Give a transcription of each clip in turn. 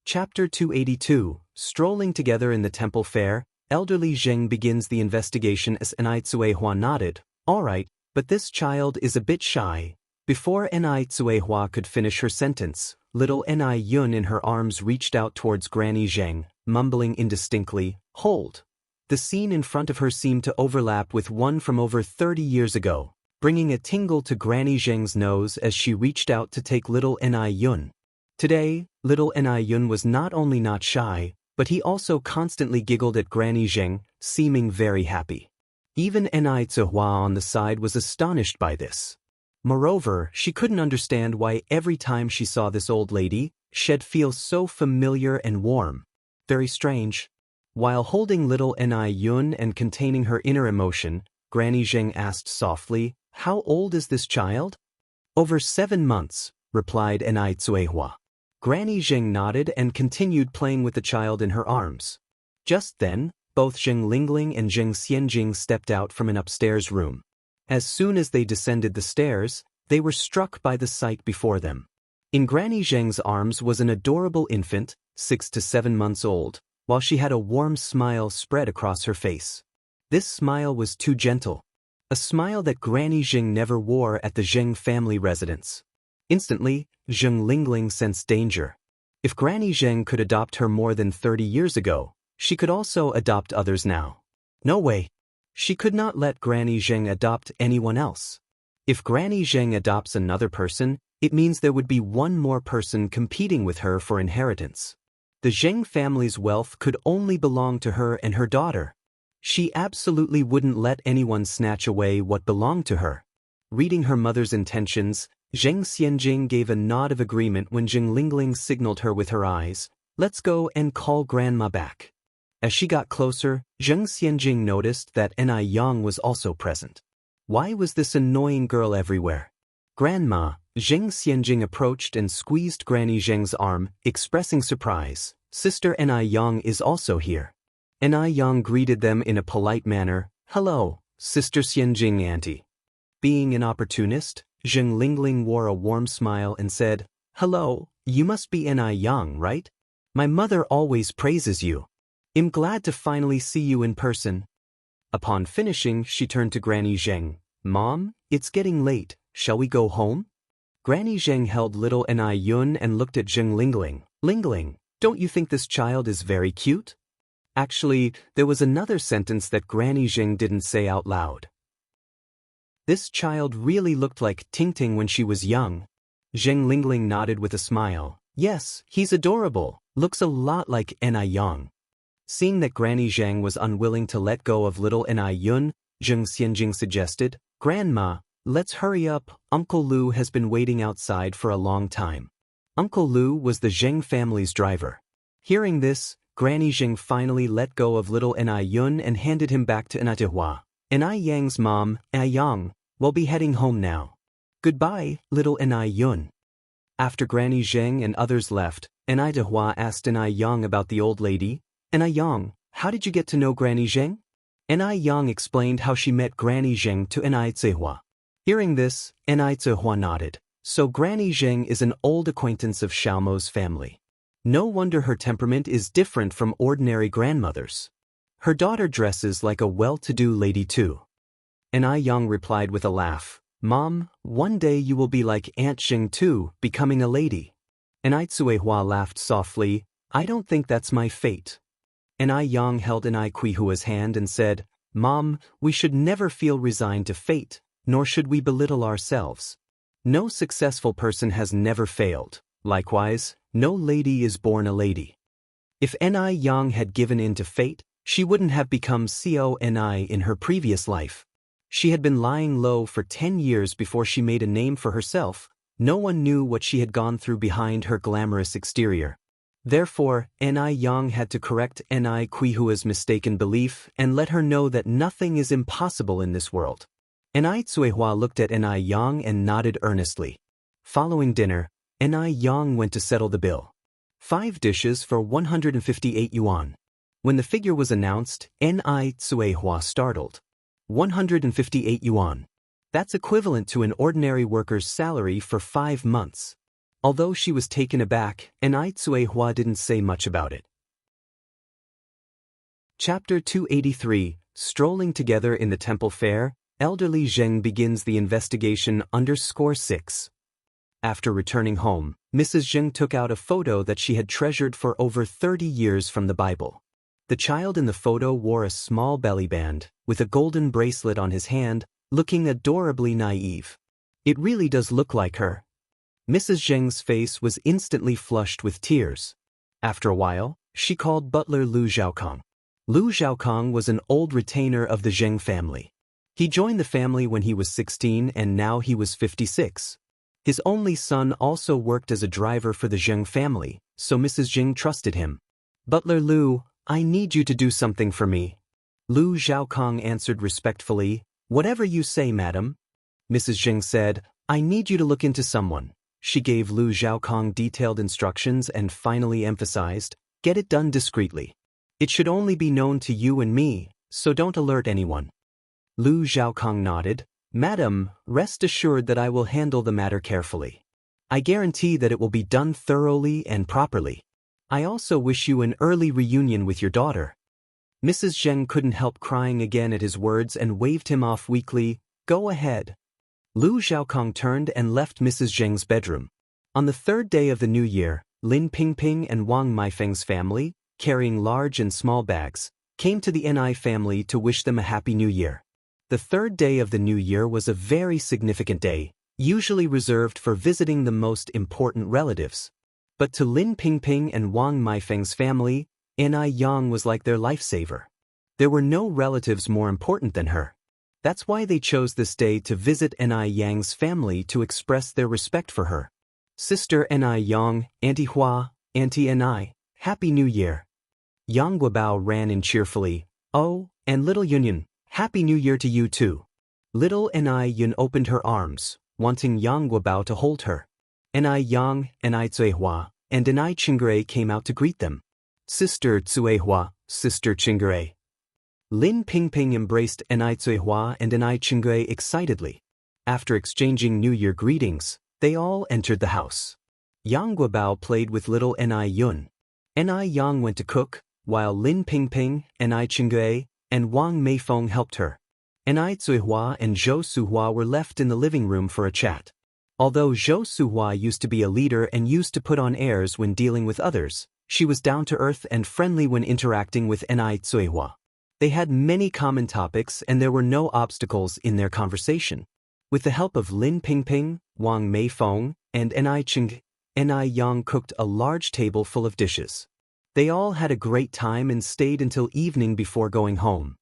Chapter 282, Strolling Together in the Temple Fair, elderly Zheng begins the investigation as Enai Cuehua nodded. Alright, but this child is a bit shy. Before Enai Cuehua could finish her sentence, little Enai Yun in her arms reached out towards Granny Zheng, mumbling indistinctly, "Hold." The scene in front of her seemed to overlap with one from over 30 years ago, bringing a tingle to Granny Zheng's nose as she reached out to take little Enai Yun. Today, little Enai Yun was not only not shy, but he also constantly giggled at Granny Zheng, seeming very happy. Even Enai Cuehua on the side was astonished by this. Moreover, she couldn't understand why every time she saw this old lady, she'd feel so familiar and warm. Very strange. While holding little Enai Yun and containing her inner emotion, Granny Zheng asked softly, "How old is this child?" "Over 7 months," replied Enai Cuehua. Granny Zheng nodded and continued playing with the child in her arms. Just then, both Zheng Lingling and Zheng Xianxia stepped out from an upstairs room. As soon as they descended the stairs, they were struck by the sight before them. In Granny Zheng's arms was an adorable infant, 6 to 7 months old, while she had a warm smile spread across her face. This smile was too gentle. A smile that Granny Zheng never wore at the Zheng family residence. Instantly, Zheng Lingling sensed danger. If Granny Zheng could adopt her more than 30 years ago, she could also adopt others now. No way. She could not let Granny Zheng adopt anyone else. If Granny Zheng adopts another person, it means there would be one more person competing with her for inheritance. The Zheng family's wealth could only belong to her and her daughter. She absolutely wouldn't let anyone snatch away what belonged to her. Reading her mother's intentions, Zheng Xianxia gave a nod of agreement when Zheng Lingling signaled her with her eyes, "Let's go and call Grandma back." As she got closer, Zheng Xianxia noticed that Enai Yang was also present. Why was this annoying girl everywhere? "Grandma," Zheng Xianxia approached and squeezed Granny Zheng's arm, expressing surprise. "Sister Enai Yang is also here." Enai Yang greeted them in a polite manner. "Hello, Sister Xianxia auntie." Being an opportunist, Zheng Lingling wore a warm smile and said, "Hello, you must be Enai Yang, right? My mother always praises you. I'm glad to finally see you in person." Upon finishing, she turned to Granny Zheng. "Mom, it's getting late. Shall we go home?" Granny Zheng held little Enai Yun and looked at Zheng Lingling. "Lingling, don't you think this child is very cute?" Actually, there was another sentence that Granny Zheng didn't say out loud. This child really looked like Tingting when she was young. Zheng Lingling nodded with a smile. "Yes, he's adorable. Looks a lot like Enai Yang." Seeing that Granny Zheng was unwilling to let go of little Enai Yun, Zheng Xianxia suggested, "Grandma, let's hurry up. Uncle Lu has been waiting outside for a long time." Uncle Lu was the Zheng family's driver. Hearing this, Granny Zheng finally let go of little Enai Yun and handed him back to Enai Cuehua. "Enai Yang's mom, Enai Yang, will be heading home now. Goodbye, little Enai Yun." After Granny Zheng and others left, Enai Cuehua asked Enai Yang about the old lady. "Enai Yang, how did you get to know Granny Zheng?" Enai Yang explained how she met Granny Zheng to Enai Cuehua. Hearing this, Enai Cuehua nodded. So Granny Zheng is an old acquaintance of Xiaomo's family. No wonder her temperament is different from ordinary grandmothers. Her daughter dresses like a well-to-do lady too. Enai Yang replied with a laugh, "Mom, one day you will be like Aunt Zheng too, becoming a lady." Enai Cuehua laughed softly, "I don't think that's my fate." Enai Yang held Enai Cuehua's hand and said, "Mom, we should never feel resigned to fate, nor should we belittle ourselves. No successful person has never failed. Likewise, no lady is born a lady." If Enai Yang had given in to fate, she wouldn't have become Conai in her previous life. She had been lying low for 10 years before she made a name for herself. No one knew what she had gone through behind her glamorous exterior. Therefore, Enai Yang had to correct Enai Cuehua's mistaken belief and let her know that nothing is impossible in this world. Enai Cuehua looked at Enai Yang and nodded earnestly. Following dinner, Enai Yang went to settle the bill. 5 dishes for 158 yuan. When the figure was announced, Enai Cuehua startled. 158 yuan. That's equivalent to an ordinary worker's salary for 5 months. Although she was taken aback, Hua didn't say much about it. Chapter 283, Strolling Together in the Temple Fair, elderly Zheng begins the investigation _6. After returning home, Mrs. Zheng took out a photo that she had treasured for over 30 years from the Bible. The child in the photo wore a small belly band, with a golden bracelet on his hand, looking adorably naive. It really does look like her. Mrs. Zheng's face was instantly flushed with tears. After a while, she called butler Lu Zhaokong. Lu Zhaokong was an old retainer of the Zheng family. He joined the family when he was 16 and now he was 56. His only son also worked as a driver for the Zheng family, so Mrs. Zheng trusted him. "Butler Lu, I need you to do something for me." Lu Zhaokong answered respectfully, "Whatever you say, madam." Mrs. Zheng said, "I need you to look into someone." She gave Lu Zhaokong detailed instructions and finally emphasized, "Get it done discreetly. It should only be known to you and me, so don't alert anyone." Lu Zhaokong nodded, "Madam, rest assured that I will handle the matter carefully. I guarantee that it will be done thoroughly and properly. I also wish you an early reunion with your daughter." Mrs. Zheng couldn't help crying again at his words and waved him off weakly. "Go ahead." Lu Zhaokong turned and left Mrs. Zheng's bedroom. On the third day of the new year, Lin Pingping and Wang Maifeng's family, carrying large and small bags, came to the Ni family to wish them a happy new year. The third day of the new year was a very significant day, usually reserved for visiting the most important relatives. But to Lin Pingping and Wang Maifeng's family, Ni Yang was like their lifesaver. There were no relatives more important than her. That's why they chose this day to visit Ni Yang's family to express their respect for her. "Sister Ni Yang, Auntie Hua, Auntie Ni, Happy New Year." Yang Guobao ran in cheerfully. "Oh, and little Yunyun, Happy New Year to you too." Little Ni Yun opened her arms, wanting Yang Guobao to hold her. Ni Yang, Ni Hua, and Ni Qingray came out to greet them. "Sister Hua, Sister Qingray." Lin Pingping embraced Ni Hua and Ni Qingray excitedly. After exchanging New Year greetings, they all entered the house. Yang Guobao played with little Ni Yun. Ni Yang went to cook, while Lin Pingping, Ni Qingray, and Wang Meifeng helped her. Ni Hua and Zhou Suhua were left in the living room for a chat. Although Zhou Suhua used to be a leader and used to put on airs when dealing with others, she was down-to-earth and friendly when interacting with Ni Hua. They had many common topics and there were no obstacles in their conversation. With the help of Lin Pingping, Wang Meifeng, and Ni Qing, Ni Yang cooked a large table full of dishes. They all had a great time and stayed until evening before going home.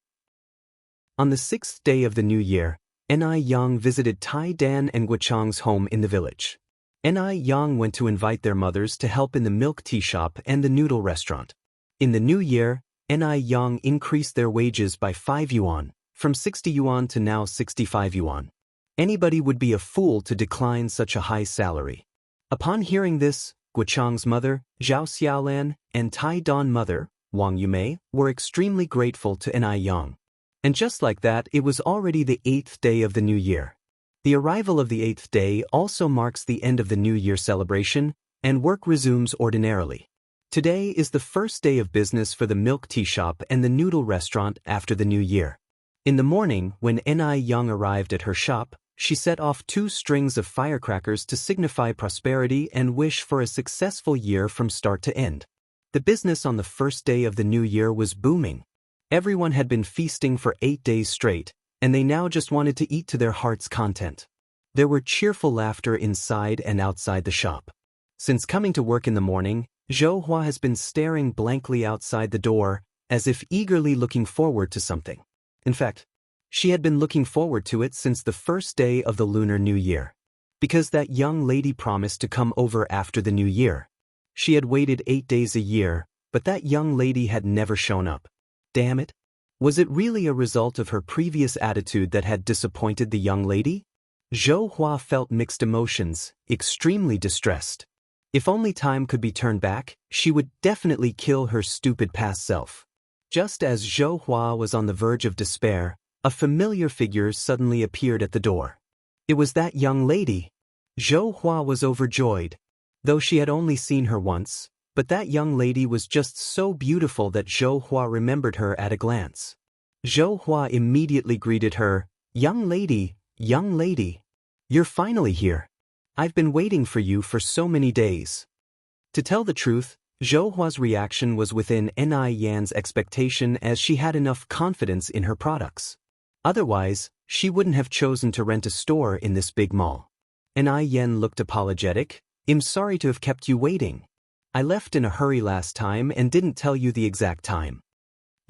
On the 6th day of the new year, Ni Yang visited Tai Dan and Guochang's home in the village. Ni Yang went to invite their mothers to help in the milk tea shop and the noodle restaurant. In the new year, Ni Yang increased their wages by 5 yuan, from 60 yuan to now 65 yuan. Anybody would be a fool to decline such a high salary. Upon hearing this, Guochang's mother, Zhao Xiaolan, and Tai Dan mother, Wang Yumei, were extremely grateful to Ni Yang. And just like that, it was already the 8th day of the new year. The arrival of the 8th day also marks the end of the New Year celebration, and work resumes ordinarily. Today is the first day of business for the milk tea shop and the noodle restaurant after the new year. In the morning, when Ni Yang arrived at her shop, she set off 2 strings of firecrackers to signify prosperity and wish for a successful year from start to end. The business on the first day of the new year was booming. Everyone had been feasting for 8 days straight, and they now just wanted to eat to their heart's content. There were cheerful laughter inside and outside the shop. Since coming to work in the morning, Zhou Hua has been staring blankly outside the door, as if eagerly looking forward to something. In fact, she had been looking forward to it since the first day of the Lunar New Year. Because that young lady promised to come over after the new year. She had waited 8 days a year, but that young lady had never shown up. Damn it! Was it really a result of her previous attitude that had disappointed the young lady? Zhou Hua felt mixed emotions, extremely distressed. If only time could be turned back, she would definitely kill her stupid past self. Just as Zhou Hua was on the verge of despair, a familiar figure suddenly appeared at the door. It was that young lady. Zhou Hua was overjoyed. though she had only seen her once, but that young lady was just so beautiful that Zhou Hua remembered her at a glance. Zhou Hua immediately greeted her, young lady, you're finally here. I've been waiting for you for so many days." To tell the truth, Zhou Hua's reaction was within Ni Yan's expectation as she had enough confidence in her products. Otherwise, she wouldn't have chosen to rent a store in this big mall. Ni Yan looked apologetic. "I'm sorry to have kept you waiting. I left in a hurry last time and didn't tell you the exact time."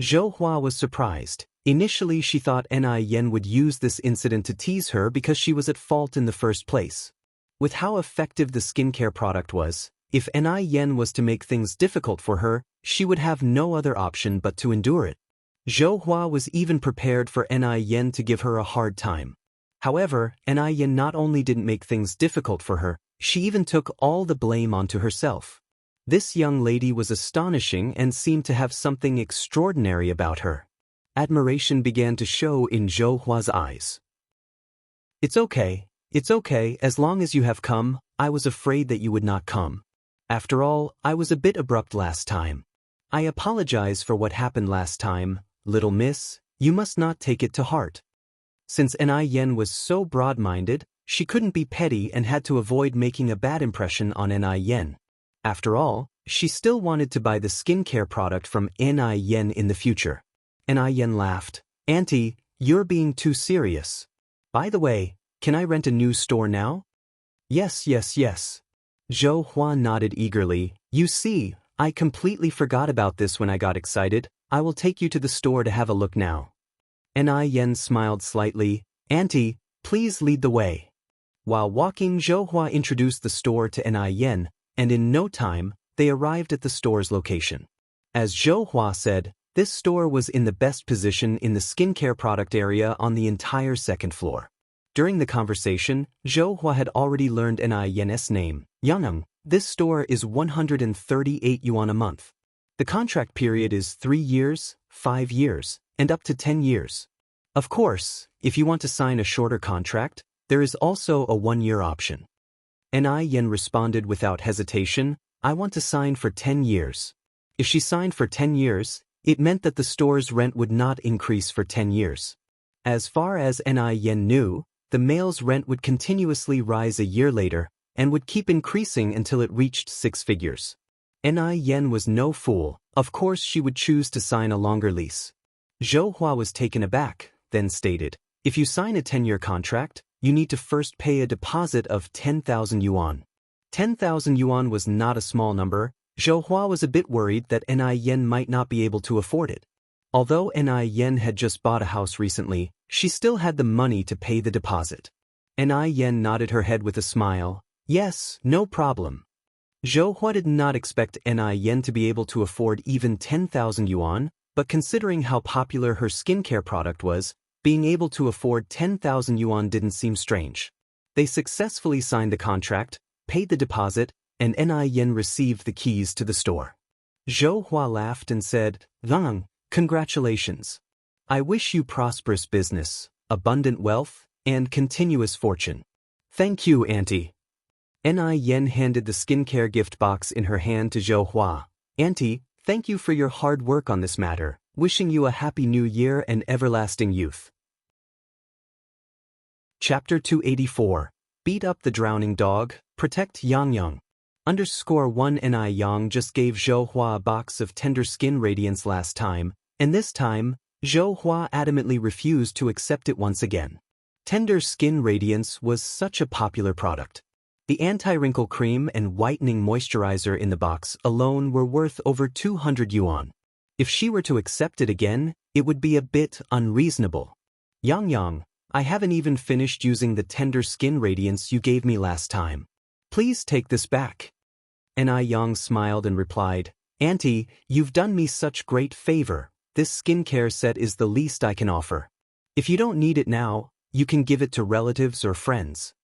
Zhou Hua was surprised. Initially she thought Ni Yan would use this incident to tease her because she was at fault in the first place. With how effective the skincare product was, if Ni Yan was to make things difficult for her, she would have no other option but to endure it. Zhou Hua was even prepared for Ni Yan to give her a hard time. However, Ni Yan not only didn't make things difficult for her, she even took all the blame onto herself. This young lady was astonishing and seemed to have something extraordinary about her. Admiration began to show in Zhou Hua's eyes. It's okay, as long as you have come. I was afraid that you would not come. After all, I was a bit abrupt last time. I apologize for what happened last time, little miss, you must not take it to heart." Since Ni Yan was so broad-minded, she couldn't be petty and had to avoid making a bad impression on Ni Yan. After all, she still wanted to buy the skincare product from Ni Yan in the future. Ni Yan laughed. "Auntie, you're being too serious. By the way, can I rent a new store now?" Yes. Zhou Hua nodded eagerly. "You see, I completely forgot about this when I got excited. I will take you to the store to have a look now." Ni Yan smiled slightly. "Auntie, please lead the way." While walking, Zhou Hua introduced the store to Ni Yan, and in no time, they arrived at the store's location. As Zhou Hua said, this store was in the best position in the skincare product area on the entire second floor. During the conversation, Zhou Hua had already learned Ni Yan's name, Yang. This store is 138 yuan a month. The contract period is 3 years, 5 years, and up to 10 years. Of course, if you want to sign a shorter contract, there is also a 1-year option. Ni Yan responded without hesitation, "I want to sign for 10 years. If she signed for 10 years, it meant that the store's rent would not increase for 10 years. As far as Ni Yan knew, the male's rent would continuously rise a year later and would keep increasing until it reached 6 figures. Ni Yan was no fool. Of course she would choose to sign a longer lease. Zhou Hua was taken aback, then stated, "If you sign a 10-year contract, you need to first pay a deposit of 10,000 yuan. 10,000 yuan was not a small number. Zhou Hua was a bit worried that Ni Yan might not be able to afford it. Although Ni Yan had just bought a house recently, she still had the money to pay the deposit. Ni Yan nodded her head with a smile. "Yes, no problem." Zhou Hua did not expect Ni Yan to be able to afford even 10,000 yuan, but considering how popular her skincare product was, being able to afford 10,000 yuan didn't seem strange. They successfully signed the contract, paid the deposit, and Ni Yan received the keys to the store. Zhou Hua laughed and said, "Lang, congratulations. I wish you prosperous business, abundant wealth, and continuous fortune." "Thank you, Auntie." Ni Yan handed the skincare gift box in her hand to Zhou Hua. "Auntie, thank you for your hard work on this matter. Wishing you a happy new year and everlasting youth." Chapter 284. Beat up the drowning dog, protect Yang. _1 Ni Yang just gave Zhou Hua a box of tender skin radiance last time, and this time, Zhou Hua adamantly refused to accept it once again. Tender skin radiance was such a popular product. The anti-wrinkle cream and whitening moisturizer in the box alone were worth over 200 yuan. If she were to accept it again, it would be a bit unreasonable. Yang, I haven't even finished using the tender skin radiance you gave me last time. Please take this back. Ni Yang smiled and replied, "Auntie, you've done me such great favor. This skincare set is the least I can offer. If you don't need it now, you can give it to relatives or friends."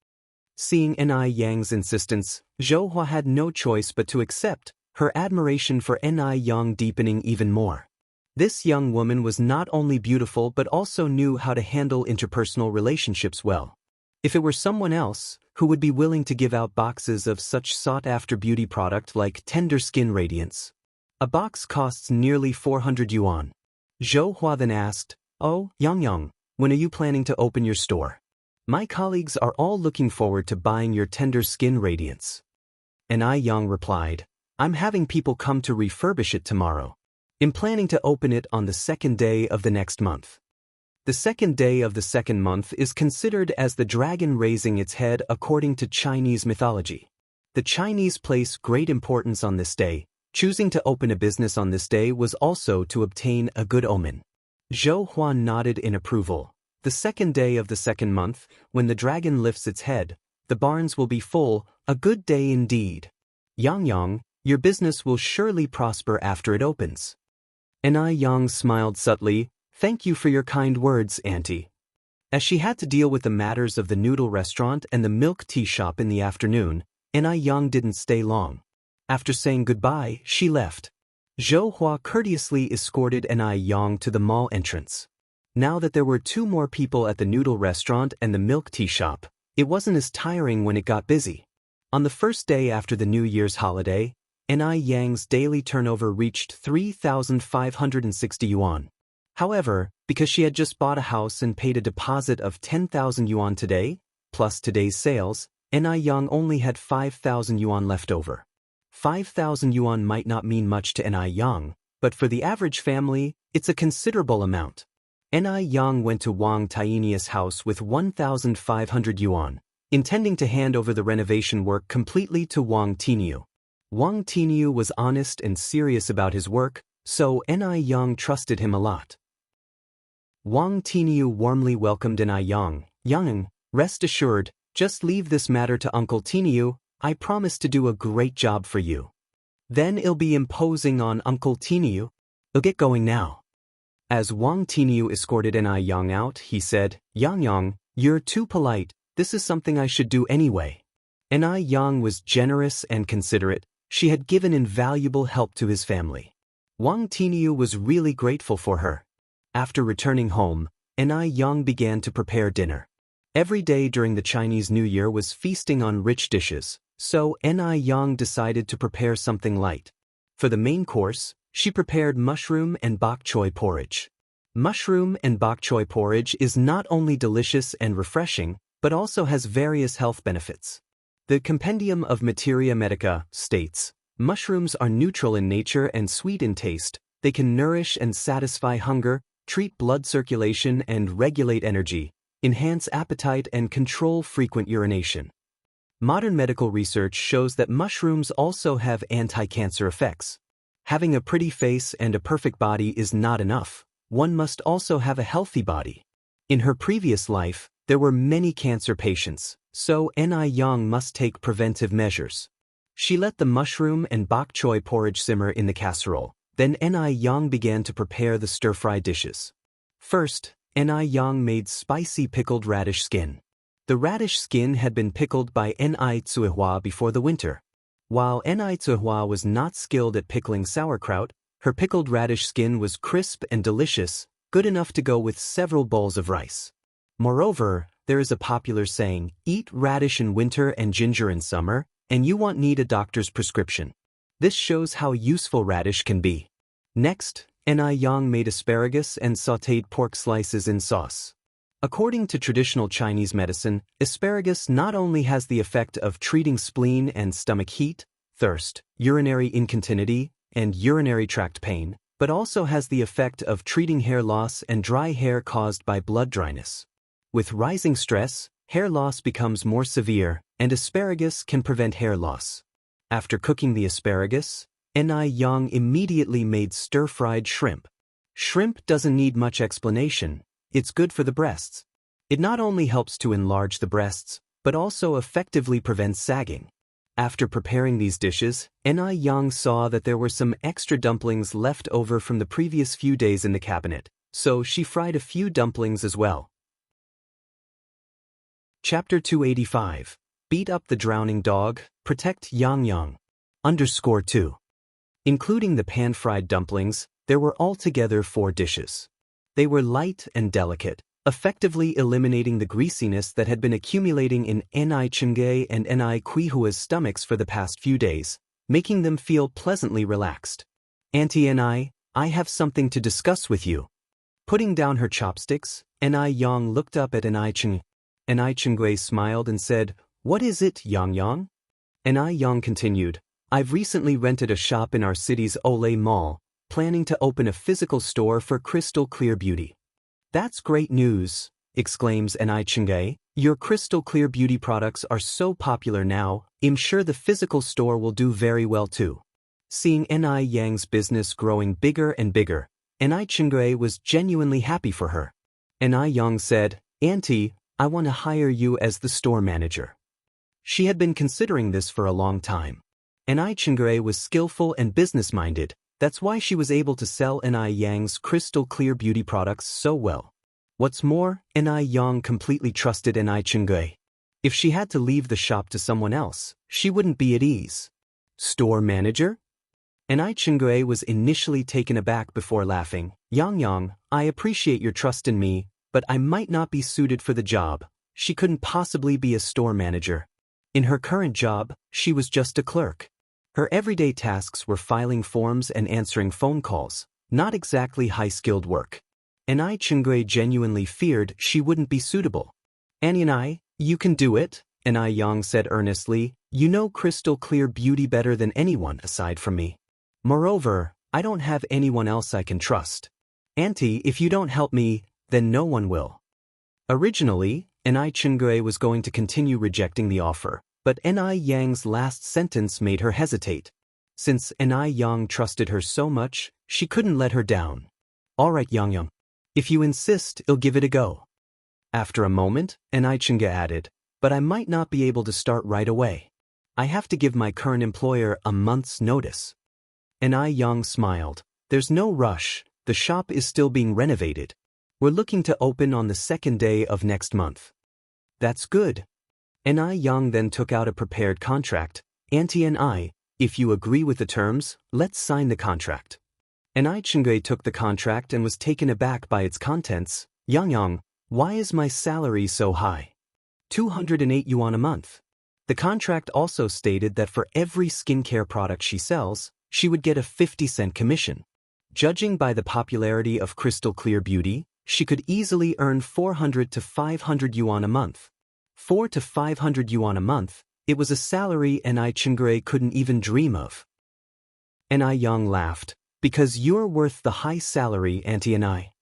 Seeing Ni Yang's insistence, Zhou Hua had no choice but to accept, her admiration for Ni Yang deepening even more. This young woman was not only beautiful but also knew how to handle interpersonal relationships well. If it were someone else, who would be willing to give out boxes of such sought-after beauty product like Tender Skin Radiance. A box costs nearly 400 yuan. Zhou Hua then asked, "Oh, Yang, when are you planning to open your store? My colleagues are all looking forward to buying your Tender Skin Radiance." And Yang replied, "I'm having people come to refurbish it tomorrow. I'm planning to open it on the second day of the next month." The second day of the second month is considered as the dragon raising its head according to Chinese mythology. The Chinese place great importance on this day. Choosing to open a business on this day was also to obtain a good omen. Zhou Huan nodded in approval. The second day of the second month, when the dragon lifts its head, the barns will be full, a good day indeed. Yang, your business will surely prosper after it opens. And Yang smiled subtly, "Thank you for your kind words, Auntie." As she had to deal with the matters of the noodle restaurant and the milk tea shop in the afternoon, Yang didn't stay long. After saying goodbye, she left. Zhou Hua courteously escorted Yang to the mall entrance. Now that there were 2 more people at the noodle restaurant and the milk tea shop, it wasn't as tiring when it got busy. On the first day after the New Year's holiday, Yang's daily turnover reached 3,560 yuan. However, because she had just bought a house and paid a deposit of 10,000 yuan today, plus today's sales, Yang only had 5,000 yuan left over. 5,000 yuan might not mean much to Yang, but for the average family, it's a considerable amount. Yang went to Wang Tiany's house with 1,500 yuan, intending to hand over the renovation work completely to Wang Tinyu. Wang Tinyu was honest and serious about his work, so Yang trusted him a lot. Wang Tinyu warmly welcomed Yang. "Yang, rest assured, just leave this matter to Uncle Tinyu. I promise to do a great job for you." Then it'll be imposing on Uncle Tinyu. "I'll get going now." As Wang Tinyu escorted Yang out, he said, Yang, you're too polite, this is something I should do anyway." Yang was generous and considerate, she had given invaluable help to his family. Wang Tinyu was really grateful for her. After returning home, Yang began to prepare dinner. Every day during the Chinese New Year was feasting on rich dishes, so Yang decided to prepare something light. For the main course, she prepared mushroom and bok choy porridge. Mushroom and bok choy porridge is not only delicious and refreshing, but also has various health benefits. The Compendium of Materia Medica states, mushrooms are neutral in nature and sweet in taste. They can nourish and satisfy hunger, treat blood circulation and regulate energy, enhance appetite and control frequent urination. Modern medical research shows that mushrooms also have anti-cancer effects. Having a pretty face and a perfect body is not enough. One must also have a healthy body. In her previous life, there were many cancer patients, so Yang must take preventive measures. She let the mushroom and bok choy porridge simmer in the casserole. Then Yang began to prepare the stir-fry dishes. First, Yang made spicy pickled radish skin. The radish skin had been pickled by Zuihua before the winter. While Zuihua was not skilled at pickling sauerkraut, her pickled radish skin was crisp and delicious, good enough to go with several bowls of rice. Moreover, there is a popular saying, eat radish in winter and ginger in summer, and you won't need a doctor's prescription. This shows how useful radish can be. Next, Yang made asparagus and sautéed pork slices in sauce. According to traditional Chinese medicine, asparagus not only has the effect of treating spleen and stomach heat, thirst, urinary incontinency, and urinary tract pain, but also has the effect of treating hair loss and dry hair caused by blood dryness. With rising stress, hair loss becomes more severe, and asparagus can prevent hair loss. After cooking the asparagus, Yang immediately made stir-fried shrimp. Shrimp doesn't need much explanation, it's good for the breasts. It not only helps to enlarge the breasts, but also effectively prevents sagging. After preparing these dishes, Yang saw that there were some extra dumplings left over from the previous few days in the cabinet, so she fried a few dumplings as well. Chapter 285. Beat up the drowning dog, protect Yang. _2. Including the pan-fried dumplings, there were altogether 4 dishes. They were light and delicate, effectively eliminating the greasiness that had been accumulating in Ni Chingay and Ni Quihua's stomachs for the past few days, making them feel pleasantly relaxed. Auntie Ni, I have something to discuss with you. Putting down her chopsticks, Ni Yang looked up at Ni Ching. Ni Chingay smiled and said, "What is it, Yang Yang?" Ni Yang continued, "I've recently rented a shop in our city's Olay Mall, planning to open a physical store for crystal clear beauty." "That's great news," exclaims Ni Chingay. "Your crystal clear beauty products are so popular now, I'm sure the physical store will do very well too." Seeing Ni Yang's business growing bigger and bigger, Ni Chingay was genuinely happy for her. Ni Yang said, "Auntie, I want to hire you as the store manager." She had been considering this for a long time. Ni Chingay was skillful and business-minded. That's why she was able to sell Ni Yang's crystal clear beauty products so well. What's more, Ni Yang completely trusted Ni Chingay. If she had to leave the shop to someone else, she wouldn't be at ease. "Store manager?" Ni Chingay was initially taken aback before laughing. "Yang Yang, I appreciate your trust in me, but I might not be suited for the job." She couldn't possibly be a store manager. In her current job, she was just a clerk. Her everyday tasks were filing forms and answering phone calls, not exactly high-skilled work. Ni Chingay genuinely feared she wouldn't be suitable. "Annie, you can do it," Ni Yang said earnestly. "You know crystal clear beauty better than anyone aside from me. Moreover, I don't have anyone else I can trust. Auntie, if you don't help me, then no one will." Originally, Ni Chingay was going to continue rejecting the offer, but Ni Yang's last sentence made her hesitate. Since Ni Yang trusted her so much, she couldn't let her down. "All right, Yang Yang. If you insist, I'll give it a go." After a moment, Ni Chingay added, "But I might not be able to start right away. I have to give my current employer a month's notice." Ni Yang smiled. "There's no rush, the shop is still being renovated. We're looking to open on the second day of next month." "That's good." Ni Yang then took out a prepared contract. "Auntie Ni, if you agree with the terms, let's sign the contract." Ni Chingay took the contract and was taken aback by its contents. "Yang Yang, why is my salary so high? 208 yuan a month." The contract also stated that for every skincare product she sells, she would get a 50-cent commission. Judging by the popularity of crystal clear beauty, she could easily earn 400 to 500 yuan a month. 4 to 500 yuan a month, it was a salary Ni Chingay couldn't even dream of. Ni Yang laughed. "Because you're worth the high salary, Auntie Ni.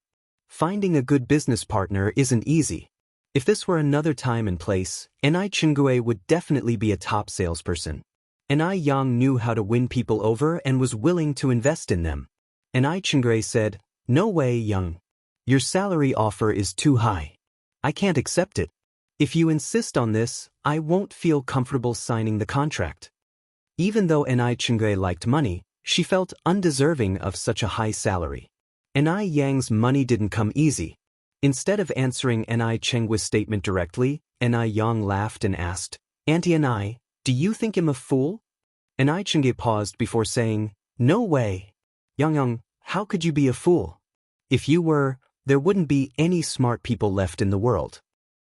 Finding a good business partner isn't easy. If this were another time and place, Ni Chingay would definitely be a top salesperson." Ni Yang knew how to win people over and was willing to invest in them. Ni Chingay said, "No way, Yang. Your salary offer is too high. I can't accept it. If you insist on this, I won't feel comfortable signing the contract." Even though Ni Chingay liked money, she felt undeserving of such a high salary. Ni Yang's money didn't come easy. Instead of answering Ni Chengwa's statement directly, Ni Yang laughed and asked, "Auntie Ni, do you think I'm a fool?" Ni Chingay paused before saying, "No way. Yang Yang, how could you be a fool? If you were, there wouldn't be any smart people left in the world."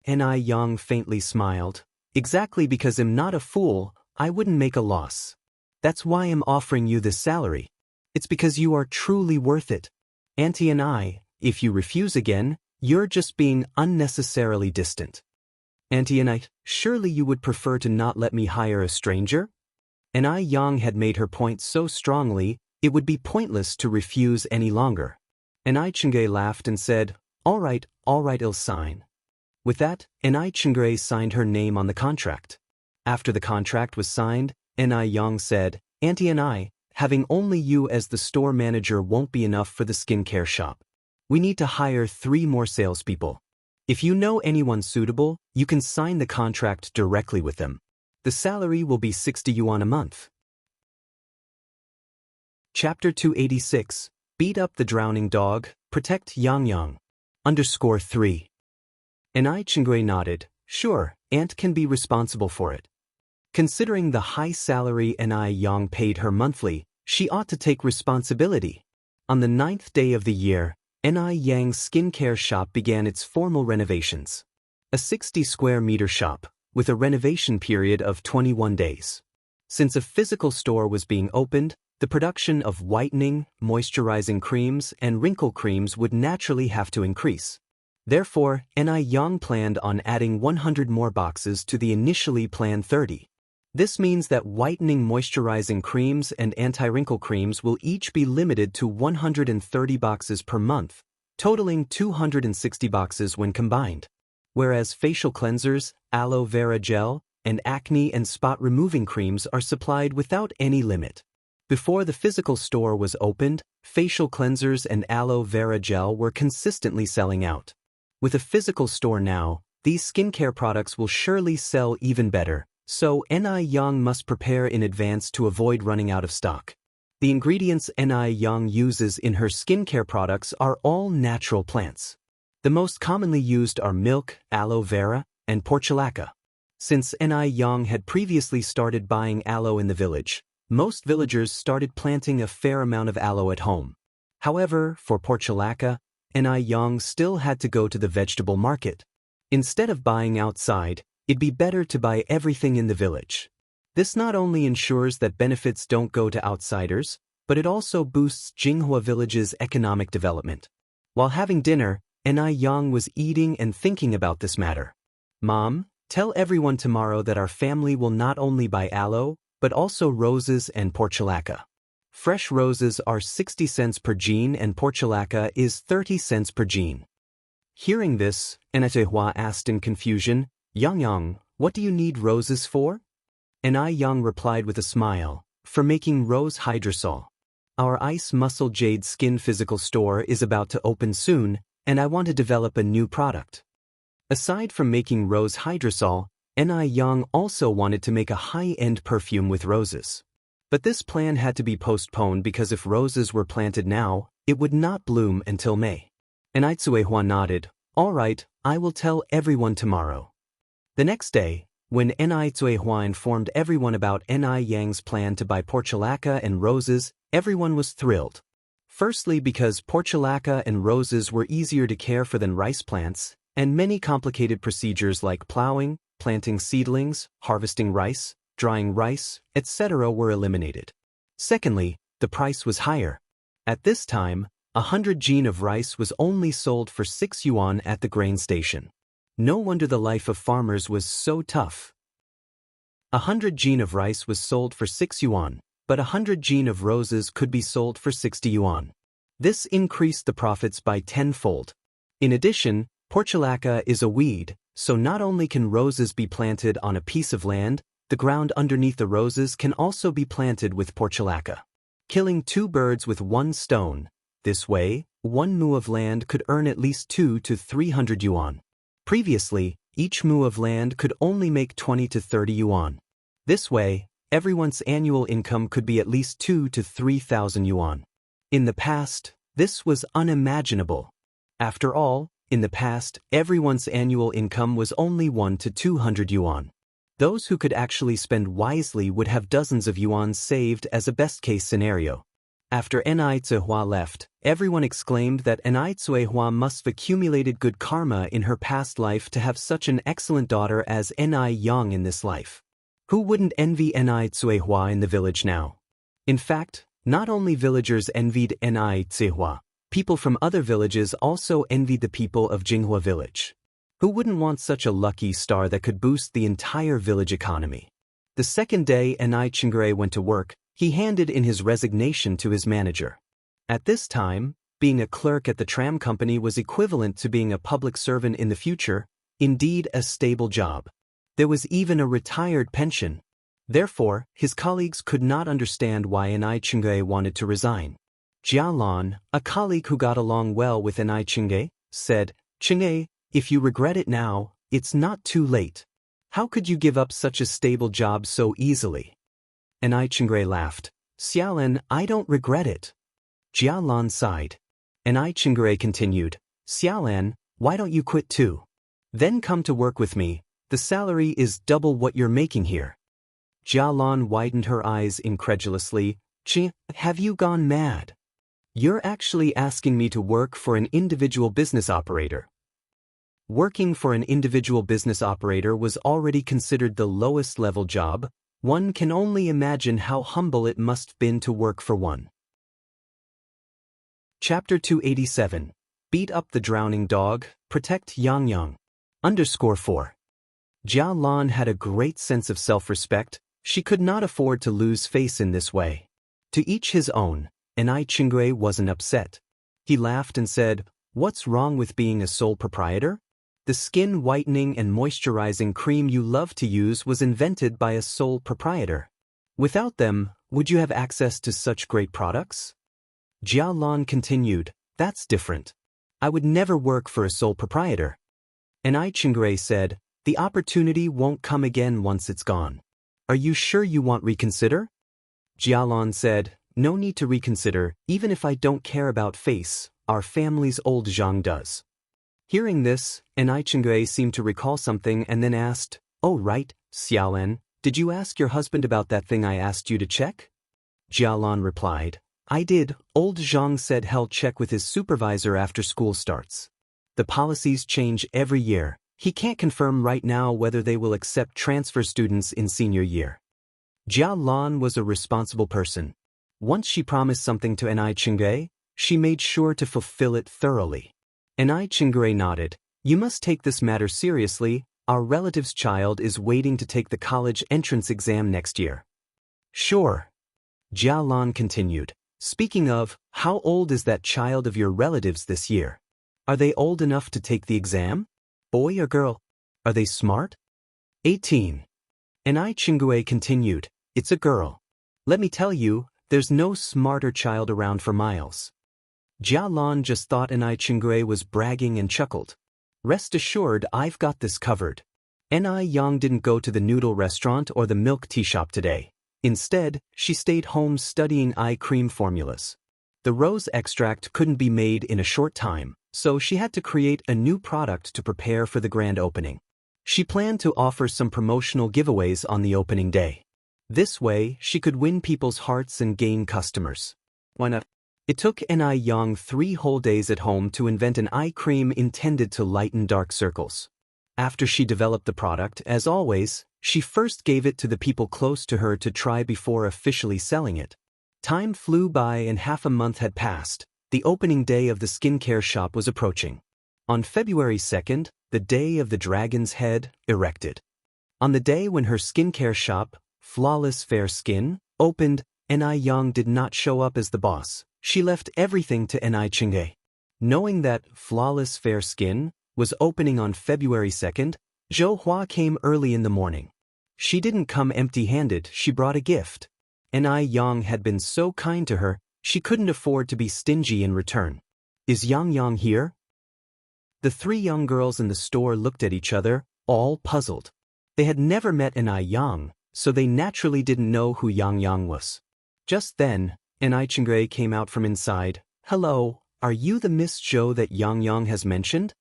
Ni Yang faintly smiled. "Exactly because I'm not a fool, I wouldn't make a loss. That's why I'm offering you this salary. It's because you are truly worth it. Auntie Ni, if you refuse again, you're just being unnecessarily distant." "Auntie Ni, surely you would prefer to not let me hire a stranger?" Ni Yang had made her point so strongly, it would be pointless to refuse any longer. Ni Chingay laughed and said, all right, I'll sign." With that, Ni Chingay signed her name on the contract. After the contract was signed, Ni Yang said, "Auntie Ni, having only you as the store manager won't be enough for the skincare shop. We need to hire 3 more salespeople. If you know anyone suitable, you can sign the contract directly with them. The salary will be 60 yuan a month." Chapter 286, Beat Up the Drowning Dog, Protect Yang Yang. _3. Ni Chingay nodded. "Sure, Aunt can be responsible for it." Considering the high salary Ni Yang paid her monthly, she ought to take responsibility. On the 9th day of the year, Ni Yang's skincare shop began its formal renovations. A 60-square-meter shop, with a renovation period of 21 days. Since a physical store was being opened, the production of whitening, moisturizing creams, and wrinkle creams would naturally have to increase. Therefore, Ni Yang planned on adding 100 more boxes to the initially planned 30. This means that whitening moisturizing creams and anti-wrinkle creams will each be limited to 130 boxes per month, totaling 260 boxes when combined. Whereas facial cleansers, aloe vera gel, and acne and spot removing creams are supplied without any limit. Before the physical store was opened, facial cleansers and aloe vera gel were consistently selling out. With a physical store now, these skincare products will surely sell even better, so Ni Yang must prepare in advance to avoid running out of stock. The ingredients Ni Yang uses in her skincare products are all natural plants. The most commonly used are milk, aloe vera, and portulaca. Since Ni Yang had previously started buying aloe in the village, most villagers started planting a fair amount of aloe at home. However, for portulaca, Ni Yang still had to go to the vegetable market. Instead of buying outside, it'd be better to buy everything in the village. This not only ensures that benefits don't go to outsiders, but it also boosts Jinghua village's economic development. While having dinner, Ni Yang was eating and thinking about this matter. Mom, tell everyone tomorrow that our family will not only buy aloe, but also roses and portulaca. Fresh roses are 60 cents per jean and portulaca is 30 cents per jean. Hearing this, Ni asked in confusion, Yang, what do you need roses for? Ni Yang replied with a smile, for making rose hydrosol. Our ice muscle jade skin physical store is about to open soon, and I want to develop a new product. Aside from making rose hydrosol, Ni Yang also wanted to make a high-end perfume with roses. But this plan had to be postponed because if roses were planted now, it would not bloom until May. Ni nodded, all right, I will tell everyone tomorrow. The next day, when Ni informed everyone about Ni Yang's plan to buy portulaca and roses, everyone was thrilled. Firstly because portulaca and roses were easier to care for than rice plants, and many complicated procedures like plowing, planting seedlings, harvesting rice, drying rice, etc. were eliminated. Secondly, the price was higher. At this time, 100 jean of rice was only sold for 6 yuan at the grain station. No wonder the life of farmers was so tough. 100 jean of rice was sold for 6 yuan, but 100 jean of roses could be sold for 60 yuan. This increased the profits by tenfold. In addition, portulaca is a weed, so not only can roses be planted on a piece of land, the ground underneath the roses can also be planted with portulaca. Killing 2 birds with 1 stone. This way, 1 mu of land could earn at least 2 to 300 yuan. Previously, each mu of land could only make 20 to 30 yuan. This way, everyone's annual income could be at least 2 to 3,000 yuan. In the past, this was unimaginable. After all, in the past, everyone's annual income was only 1 to 200 yuan. Those who could actually spend wisely would have dozens of yuan saved as a best-case scenario. After Ni left, everyone exclaimed that Ni must have accumulated good karma in her past life to have such an excellent daughter as Ni Yang in this life. Who wouldn't envy Ni in the village now? In fact, not only villagers envied Ni people from other villages also envied the people of Jinghua village. Who wouldn't want such a lucky star that could boost the entire village economy? The second day Ni went to work, he handed in his resignation to his manager. At this time, being a clerk at the tram company was equivalent to being a public servant in the future, indeed a stable job. There was even a retired pension. Therefore, his colleagues could not understand why Ni wanted to resign. Jialan, a colleague who got along well with Ni said, "Ching'e, if you regret it now, it's not too late. How could you give up such a stable job so easily?" Ni laughed. "Xiaolan, I don't regret it." Jialan sighed. Ni continued, "Xiaolan, why don't you quit too? Then come to work with me, the salary is double what you're making here." Jialan widened her eyes incredulously. "Have you gone mad?" You're actually asking me to work for an individual business operator. Working for an individual business operator was already considered the lowest level job. One can only imagine how humble it must have been to work for one. Chapter 287. Beat up the drowning dog, protect Xianxia. _4. Jia Lan had a great sense of self-respect. She could not afford to lose face in this way. To each his own, and Qinggui wasn't upset. He laughed and said, "What's wrong with being a sole proprietor? The skin whitening and moisturizing cream you love to use was invented by a sole proprietor. Without them, would you have access to such great products?" Jia Lan continued, "That's different. I would never work for a sole proprietor." And Qinggui said, "The opportunity won't come again once it's gone. Are you sure you want reconsider?" Jia Lan said, "No need to reconsider, even if I don't care about face, our family's old Zhang does." Hearing this, Qinggui seemed to recall something and then asked, "Oh right, Xiaolan, did you ask your husband about that thing I asked you to check?" Jia Lan replied, "I did. Old Zhang said he'll check with his supervisor after school starts. The policies change every year. He can't confirm right now whether they will accept transfer students in senior year." Jia Lan was a responsible person. Once she promised something to Qinggui, she made sure to fulfill it thoroughly. Qinggui nodded. "You must take this matter seriously. Our relative's child is waiting to take the college entrance exam next year." "Sure." Jia Lan continued. "Speaking of, how old is that child of your relatives this year? Are they old enough to take the exam? Boy or girl? Are they smart?" 18. Qinggui continued. "It's a girl. Let me tell you, there's no smarter child around for miles." Jia Lan just thought Qinggui was bragging and chuckled. "Rest assured, I've got this covered." Yang didn't go to the noodle restaurant or the milk tea shop today. Instead, she stayed home studying eye cream formulas. The rose extract couldn't be made in a short time, so she had to create a new product to prepare for the grand opening. She planned to offer some promotional giveaways on the opening day. This way, she could win people's hearts and gain customers. Why not? It took Yang 3 whole days at home to invent an eye cream intended to lighten dark circles. After she developed the product, as always, she first gave it to the people close to her to try before officially selling it. Time flew by and half a month had passed. The opening day of the skincare shop was approaching. On February 2nd, the day of the dragon's head, erected. On the day when her skincare shop, Flawless Fair Skin, opened, Yang did not show up as the boss. She left everything to Qinggui. Knowing that Flawless Fair Skin was opening on February 2nd, Zhou Hua came early in the morning. She didn't come empty-handed, she brought a gift. Yang had been so kind to her, she couldn't afford to be stingy in return. "Is Yang here?" The 3 young girls in the store looked at each other, all puzzled. They had never met Yang, so they naturally didn't know who Yang was. Just then, Qinggui came out from inside. "Hello, are you the Miss Zhou that Yang has mentioned?"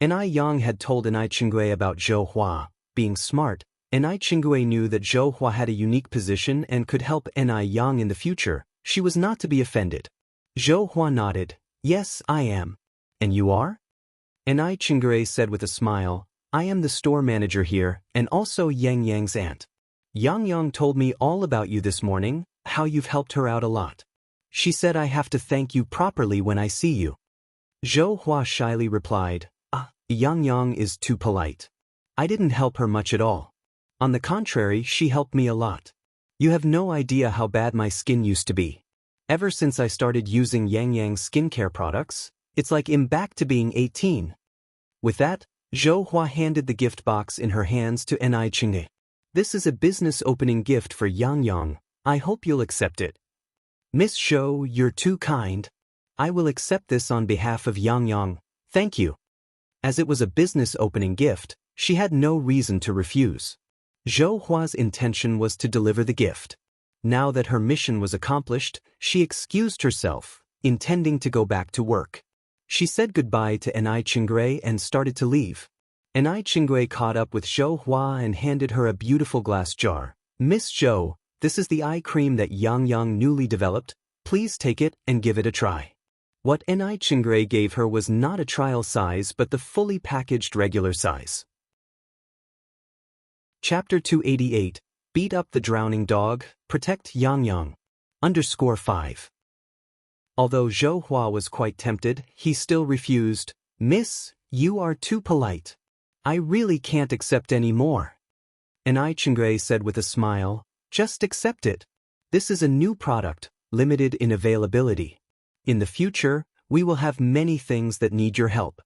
Yang had told Qinggui about Zhou Hua being smart. Qinggui knew that Zhou Hua had a unique position and could help Yang in the future. She was not to be offended. Zhou Hua nodded. "Yes, I am." "And you are?" Qinggui said with a smile, "I am the store manager here, and also Yang's aunt. Yang told me all about you this morning, how you've helped her out a lot. She said I have to thank you properly when I see you." Zhou Hua shyly replied, Yang is too polite. I didn't help her much at all. On the contrary, she helped me a lot. You have no idea how bad my skin used to be. Ever since I started using Yang's skincare products, it's like I'm back to being 18. With that, Zhou Hua handed the gift box in her hands to Qinggui. "This is a business opening gift for Yang. I hope you'll accept it." "Miss Zhou, you're too kind. I will accept this on behalf of Yang. Thank you." As it was a business opening gift, she had no reason to refuse. Zhou Hua's intention was to deliver the gift. Now that her mission was accomplished, she excused herself, intending to go back to work. She said goodbye to Qinggui and started to leave. Qinggui caught up with Zhou Hua and handed her a beautiful glass jar. "Miss Zhou, this is the eye cream that Yang newly developed. Please take it and give it a try. What Ni Chingray gave her was not a trial size but the fully packaged regular size. Chapter 288, Beat Up the Drowning Dog, Protect Yang Yang. _5. Although Zhou Hua was quite tempted, he still refused. Miss, you are too polite. I really can't accept any more. Ni Chingray said with a smile, just accept it. This is a new product, limited in availability. In the future, we will have many things that need your help.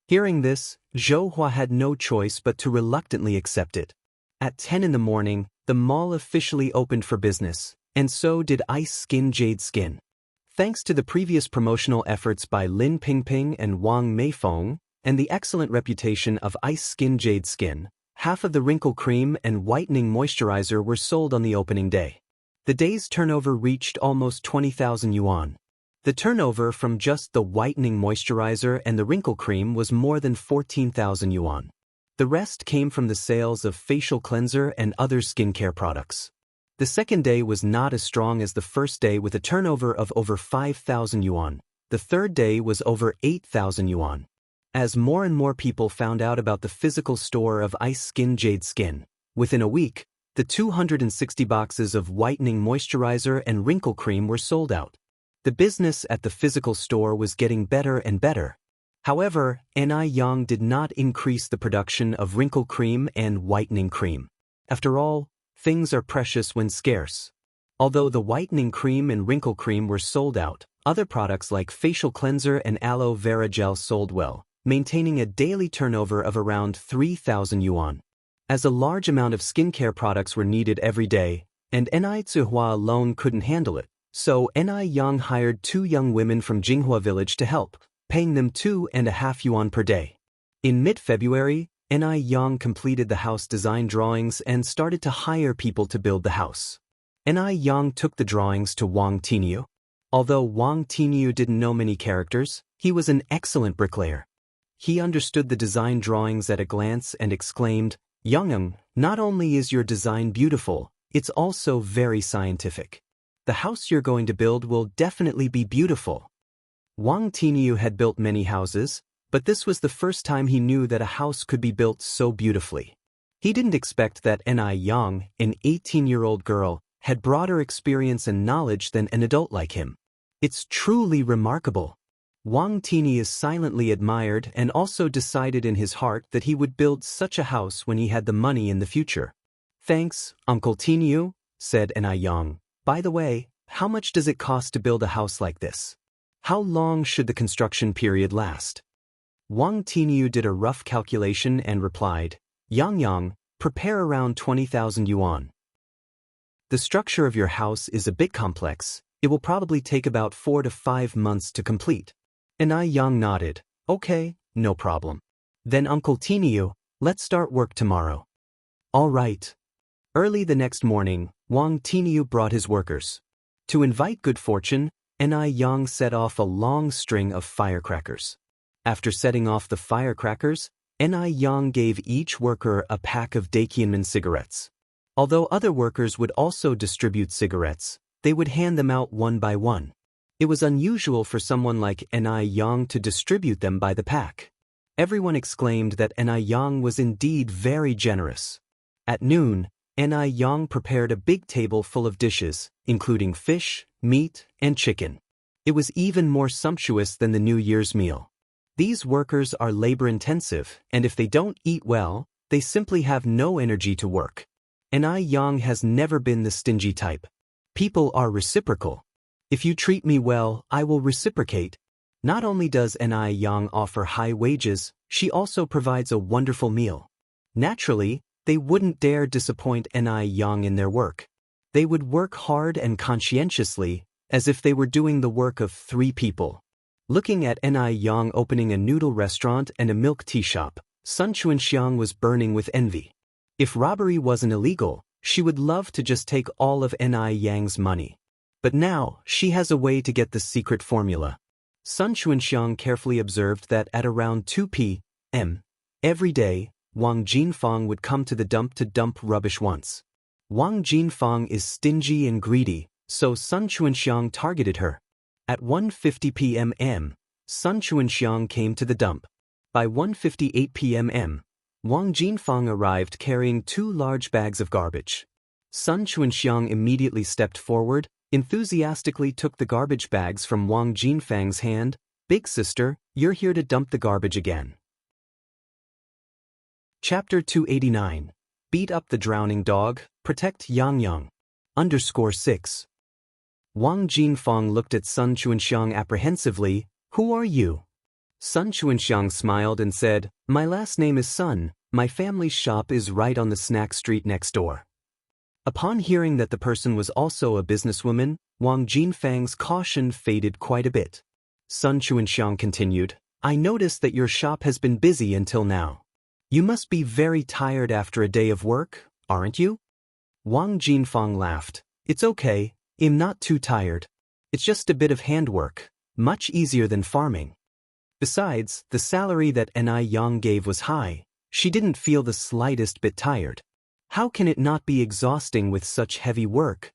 Hearing this, Zhou Hua had no choice but to reluctantly accept it. At 10 in the morning, the mall officially opened for business, and so did Ice Skin Jade Skin. Thanks to the previous promotional efforts by Lin Pingping and Wang Meifeng, and the excellent reputation of Ice Skin Jade Skin, half of the wrinkle cream and whitening moisturizer were sold on the opening day. The day's turnover reached almost 20,000 yuan. The turnover from just the whitening moisturizer and the wrinkle cream was more than 14,000 yuan. The rest came from the sales of facial cleanser and other skincare products. The second day was not as strong as the first day with a turnover of over 5,000 yuan. The third day was over 8,000 yuan. As more and more people found out about the physical store of Ice Skin Jade Skin, within a week, the 260 boxes of whitening moisturizer and wrinkle cream were sold out. The business at the physical store was getting better and better. However, Ni Yang did not increase the production of wrinkle cream and whitening cream. After all, things are precious when scarce. Although the whitening cream and wrinkle cream were sold out, other products like facial cleanser and aloe vera gel sold well, maintaining a daily turnover of around 3,000 yuan. As a large amount of skincare products were needed every day, and Ni Zihua alone couldn't handle it, so Ni Yang hired 2 young women from Jinghua village to help, paying them 2.5 yuan per day. In mid-February, Ni Yang completed the house design drawings and started to hire people to build the house. Ni Yang took the drawings to Wang Tinyu. Although Wang Tinyu didn't know many characters, he was an excellent bricklayer. He understood the design drawings at a glance and exclaimed, Yang, not only is your design beautiful, it's also very scientific. The house you're going to build will definitely be beautiful. Wang Tinyu had built many houses, but this was the first time he knew that a house could be built so beautifully. He didn't expect that Ni Yang, an 18-year-old girl, had broader experience and knowledge than an adult like him. It's truly remarkable. Wang Tinyu silently admired and also decided in his heart that he would build such a house when he had the money in the future. Thanks, Uncle Tinyu, said Ni Yang. By the way, how much does it cost to build a house like this? How long should the construction period last? Wang Tinyu did a rough calculation and replied, Yang, prepare around 20,000 yuan. The structure of your house is a bit complex. It will probably take about 4 to 5 months to complete. Ni Yang nodded. Okay, no problem. Then Uncle Tinyu, let's start work tomorrow. All right. Early the next morning, Wang Tinyu brought his workers. To invite good fortune, Ni Yang set off a long string of firecrackers. After setting off the firecrackers, Ni Yang gave each worker a pack of Dakianman cigarettes. Although other workers would also distribute cigarettes, they would hand them out one by one. It was unusual for someone like Ni Yang to distribute them by the pack. Everyone exclaimed that Ni Yang was indeed very generous. At noon, Ni Yang prepared a big table full of dishes, including fish, meat, and chicken. It was even more sumptuous than the New Year's meal. These workers are labor-intensive, and if they don't eat well, they simply have no energy to work. Ni Yang has never been the stingy type. People are reciprocal. If you treat me well, I will reciprocate. Not only does Ni Yang offer high wages, she also provides a wonderful meal. Naturally, they wouldn't dare disappoint Ni Yang in their work. They would work hard and conscientiously, as if they were doing the work of 3 people. Looking at Ni Yang opening a noodle restaurant and a milk tea shop, Sun Chuanxiang was burning with envy. If robbery wasn't illegal, she would love to just take all of Ni Yang's money. But now, she has a way to get the secret formula. Sun Chuanxiang carefully observed that at around 2 p.m. every day, Wang Jinfang would come to the dump to dump rubbish once. Wang Jinfang is stingy and greedy, so Sun Chuanxiang targeted her. At 1:50 p.m., Sun Chuanxiang came to the dump. By 1:58 p.m., Wang Jinfang arrived carrying 2 large bags of garbage. Sun Chuanxiang immediately stepped forward, enthusiastically took the garbage bags from Wang Jinfang's hand. Big sister, you're here to dump the garbage again. Chapter 289. Beat up the drowning dog, protect Yang. _6. Wang Jinfang looked at Sun Chuanxiang apprehensively. Who are you? Sun Chuanxiang smiled and said, my last name is Sun, my family's shop is right on the snack street next door. Upon hearing that the person was also a businesswoman, Wang Jinfang's caution faded quite a bit. Sun Chuanxiang continued, I noticed that your shop has been busy until now. You must be very tired after a day of work, aren't you? Wang Jinfang laughed. It's okay, I'm not too tired. It's just a bit of handwork, much easier than farming. Besides, the salary that Yang gave was high. She didn't feel the slightest bit tired. How can it not be exhausting with such heavy work?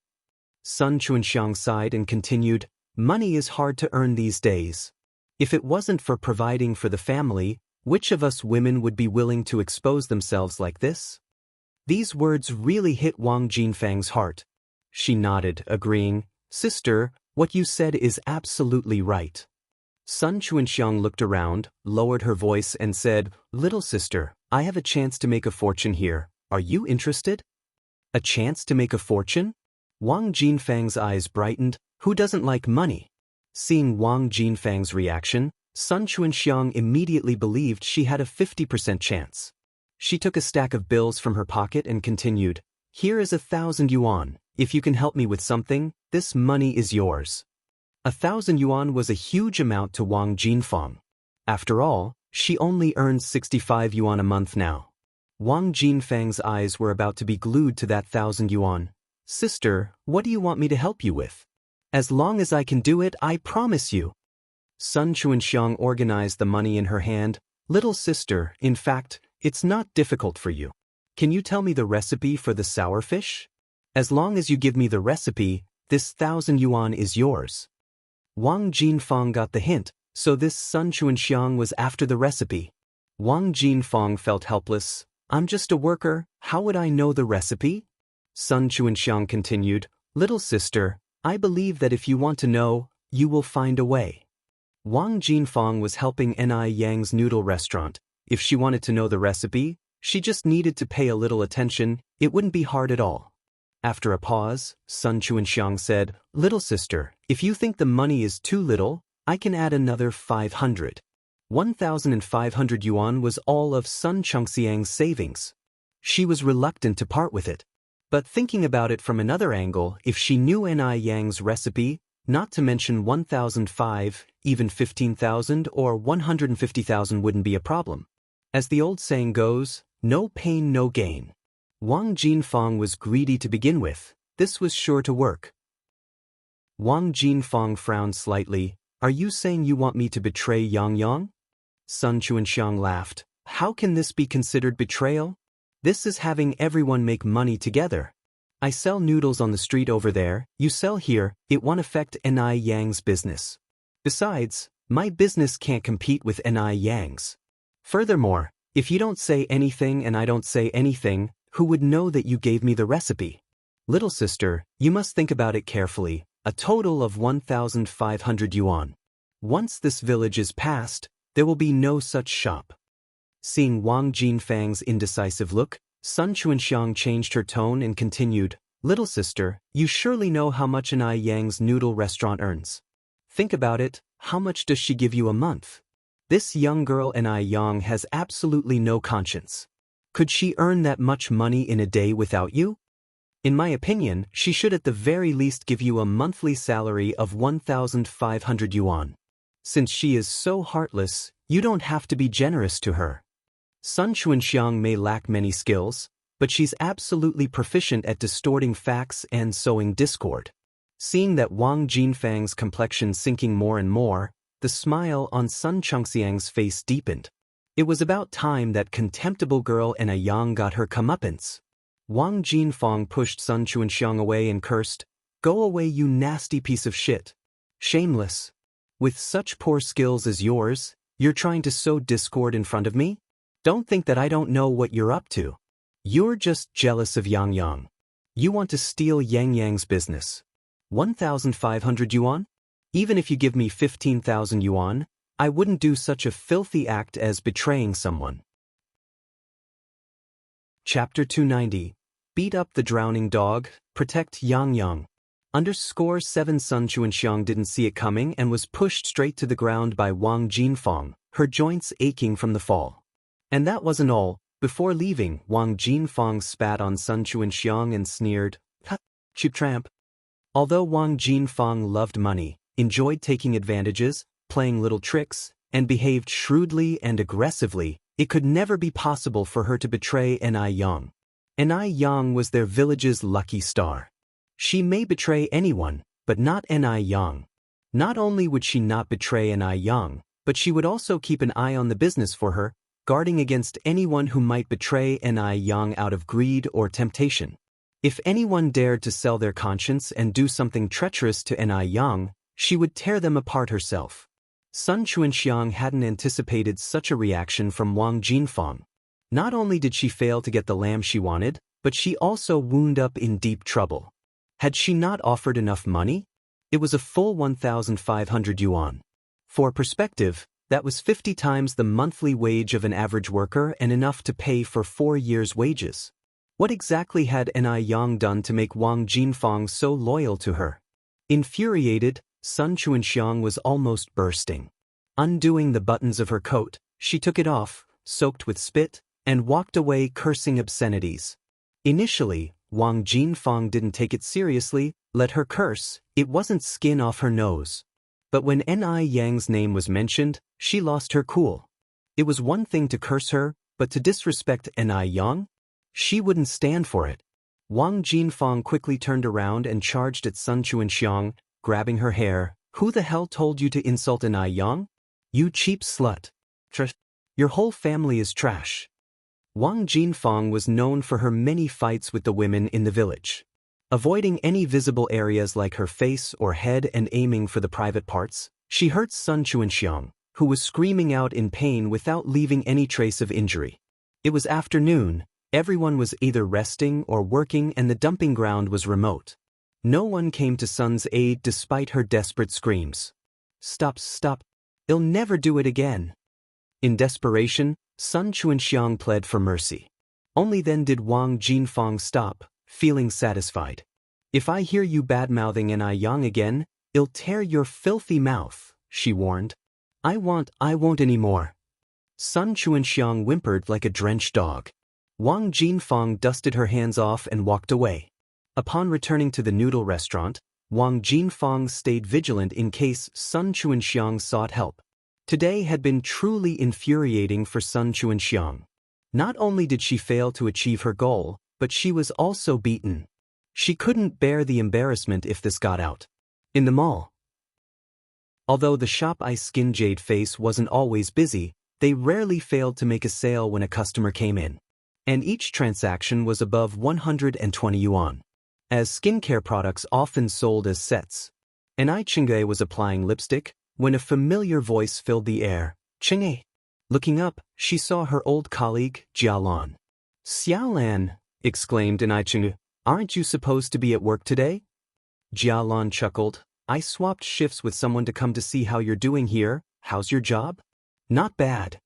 Sun Chuanxiang sighed and continued, money is hard to earn these days. If it wasn't for providing for the family, which of us women would be willing to expose themselves like this? These words really hit Wang Jinfang's heart. She nodded, agreeing, sister, what you said is absolutely right. Sun Chuanxiang looked around, lowered her voice and said, little sister, I have a chance to make a fortune here. Are you interested? A chance to make a fortune? Wang Jinfang's eyes brightened. Who doesn't like money? Seeing Wang Jinfang's reaction, Sun Chuanxiang immediately believed she had a 50% chance. She took a stack of bills from her pocket and continued, here is 1,000 yuan. If you can help me with something, this money is yours. 1,000 yuan was a huge amount to Wang Jinfang. After all, she only earned 65 yuan a month now. Wang Jinfang's eyes were about to be glued to that 1,000 yuan. Sister, what do you want me to help you with? As long as I can do it, I promise you. Sun Chuanxiang organized the money in her hand. Little sister, in fact, it's not difficult for you. Can you tell me the recipe for the sour fish? As long as you give me the recipe, this 1,000 yuan is yours. Wang Jinfang got the hint, so this Sun Chuanxiang was after the recipe. Wang Jinfang felt helpless. I'm just a worker, how would I know the recipe? Sun Chuanxiang continued, little sister, I believe that if you want to know, you will find a way. Wang Jinfang was helping Yang's noodle restaurant. If she wanted to know the recipe, she just needed to pay a little attention, it wouldn't be hard at all. After a pause, Sun Chuanxiang said, little sister, if you think the money is too little, I can add another 500. 1,500 yuan was all of Sun Chengxiang's savings. She was reluctant to part with it. But thinking about it from another angle, if she knew Yang's recipe, not to mention 1,005, even 15,000 or 150,000 wouldn't be a problem. As the old saying goes, no pain, no gain. Wang Jinfang was greedy to begin with. This was sure to work. Wang Jinfang frowned slightly. Are you saying you want me to betray Yang? Sun Chuanxiang laughed. How can this be considered betrayal? This is having everyone make money together. I sell noodles on the street over there, you sell here, it won't affect Yang's business. Besides, my business can't compete with Yang's. Furthermore, if you don't say anything and I don't say anything, who would know that you gave me the recipe? Little sister, you must think about it carefully, a total of 1,500 yuan. Once this village is passed, there will be no such shop. Seeing Wang Jinfang's indecisive look, Sun Chuanxiang changed her tone and continued, little sister, you surely know how much Yang's noodle restaurant earns. Think about it, how much does she give you a month? This young girl Yang has absolutely no conscience. Could she earn that much money in a day without you? In my opinion, she should at the very least give you a monthly salary of 1,500 yuan. Since she is so heartless, you don't have to be generous to her. Sun Chuanxiang may lack many skills, but she's absolutely proficient at distorting facts and sowing discord. Seeing that Wang Jinfang's complexion sinking more and more, the smile on Sun Chengxiang's face deepened. It was about time that contemptible girl Yang got her comeuppance. Wang Jinfang pushed Sun Chuanxiang away and cursed, Go away, you nasty piece of shit. Shameless. With such poor skills as yours, you're trying to sow discord in front of me? Don't think that I don't know what you're up to. You're just jealous of Yang Yang. You want to steal Yang Yang's business. 1,500 yuan? Even if you give me 15,000 yuan, I wouldn't do such a filthy act as betraying someone. Chapter 290. Beat up the drowning dog, protect Yang Yang. _7 Sun Chuanxiang didn't see it coming and was pushed straight to the ground by Wang Jinfang, her joints aching from the fall. And that wasn't all. Before leaving, Wang Jinfang spat on Sun Chuanxiang and sneered, "Ha, cheap tramp." Although Wang Jinfang loved money, enjoyed taking advantages, playing little tricks, and behaved shrewdly and aggressively, it could never be possible for her to betray Ni Yang. Ni Yang was their village's lucky star. She may betray anyone, but not Ni Yang. Not only would she not betray Ni Yang, but she would also keep an eye on the business for her, guarding against anyone who might betray Ni Yang out of greed or temptation. If anyone dared to sell their conscience and do something treacherous to Ni Yang, she would tear them apart herself. Sun Chuanxiang hadn't anticipated such a reaction from Wang Jinfang. Not only did she fail to get the lamb she wanted, but she also wound up in deep trouble. Had she not offered enough money? It was a full 1,500 yuan. For perspective, that was 50 times the monthly wage of an average worker and enough to pay for 4 years' wages. What exactly had Ni Yang done to make Wang Jinfang so loyal to her? Infuriated, Sun Chuanxiang was almost bursting. Undoing the buttons of her coat, she took it off, soaked with spit, and walked away cursing obscenities. Initially, Wang Jinfang didn't take it seriously, let her curse, it wasn't skin off her nose. But when Ni Yang's name was mentioned, she lost her cool. It was one thing to curse her, but to disrespect Ni Yang? She wouldn't stand for it. Wang Jinfang quickly turned around and charged at Sun Chuanxiang, grabbing her hair. "Who the hell told you to insult Ni Yang? You cheap slut. Your whole family is trash." Wang Jinfang was known for her many fights with the women in the village. Avoiding any visible areas like her face or head and aiming for the private parts, she hurt Sun Chuanxiang, who was screaming out in pain without leaving any trace of injury. It was afternoon, everyone was either resting or working and the dumping ground was remote. No one came to Sun's aid despite her desperate screams. "Stop, stop. They'll never do it again." In desperation, Sun Chuanxiang pled for mercy. Only then did Wang Jinfang stop, feeling satisfied. "If I hear you bad-mouthing Ni Yang again, I'll tear your filthy mouth," she warned. I won't anymore." Sun Chuanxiang whimpered like a drenched dog. Wang Jinfang dusted her hands off and walked away. Upon returning to the noodle restaurant, Wang Jinfang stayed vigilant in case Sun Chuanxiang sought help. Today had been truly infuriating for Sun Chuanxiang. Not only did she fail to achieve her goal, but she was also beaten. She couldn't bear the embarrassment if this got out. In the mall. Although the shop Ice Skin Jade Face wasn't always busy, they rarely failed to make a sale when a customer came in. And each transaction was above 120 yuan. As skincare products often sold as sets. Ni Chingay was applying lipstick when a familiar voice filled the air. "Chingay." Looking up, she saw her old colleague, Jialan. "Xiaolan," exclaimed Ni Chingay, "aren't you supposed to be at work today?" Jialan chuckled. "I swapped shifts with someone to come to see how you're doing here. How's your job?" "Not bad."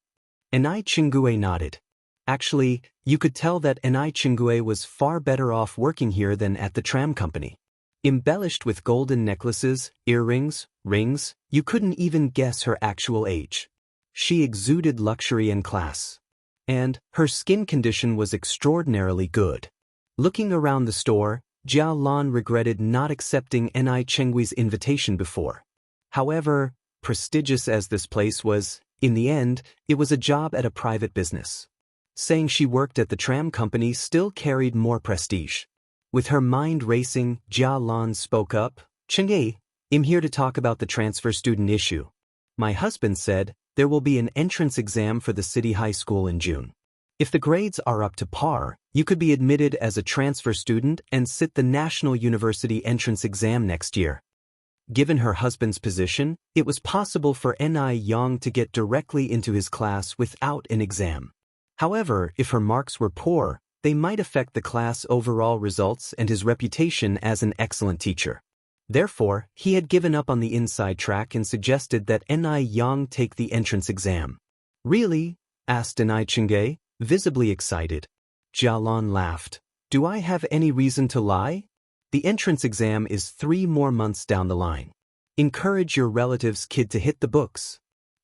Ni Chingay nodded. Actually, you could tell that Ni Chingay was far better off working here than at the tram company. Embellished with golden necklaces, earrings, rings, you couldn't even guess her actual age. She exuded luxury and class. And her skin condition was extraordinarily good. Looking around the store, Jia Lan regretted not accepting Ni Chenggui's invitation before. However, prestigious as this place was, in the end, it was a job at a private business. Saying she worked at the tram company still carried more prestige. With her mind racing, Jia Lan spoke up. "Chenggui, I'm here to talk about the transfer student issue. My husband said there will be an entrance exam for the city high school in June. If the grades are up to par, You could be admitted as a transfer student and sit the National University entrance exam next year. Given her husband's position, it was possible for Ni Yang to get directly into his class without an exam. However, if her marks were poor, they might affect the class overall results and his reputation as an excellent teacher. Therefore, he had given up on the inside track and suggested that Ni Yang take the entrance exam. Really? Asked Ni Chingay, visibly excited. Jialan laughed. Do I have any reason to lie? The entrance exam is 3 more months down the line. Encourage your relative's kid to hit the books.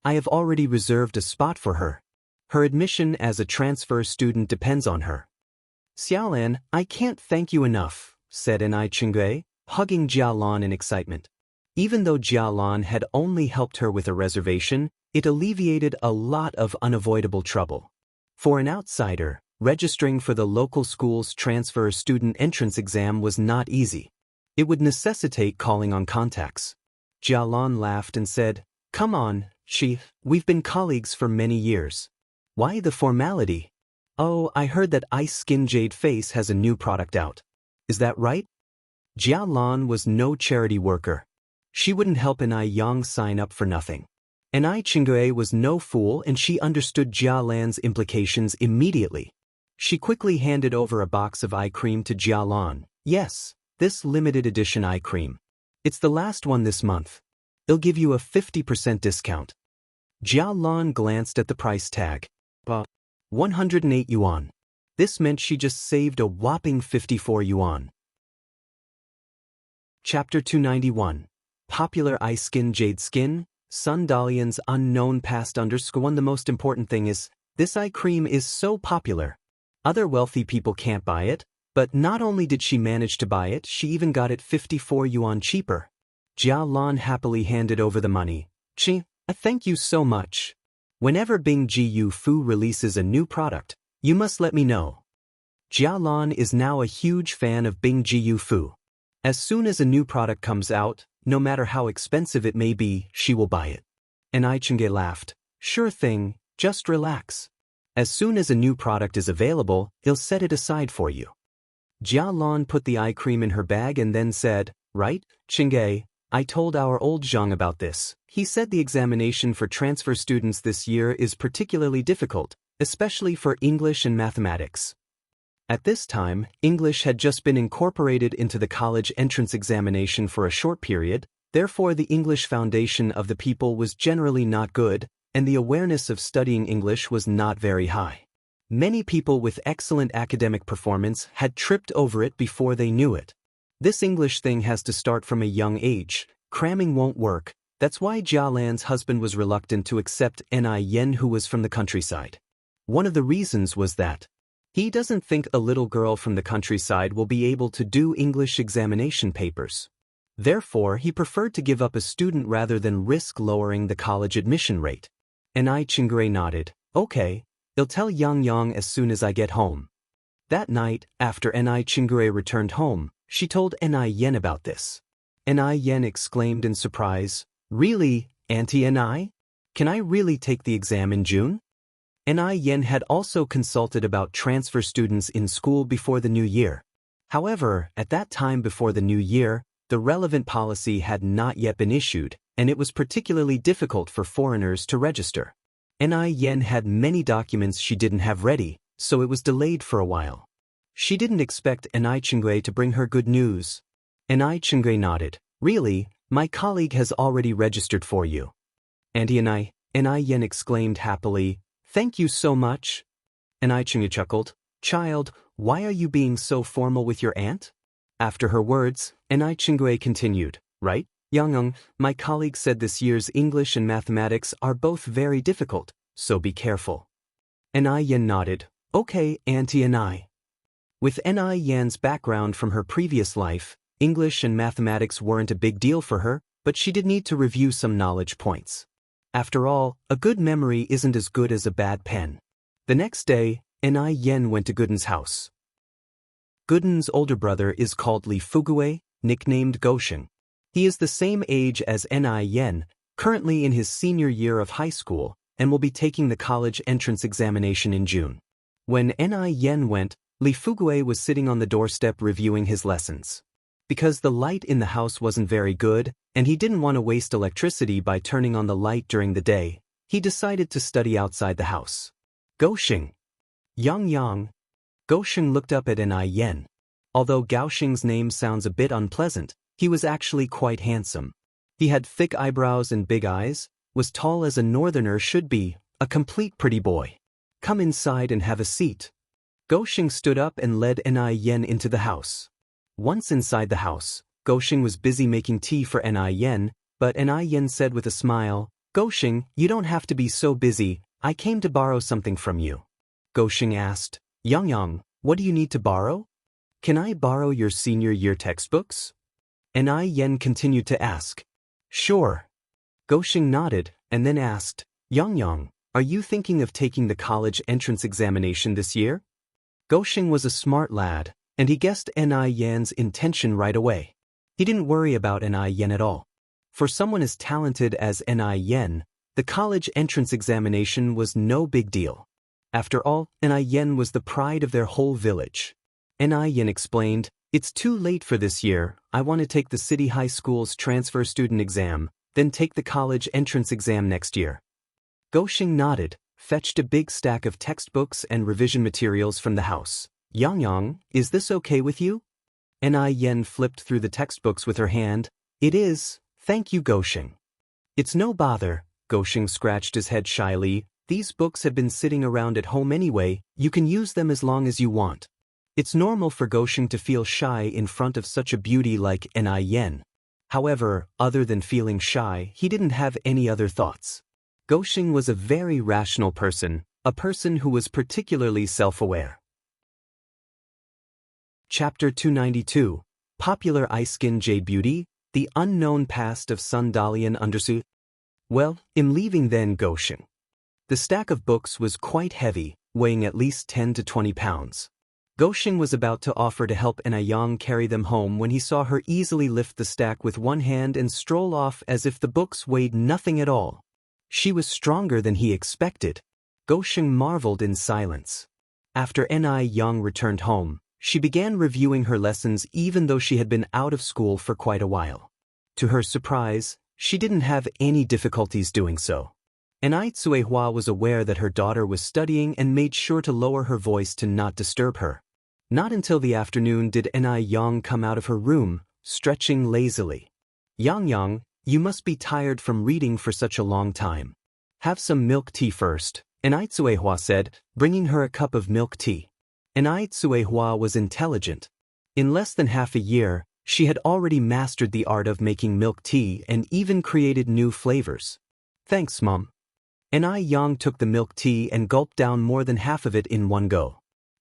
I have already reserved a spot for her. Her admission as a transfer student depends on her. Xiaolan, I can't thank you enough, said Ni Chingay, hugging Jialan in excitement. Even though Jialan had only helped her with a reservation, it alleviated a lot of unavoidable trouble. For an outsider, registering for the local school's transfer student entrance exam was not easy. It would necessitate calling on contacts. Jialan laughed and said, Come on, we've been colleagues for many years. Why the formality? Oh, I heard that Ice Skin Jade Face has a new product out. Is that right? Jialan was no charity worker. She wouldn't help Ni Yang sign up for nothing. Ni Chingay was no fool and she understood Jialan's implications immediately. She quickly handed over a box of eye cream to Jialan. Yes, this limited edition eye cream. It's the last one this month. They'll give you a 50% discount. Jialan glanced at the price tag. 108 yuan. This meant she just saved a whopping 54 yuan. Chapter 291. Popular Ice Skin Jade Skin, Sun Dalian's unknown past _1. The most important thing is, this eye cream is so popular. Other wealthy people can't buy it, but not only did she manage to buy it, she even got it 54 yuan cheaper. Jialan happily handed over the money. Thank you so much. Whenever Bing Jiu Fu releases a new product, you must let me know. Jialan is now a huge fan of Bing Jiu Fu. As soon as a new product comes out, no matter how expensive it may be, she will buy it. Ni Chingay laughed. Sure thing, just relax. As soon as a new product is available, he'll set it aside for you. Jialan put the eye cream in her bag and then said, Right, Chingay, I told our old Zhang about this. He said the examination for transfer students this year is particularly difficult, especially for English and mathematics. At this time, English had just been incorporated into the college entrance examination for a short period, therefore the English foundation of the people was generally not good, and the awareness of studying English was not very high. Many people with excellent academic performance had tripped over it before they knew it. This English thing has to start from a young age. Cramming won't work. That's why Jialan's husband was reluctant to accept Ni Yen, who was from the countryside. One of the reasons was that he doesn't think a little girl from the countryside will be able to do English examination papers. Therefore, he preferred to give up a student rather than risk lowering the college admission rate. Ni Chingray nodded. Okay, I'll tell Yang Yang as soon as I get home. That night, after Ni Chingray returned home, she told Ni Yen about this. Ni Yen exclaimed in surprise, Really, Auntie Ni? Can I really take the exam in June? Ni Yen had also consulted about transfer students in school before the new year. However, at that time before the new year, the relevant policy had not yet been issued, and it was particularly difficult for foreigners to register. Ni Yen had many documents she didn't have ready, so it was delayed for a while. She didn't expect Ni Chingray to bring her good news. Ni Chingray nodded. Really, my colleague has already registered for you. Auntie Ni Yen exclaimed happily. Thank you so much. Ni Chingray chuckled. Child, why are you being so formal with your aunt? After her words, Ni Chingray continued. Right, Yang, my colleague said this year's English and mathematics are both very difficult, so be careful. Ni Yen nodded. Okay, Auntie Ni. With Ni Yen's background from her previous life, English and mathematics weren't a big deal for her, but she did need to review some knowledge points. After all, a good memory isn't as good as a bad pen. The next day, Ni Yen went to Gooden's house. Gooden's older brother is called Li Fugue, nicknamed Goshen. He is the same age as Ni Yen, currently in his senior year of high school, and will be taking the college entrance examination in June. When Ni Yen went, Li Fugue was sitting on the doorstep reviewing his lessons. Because the light in the house wasn't very good, and he didn't want to waste electricity by turning on the light during the day, he decided to study outside the house. Gaoxing. Yang. Gaoxing looked up at Yen. Although Gaoxing's name sounds a bit unpleasant, he was actually quite handsome. He had thick eyebrows and big eyes, was tall as a northerner should be, a complete pretty boy. Come inside and have a seat. Gaoxing stood up and led Yen into the house. Once inside the house, Gaoxing was busy making tea for Yen, but Yen said with a smile, "Gaoxing, you don't have to be so busy, I came to borrow something from you." Gaoxing asked, Yang, what do you need to borrow? Can I borrow your senior year textbooks? Yen continued to ask. Sure. Gaoxing nodded, and then asked, Yang, are you thinking of taking the college entrance examination this year? Gaoxing was a smart lad, and he guessed Yen's intention right away. He didn't worry about Yen at all. For someone as talented as Yen, the college entrance examination was no big deal. After all, Yen was the pride of their whole village. Yen explained, "It's too late for this year, I want to take the city high school's transfer student exam, then take the college entrance exam next year." Gaoxing nodded, fetched a big stack of textbooks and revision materials from the house. Yang, is this okay with you? Yen flipped through the textbooks with her hand. It is, thank you Gaoxing. It's no bother, Gaoxing scratched his head shyly. These books have been sitting around at home anyway, you can use them as long as you want. It's normal for Gaoxing to feel shy in front of such a beauty like Yen. However, other than feeling shy, he didn't have any other thoughts. Gaoxing was a very rational person, a person who was particularly self-aware. Chapter 292, Popular Eye-Skin Jade Beauty, The Unknown Past of Sun Dalian Undersuit. Well, in leaving then Gaoxing. The stack of books was quite heavy, weighing at least 10 to 20 pounds. Gaoxing was about to offer to help Yang carry them home when he saw her easily lift the stack with one hand and stroll off as if the books weighed nothing at all. She was stronger than he expected. Gaoxing marveled in silence. After Yang returned home, she began reviewing her lessons even though she had been out of school for quite a while. To her surprise, she didn't have any difficulties doing so. Hua was aware that her daughter was studying and made sure to lower her voice to not disturb her. Not until the afternoon did Yang come out of her room, stretching lazily. Yang, you must be tired from reading for such a long time. Have some milk tea first, Hua said, bringing her a cup of milk tea. Hua was intelligent. In less than half a year, she had already mastered the art of making milk tea and even created new flavors. Thanks, Mom. Yang took the milk tea and gulped down more than half of it in one go.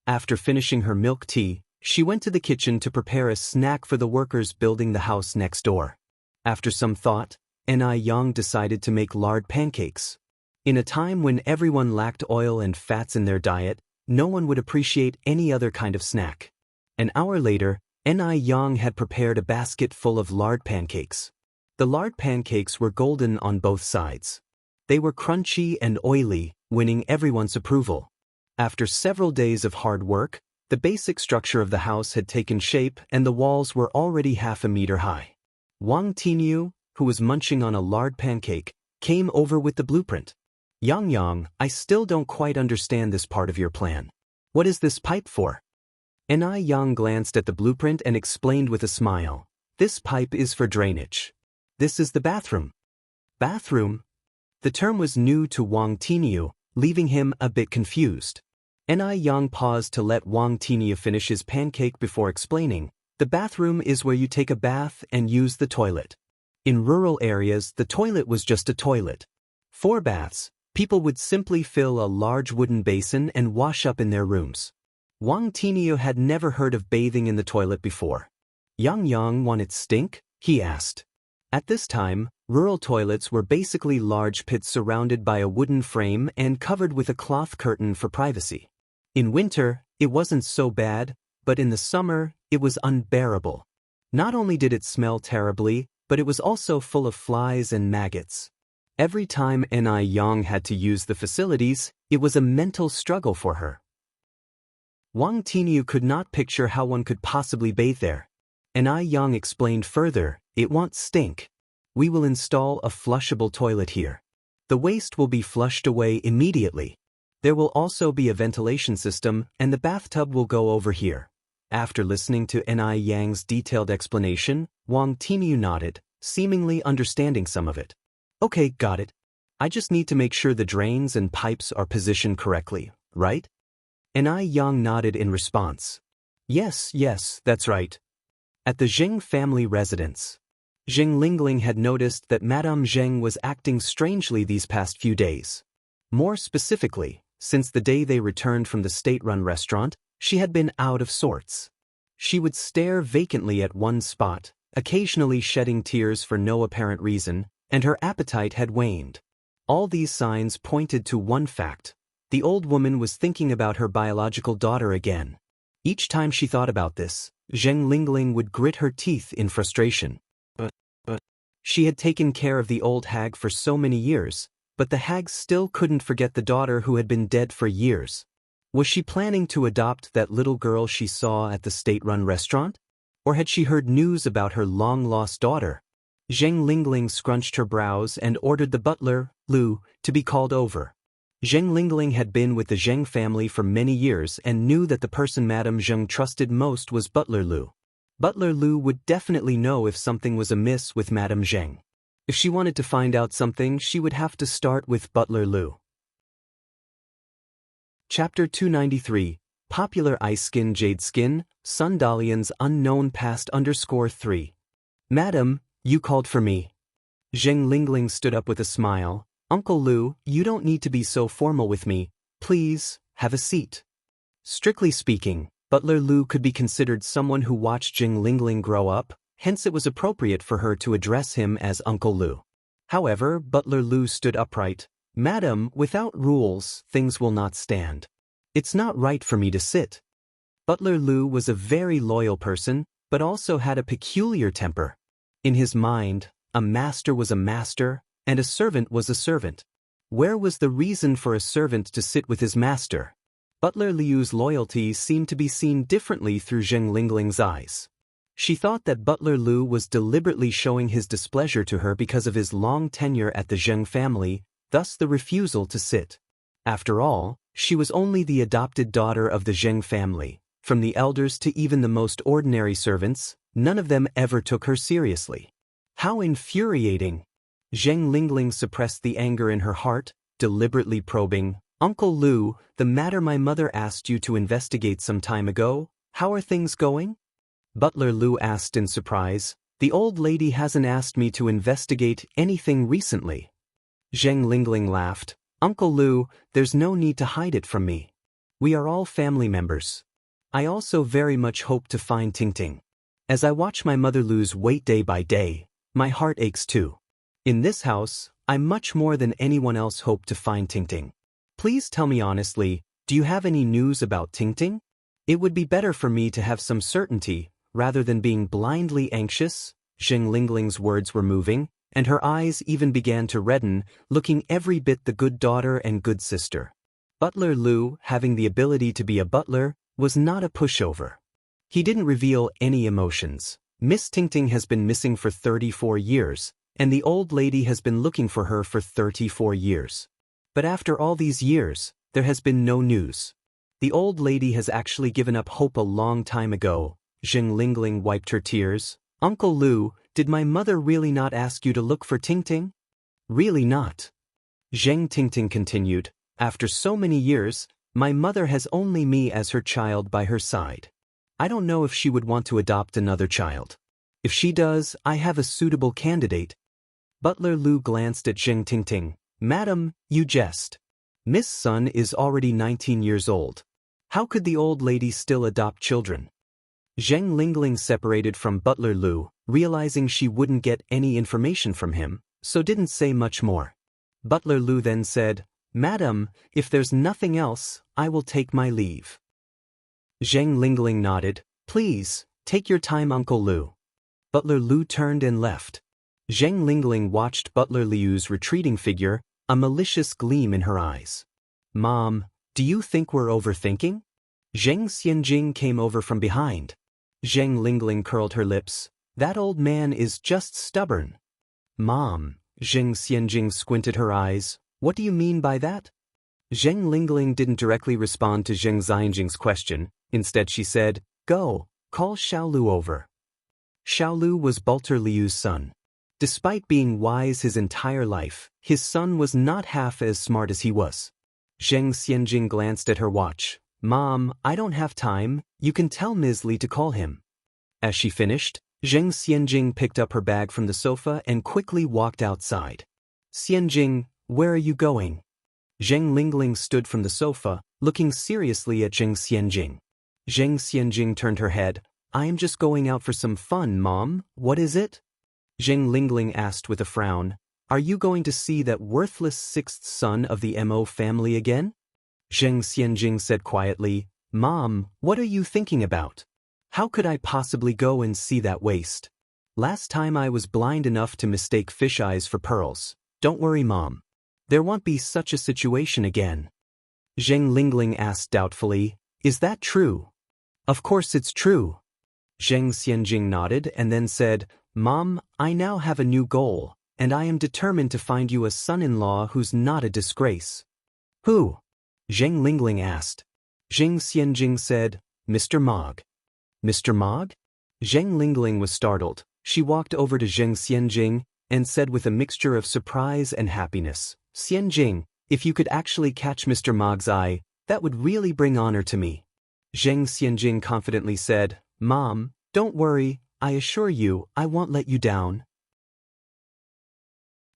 After finishing her milk tea, she went to the kitchen to prepare a snack for the workers building the house next door. After some thought, Yang decided to make lard pancakes. In a time when everyone lacked oil and fats in their diet, no one would appreciate any other kind of snack. An hour later, Yang had prepared a basket full of lard pancakes. The lard pancakes were golden on both sides. They were crunchy and oily, winning everyone's approval. After several days of hard work, the basic structure of the house had taken shape and the walls were already half a meter high. Wang Lin, who was munching on a lard pancake, came over with the blueprint. Yang, I still don't quite understand this part of your plan. What is this pipe for? Yang glanced at the blueprint and explained with a smile. This pipe is for drainage. This is the bathroom. Bathroom? The term was new to Wang Lin, leaving him a bit confused. Yang paused to let Wang Lin finish his pancake before explaining, the bathroom is where you take a bath and use the toilet. In rural areas, the toilet was just a toilet. For baths, people would simply fill a large wooden basin and wash up in their rooms. Wang Lin had never heard of bathing in the toilet before. Yang, won't it stink? He asked. At this time, rural toilets were basically large pits surrounded by a wooden frame and covered with a cloth curtain for privacy. In winter, it wasn't so bad, but in the summer, it was unbearable. Not only did it smell terribly, but it was also full of flies and maggots. Every time Yang had to use the facilities, it was a mental struggle for her. Wang Tiniu could not picture how one could possibly bathe there. And I Yang explained further, it won't stink. We will install a flushable toilet here. The waste will be flushed away immediately. There will also be a ventilation system and the bathtub will go over here. After listening to Ni Yang's detailed explanation, Wang Tiniu nodded, seemingly understanding some of it. Okay, got it. I just need to make sure the drains and pipes are positioned correctly, right? Ni Yang nodded in response. Yes, that's right. At the Zheng family residence, Zheng Lingling had noticed that Madame Zheng was acting strangely these past few days. More specifically, since the day they returned from the state-run restaurant, she had been out of sorts. She would stare vacantly at one spot, occasionally shedding tears for no apparent reason, and her appetite had waned. All these signs pointed to one fact. The old woman was thinking about her biological daughter again. Each time she thought about this, Zheng Lingling would grit her teeth in frustration. But she had taken care of the old hag for so many years, but the hag still couldn't forget the daughter who had been dead for years. Was she planning to adopt that little girl she saw at the state-run restaurant? Or had she heard news about her long-lost daughter? Zheng Lingling scrunched her brows and ordered the butler, Lu, to be called over. Zheng Lingling had been with the Zheng family for many years and knew that the person Madame Zheng trusted most was Butler Lu. Butler Lu would definitely know if something was amiss with Madame Zheng. If she wanted to find out something, she would have to start with Butler Lu. Chapter 293, Popular Ice Skin Jade Skin, Sundalian's Unknown Past _3. Madam, you called for me. Zheng Lingling stood up with a smile. Uncle Lu, you don't need to be so formal with me. Please, have a seat. Strictly speaking, Butler Lu could be considered someone who watched Zheng Lingling grow up, hence it was appropriate for her to address him as Uncle Lu. However, Butler Lu stood upright. Madam, without rules, things will not stand. It's not right for me to sit. Butler Lu was a very loyal person, but also had a peculiar temper. In his mind, a master was a master, and a servant was a servant. Where was the reason for a servant to sit with his master? Butler Liu's loyalty seemed to be seen differently through Zheng Lingling's eyes. She thought that Butler Lu was deliberately showing his displeasure to her because of his long tenure at the Zheng family, thus the refusal to sit. After all, she was only the adopted daughter of the Zheng family. From the elders to even the most ordinary servants, none of them ever took her seriously. How infuriating! Zheng Lingling suppressed the anger in her heart, deliberately probing, Uncle Lu, the matter my mother asked you to investigate some time ago, how are things going? Butler Lu asked in surprise, the old lady hasn't asked me to investigate anything recently. Zheng Lingling laughed, Uncle Lu, there's no need to hide it from me. We are all family members. I also very much hope to find Tingting. As I watch my mother lose weight day by day, my heart aches too. In this house, I much more than anyone else hope to find Tingting. Please tell me honestly, do you have any news about Tingting? It would be better for me to have some certainty, rather than being blindly anxious. Zheng Lingling's words were moving, and her eyes even began to redden, looking every bit the good daughter and good sister. Butler Lu, having the ability to be a butler, was not a pushover. He didn't reveal any emotions. Miss Tingting has been missing for 34 years, and the old lady has been looking for her for 34 years. But after all these years, there has been no news. The old lady has actually given up hope a long time ago. Zheng Lingling wiped her tears. Uncle Lu, did my mother really not ask you to look for Tingting? Really not. Zheng Tingting continued, after so many years, my mother has only me as her child by her side. I don't know if she would want to adopt another child. If she does, I have a suitable candidate. Butler Lu glanced at Zheng Tingting. Madam, you jest. Miss Sun is already 19 years old. How could the old lady still adopt children? Zheng Lingling separated from Butler Lu, realizing she wouldn't get any information from him, so didn't say much more. Butler Lu then said, Madam, if there's nothing else, I will take my leave. Zheng Lingling nodded. Please, take your time, Uncle Lu. Butler Lu turned and left. Zheng Lingling watched Butler Liu's retreating figure, a malicious gleam in her eyes. Mom, do you think we're overthinking? Zheng Xianjing came over from behind. Zheng Lingling curled her lips. That old man is just stubborn. Mom, Zheng Xianjing squinted her eyes. What do you mean by that? Zheng Lingling didn't directly respond to Zheng Xianjing's question. Instead she said, Go, call Xiaolu over. Xiaolu was Balter Liu's son. Despite being wise his entire life, his son was not half as smart as he was. Zheng Xianjing glanced at her watch. Mom, I don't have time, you can tell Ms. Li to call him. As she finished, Zheng Xianjing picked up her bag from the sofa and quickly walked outside. Xianjing, where are you going? Zheng Lingling stood from the sofa, looking seriously at Zheng Xianjing. Zheng Xianjing turned her head. I am just going out for some fun, Mom. What is it? Zheng Lingling asked with a frown. Are you going to see that worthless sixth son of the Mo family again? Zheng Xianjing said quietly, Mom, what are you thinking about? How could I possibly go and see that waste? Last time I was blind enough to mistake fish eyes for pearls. Don't worry, Mom. There won't be such a situation again. Zheng Lingling asked doubtfully, Is that true? Of course it's true. Zheng Xianjing nodded and then said, Mom, I now have a new goal, and I am determined to find you a son-in-law who's not a disgrace. Who? Zheng Lingling asked. Zheng Xianjing said, Mr. Mog. Mr. Mog? Zheng Lingling was startled. She walked over to Zheng Xianjing and said with a mixture of surprise and happiness, Xianjing, if you could actually catch Mr. Mog's eye, that would really bring honor to me. Zheng Xianjing confidently said, Mom, don't worry, I assure you, I won't let you down.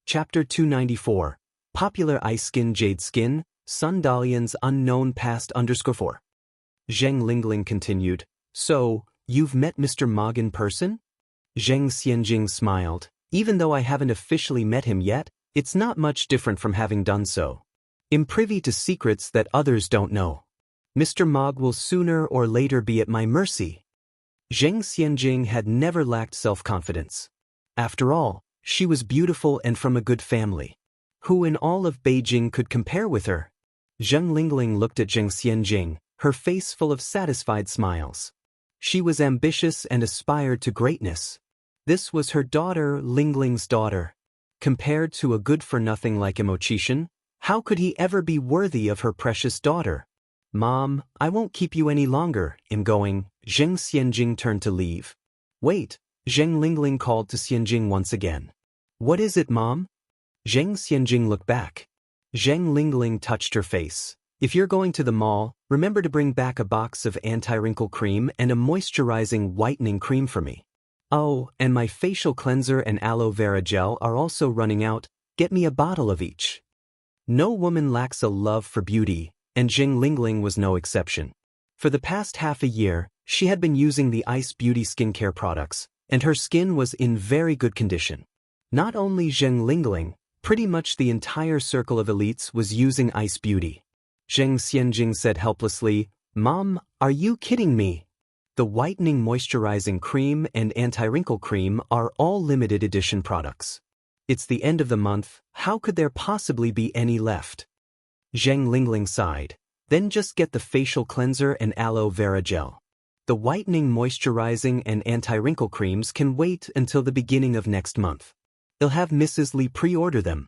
Chapter 294. Popular Ice Skin Jade Skin, Sun Dalian's Unknown Past _4. Zheng Lingling continued, So, you've met Mr. Mog in person? Zheng Xianjing smiled. Even though I haven't officially met him yet, it's not much different from having done so. I'm privy to secrets that others don't know. Mr. Mog will sooner or later be at my mercy. Zheng Xianjing had never lacked self-confidence. After all, she was beautiful and from a good family. Who in all of Beijing could compare with her? Zheng Lingling looked at Zheng Xianjing, her face full of satisfied smiles. She was ambitious and aspired to greatness. This was her daughter, Lingling's daughter. Compared to a good-for-nothing like Imochition, how could he ever be worthy of her precious daughter? Mom, I won't keep you any longer, I'm going. Zheng Xianjing turned to leave. Wait, Zheng Lingling called to Xianjing once again. What is it, Mom? Zheng Xianjing looked back. Zheng Lingling touched her face. If you're going to the mall, remember to bring back a box of anti-wrinkle cream and a moisturizing whitening cream for me. Oh, and my facial cleanser and aloe vera gel are also running out. Get me a bottle of each. No woman lacks a love for beauty, and Zheng Lingling was no exception. For the past half a year, she had been using the Ice Beauty skincare products, and her skin was in very good condition. Not only Zheng Lingling, pretty much the entire circle of elites was using Ice Beauty. Zheng Xianjing said helplessly, Mom, are you kidding me? The whitening moisturizing cream and anti-wrinkle cream are all limited edition products. It's the end of the month, how could there possibly be any left? Zheng Lingling sighed. Then just get the facial cleanser and aloe vera gel. The whitening moisturizing and anti-wrinkle creams can wait until the beginning of next month. They'll have Mrs. Li pre-order them.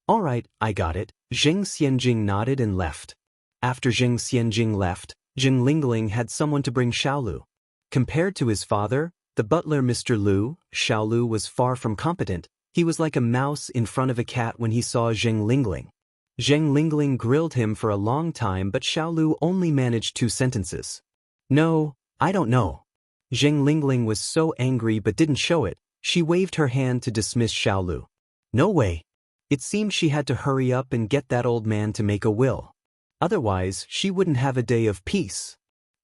All right, I got it. Zheng Xianjing nodded and left. After Zheng Xianjing left, Zheng Lingling had someone to bring Xiaolu. Compared to his father, the butler Mr. Lu, Xiaolu was far from competent. He was like a mouse in front of a cat when he saw Zheng Lingling. Zheng Lingling grilled him for a long time, but Xiaolu only managed 2 sentences. No, I don't know. Zheng Lingling was so angry but didn't show it. She waved her hand to dismiss Xiaolu. No way. It seemed she had to hurry up and get that old man to make a will. Otherwise, she wouldn't have a day of peace.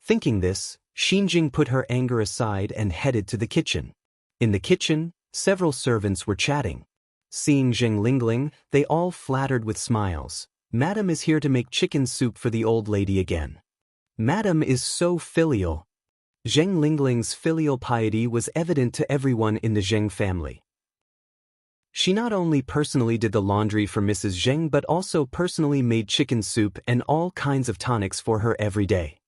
Thinking this, Xinjing put her anger aside and headed to the kitchen. In the kitchen, several servants were chatting. Seeing Zheng Lingling, they all flattered with smiles. Madam is here to make chicken soup for the old lady again. Madam is so filial. Zheng Lingling's filial piety was evident to everyone in the Zheng family. She not only personally did the laundry for Mrs. Zheng but also personally made chicken soup and all kinds of tonics for her every day.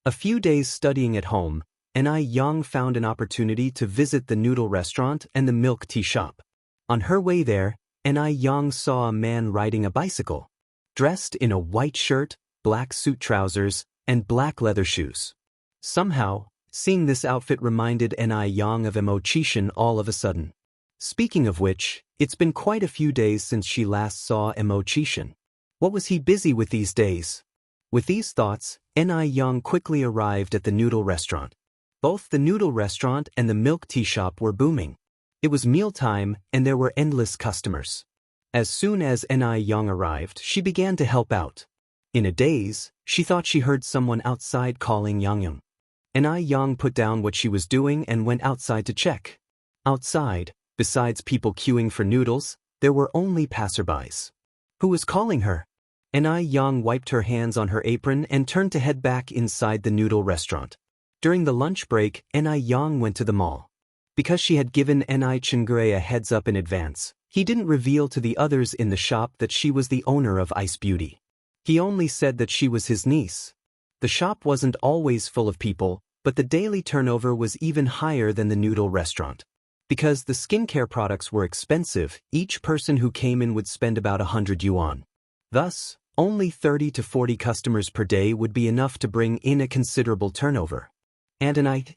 A few days studying at home, Yang found an opportunity to visit the noodle restaurant and the milk tea shop. On her way there, Yang saw a man riding a bicycle, dressed in a white shirt, black suit trousers, and black leather shoes. Somehow, seeing this outfit reminded Yang of Immortal all of a sudden. Speaking of which, it's been quite a few days since she last saw Immortal. What was he busy with these days? With these thoughts, Yang quickly arrived at the noodle restaurant. Both the noodle restaurant and the milk tea shop were booming. It was mealtime and there were endless customers. As soon as Yang arrived, she began to help out. In a daze, she thought she heard someone outside calling Yang. Yang put down what she was doing and went outside to check. Outside, besides people queuing for noodles, there were only passerbys. Who was calling her? Yang wiped her hands on her apron and turned to head back inside the noodle restaurant. During the lunch break, Yang went to the mall. Because she had given Xianxia a heads up in advance, he didn't reveal to the others in the shop that she was the owner of Ice Beauty. He only said that she was his niece. The shop wasn't always full of people, but the daily turnover was even higher than the noodle restaurant. Because the skincare products were expensive, each person who came in would spend about 100 yuan. Thus, only 30 to 40 customers per day would be enough to bring in a considerable turnover.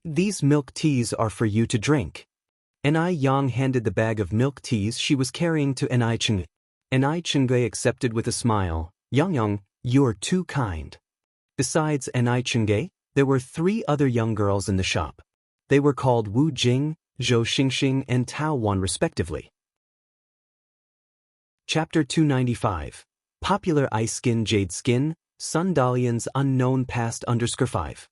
These milk teas are for you to drink. Yang handed the bag of milk teas she was carrying to Xianxia accepted with a smile. Yang, you're too kind. Besides Xianxia, there were 3 other young girls in the shop. They were called Wu Jing, Zhou Xingxing, and Tao Wan respectively. Chapter 295. Popular Ice Skin Jade Skin, Sun Dalian's Unknown Past _ 5.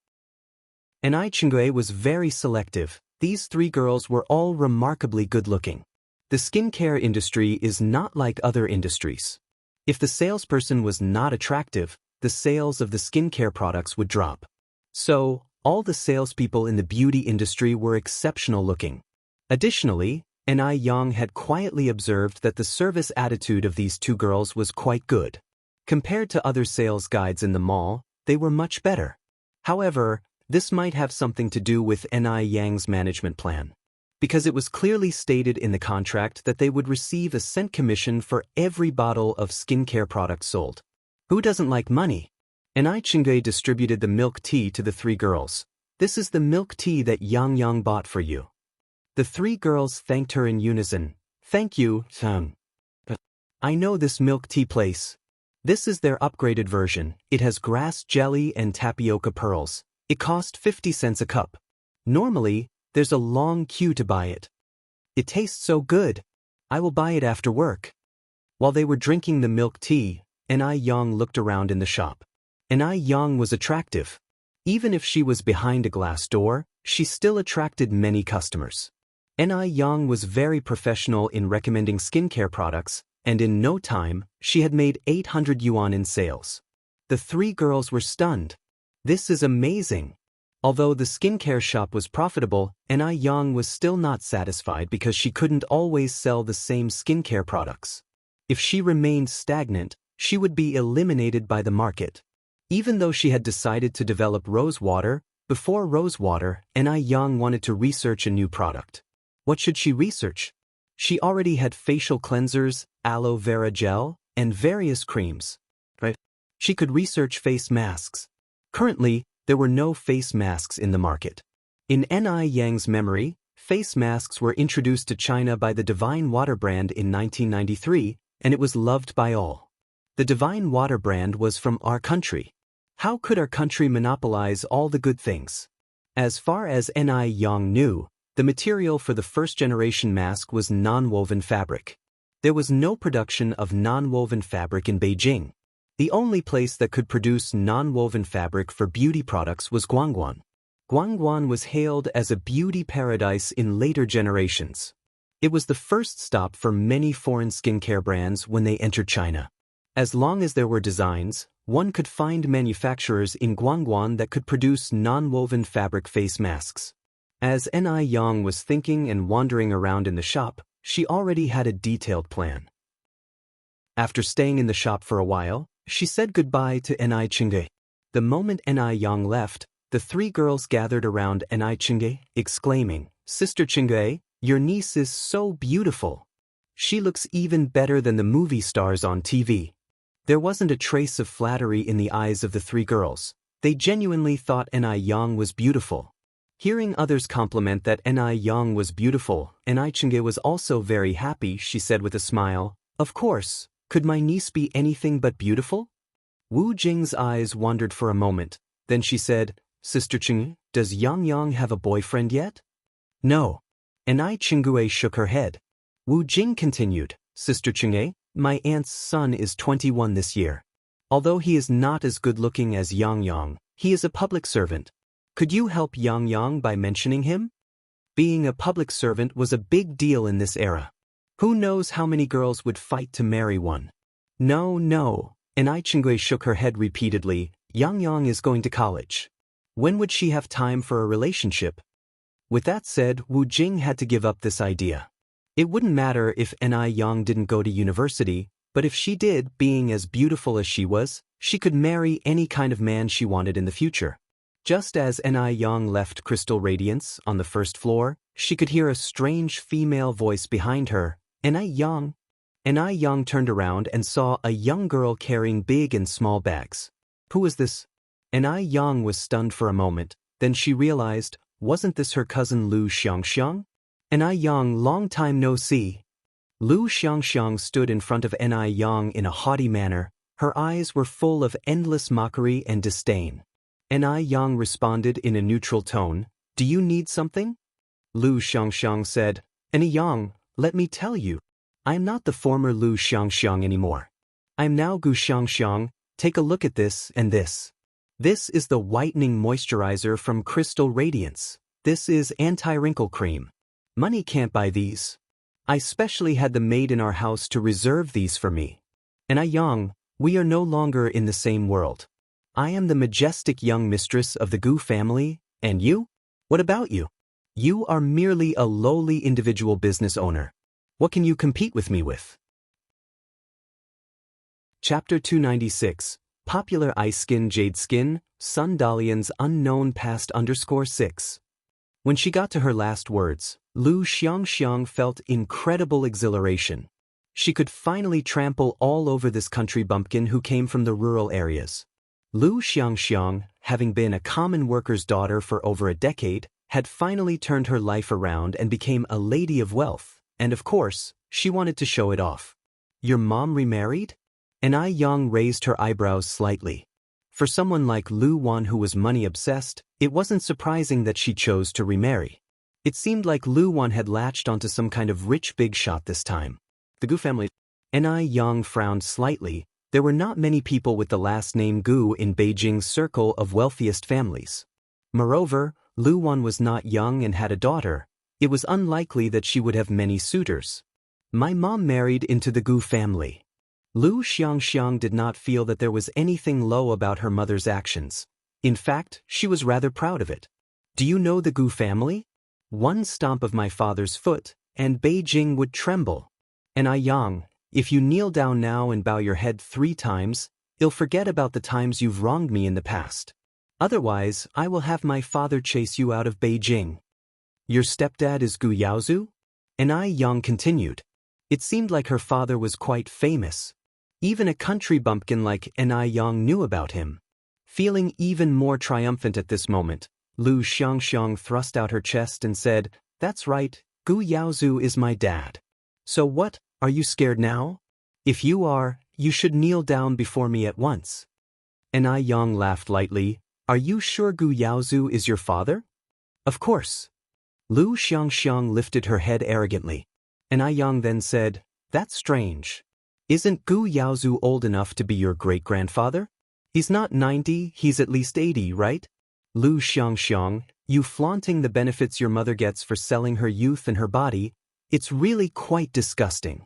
Xianxia was very selective. These 3 girls were all remarkably good-looking. The skincare industry is not like other industries. If the salesperson was not attractive, the sales of the skincare products would drop. So, all the salespeople in the beauty industry were exceptional looking. Additionally, Yang had quietly observed that the service attitude of these 2 girls was quite good. Compared to other sales guides in the mall, they were much better. However, this might have something to do with Yang's management plan. Because it was clearly stated in the contract that they would receive a cent commission for every bottle of skincare products sold. Who doesn't like money? Xianxia distributed the milk tea to the 3 girls. This is the milk tea that Yang bought for you. The 3 girls thanked her in unison. Thank you, Tang. I know this milk tea place. This is their upgraded version. It has grass jelly and tapioca pearls. It cost 50 cents a cup. Normally, there's a long queue to buy it. It tastes so good. I will buy it after work. While they were drinking the milk tea, Yang looked around in the shop. Yang was attractive. Even if she was behind a glass door, she still attracted many customers. Yang was very professional in recommending skincare products, and in no time, she had made 800 yuan in sales. The 3 girls were stunned. This is amazing. Although the skincare shop was profitable, Yang was still not satisfied because she couldn't always sell the same skincare products. If she remained stagnant, she would be eliminated by the market. Even though she had decided to develop rose water, before rose water, Yang wanted to research a new product. What should she research? She already had facial cleansers, aloe vera gel, and various creams. She could research face masks. Currently, there were no face masks in the market. In Yang's memory, face masks were introduced to China by the Divine Water brand in 1993, and it was loved by all. The Divine Water brand was from our country. How could our country monopolize all the good things? As far as Yang knew, the material for the first-generation mask was non-woven fabric. There was no production of non-woven fabric in Beijing. The only place that could produce non-woven fabric for beauty products was Guangguan. Guangguan was hailed as a beauty paradise in later generations. It was the first stop for many foreign skincare brands when they entered China. As long as there were designs, one could find manufacturers in Guangguan that could produce non-woven fabric face masks. As Yang was thinking and wandering around in the shop, she already had a detailed plan. After staying in the shop for a while, she said goodbye to Xianxia. The moment Yang left, the three girls gathered around Xianxia, exclaiming, "Sister Xianxia, your niece is so beautiful. She looks even better than the movie stars on TV." There wasn't a trace of flattery in the eyes of the three girls. They genuinely thought Yang was beautiful. Hearing others compliment that Yang was beautiful, Xianxia was also very happy. She said with a smile, "Of course, could my niece be anything but beautiful?" Wu Jing's eyes wandered for a moment. Then she said, "Sister Xianxia, does Yang have a boyfriend yet?" "No." Xianxia shook her head. Wu Jing continued, "Sister Xianxia, my aunt's son is 21 this year. Although he is not as good-looking as Yang, he is a public servant. Could you help Yang by mentioning him?" Being a public servant was a big deal in this era. Who knows how many girls would fight to marry one? No. Xianxia shook her head repeatedly. Yang is going to college. When would she have time for a relationship? With that said, Wu Jing had to give up this idea. It wouldn't matter if Yang didn't go to university, but if she did, being as beautiful as she was, she could marry any kind of man she wanted in the future. Just as Yang left Crystal Radiance on the first floor, she could hear a strange female voice behind her. Yang. Yang turned around and saw a young girl carrying big and small bags. Who was this? Yang was stunned for a moment, then she realized, wasn't this her cousin Lu Xianxiang? Yang, long time no see. Lu Xianxiang stood in front of Yang in a haughty manner. Her eyes were full of endless mockery and disdain. Yang responded in a neutral tone, "Do you need something?" Lu Xianxiang said, "Yang, let me tell you. I am not the former Lu Xianxiang anymore. I am now Gu Xianxiang. Take a look at this and this. This is the whitening moisturizer from Crystal Radiance. This is anti-wrinkle cream. Money can't buy these. I specially had them made in our house to reserve these for me. Yang, we are no longer in the same world. I am the majestic young mistress of the Gu family, and you? What about you? You are merely a lowly individual business owner. What can you compete with me with?" Chapter 296, Popular Ice Skin Jade Skin, Sun Dalian's Unknown Past _6. When she got to her last words, Lu Xianxiang felt incredible exhilaration. She could finally trample all over this country bumpkin who came from the rural areas. Lu Xianxiang, having been a common worker's daughter for over a decade, had finally turned her life around and became a lady of wealth, and of course, she wanted to show it off. "Your mom remarried?" Yang raised her eyebrows slightly. For someone like Lu Wan who was money-obsessed, it wasn't surprising that she chose to remarry. It seemed like Lu Wan had latched onto some kind of rich big shot this time. The Gu family. Yang frowned slightly. There were not many people with the last name Gu in Beijing's circle of wealthiest families. Moreover, Lu Wan was not young and had a daughter. It was unlikely that she would have many suitors. "My mom married into the Gu family." Lu Xianxiang did not feel that there was anything low about her mother's actions. In fact, she was rather proud of it. "Do you know the Gu family? One stomp of my father's foot, and Beijing would tremble. Yang, if you kneel down now and bow your head 3 times, you'll forget about the times you've wronged me in the past. Otherwise, I will have my father chase you out of Beijing." "Your stepdad is Gu Yaozu?" Yang continued. It seemed like her father was quite famous. Even a country bumpkin like Yang knew about him. Feeling even more triumphant at this moment, Lu Xianxiang thrust out her chest and said, "That's right, Gu Yaozu is my dad. So what, are you scared now? If you are, you should kneel down before me at once." Yang laughed lightly. "Are you sure Gu Yaozu is your father?" "Of course." Lu Xianxiang lifted her head arrogantly. Yang then said, "That's strange. Isn't Gu Yaozu old enough to be your great-grandfather? He's not 90, he's at least 80, right? Lu Xianxiang, you flaunting the benefits your mother gets for selling her youth and her body, it's really quite disgusting."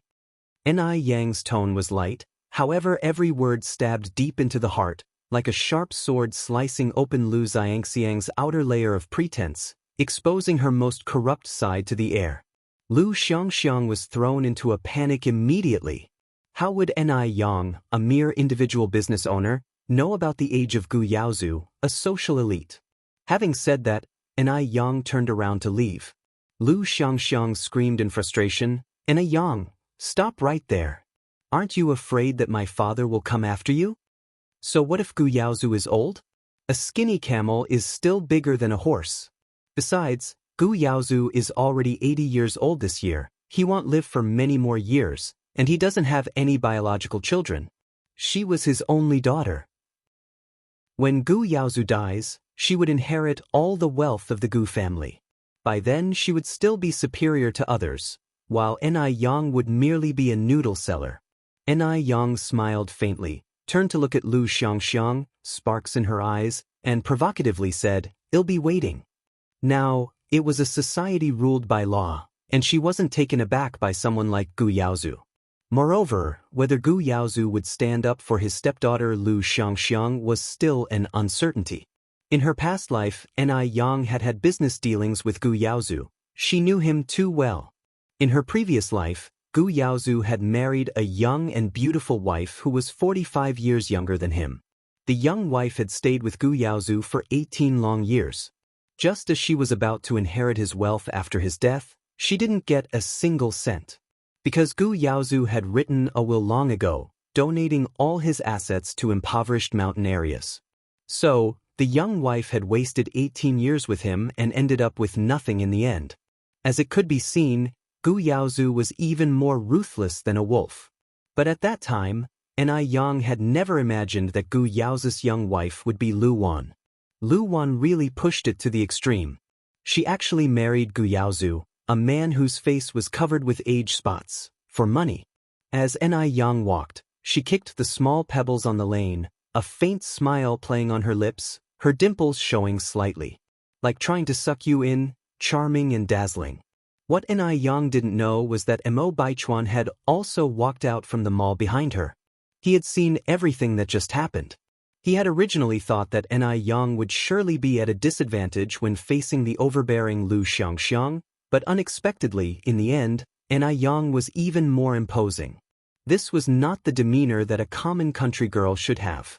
Yang's tone was light, however every word stabbed deep into the heart, like a sharp sword slicing open Lu Xianxiang's outer layer of pretense, exposing her most corrupt side to the air. Lu Xianxiang was thrown into a panic immediately. How would Yang, a mere individual business owner, know about the age of Gu Yaozu, a social elite? Having said that, Enai Yang turned around to leave. Lu Xiangxiang screamed in frustration, Enai Yang, stop right there. Aren't you afraid that my father will come after you? So what if Gu Yaozu is old? A skinny camel is still bigger than a horse. Besides, Gu Yaozu is already 80 years old this year. He won't live for many more years, and he doesn't have any biological children. She was his only daughter. When Gu Yaozu dies, she would inherit all the wealth of the Gu family. By then she would still be superior to others, while Enai Yang would merely be a noodle seller. Enai Yang smiled faintly, turned to look at Lu Xiangxiang, sparks in her eyes, and provocatively said, I'll be waiting. Now, it was a society ruled by law, and she wasn't taken aback by someone like Gu Yaozu. Moreover, whether Gu Yaozu would stand up for his stepdaughter Lu Xiangxiang was still an uncertainty. In her past life, Enai Yang had had business dealings with Gu Yaozu. She knew him too well. In her previous life, Gu Yaozu had married a young and beautiful wife who was 45 years younger than him. The young wife had stayed with Gu Yaozu for 18 long years. Just as she was about to inherit his wealth after his death, she didn't get a single cent. Because Gu Yaozu had written a will long ago, donating all his assets to impoverished mountain areas. So, the young wife had wasted 18 years with him and ended up with nothing in the end. As it could be seen, Gu Yaozu was even more ruthless than a wolf. But at that time, Enai Yang had never imagined that Gu Yaozu's young wife would be Lu Wan. Lu Wan really pushed it to the extreme. She actually married Gu Yaozu, a man whose face was covered with age spots, for money. As Enai Yang walked, she kicked the small pebbles on the lane, a faint smile playing on her lips, her dimples showing slightly. Like trying to suck you in, charming and dazzling. What Enai Yang didn't know was that Mo Baichuan had also walked out from the mall behind her. He had seen everything that just happened. He had originally thought that Enai Yang would surely be at a disadvantage when facing the overbearing Lu Xiangxiang, but unexpectedly, in the end, Enai Yang was even more imposing. This was not the demeanor that a common country girl should have.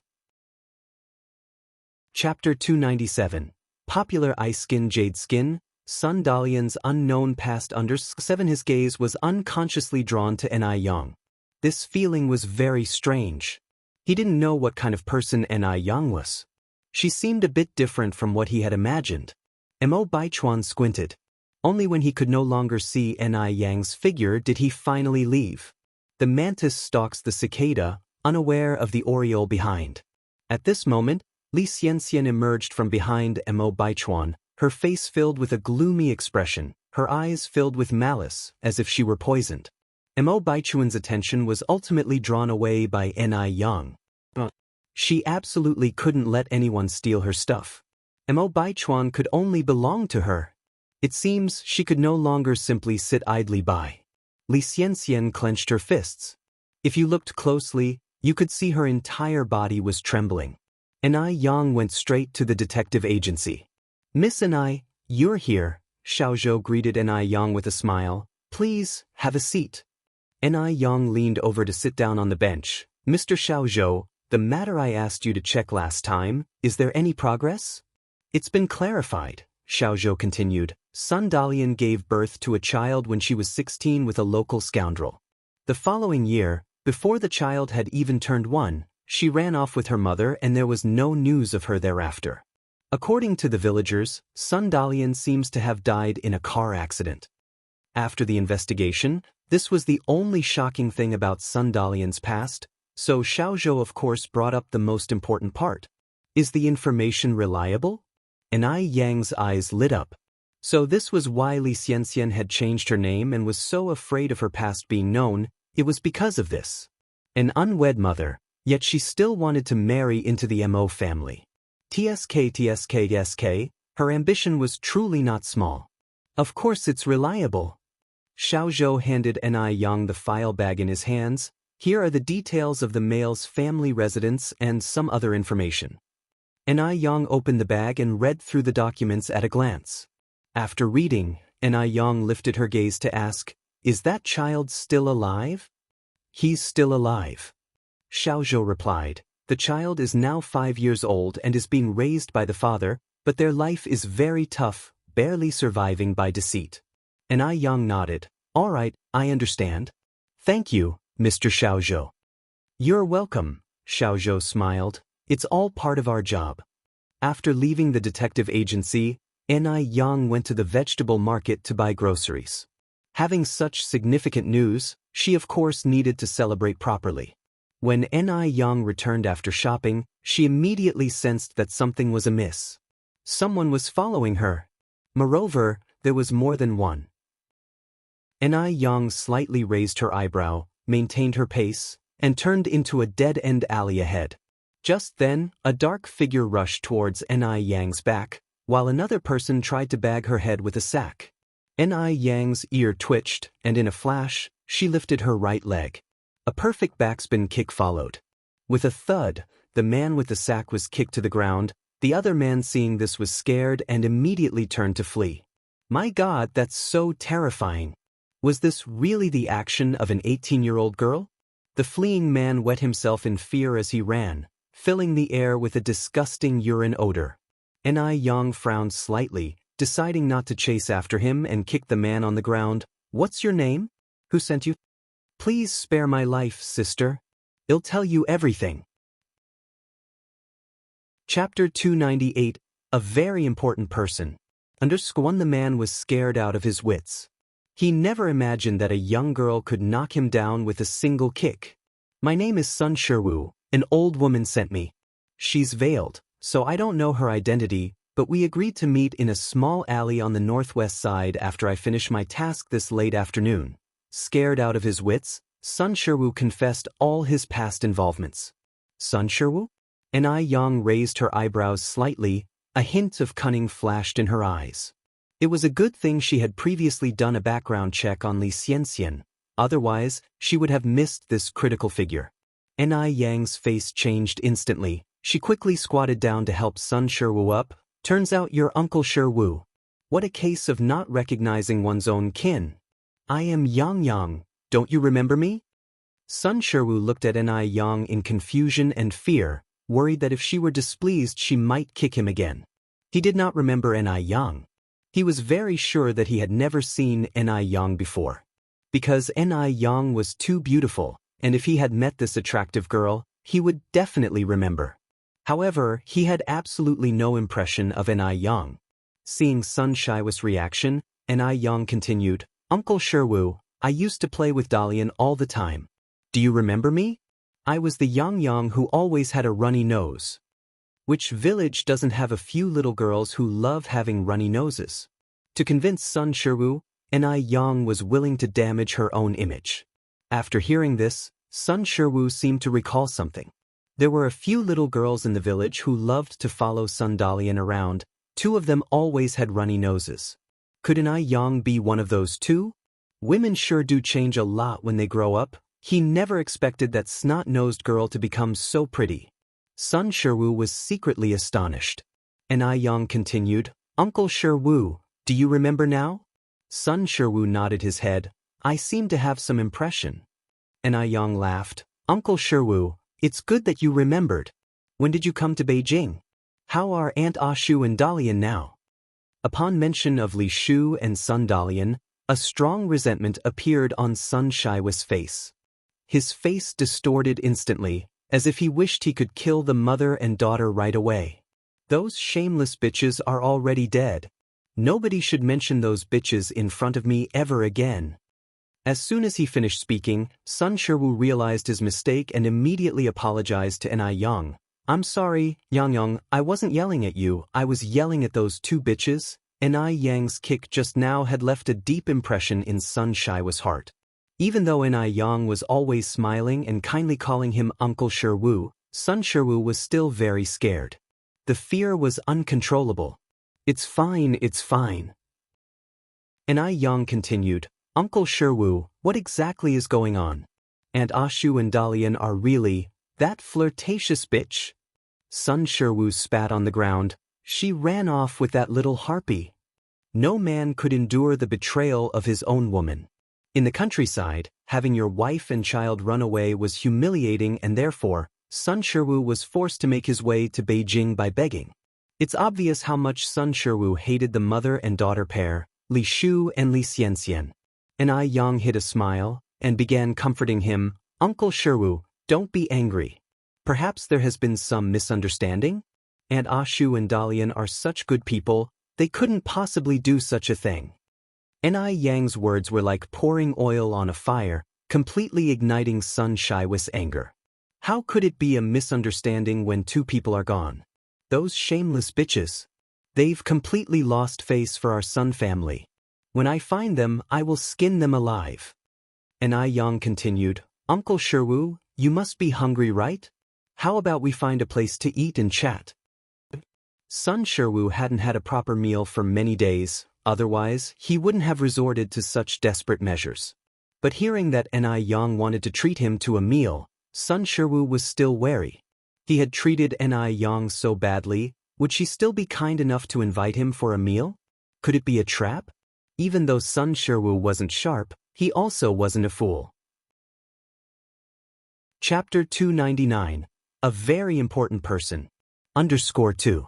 Chapter 297. Popular Ice Skin Jade Skin, Sun Dalian's unknown past under 7. His gaze was unconsciously drawn to Enai Yang. This feeling was very strange. He didn't know what kind of person Enai Yang was. She seemed a bit different from what he had imagined. Mo Baichuan squinted. Only when he could no longer see Enai Yang's figure did he finally leave. The mantis stalks the cicada, unaware of the oriole behind. At this moment, Li Xianxian emerged from behind Mo Baichuan, her face filled with a gloomy expression, her eyes filled with malice, as if she were poisoned. Mo Baichuan's attention was ultimately drawn away by Enai Yang. She absolutely couldn't let anyone steal her stuff. Mo Baichuan could only belong to her. It seems she could no longer simply sit idly by. Li Xianxian clenched her fists. If you looked closely, you could see her entire body was trembling. Enai Yang went straight to the detective agency. Miss Enai, you're here, Xiaozhou greeted Enai Yang with a smile. Please, have a seat. Enai Yang leaned over to sit down on the bench. Mr. Xiaozhou, the matter I asked you to check last time, is there any progress? It's been clarified, Xiaozhou continued. Sun Dalian gave birth to a child when she was 16 with a local scoundrel. The following year, before the child had even turned 1, she ran off with her mother and there was no news of her thereafter. According to the villagers, Sun Dalian seems to have died in a car accident. After the investigation, this was the only shocking thing about Sun Dalian's past, so Xiaozhou of course brought up the most important part. Is the information reliable? Enai Yang's eyes lit up. So this was why Li Xianxian had changed her name and was so afraid of her past being known. It was because of this. An unwed mother, yet she still wanted to marry into the Mo family. TSK, her ambition was truly not small. Of course it's reliable. Xiaozhou handed Enai Yang the file bag in his hands. Here are the details of the male's family residence and some other information. Enai Yang opened the bag and read through the documents at a glance. After reading, Enai Yang lifted her gaze to ask, is that child still alive? He's still alive. Xiaozhou replied. The child is now 5 years old and is being raised by the father, but their life is very tough, barely surviving by deceit. And Yang nodded. All right, I understand. Thank you, Mr. Xiaozhou. You're welcome, Xiaozhou smiled. It's all part of our job. After leaving the detective agency, Yang went to the vegetable market to buy groceries. Having such significant news, she of course needed to celebrate properly. When Yang returned after shopping, she immediately sensed that something was amiss. Someone was following her. Moreover, there was more than one. Yang slightly raised her eyebrow, maintained her pace, and turned into a dead-end alley ahead. Just then, a dark figure rushed towards Yang's back, while another person tried to bag her head with a sack. Yang's ear twitched, and in a flash, she lifted her right leg. A perfect backspin kick followed. With a thud, the man with the sack was kicked to the ground. The other man, seeing this, was scared and immediately turned to flee. My God, that's so terrifying. Was this really the action of an 18-year-old girl? The fleeing man wet himself in fear as he ran, filling the air with a disgusting urine odor. Yang frowned slightly, deciding not to chase after him, and kicked the man on the ground. What's your name? Who sent you? Please spare my life, sister. I'll tell you everything. Chapter 298, A Very Important Person. One, the man was scared out of his wits. He never imagined that a young girl could knock him down with a single kick. My name is Sun Shiwu, an old woman sent me. She's veiled, so I don't know her identity, but we agreed to meet in a small alley on the northwest side after I finish my task this late afternoon. Scared out of his wits, Sun Shiwu confessed all his past involvements. Sun Shiwu? Yang raised her eyebrows slightly, a hint of cunning flashed in her eyes. It was a good thing she had previously done a background check on Li Xianxian, otherwise she would have missed this critical figure. Yang's face changed instantly. She quickly squatted down to help Sun Shiwu up. Turns out you're Uncle Shiwu. What a case of not recognizing one's own kin. I am Yang, don't you remember me? Sun Shiwu looked at Yang in confusion and fear, worried that if she were displeased she might kick him again. He did not remember Yang. He was very sure that he had never seen Yang before. Because Yang was too beautiful, and if he had met this attractive girl, he would definitely remember. However, he had absolutely no impression of Yang. Seeing Sun Shiwu's reaction, Yang continued, Uncle Shiwu, I used to play with Dalian all the time. Do you remember me? I was the Yang who always had a runny nose. Which village doesn't have a few little girls who love having runny noses? To convince Sun Shiwu, Yang was willing to damage her own image. After hearing this, Sun Shiwu seemed to recall something. There were a few little girls in the village who loved to follow Sun Dalian around. 2 of them always had runny noses. Could Yang be one of those 2? Women sure do change a lot when they grow up. He never expected that snot-nosed girl to become so pretty. Sun Shiwu was secretly astonished. Yang continued, Uncle Shiwu, do you remember now? Sun Shiwu nodded his head. I seem to have some impression. Yang laughed. Uncle Shiwu, it's good that you remembered. When did you come to Beijing? How are Aunt Ashu and Dalian now? Upon mention of Li Shu and Sun Dalian, a strong resentment appeared on Sun Shiwu's face. His face distorted instantly, as if he wished he could kill the mother and daughter right away. Those shameless bitches are already dead. Nobody should mention those bitches in front of me ever again. As soon as he finished speaking, Sun Shiwu realized his mistake and immediately apologized to Yang. I'm sorry, Yang, I wasn't yelling at you, I was yelling at those 2 bitches. Yang's kick just now had left a deep impression in Sun Shiwu's heart. Even though Yang was always smiling and kindly calling him Uncle Shiwu, Sun Shiwu was still very scared. The fear was uncontrollable. It's fine, it's fine. Yang continued, Uncle Shiwu, what exactly is going on? Aunt Ashu and Dalian are really that flirtatious bitch? Sun Shiwu spat on the ground. She ran off with that little harpy. No man could endure the betrayal of his own woman. In the countryside, having your wife and child run away was humiliating, and therefore, Sun Shiwu was forced to make his way to Beijing by begging. It's obvious how much Sun Shiwu hated the mother and daughter pair, Li Shu and Li Xianxian. And Yang hid a smile and began comforting him. Uncle Shiwu, don't be angry. Perhaps there has been some misunderstanding? Aunt Shu and Dalian are such good people, they couldn't possibly do such a thing. Yang's words were like pouring oil on a fire, completely igniting Sun Shiwu's anger. How could it be a misunderstanding when two people are gone? Those shameless bitches. They've completely lost face for our Sun family. When I find them, I will skin them alive. Yang continued, Uncle Shiwu, you must be hungry, right? How about we find a place to eat and chat? Sun Shiwu hadn't had a proper meal for many days, otherwise he wouldn't have resorted to such desperate measures. But hearing that Yang wanted to treat him to a meal, Sun Shiwu was still wary. He had treated Yang so badly, would she still be kind enough to invite him for a meal? Could it be a trap? Even though Sun Shiwu wasn't sharp, he also wasn't a fool. Chapter 299. A very important person. _2.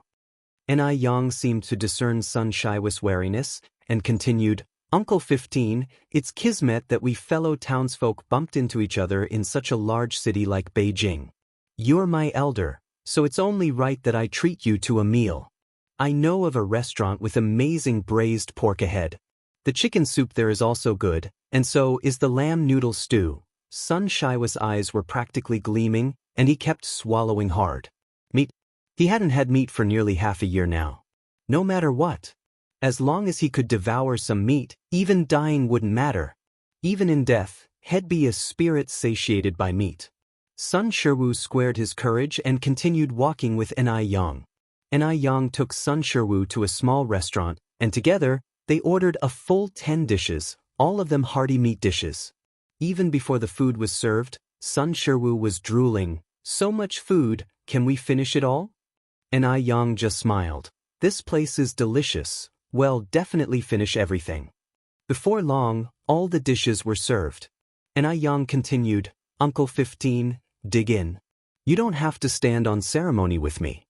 Yang seemed to discern Sun Shiwu's wariness, and continued, Uncle 15, it's kismet that we fellow townsfolk bumped into each other in such a large city like Beijing. You're my elder, so it's only right that I treat you to a meal. I know of a restaurant with amazing braised pork ahead. The chicken soup there is also good, and so is the lamb noodle stew. Sun Shiwu's eyes were practically gleaming, and he kept swallowing hard. Meat? He hadn't had meat for nearly half a year now. No matter what. As long as he could devour some meat, even dying wouldn't matter. Even in death, he'd be a spirit satiated by meat. Sun Shiwu squared his courage and continued walking with Yang. Yang took Sun Shiwu to a small restaurant, and together, they ordered a full 10 dishes, all of them hearty meat dishes. Even before the food was served, Sun Shiwu was drooling. So much food, can we finish it all? Yang just smiled. This place is delicious. Well, definitely finish everything. Before long, all the dishes were served. Yang continued, Uncle 15, dig in. You don't have to stand on ceremony with me.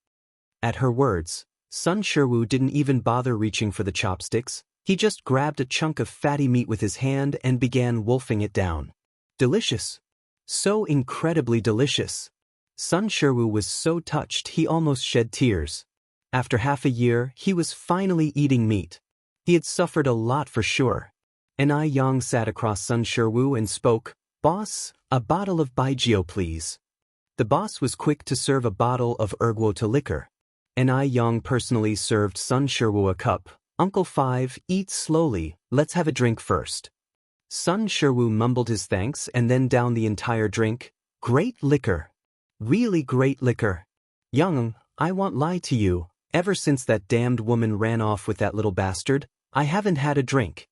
At her words, Sun Shiwu didn't even bother reaching for the chopsticks. He just grabbed a chunk of fatty meat with his hand and began wolfing it down. Delicious. So incredibly delicious. Sun Shiwu was so touched he almost shed tears. After half a year, he was finally eating meat. He had suffered a lot for sure. Yang sat across Sun Shiwu and spoke, Boss, a bottle of Baijiu please. The boss was quick to serve a bottle of erguota liquor. Yang personally served Sun Shiwu a cup. Uncle 5, eat slowly, let's have a drink first. Sun Shiwu mumbled his thanks and then downed the entire drink. Great liquor. Really great liquor. Young, I won't lie to you, ever since that damned woman ran off with that little bastard, I haven't had a drink.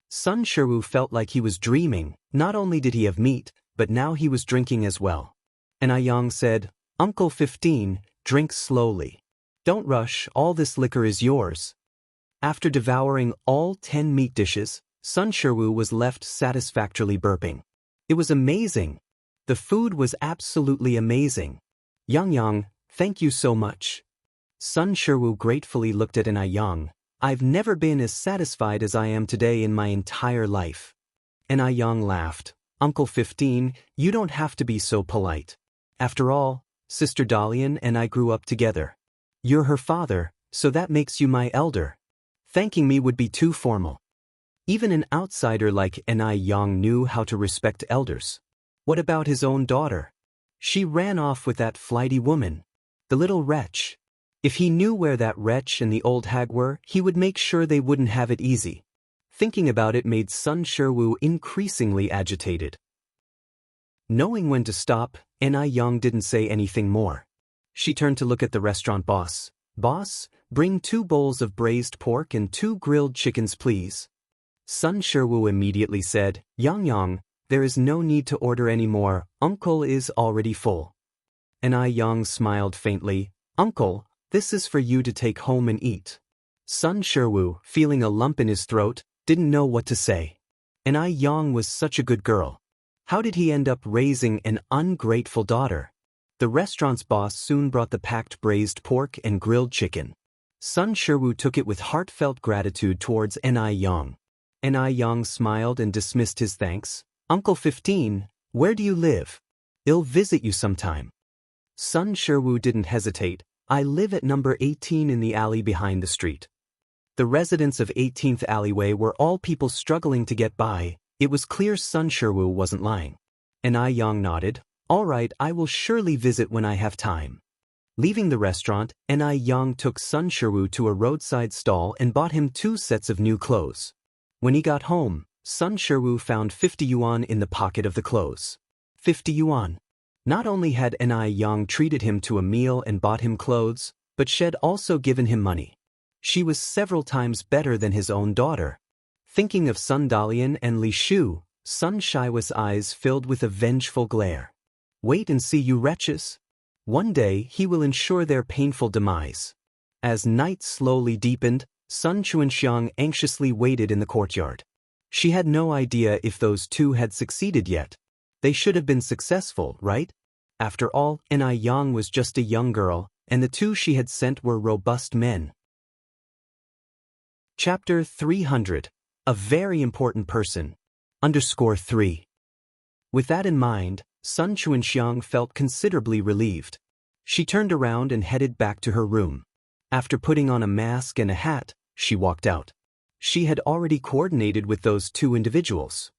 Sun Shiwu felt like he was dreaming. Not only did he have meat, but now he was drinking as well. Yang said, Uncle 15, drink slowly. Don't rush, all this liquor is yours. After devouring all 10 meat dishes, Sun Shiwu was left satisfactorily burping. It was amazing. The food was absolutely amazing. Yang, thank you so much. Sun Shiwu gratefully looked at Yang. I've never been as satisfied as I am today in my entire life. Yang laughed. Uncle 15, you don't have to be so polite. After all, Sister Dalian and I grew up together. You're her father, so that makes you my elder. Thanking me would be too formal. Even an outsider like Yang knew how to respect elders. What about his own daughter? She ran off with that flighty woman. The little wretch. If he knew where that wretch and the old hag were, he would make sure they wouldn't have it easy. Thinking about it made Sun Shiwu increasingly agitated. Knowing when to stop, Yang didn't say anything more. She turned to look at the restaurant boss. Boss, bring 2 bowls of braised pork and 2 grilled chickens please. Sun Shiwu immediately said, Yang, there is no need to order any more, Uncle is already full. Yang smiled faintly, Uncle, this is for you to take home and eat. Sun Shiwu, feeling a lump in his throat, didn't know what to say. Yang was such a good girl. How did he end up raising an ungrateful daughter? The restaurant's boss soon brought the packed braised pork and grilled chicken. Sun Shiwu took it with heartfelt gratitude towards Ni Yang. Ni Yang smiled and dismissed his thanks. Uncle 15, where do you live? I'll visit you sometime. Sun Shiwu didn't hesitate. I live at number 18 in the alley behind the street. The residents of 18th alleyway were all people struggling to get by. It was clear Sun Shiwu wasn't lying. Ni Yang nodded. All right, I will surely visit when I have time. Leaving the restaurant, Ni Yang took Sun Shiwu to a roadside stall and bought him 2 sets of new clothes. When he got home, Sun Shiwu found 50 yuan in the pocket of the clothes. 50 yuan. Not only had Ni Yang treated him to a meal and bought him clothes, but she had also given him money. She was several times better than his own daughter. Thinking of Sun Dalian and Li Shu, Sun Shiwu's eyes filled with a vengeful glare. Wait and see, you wretches. One day he will ensure their painful demise. As night slowly deepened, Sun Xianxia anxiously waited in the courtyard. She had no idea if those 2 had succeeded yet. They should have been successful, right? After all, Ni Yang was just a young girl, and the 2 she had sent were robust men. Chapter 300. A very important person. _3. With that in mind, Sun Xianxia felt considerably relieved. She turned around and headed back to her room. After putting on a mask and a hat, she walked out. She had already coordinated with those 2 individuals.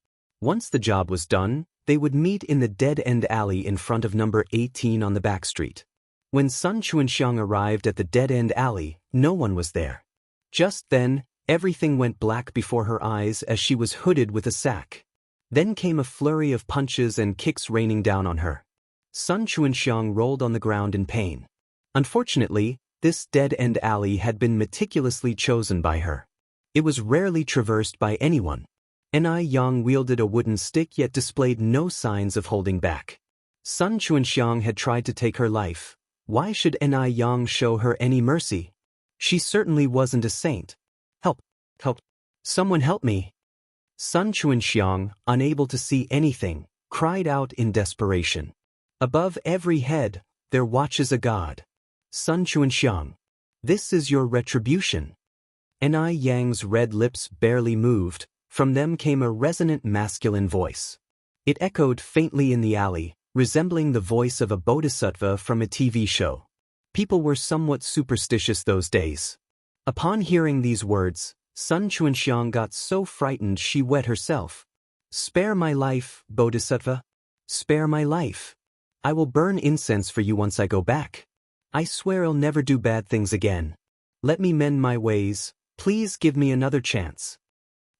Once the job was done, they would meet in the dead-end alley in front of number 18 on the back street. When Sun Xianxia arrived at the dead-end alley, no one was there. Just then, everything went black before her eyes as she was hooded with a sack. Then came a flurry of punches and kicks raining down on her. Sun Xianxia rolled on the ground in pain. Unfortunately, this dead-end alley had been meticulously chosen by her. It was rarely traversed by anyone. Ni Yang wielded a wooden stick yet displayed no signs of holding back. Sun Xianxia had tried to take her life. Why should Ni Yang show her any mercy? She certainly wasn't a saint. Help! Help! Someone help me! Sun Xianxia, unable to see anything, cried out in desperation. Above every head, there watches a god. Sun Xianxia, this is your retribution. Ni Yang's red lips barely moved. From them came a resonant masculine voice. It echoed faintly in the alley, resembling the voice of a bodhisattva from a TV show. People were somewhat superstitious those days. Upon hearing these words, Sun Xianxia got so frightened she wet herself. Spare my life, bodhisattva. Spare my life. I will burn incense for you once I go back. I swear I'll never do bad things again. Let me mend my ways. Please give me another chance.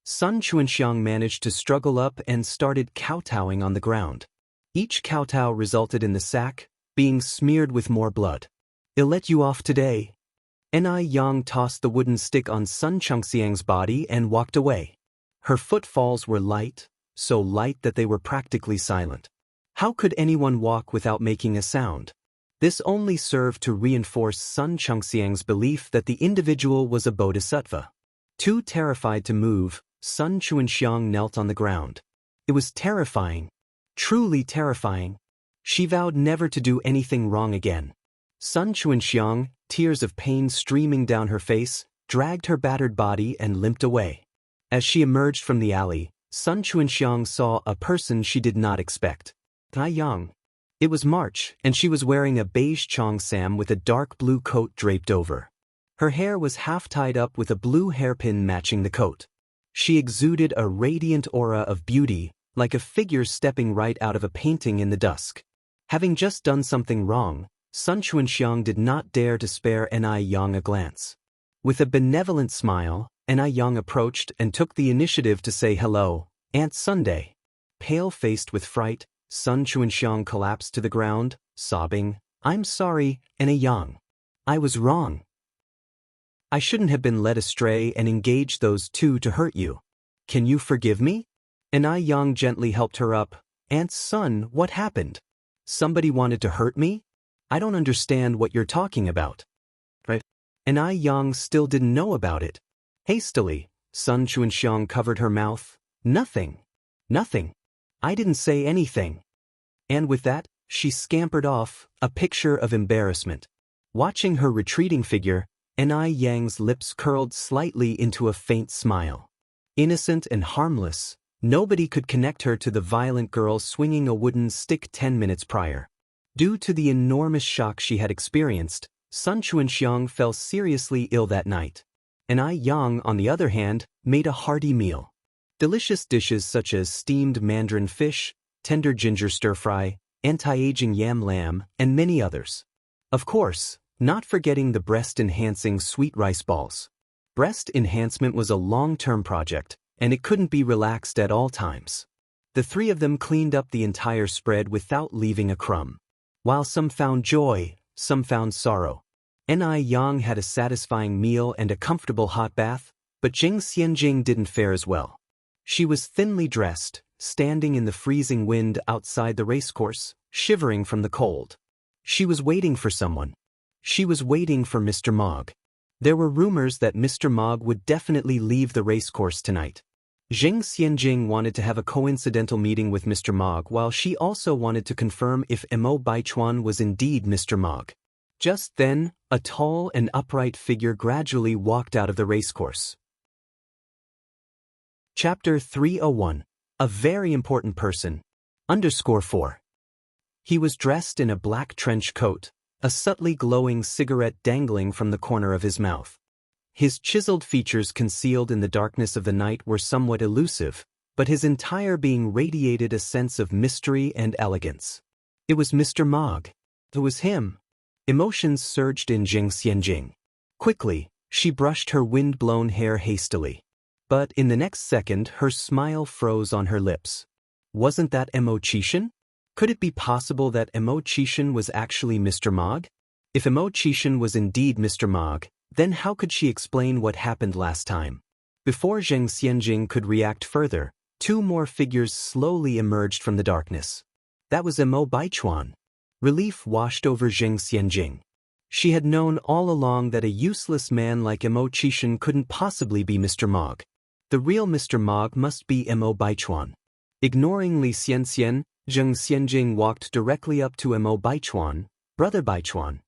Sun Xianxia managed to struggle up and started kowtowing on the ground. Each kowtow resulted in the sack being smeared with more blood. I'll let you off today. Ni Yang tossed the wooden stick on Sun Xianxia's body and walked away. Her footfalls were light, so light that they were practically silent. How could anyone walk without making a sound? This only served to reinforce Sun Xianxia's belief that the individual was a bodhisattva. Too terrified to move, Sun Xianxia knelt on the ground. It was terrifying. Truly terrifying. She vowed never to do anything wrong again. Sun Xianxia, tears of pain streaming down her face, dragged her battered body and limped away. As she emerged from the alley, Sun Xianxia saw a person she did not expect. Ni Yang. It was March, and she was wearing a beige cheongsam with a dark blue coat draped over. Her hair was half tied up with a blue hairpin matching the coat. She exuded a radiant aura of beauty, like a figure stepping right out of a painting in the dusk. Having just done something wrong, Sun Xianxia did not dare to spare Ni Yang a glance. With a benevolent smile, Ni Yang approached and took the initiative to say hello, Aunt Sunday. Pale-faced with fright, Sun Xianxia collapsed to the ground, sobbing, I'm sorry, Ni Yang. I was wrong. I shouldn't have been led astray and engaged those 2 to hurt you. Can you forgive me? Ni Yang gently helped her up. Aunt Sun, what happened? Somebody wanted to hurt me? I don't understand what you're talking about. Right? Ni Yang still didn't know about it. Hastily, Sun Xianxia covered her mouth. Nothing. Nothing. I didn't say anything. And with that, she scampered off, a picture of embarrassment. Watching her retreating figure, Ni Yang's lips curled slightly into a faint smile. Innocent and harmless, nobody could connect her to the violent girl swinging a wooden stick 10 minutes prior. Due to the enormous shock she had experienced, Sun Chuanxiang fell seriously ill that night. Ni Yang, on the other hand, made a hearty meal. Delicious dishes such as steamed mandarin fish, tender ginger stir-fry, anti-aging yam lamb, and many others. Of course, not forgetting the breast-enhancing sweet rice balls. Breast enhancement was a long-term project, and it couldn't be relaxed at all times. The three of them cleaned up the entire spread without leaving a crumb. While some found joy, some found sorrow. Ni Yang had a satisfying meal and a comfortable hot bath, but Jing Xianjing didn't fare as well. She was thinly dressed, standing in the freezing wind outside the racecourse, shivering from the cold. She was waiting for someone. She was waiting for Mr. Mogg. There were rumors that Mr. Mogg would definitely leave the racecourse tonight. Jing Xianjing wanted to have a coincidental meeting with Mr. Mogg, while she also wanted to confirm if Mo Baichuan was indeed Mr. Mogg. Just then, a tall and upright figure gradually walked out of the racecourse. Chapter 301. A very important person. _4. He was dressed in a black trench coat, a subtly glowing cigarette dangling from the corner of his mouth. His chiseled features concealed in the darkness of the night were somewhat elusive, but his entire being radiated a sense of mystery and elegance. It was Mr. Mogg. It was him. Emotions surged in Jing Xianjing. Quickly, she brushed her wind-blown hair hastily. But in the next second, her smile froze on her lips. Wasn't that Mo Qishan? Could it be possible that Mo Qishan was actually Mr. Mogg? If Mo Qishan was indeed Mr. Mogg, then how could she explain what happened last time? Before Jing Xianjing could react further, two more figures slowly emerged from the darkness. That was Mo Baichuan. Relief washed over Jing Xianjing. She had known all along that a useless man like Mo Qishan couldn't possibly be Mr. Mogg. The real Mr. Mogg must be Mo Baichuan. Ignoring Li Xianxian, Jing Xianjing walked directly up to Mo Baichuan. Brother Baichuan.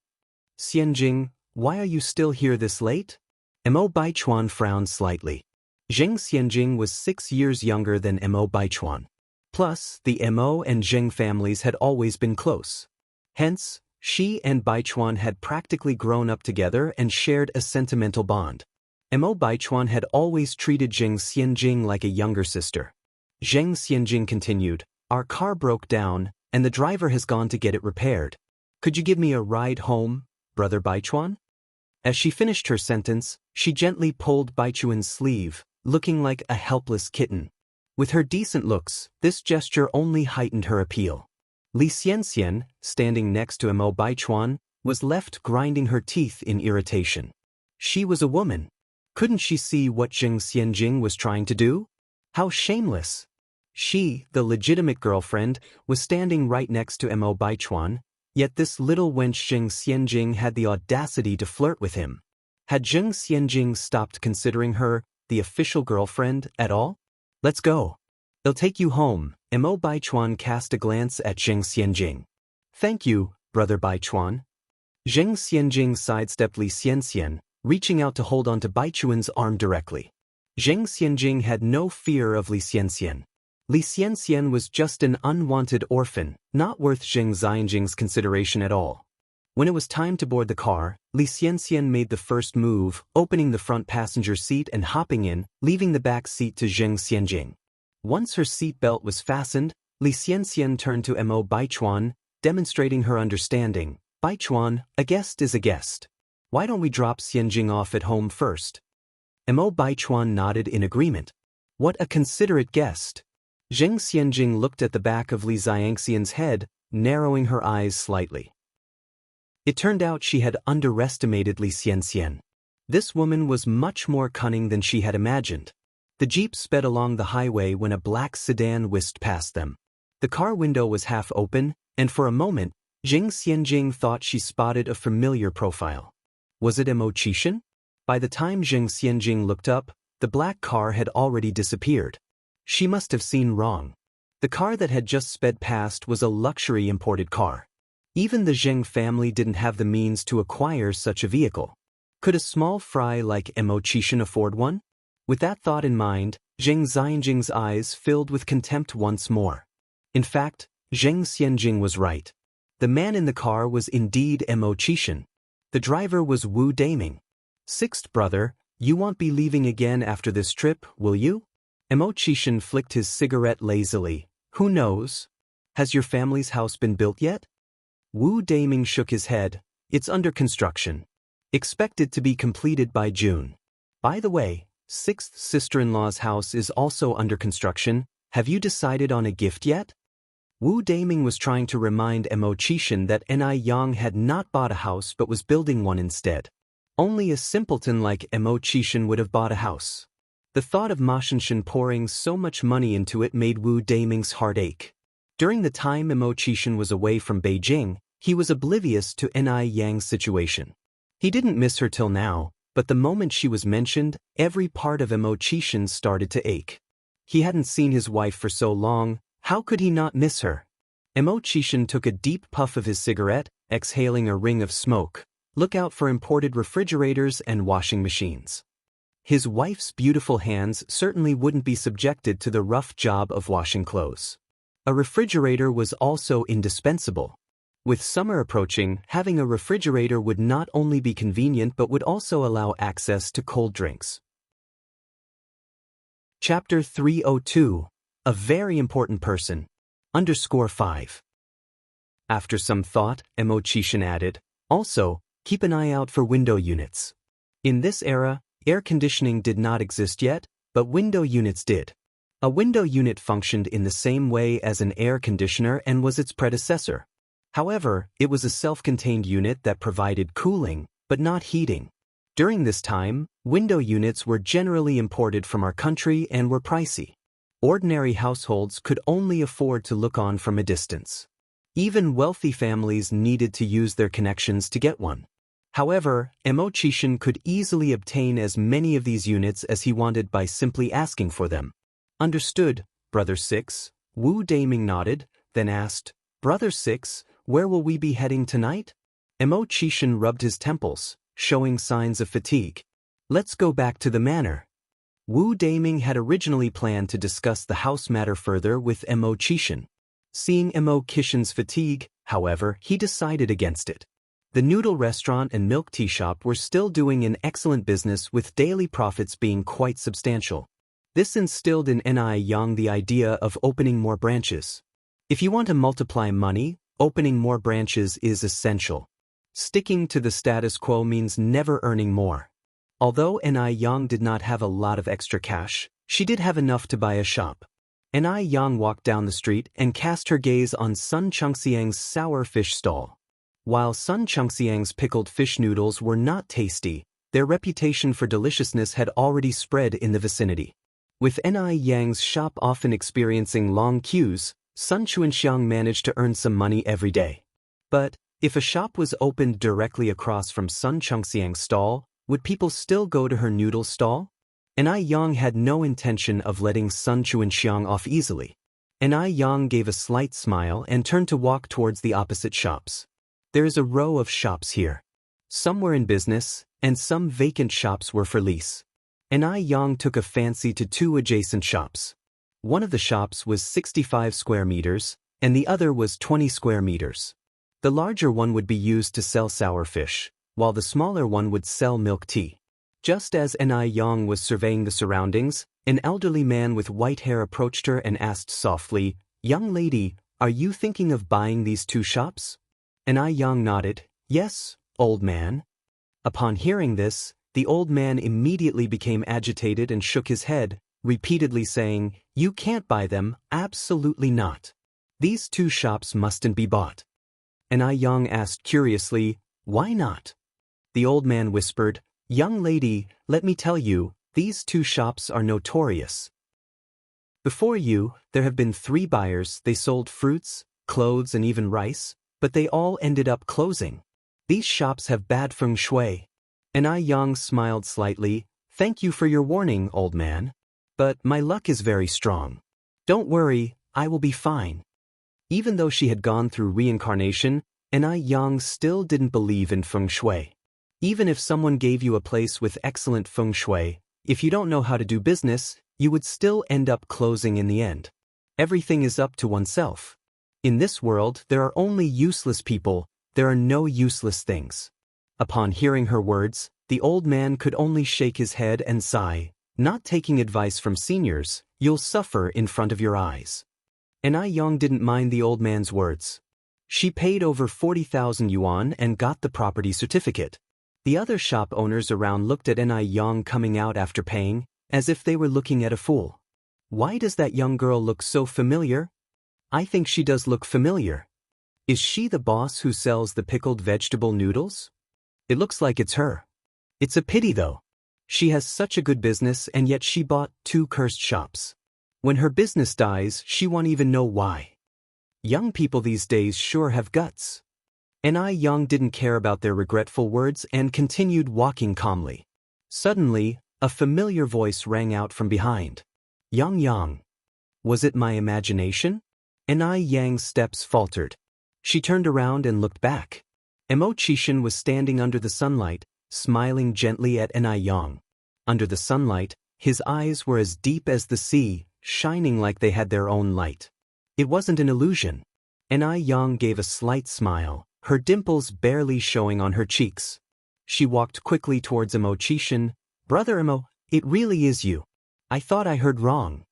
Xianjing, why are you still here this late? Mo Baichuan frowned slightly. Jing Xianjing was 6 years younger than Mo Baichuan. Plus, the Mo and Jing families had always been close. Hence, she and Baichuan had practically grown up together and shared a sentimental bond. Mo Baichuan had always treated Jing Xianjing like a younger sister. Jing Xianjing continued, our car broke down, and the driver has gone to get it repaired. Could you give me a ride home, Brother Baichuan? As she finished her sentence, she gently pulled Baichuan's sleeve, looking like a helpless kitten. With her decent looks, this gesture only heightened her appeal. Li Xianxian, standing next to Mo Baichuan, was left grinding her teeth in irritation. She was a woman. Couldn't she see what Jing Xianjing was trying to do? How shameless! She, the legitimate girlfriend, was standing right next to Mo Baichuan, yet this little wench Jing Xianjing had the audacity to flirt with him. Had Jing Xianjing stopped considering her, the official girlfriend, at all? Let's go. They'll take you home. Mo Baichuan cast a glance at Jing Xianjing. Thank you, Brother Baichuan. Jing Xianjing sidestepped Li Xianxian, reaching out to hold onto Baichuan's arm directly. Jing Xianjing had no fear of Li Xianxian. Li Xianxian was just an unwanted orphan, not worth Jing Xianjing's consideration at all. When it was time to board the car, Li Xianxian made the first move, opening the front passenger seat and hopping in, leaving the back seat to Jing Xianjing. Once her seatbelt was fastened, Li Xianxian turned to Mo Baichuan, demonstrating her understanding. Baichuan, a guest is a guest. Why don't we drop Xianjing off at home first? Mo Baichuan nodded in agreement. What a considerate guest. Jing Xianjing looked at the back of Li Xianxian's head, narrowing her eyes slightly. It turned out she had underestimated Li Xianxian. This woman was much more cunning than she had imagined. The jeep sped along the highway when a black sedan whisked past them. The car window was half open, and for a moment, Jing Xianjing thought she spotted a familiar profile. Was it Mo Qishan? By the time Jing Xianjing looked up, the black car had already disappeared. She must have seen wrong. The car that had just sped past was a luxury imported car. Even the Zheng family didn't have the means to acquire such a vehicle. Could a small fry like Xianxia afford one? With that thought in mind, Zheng Xianjing's eyes filled with contempt once more. In fact, Zheng Xianjing was right. The man in the car was indeed Xianxia. The driver was Wu Daming. Sixth brother, you won't be leaving again after this trip, will you? Xianxia flicked his cigarette lazily. Who knows? Has your family's house been built yet? Wu Daming shook his head. It's under construction. Expected to be completed by June. By the way, sixth sister-in-law's house is also under construction. Have you decided on a gift yet? Wu Daming was trying to remind Xianxia that Yang had not bought a house but was building one instead. Only a simpleton like Xianxia would have bought a house. The thought of Ma Xianxian pouring so much money into it made Wu Daming's heart ache. During the time Xianxia was away from Beijing, he was oblivious to Yang's situation. He didn't miss her till now, but the moment she was mentioned, every part of Xianxia started to ache. He hadn't seen his wife for so long, how could he not miss her? Xianxia took a deep puff of his cigarette, exhaling a ring of smoke. Look out for imported refrigerators and washing machines. His wife's beautiful hands certainly wouldn't be subjected to the rough job of washing clothes. A refrigerator was also indispensable. With summer approaching, having a refrigerator would not only be convenient but would also allow access to cold drinks. Chapter 302. A very important person. _5. After some thought, Xianxia added, also, keep an eye out for window units. In this era, air conditioning did not exist yet, but window units did. A window unit functioned in the same way as an air conditioner and was its predecessor. However, it was a self-contained unit that provided cooling, but not heating. During this time, window units were generally imported from our country and were pricey. Ordinary households could only afford to look on from a distance. Even wealthy families needed to use their connections to get one. However, Xianxia could easily obtain as many of these units as he wanted by simply asking for them. Understood, Brother Six. Wu Daming nodded, then asked, Brother Six, where will we be heading tonight? Xianxia rubbed his temples, showing signs of fatigue. Let's go back to the manor. Wu Daming had originally planned to discuss the house matter further with Xianxia. Seeing Xianxia's fatigue, however, he decided against it. The noodle restaurant and milk tea shop were still doing an excellent business with daily profits being quite substantial. This instilled in Yang the idea of opening more branches. If you want to multiply money, opening more branches is essential. Sticking to the status quo means never earning more. Although Yang did not have a lot of extra cash, she did have enough to buy a shop. Yang walked down the street and cast her gaze on Sun Chengxiang's sour fish stall. While Sun Chengxiang's pickled fish noodles were not tasty, their reputation for deliciousness had already spread in the vicinity. With Yang's shop often experiencing long queues, Sun Xianxiang managed to earn some money every day. But, if a shop was opened directly across from Sun Chengxiang's stall, would people still go to her noodle stall? Yang had no intention of letting Sun Xianxiang off easily. Yang gave a slight smile and turned to walk towards the opposite shops. There is a row of shops here. Some were in business, and some vacant shops were for lease. Yang took a fancy to two adjacent shops. One of the shops was 65 square meters, and the other was 20 square meters. The larger one would be used to sell sour fish, while the smaller one would sell milk tea. Just as Yang was surveying the surroundings, an elderly man with white hair approached her and asked softly, Young lady, are you thinking of buying these two shops? Yang nodded, Yes, old man. Upon hearing this, the old man immediately became agitated and shook his head, repeatedly saying, You can't buy them, absolutely not. These two shops mustn't be bought. Yang asked curiously, Why not? The old man whispered, Young lady, let me tell you, these two shops are notorious. Before you, there have been 3 buyers. They sold fruits, clothes and even rice, but they all ended up closing. These shops have bad feng shui. Yang smiled slightly, Thank you for your warning, old man. But my luck is very strong. Don't worry, I will be fine. Even though she had gone through reincarnation, Yang still didn't believe in feng shui. Even if someone gave you a place with excellent feng shui, if you don't know how to do business, you would still end up closing in the end. Everything is up to oneself. In this world, there are only useless people, there are no useless things. Upon hearing her words, the old man could only shake his head and sigh. Not taking advice from seniors, you'll suffer in front of your eyes. And Yang didn't mind the old man's words. She paid over 40,000 yuan and got the property certificate. The other shop owners around looked at Yang coming out after paying, as if they were looking at a fool. Why does that young girl look so familiar? I think she does look familiar. Is she the boss who sells the pickled vegetable noodles? It looks like it's her. It's a pity though. She has such a good business and yet she bought 2 cursed shops. When her business dies, she won't even know why. Young people these days sure have guts. And Yang didn't care about their regretful words and continued walking calmly. Suddenly, a familiar voice rang out from behind. Yang. Was it my imagination? And Yang's steps faltered. She turned around and looked back. Emochishan was standing under the sunlight, smiling gently at Yang. Under the sunlight, his eyes were as deep as the sea, shining like they had their own light. It wasn't an illusion. Yang gave a slight smile, her dimples barely showing on her cheeks. She walked quickly towards Emochishan. Brother Emo, it really is you. I thought I heard wrong.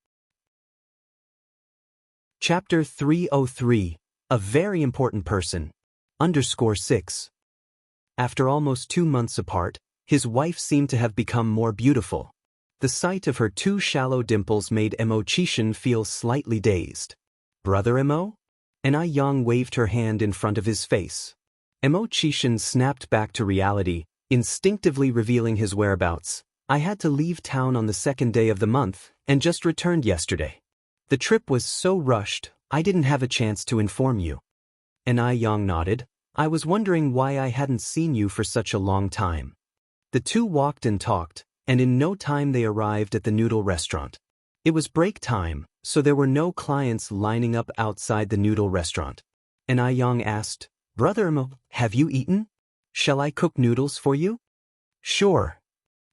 Chapter 303, A Very Important Person. _6. After almost 2 months apart, his wife seemed to have become more beautiful. The sight of her 2 shallow dimples made Emochishan feel slightly dazed. Brother Emo? Yang waved her hand in front of his face. Emochishan snapped back to reality, instinctively revealing his whereabouts. I had to leave town on the 2nd day of the month, and just returned yesterday. The trip was so rushed, I didn't have a chance to inform you. Yang nodded. I was wondering why I hadn't seen you for such a long time. The two walked and talked, and in no time they arrived at the noodle restaurant. It was break time, so there were no clients lining up outside the noodle restaurant. Yang asked, Brother Emo, have you eaten? Shall I cook noodles for you? Sure.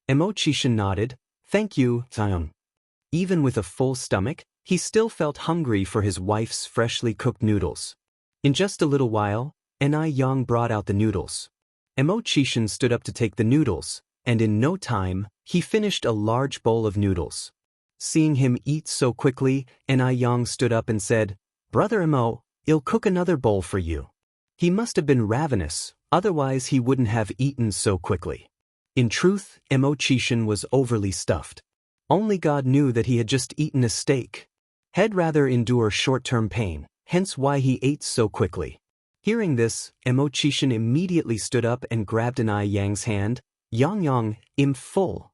Emochishan nodded. Thank you, Zion. Even with a full stomach, he still felt hungry for his wife's freshly cooked noodles. In just a little while, Yang brought out the noodles. Emochishan stood up to take the noodles, and in no time, he finished a large bowl of noodles. Seeing him eat so quickly, Yang stood up and said, Brother Emo, I'll cook another bowl for you. He must have been ravenous, otherwise he wouldn't have eaten so quickly. In truth, Emochishan was overly stuffed. Only God knew that he had just eaten a steak. He'd rather endure short-term pain, hence why he ate so quickly. Hearing this, Emochishan immediately stood up and grabbed Yang's hand. Yang, I'm full.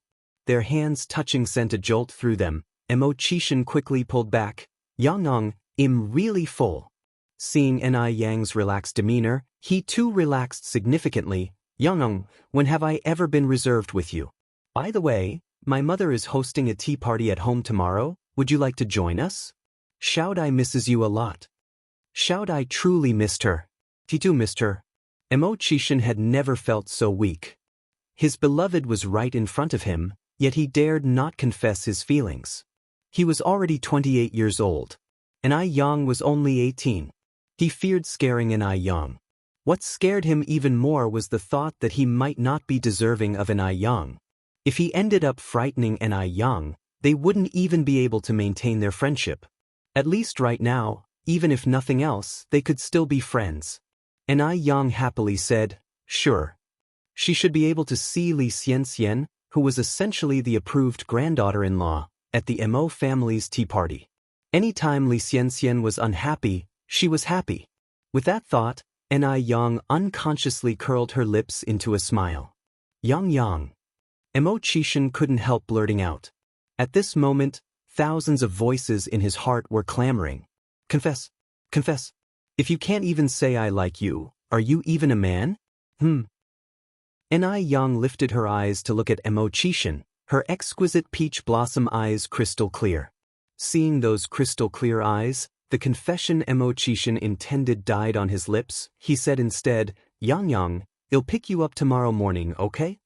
Their hands touching sent a jolt through them. Emochishan quickly pulled back. Yang, I'm really full. Seeing Yang's relaxed demeanor, he too relaxed significantly. Yang, when have I ever been reserved with you? By the way, my mother is hosting a tea party at home tomorrow. Would you like to join us? Xiaodai misses you a lot. Xiaodai truly missed her. Titu missed her. Emochishan had never felt so weak. His beloved was right in front of him, yet he dared not confess his feelings. He was already 28 years old. Yang was only 18. He feared scaring Yang. What scared him even more was the thought that he might not be deserving of Yang. If he ended up frightening Yang, they wouldn't even be able to maintain their friendship. At least right now, even if nothing else, they could still be friends. Yang happily said, sure. She should be able to see Li Xianxia, who was essentially the approved granddaughter-in-law, at the Mo family's tea party. Anytime Li Xianxia was unhappy, she was happy. With that thought, Yang unconsciously curled her lips into a smile. Yang. Emochishan couldn't help blurting out. At this moment, thousands of voices in his heart were clamoring. Confess. Confess. If you can't even say I like you, are you even a man? Yang lifted her eyes to look at Emochishan, her exquisite peach blossom eyes crystal clear. Seeing those crystal clear eyes, the confession Emochishan intended died on his lips. He said instead, Yang, I'll pick you up tomorrow morning, okay?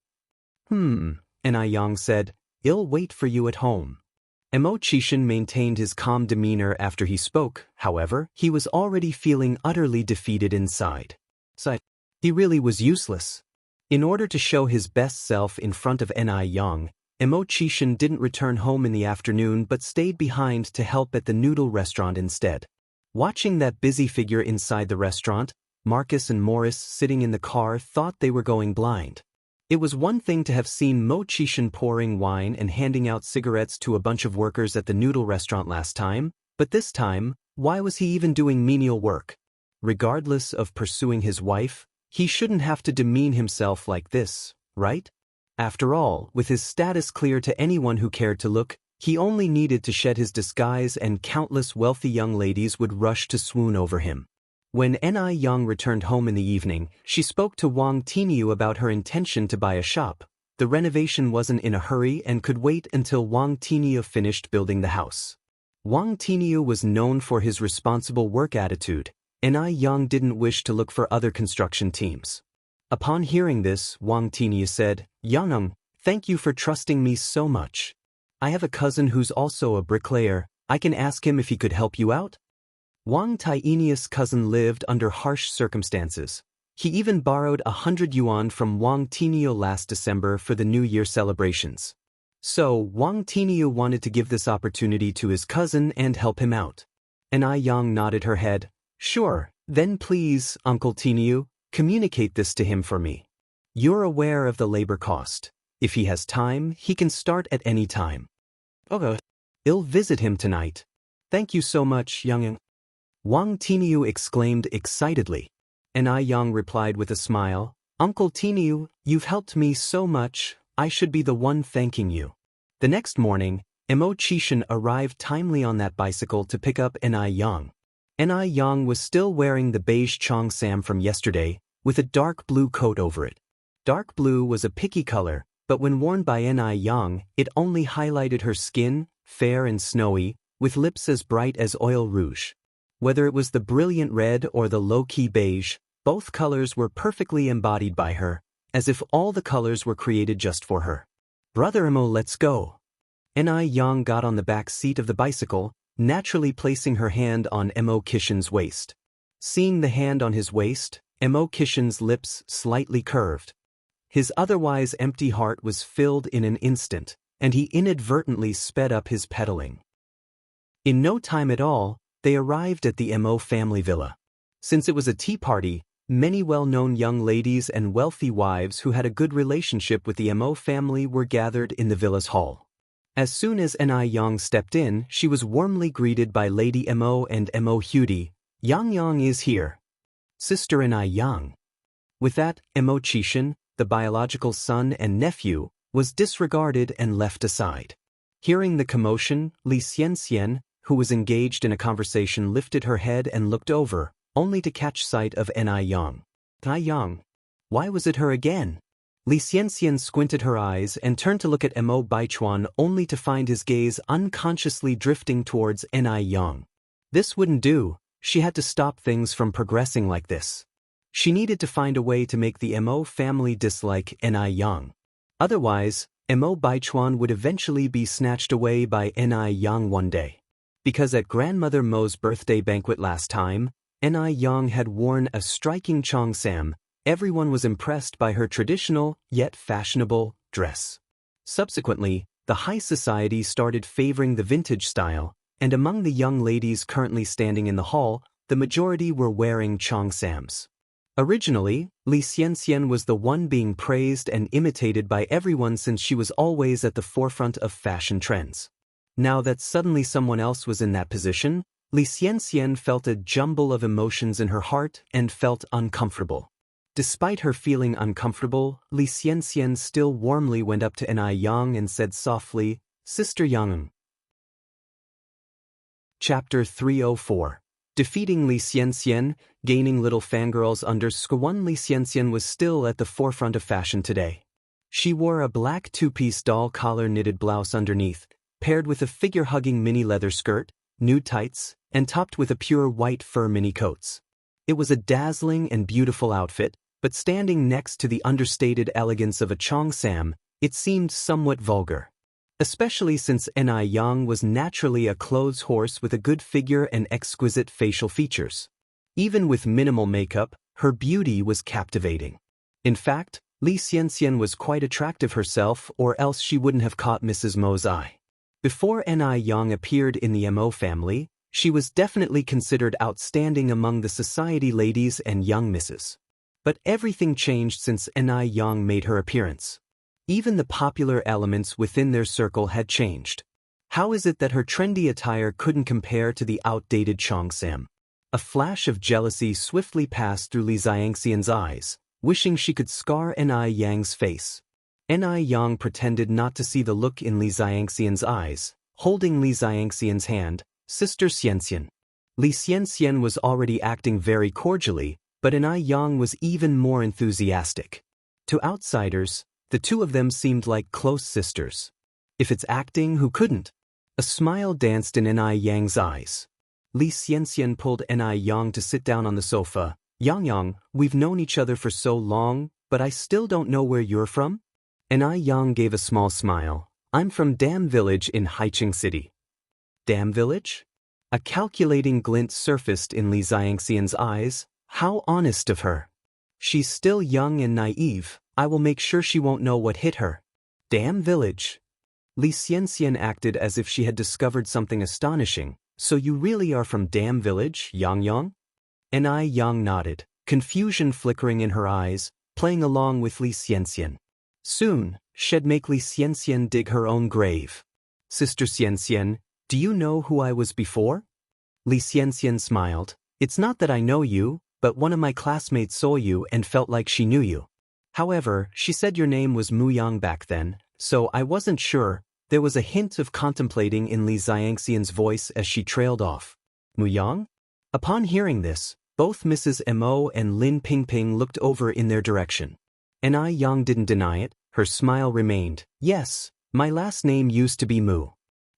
Ni Yang said, I'll wait for you at home. Xianxia maintained his calm demeanor after he spoke, however, he was already feeling utterly defeated inside. He really was useless. In order to show his best self in front of Ni Yang, Xianxia didn't return home in the afternoon but stayed behind to help at the noodle restaurant instead. Watching that busy figure inside the restaurant, Marcus and Morris sitting in the car thought they were going blind. It was one thing to have seen Xianxia pouring wine and handing out cigarettes to a bunch of workers at the noodle restaurant last time, but this time, why was he even doing menial work? Regardless of pursuing his wife, he shouldn't have to demean himself like this, right? After all, with his status clear to anyone who cared to look, he only needed to shed his disguise and countless wealthy young ladies would rush to swoon over him. When Ni Yang returned home in the evening, she spoke to Wang Tinyu about her intention to buy a shop. The renovation wasn't in a hurry and could wait until Wang Tinyu finished building the house. Wang Tinyu was known for his responsible work attitude, and Ni Yang didn't wish to look for other construction teams. Upon hearing this, Wang Tinyu said, Yang, thank you for trusting me so much. I have a cousin who's also a bricklayer. I can ask him if he could help you out? Wang Tianyu's cousin lived under harsh circumstances. He even borrowed 100 yuan from Wang Tinyu last December for the New Year celebrations. So, Wang Tinyu wanted to give this opportunity to his cousin and help him out. Ni Yang nodded her head. Sure, then please, Uncle Tinyu, communicate this to him for me. You're aware of the labor cost. If he has time, he can start at any time. Okay. I'll visit him tonight. Thank you so much, Yang. Wang Tinyu exclaimed excitedly. Ni Yang replied with a smile, Uncle Tinyu, you've helped me so much, I should be the one thanking you. The next morning, Xianxia arrived timely on that bicycle to pick up Ni Yang. Ni Yang was still wearing the beige cheongsam from yesterday, with a dark blue coat over it. Dark blue was a picky color, but when worn by Ni Yang, it only highlighted her skin, fair and snowy, with lips as bright as oil rouge. Whether it was the brilliant red or the low-key beige, both colors were perfectly embodied by her, as if all the colors were created just for her. Brother Imo, let's go. Ni Yang got on the back seat of the bicycle, naturally placing her hand on Xianxia's waist. Seeing the hand on his waist, Xianxia's lips slightly curved. His otherwise empty heart was filled in an instant, and he inadvertently sped up his pedaling. In no time at all, they arrived at the Mo family villa. Since it was a tea party, many well-known young ladies and wealthy wives who had a good relationship with the Mo family were gathered in the villa's hall. As soon as Ni Yang stepped in, she was warmly greeted by Lady Mo and Mo Hudi. Yang is here. Sister Ni Yang. With that, Xianxia, the biological son and nephew, was disregarded and left aside. Hearing the commotion, Xianxia, who was engaged in a conversation, lifted her head and looked over, only to catch sight of Ni Yang. Ni Yang? Why was it her again? Xianxia squinted her eyes and turned to look at Mo Baichuan only to find his gaze unconsciously drifting towards Ni Yang. This wouldn't do, she had to stop things from progressing like this. She needed to find a way to make the Mo family dislike Ni Yang. Otherwise, Mo Baichuan would eventually be snatched away by Ni Yang one day. Because at Grandmother Mo's birthday banquet last time, Ni Yang had worn a striking cheongsam, everyone was impressed by her traditional, yet fashionable, dress. Subsequently, the high society started favoring the vintage style, and among the young ladies currently standing in the hall, the majority were wearing cheongsams. Originally, Xianxia was the one being praised and imitated by everyone since she was always at the forefront of fashion trends. Now that suddenly someone else was in that position, Xianxia felt a jumble of emotions in her heart and felt uncomfortable. Despite her feeling uncomfortable, Xianxia still warmly went up to Ni Yang and said softly, Sister Yang. Chapter 304. Defeating Xianxia, gaining little fangirls under Squan. Xianxia was still at the forefront of fashion today. She wore a black two-piece doll collar knitted blouse underneath, paired with a figure-hugging mini leather skirt, nude tights, and topped with a pure white fur mini coats. It was a dazzling and beautiful outfit, but standing next to the understated elegance of a cheongsam, it seemed somewhat vulgar. Especially since Yang was naturally a clothes horse with a good figure and exquisite facial features. Even with minimal makeup, her beauty was captivating. In fact, Li Xianxian was quite attractive herself, or else she wouldn't have caught Mrs. Mo's eye. Before Yang appeared in the Mo family, she was definitely considered outstanding among the society ladies and young misses. But everything changed since Yang made her appearance. Even the popular elements within their circle had changed. How is it that her trendy attire couldn't compare to the outdated cheongsam? A flash of jealousy swiftly passed through Li Xianxian's eyes, wishing she could scar Yang's face. Yang pretended not to see the look in Li Xianxian's eyes, holding Li Xianxian's hand. Sister Xianxian. Li Xianxian was already acting very cordially, but Yang was even more enthusiastic. To outsiders, the two of them seemed like close sisters. If it's acting, who couldn't? A smile danced in Yang's eyes. Li Xianxian pulled Yang to sit down on the sofa. Yang, we've known each other for so long, but I still don't know where you're from? Yang gave a small smile. I'm from Dam Village in Haicheng City. Dam Village? A calculating glint surfaced in Li Xianxian's eyes. How honest of her. She's still young and naive. I will make sure she won't know what hit her. Dam Village. Li Xianxian acted as if she had discovered something astonishing. So you really are from Dam Village, Yang? Yang nodded, confusion flickering in her eyes, playing along with Li Xianxian. Soon, she'd make Li Xianxian dig her own grave. Sister Xianxian, do you know who I was before? Li Xianxian smiled. It's not that I know you, but one of my classmates saw you and felt like she knew you. However, she said your name was Mu Yang back then, so I wasn't sure. There was a hint of contemplating in Li Xianxian's voice as she trailed off. Mu Yang? Upon hearing this, both Mrs. Mo and Lin Pingping looked over in their direction. Yang didn't deny it, her smile remained. Yes, my last name used to be Mu.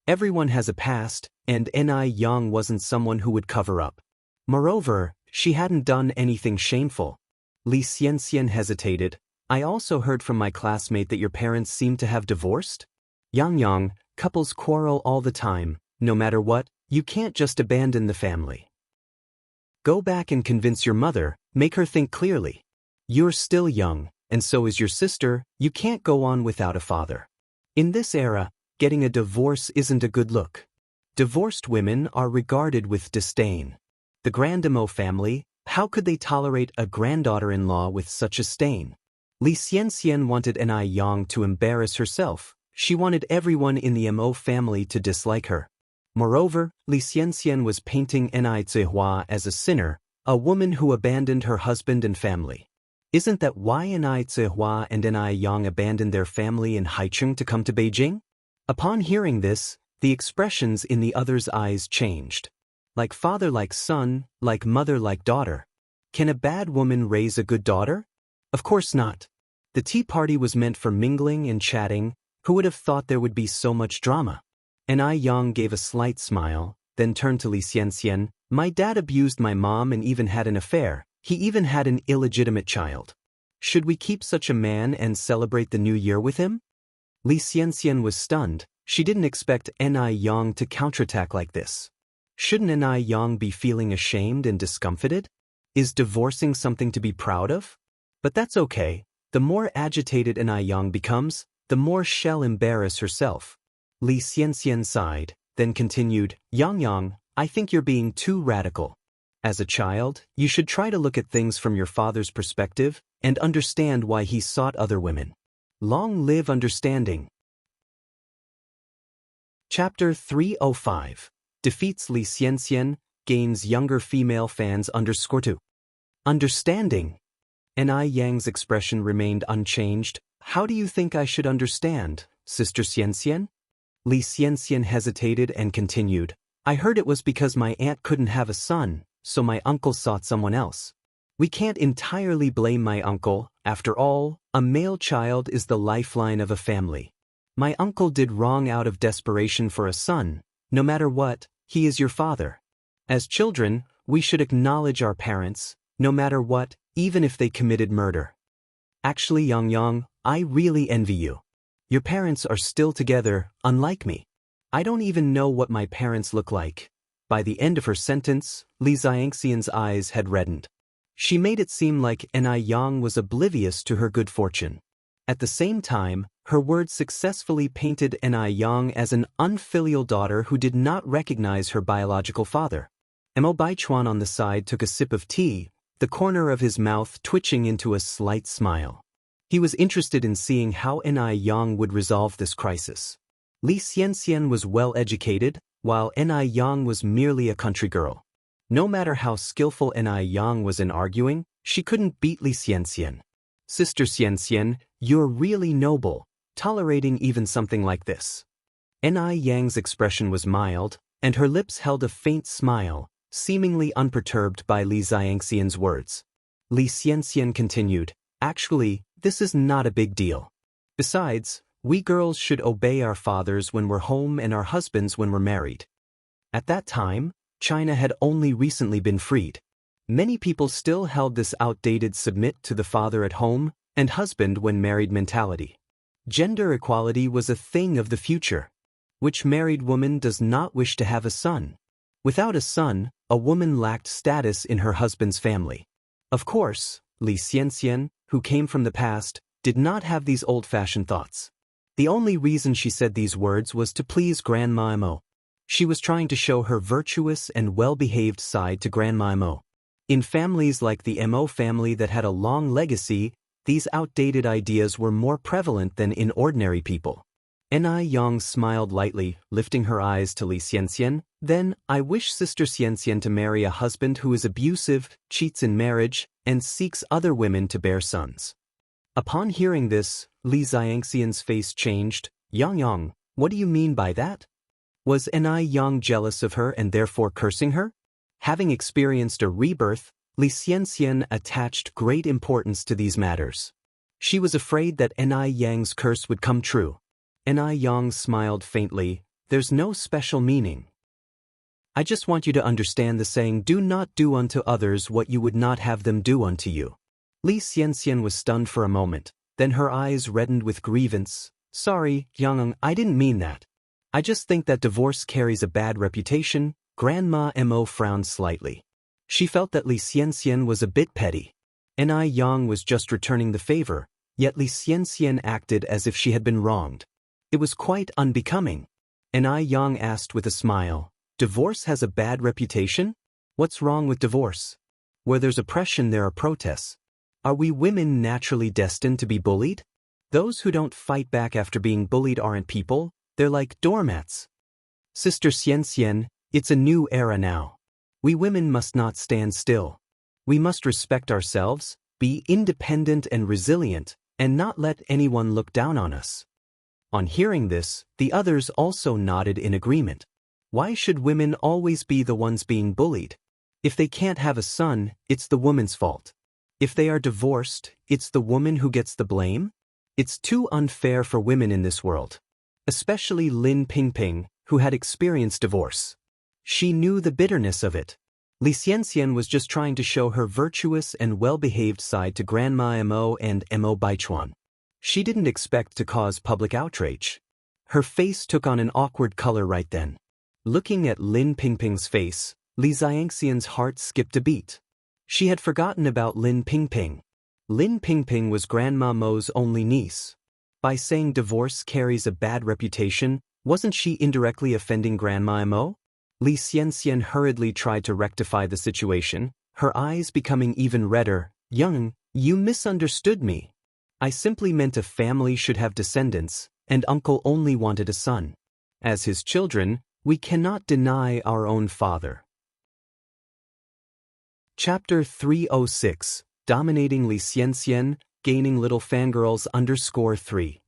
Everyone has a past, and Yang wasn't someone who would cover up. Moreover, she hadn't done anything shameful. Li Xianxian hesitated. I also heard from my classmate that your parents seem to have divorced? Yang, couples quarrel all the time. No matter what, you can't just abandon the family. Go back and convince your mother, make her think clearly. You're still young, and so is your sister, you can't go on without a father. In this era, getting a divorce isn't a good look. Divorced women are regarded with disdain. The Grandemo family, how could they tolerate a granddaughter-in-law with such a stain? Li Xianxian wanted Yang to embarrass herself. She wanted everyone in the Mo family to dislike her. Moreover, Li Xianxian was painting Zihua as a sinner, a woman who abandoned her husband and family. Isn't that why Zihua and Yang abandoned their family in Haicheng to come to Beijing? Upon hearing this, the expressions in the other's eyes changed. Like father like son, like mother like daughter. Can a bad woman raise a good daughter? Of course not. The tea party was meant for mingling and chatting. Who would have thought there would be so much drama? Yang gave a slight smile, then turned to Li Xianxian. My dad abused my mom and even had an affair. He even had an illegitimate child. Should we keep such a man and celebrate the new year with him? Li Xianxian was stunned. She didn't expect Yang to counterattack like this. Shouldn't Yang be feeling ashamed and discomfited? Is divorcing something to be proud of? But that's okay. The more agitated Yang becomes, the more she'll embarrass herself. Li Xianxian sighed, then continued, Yang, I think you're being too radical. As a child, you should try to look at things from your father's perspective and understand why he sought other women. Long live understanding. Chapter 305. Defeats Li Xianxian, gains younger female fans _2. Understanding. Yang's expression remained unchanged. How do you think I should understand, Sister Xianxian? Li Xianxian hesitated and continued. I heard it was because my aunt couldn't have a son, so my uncle sought someone else. We can't entirely blame my uncle. After all, a male child is the lifeline of a family. My uncle did wrong out of desperation for a son. No matter what, he is your father. As children, we should acknowledge our parents. No matter what, even if they committed murder. Actually, Yang, I really envy you. Your parents are still together, unlike me. I don't even know what my parents look like. By the end of her sentence, Li Xianxian's eyes had reddened. She made it seem like Yang was oblivious to her good fortune. At the same time, her words successfully painted Yang as an unfilial daughter who did not recognize her biological father. Mo Baichuan on the side took a sip of tea, the corner of his mouth twitching into a slight smile. He was interested in seeing how Yang would resolve this crisis. Li Xianxian was well educated, while Yang was merely a country girl. No matter how skillful Yang was in arguing, she couldn't beat Li Xianxian. Sister Xianxian, you're really noble, tolerating even something like this. Yang's expression was mild, and her lips held a faint smile, seemingly unperturbed by Li Xianxian's words. Li Xianxian continued, actually, this is not a big deal. Besides, we girls should obey our fathers when we're home and our husbands when we're married. At that time, China had only recently been freed. Many people still held this outdated submit to the father at home and husband when married mentality. Gender equality was a thing of the future. Which married woman does not wish to have a son? Without a son, a woman lacked status in her husband's family. Of course, Li Xianxian, who came from the past, did not have these old-fashioned thoughts. The only reason she said these words was to please Grandma Mo. She was trying to show her virtuous and well-behaved side to Grandma Mo. In families like the Mo family that had a long legacy, these outdated ideas were more prevalent than in ordinary people. Yang smiled lightly, lifting her eyes to Li Xianxian. Then, I wish Sister Xianxian to marry a husband who is abusive, cheats in marriage, and seeks other women to bear sons. Upon hearing this, Li Xianxian's face changed. Yang, what do you mean by that? Was Yang jealous of her and therefore cursing her? Having experienced a rebirth, Li Xianxian attached great importance to these matters. She was afraid that Yang's curse would come true. Yang smiled faintly. There's no special meaning. I just want you to understand the saying, do not do unto others what you would not have them do unto you. Li Xianxian was stunned for a moment, then her eyes reddened with grievance. Sorry, Yang, I didn't mean that. I just think that divorce carries a bad reputation. Grandma Mo frowned slightly. She felt that Li Xianxian was a bit petty. Yang was just returning the favor, yet Li Xianxian acted as if she had been wronged. It was quite unbecoming. Yang asked with a smile, divorce has a bad reputation? What's wrong with divorce? Where there's oppression there are protests. Are we women naturally destined to be bullied? Those who don't fight back after being bullied aren't people, they're like doormats. Sister Xianxian, it's a new era now. We women must not stand still. We must respect ourselves, be independent and resilient, and not let anyone look down on us. On hearing this, the others also nodded in agreement. Why should women always be the ones being bullied? If they can't have a son, it's the woman's fault. If they are divorced, it's the woman who gets the blame? It's too unfair for women in this world. Especially Lin Pingping, who had experienced divorce. She knew the bitterness of it. Li Xianxian was just trying to show her virtuous and well-behaved side to Grandma Mo and Mo Baichuan. She didn't expect to cause public outrage. Her face took on an awkward color right then. Looking at Lin Pingping's face, Li Xianxian's heart skipped a beat. She had forgotten about Lin Pingping. Lin Pingping was Grandma Mo's only niece. By saying divorce carries a bad reputation, wasn't she indirectly offending Grandma Mo? Li Xianxian hurriedly tried to rectify the situation, her eyes becoming even redder. Yang, you misunderstood me. I simply meant a family should have descendants, and uncle only wanted a son. As his children, we cannot deny our own father. Chapter 306, Dominating Li Xianxian, Gaining Little Fangirls _3.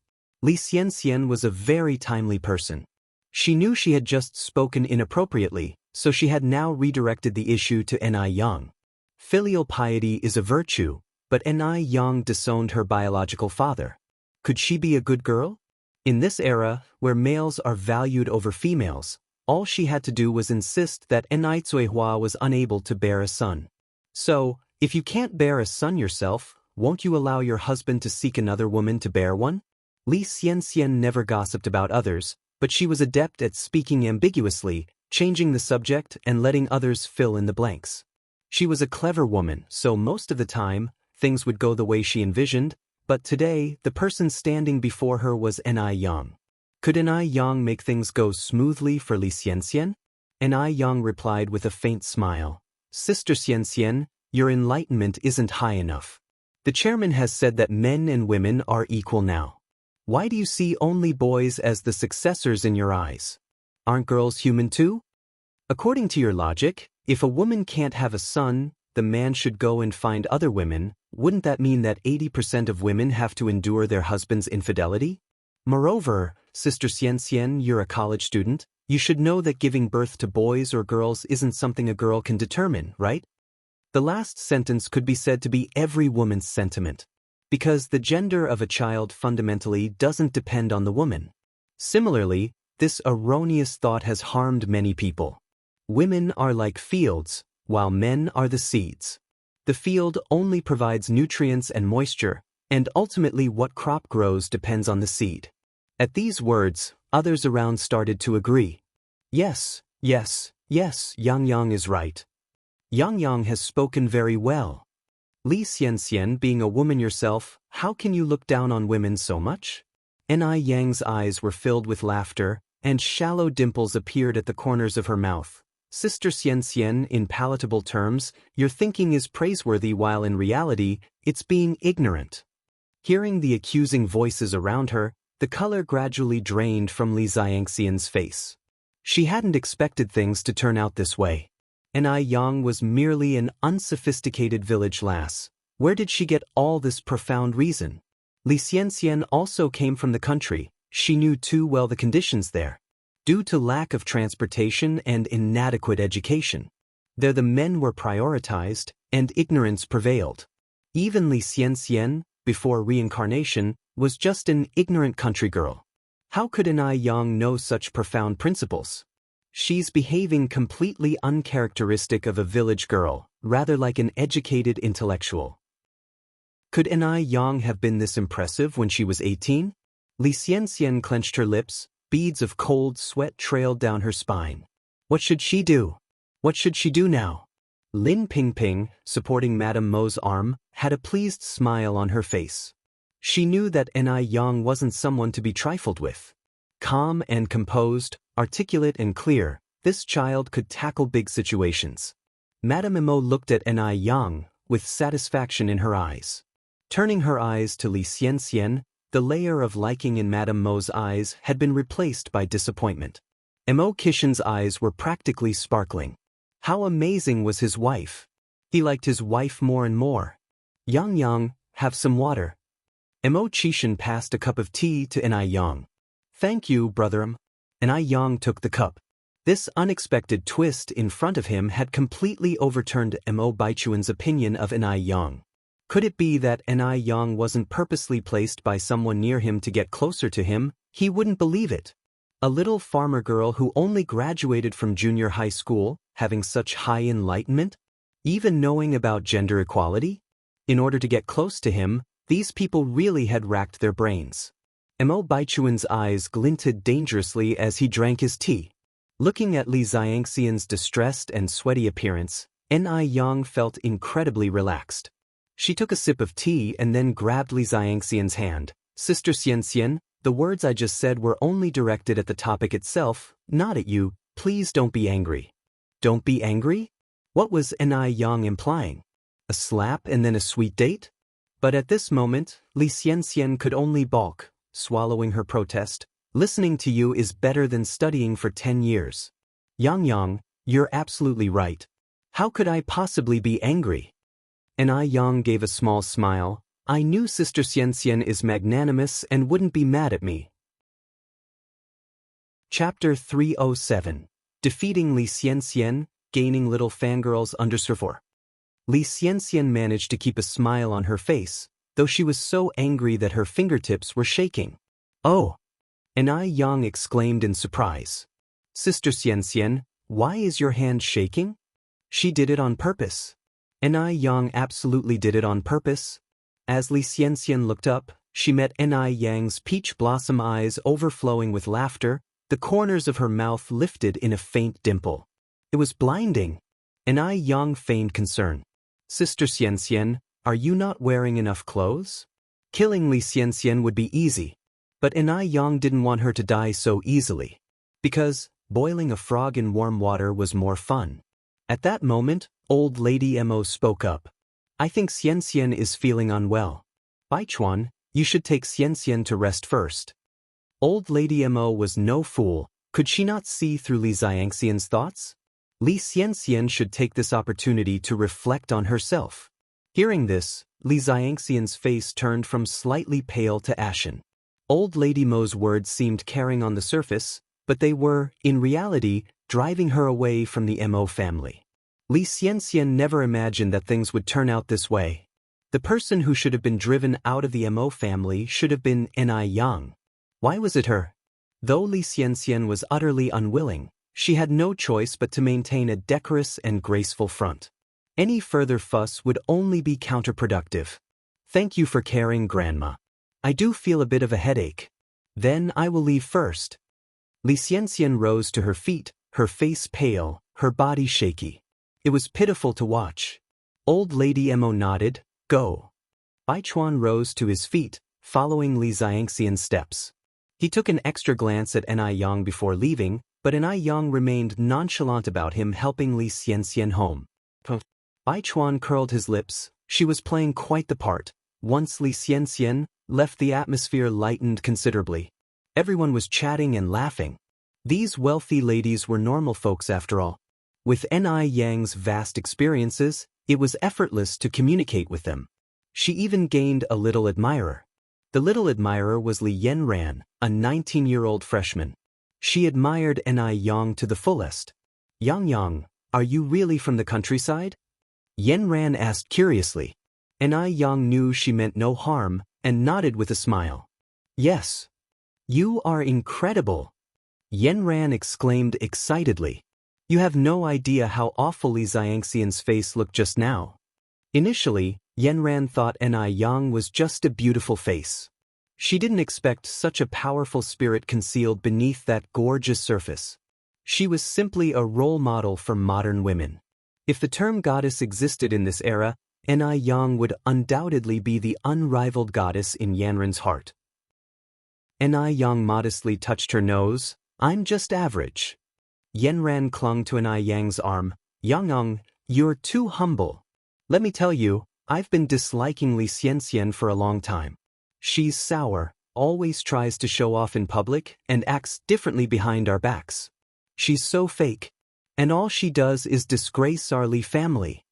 Li Xianxian was a very timely person. She knew she had just spoken inappropriately, so she had now redirected the issue to Yang. Filial piety is a virtue, but Yang disowned her biological father. Could she be a good girl? In this era, where males are valued over females, all she had to do was insist that Hua was unable to bear a son. So, If you can't bear a son yourself, won't you allow your husband to seek another woman to bear one? Li Xianxian never gossiped about others, but she was adept at speaking ambiguously, changing the subject and letting others fill in the blanks. She was a clever woman, so most of the time, things would go the way she envisioned, but today, the person standing before her was Ni Yang. Could Ni Yang make things go smoothly for Li Xianxian? Ni Yang replied with a faint smile. Sister Xianxian, your enlightenment isn't high enough. The chairman has said that men and women are equal now. Why do you see only boys as the successors in your eyes? Aren't girls human too? According to your logic, if a woman can't have a son, the man should go and find other women. Wouldn't that mean that 80% of women have to endure their husband's infidelity? Moreover, Sister Xianxian, you're a college student. You should know that giving birth to boys or girls isn't something a girl can determine, right? The last sentence could be said to be every woman's sentiment, because the gender of a child fundamentally doesn't depend on the woman. Similarly, this erroneous thought has harmed many people. Women are like fields, while men are the seeds. The field only provides nutrients and moisture, and ultimately what crop grows depends on the seed. At these words, others around started to agree. Yes, Yang Yang is right. Yang Yang has spoken very well. Li Xianxian, being a woman yourself, how can you look down on women so much? Ni Yang's eyes were filled with laughter, and shallow dimples appeared at the corners of her mouth. Sister Xianxian, in palatable terms, your thinking is praiseworthy while in reality, it's being ignorant. Hearing the accusing voices around her, the color gradually drained from Li Xianxian's face. She hadn't expected things to turn out this way. Ni Yang was merely an unsophisticated village lass. Where did she get all this profound reason? Li Xianxian also came from the country. She knew too well the conditions there. Due to lack of transportation and inadequate education, there the men were prioritized, and ignorance prevailed. Even Li Xianxian, before reincarnation, was just an ignorant country girl. How could Ni Yang know such profound principles? She's behaving completely uncharacteristic of a village girl, rather like an educated intellectual. Could Ni Yang have been this impressive when she was 18? Li Xianxian clenched her lips, beads of cold sweat trailed down her spine. What should she do? What should she do now? Lin Pingping, supporting Madame Mo's arm, had a pleased smile on her face. She knew that Ni Yang wasn't someone to be trifled with. Calm and composed, articulate and clear, this child could tackle big situations. Madame Mo looked at Ni Yang, with satisfaction in her eyes. Turning her eyes to Li Xianxian, the layer of liking in Madame Mo's eyes had been replaced by disappointment. Mo Kishin's eyes were practically sparkling. How amazing was his wife! He liked his wife more and more. Yang Yang, have some water. Mo Chishin passed a cup of tea to Ni Yang. Thank you, brother. Ni Yang took the cup. This unexpected twist in front of him had completely overturned Mo Baichuan's opinion of Ni Yang. Could it be that Ni Yang wasn't purposely placed by someone near him to get closer to him? He wouldn't believe it. A little farmer girl who only graduated from junior high school, having such high enlightenment? Even knowing about gender equality? In order to get close to him, these people really had racked their brains. Mo Baichuan's eyes glinted dangerously as he drank his tea. Looking at Li Xianxian's distressed and sweaty appearance, Ni Yang felt incredibly relaxed. She took a sip of tea and then grabbed Li Xianxian's hand. Sister Xianxian, the words I just said were only directed at the topic itself, not at you. Please don't be angry. Don't be angry? What was Ni Yang implying? A slap and then a sweet date? But at this moment, Li Xianxian could only balk, swallowing her protest. Listening to you is better than studying for 10 years. Yang Yang, you're absolutely right. How could I possibly be angry? Ni Yang gave a small smile. I knew Sister Xianxian is magnanimous and wouldn't be mad at me. Chapter 307. Defeating Li Xianxian, Gaining Little Fangirl's Underservor. Li Xianxian managed to keep a smile on her face, though she was so angry that her fingertips were shaking. Oh! Ni Yang exclaimed in surprise. Sister Xianxian, why is your hand shaking? She did it on purpose. Ni Yang absolutely did it on purpose. As Li Xianxian looked up, she met Ni Yang's peach blossom eyes overflowing with laughter, the corners of her mouth lifted in a faint dimple. It was blinding. Ni Yang feigned concern. Sister Xianxian, are you not wearing enough clothes? Killing Li Xianxian would be easy. But Ni Yang didn't want her to die so easily. Because boiling a frog in warm water was more fun. At that moment, old Lady Mo spoke up. I think Xianxian is feeling unwell. Baichuan, you should take Xianxian to rest first. Old Lady Mo was no fool. Could she not see through Li Xianxian's thoughts? Li Xianxian should take this opportunity to reflect on herself. Hearing this, Li Xianxian's face turned from slightly pale to ashen. Old Lady Mo's words seemed caring on the surface, but they were, in reality, driving her away from the Mo family. Li Xianxian never imagined that things would turn out this way. The person who should have been driven out of the Mo family should have been Ni Yang. Why was it her? Though Li Xianxian was utterly unwilling, she had no choice but to maintain a decorous and graceful front. Any further fuss would only be counterproductive. Thank you for caring, Grandma. I do feel a bit of a headache. Then I will leave first. Li Xianxian rose to her feet, her face pale, her body shaky. It was pitiful to watch. Old Lady Mo nodded. Go. Baichuan rose to his feet, following Li Xianxian's steps. He took an extra glance at Ni Yang before leaving, but Ni Yang remained nonchalant about him helping Li Xianxian home. Baichuan curled his lips. She was playing quite the part. Once Li Xianxian left, the atmosphere lightened considerably. Everyone was chatting and laughing. These wealthy ladies were normal folks after all. With Ni Yang's vast experiences, it was effortless to communicate with them. She even gained a little admirer. The little admirer was Li Yanran, a 19-year-old freshman. She admired Ni Yang to the fullest. Yang, are you really from the countryside? Yanran asked curiously. Ni Yang knew she meant no harm, and nodded with a smile. Yes. You are incredible. Yanran exclaimed excitedly. You have no idea how awful Li Xianxian's face looked just now. Initially, Yanran thought Ni Yang was just a beautiful face. She didn't expect such a powerful spirit concealed beneath that gorgeous surface. She was simply a role model for modern women. If the term goddess existed in this era, Ni Yang would undoubtedly be the unrivaled goddess in Yanran's heart. Ni Yang modestly touched her nose. I'm just average. Yanran clung to Ni Yang's arm. Yang, you're too humble. Let me tell you, I've been disliking Li Xianxian for a long time. She's sour, always tries to show off in public, and acts differently behind our backs. She's so fake. And all she does is disgrace our Li family.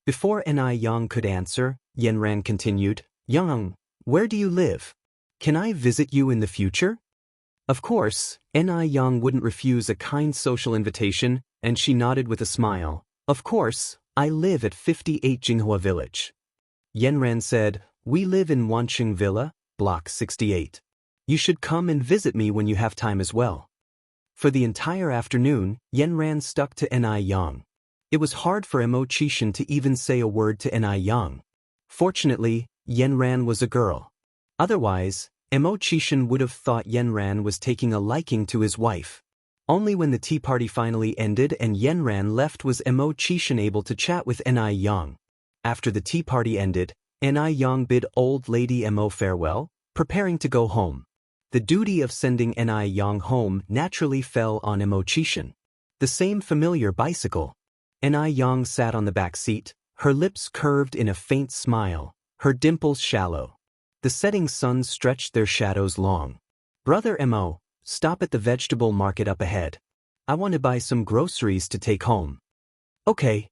Before Ni Yang could answer, Yanran continued, Yang, where do you live? Can I visit you in the future? Of course, Ni Yang wouldn't refuse a kind social invitation, and she nodded with a smile. Of course, I live at 58 Jinghua Village. Yanran said, we live in Wanqing Villa, Block 68. You should come and visit me when you have time as well. For the entire afternoon, Yanran stuck to Ni Yang. It was hard for Mo Qishan to even say a word to Ni Yang. Fortunately, Yanran was a girl. Otherwise, Mo Qishan would have thought Yanran was taking a liking to his wife. Only when the tea party finally ended and Yanran left was Mo Qishan able to chat with Ni Yang. After the tea party ended, Ni Yang bid old Lady Mo farewell, preparing to go home. The duty of sending Ni Yang home naturally fell on Mo Qishan. The same familiar bicycle. Ni Yang sat on the back seat, her lips curved in a faint smile, her dimples shallow. The setting sun stretched their shadows long. Brother Mo, stop at the vegetable market up ahead. I want to buy some groceries to take home. Okay.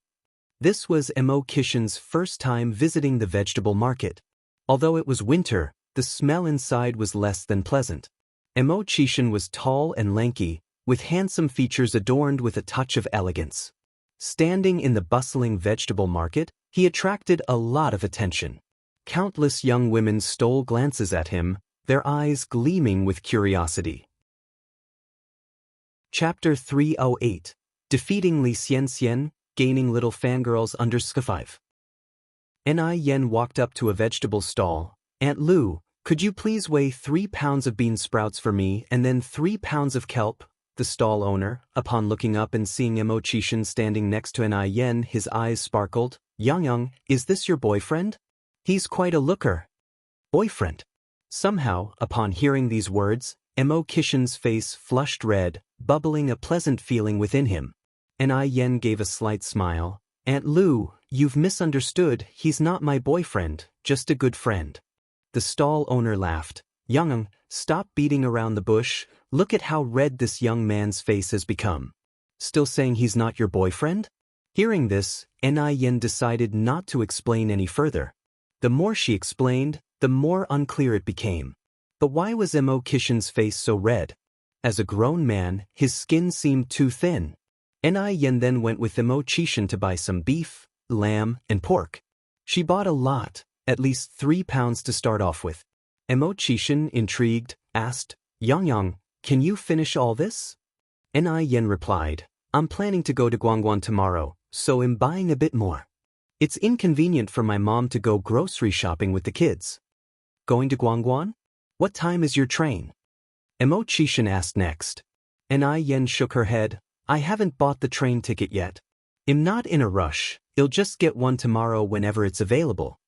This was Mo Qishan's first time visiting the vegetable market. Although it was winter, the smell inside was less than pleasant. Mo Qishan was tall and lanky, with handsome features adorned with a touch of elegance. Standing in the bustling vegetable market, he attracted a lot of attention. Countless young women stole glances at him, their eyes gleaming with curiosity. Chapter 308. Defeating Li Xianxian, Gaining Little Fangirls under 5. Ni Yen walked up to a vegetable stall. Aunt Lu, could you please weigh 3 pounds of bean sprouts for me and then 3 pounds of kelp? The stall owner, upon looking up and seeing Imo-chishan standing next to Ni Yen, his eyes sparkled. Yang, is this your boyfriend? He's quite a looker. Boyfriend. Somehow, upon hearing these words, Imo-chishan's face flushed red, bubbling a pleasant feeling within him. Ni Yen gave a slight smile. Aunt Lu, you've misunderstood, he's not my boyfriend, just a good friend. The stall owner laughed. Yang, stop beating around the bush, look at how red this young man's face has become. Still saying he's not your boyfriend? Hearing this, Ni Yen decided not to explain any further. The more she explained, the more unclear it became. But why was Imo-chishan's face so red? As a grown man, his skin seemed too thin. Ni Yen then went with Imo-chishan to buy some beef, lamb, and pork. She bought a lot, at least 3 pounds to start off with. Imo-chishan, intrigued, asked, Yang, can you finish all this? Ni Yen replied, I'm planning to go to Guangguan tomorrow, so I'm buying a bit more. It's inconvenient for my mom to go grocery shopping with the kids. Going to Guangguan? What time is your train? Imo-chishan asked next. Ni Yen shook her head. I haven't bought the train ticket yet. I'm not in a rush, I'll just get one tomorrow whenever it's available.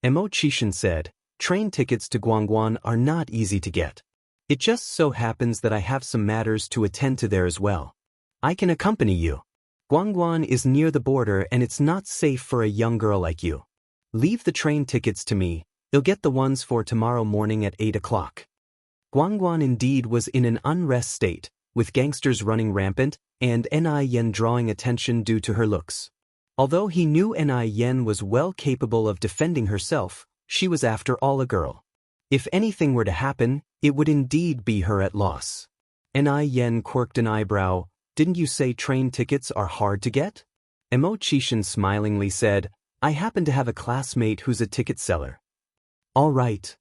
Imo-chishan said, train tickets to Guangguan are not easy to get. It just so happens that I have some matters to attend to there as well. I can accompany you. Guangguan is near the border and it's not safe for a young girl like you. Leave the train tickets to me, I'll get the ones for tomorrow morning at 8 o'clock. Guangguan indeed was in an unrest state, with gangsters running rampant, and Ni Yen drawing attention due to her looks. Although he knew Ni Yen was well capable of defending herself, she was after all a girl. If anything were to happen, it would indeed be her at loss. Ni Yen quirked an eyebrow. Didn't you say train tickets are hard to get? Imo-chishan smilingly said, I happen to have a classmate who's a ticket seller. All right.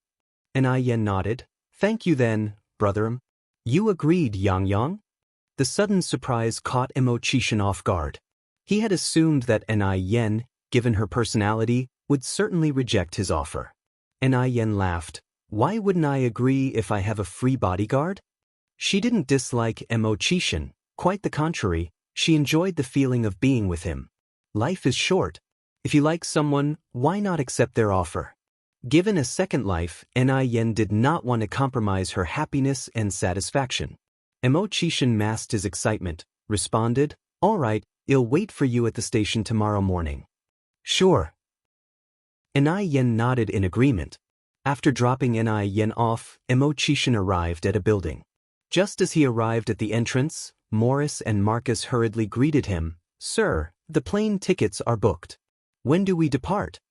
Ni Yen nodded. Thank you then, brother. You agreed, Yang. The sudden surprise caught Imo-chishan off guard. He had assumed that Ni Yen, given her personality, would certainly reject his offer. Ni Yen laughed. Why wouldn't I agree if I have a free bodyguard? She didn't dislike Imo-chishan. Quite the contrary, she enjoyed the feeling of being with him. Life is short. If you like someone, why not accept their offer? Given a second life, Ni Yen did not want to compromise her happiness and satisfaction. Imo-chishan masked his excitement, responded, All right, I'll wait for you at the station tomorrow morning. Sure. Ni Yen nodded in agreement. After dropping Ni Yen off, Imo-chishan arrived at a building. Just as he arrived at the entrance, Morris and Marcus hurriedly greeted him. Sir, the plane tickets are booked. When do we depart?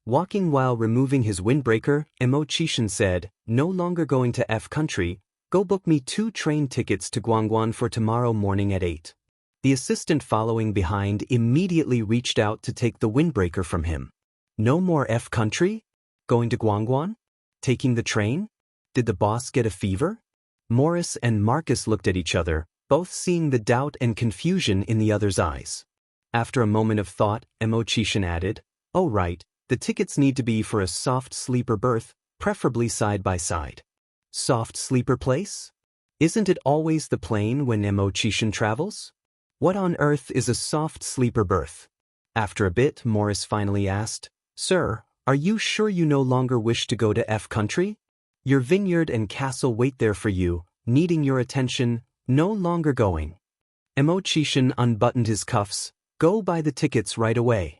Walking while removing his windbreaker, Imo-chishan said, No longer going to F country, go book me 2 train tickets to Guangguan for tomorrow morning at 8. The assistant following behind immediately reached out to take the windbreaker from him. No more F country? Going to Guangguan? Taking the train? Did the boss get a fever? Morris and Marcus looked at each other, both seeing the doubt and confusion in the other's eyes. After a moment of thought, Imo-chishan added, Oh right, the tickets need to be for a soft sleeper berth, preferably side by side. Soft sleeper place? Isn't it always the plane when Imo-chishan travels? What on earth is a soft sleeper berth? After a bit, Morris finally asked, Sir, are you sure you no longer wish to go to F country? Your vineyard and castle wait there for you, needing your attention, no longer going. Imo-chishan unbuttoned his cuffs. Go buy the tickets right away.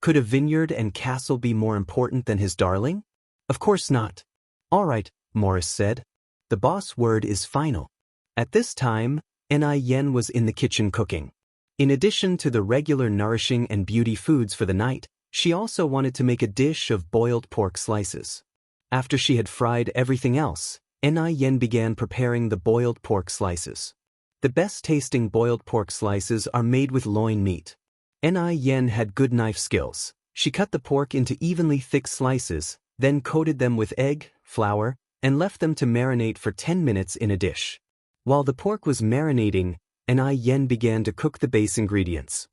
Could a vineyard and castle be more important than his darling? Of course not. All right, Morris said. The boss word is final. At this time, Ni Yen was in the kitchen cooking. In addition to the regular nourishing and beauty foods for the night, she also wanted to make a dish of boiled pork slices. After she had fried everything else, Ni Yen began preparing the boiled pork slices. The best-tasting boiled pork slices are made with loin meat. Ni Yen had good knife skills. She cut the pork into evenly thick slices, then coated them with egg, flour, and left them to marinate for 10 minutes in a dish. While the pork was marinating, Ni Yen began to cook the base ingredients.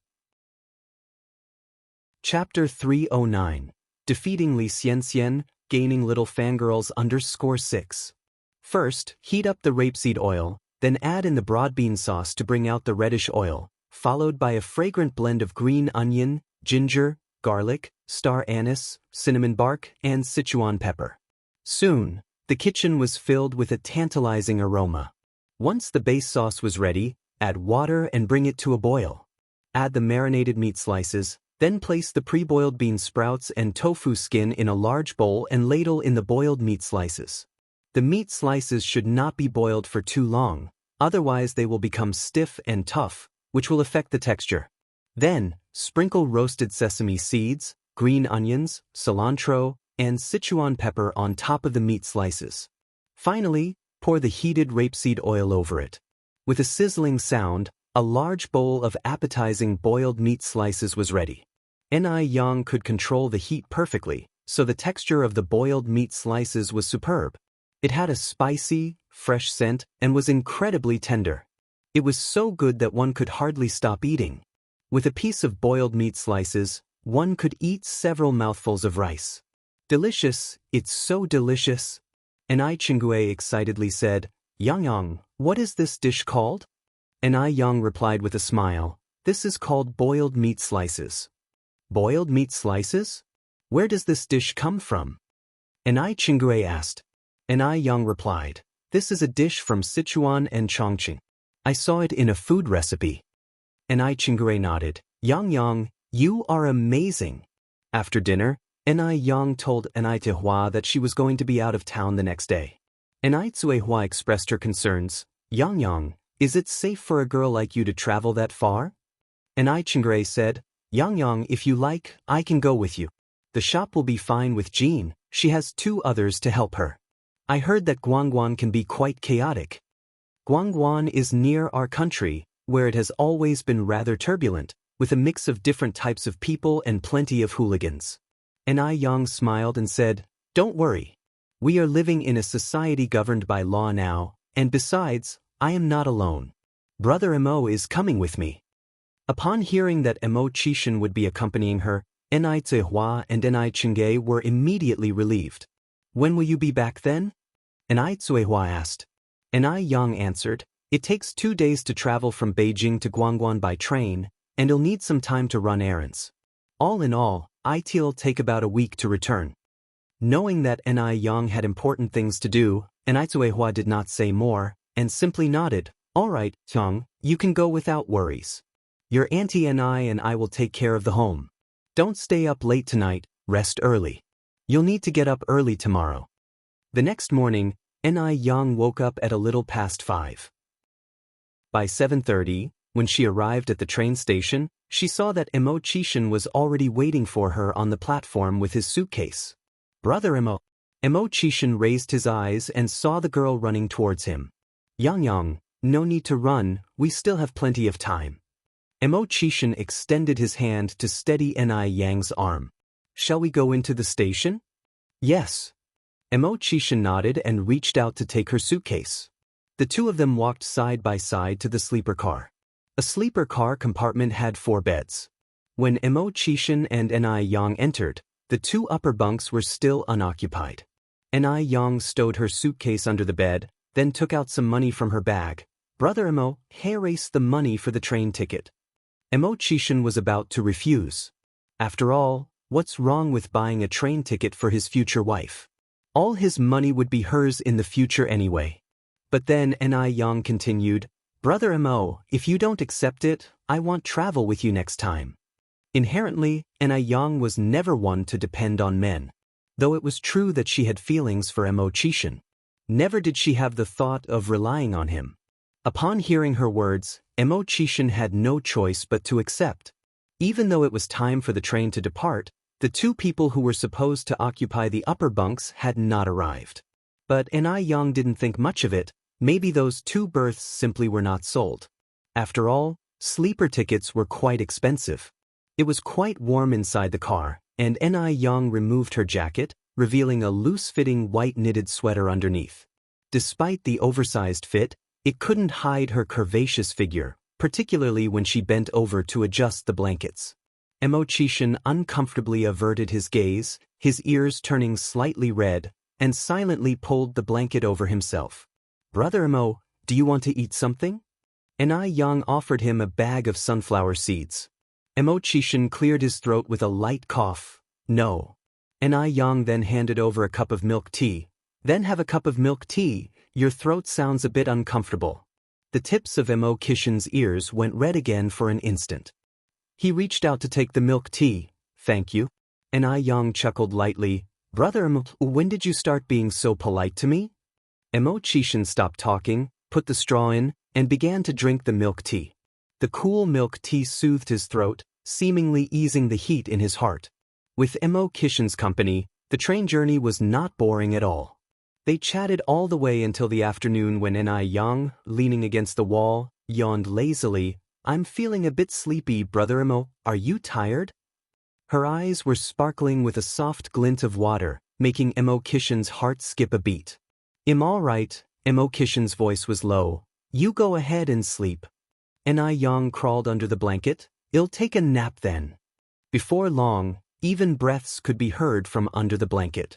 Chapter 309. defeating Li Xianxian, gaining little fangirls _6. First, heat up the rapeseed oil, then add in the broad bean sauce to bring out the reddish oil, followed by a fragrant blend of green onion, ginger, garlic, star anise, cinnamon bark, and Sichuan pepper. Soon, the kitchen was filled with a tantalizing aroma. Once the base sauce was ready, add water and bring it to a boil. Add the marinated meat slices, then place the pre-boiled bean sprouts and tofu skin in a large bowl and ladle in the boiled meat slices. The meat slices should not be boiled for too long, otherwise they will become stiff and tough, which will affect the texture. Then, sprinkle roasted sesame seeds, green onions, cilantro, and Sichuan pepper on top of the meat slices. Finally, pour the heated rapeseed oil over it. With a sizzling sound, a large bowl of appetizing boiled meat slices was ready. Yang could control the heat perfectly, so the texture of the boiled meat slices was superb. It had a spicy, fresh scent and was incredibly tender. It was so good that one could hardly stop eating. With a piece of boiled meat slices, one could eat several mouthfuls of rice. Delicious, it's so delicious. Chingue excitedly said, Yang, what is this dish called? Yang replied with a smile, this is called boiled meat slices. Boiled meat slices? Where does this dish come from? Chingue asked. Yang replied, this is a dish from Sichuan and Chongqing. I saw it in a food recipe. Chingue nodded, Yang, you are amazing. After dinner, Yang told Tihua that she was going to be out of town the next day. Tsuehua expressed her concerns, Yang, is it safe for a girl like you to travel that far? Chingue said, Yang, if you like, I can go with you. The shop will be fine with Jean, she has 2 others to help her. I heard that Guangguan can be quite chaotic. Guangguan is near our country, where it has always been rather turbulent, with a mix of different types of people and plenty of hooligans. Yang smiled and said, don't worry. We are living in a society governed by law now, and besides, I am not alone. Brother Mo is coming with me. Upon hearing that Mo Chishan would be accompanying her, Zihua and Chingue were immediately relieved. When will you be back then? Zihua asked. Yang answered, it takes 2 days to travel from Beijing to Guangguan by train, and you'll need some time to run errands. All in all, it'll take about a week to return. Knowing that Yang had important things to do, Zihua did not say more, and simply nodded, all right, Yang, you can go without worries. Your auntie and I will take care of the home. Don't stay up late tonight, rest early. You'll need to get up early tomorrow. The next morning, Yang woke up at a little past 5. By 7:30, when she arrived at the train station, she saw that Mo Chishan was already waiting for her on the platform with his suitcase. Brother Mo. Mo Chishan raised his eyes and saw the girl running towards him. Yang, no need to run, we still have plenty of time. Mo Chishan extended his hand to steady Yang's arm. Shall we go into the station? Yes. Mo Chishan nodded and reached out to take her suitcase. The 2 of them walked side by side to the sleeper car. A sleeper car compartment had 4 beds. When Mo Chishan and Yang entered, the 2 upper bunks were still unoccupied. Yang stowed her suitcase under the bed, then took out some money from her bag. Brother Mo erased the money for the train ticket. Mo Chishan was about to refuse. After all, what's wrong with buying a train ticket for his future wife? All his money would be hers in the future anyway. But then Yang continued, Brother Mo, if you don't accept it, I won't travel with you next time. Inherently, Yang was never one to depend on men. Though it was true that she had feelings for Mo Chishan, never did she have the thought of relying on him. Upon hearing her words, Mo Chishan had no choice but to accept. Even though it was time for the train to depart, the 2 people who were supposed to occupy the upper bunks had not arrived. But Yang didn't think much of it, maybe those 2 berths simply were not sold. After all, sleeper tickets were quite expensive. It was quite warm inside the car, and Yang removed her jacket, revealing a loose-fitting white knitted sweater underneath. Despite the oversized fit, it couldn't hide her curvaceous figure, particularly when she bent over to adjust the blankets. Emo Chishan uncomfortably averted his gaze, his ears turning slightly red, and silently pulled the blanket over himself. Brother Emo, do you want to eat something? Enai Yang offered him a bag of sunflower seeds. Emo Chishan cleared his throat with a light cough. No. Enai Yang then handed over a cup of milk tea. Then have a cup of milk tea, your throat sounds a bit uncomfortable. The tips of Emo Chishan's ears went red again for an instant. He reached out to take the milk tea. Thank you. Enai Yang chuckled lightly. Brother Emo, when did you start being so polite to me? Emo Chishan stopped talking, put the straw in, and began to drink the milk tea. The cool milk tea soothed his throat, seemingly easing the heat in his heart. With Emo Chishan's company, the train journey was not boring at all. They chatted all the way until the afternoon when Enai Yang, leaning against the wall, yawned lazily. I'm feeling a bit sleepy, Brother Emo, are you tired? Her eyes were sparkling with a soft glint of water, making Emo Chishan's heart skip a beat. I'm all right, Emo Chishan's voice was low. You go ahead and sleep. Enai Yang crawled under the blanket. I'll take a nap then. Before long, even breaths could be heard from under the blanket.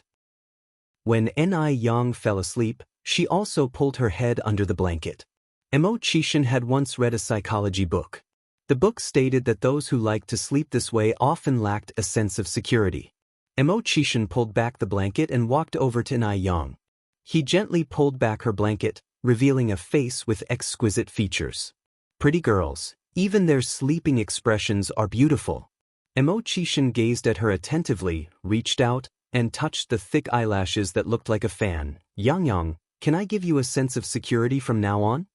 When Enai Yang fell asleep, she also pulled her head under the blanket. Emo Chishan had once read a psychology book. The book stated that those who liked to sleep this way often lacked a sense of security. Emo Chishan pulled back the blanket and walked over to Enai Yang. He gently pulled back her blanket, revealing a face with exquisite features. Pretty girls, even their sleeping expressions are beautiful. Emo Chishan gazed at her attentively, reached out, and touched the thick eyelashes that looked like a fan. Yang, can I give you a sense of security from now on?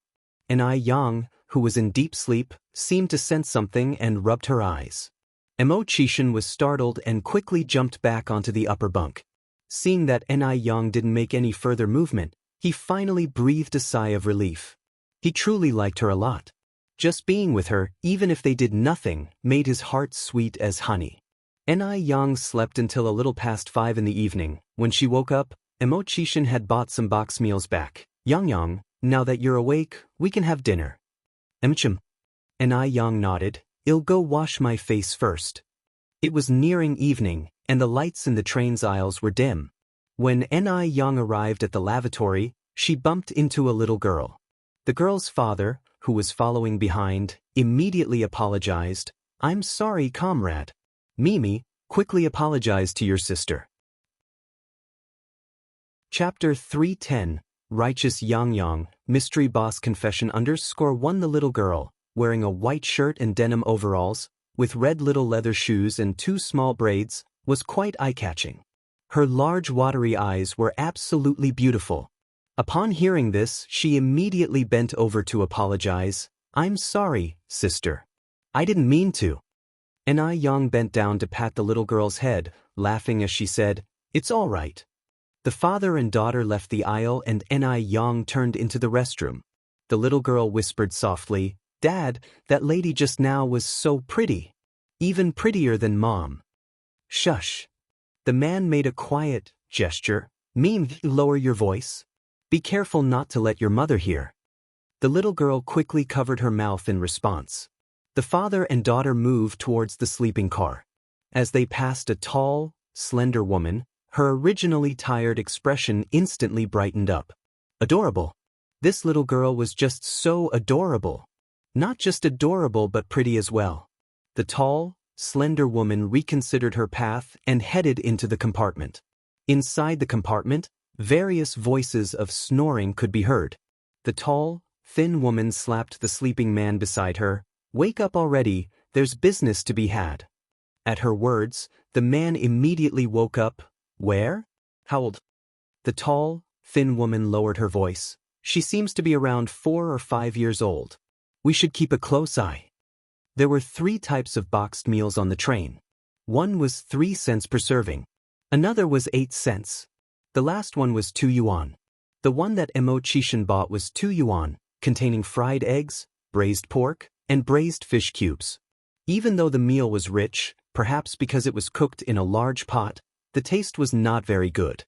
Enai Yang, who was in deep sleep, seemed to sense something and rubbed her eyes. Emo Chishan was startled and quickly jumped back onto the upper bunk. Seeing that Enai Yang didn't make any further movement, he finally breathed a sigh of relief. He truly liked her a lot. Just being with her, even if they did nothing, made his heart sweet as honey. Enai Yang slept until a little past 5 in the evening. When she woke up, Emo Chishan had bought some box meals back. Yang, now that you're awake, we can have dinner. Emchim. Enai Yang nodded. I'll go wash my face first. It was nearing evening, and the lights in the train's aisles were dim. When Enai Yang arrived at the lavatory, she bumped into a little girl. The girl's father, who was following behind, immediately apologized. I'm sorry, comrade. Mimi, quickly apologize to your sister. Chapter 310, Righteous Yang, Mystery Boss Confession _1. The little girl, wearing a white shirt and denim overalls, with red little leather shoes and 2 small braids, was quite eye-catching. Her large watery eyes were absolutely beautiful. Upon hearing this, she immediately bent over to apologize. I'm sorry, sister. I didn't mean to. Enai Yang bent down to pat the little girl's head, laughing as she said, It's all right. The father and daughter left the aisle and Enai Yang turned into the restroom. The little girl whispered softly, Dad, that lady just now was so pretty. Even prettier than Mom. Shush. The man made a quiet gesture. Lower your voice. Be careful not to let your mother hear. The little girl quickly covered her mouth in response. The father and daughter moved towards the sleeping car. As they passed a tall, slender woman, her originally tired expression instantly brightened up. Adorable. This little girl was just so adorable. Not just adorable but pretty as well. The tall, slender woman reconsidered her path and headed into the compartment. Inside the compartment, various voices of snoring could be heard. The tall, thin woman slapped the sleeping man beside her. Wake up already, there's business to be had. At her words, the man immediately woke up. Where? How old? The tall, thin woman lowered her voice. She seems to be around 4 or 5 years old. We should keep a close eye. There were 3 types of boxed meals on the train. One was 3 cents per serving. Another was 8 cents. The last one was 2 yuan. The one that Emo Chishan bought was 2 yuan, containing fried eggs, braised pork, and braised fish cubes. Even though the meal was rich, perhaps because it was cooked in a large pot, the taste was not very good.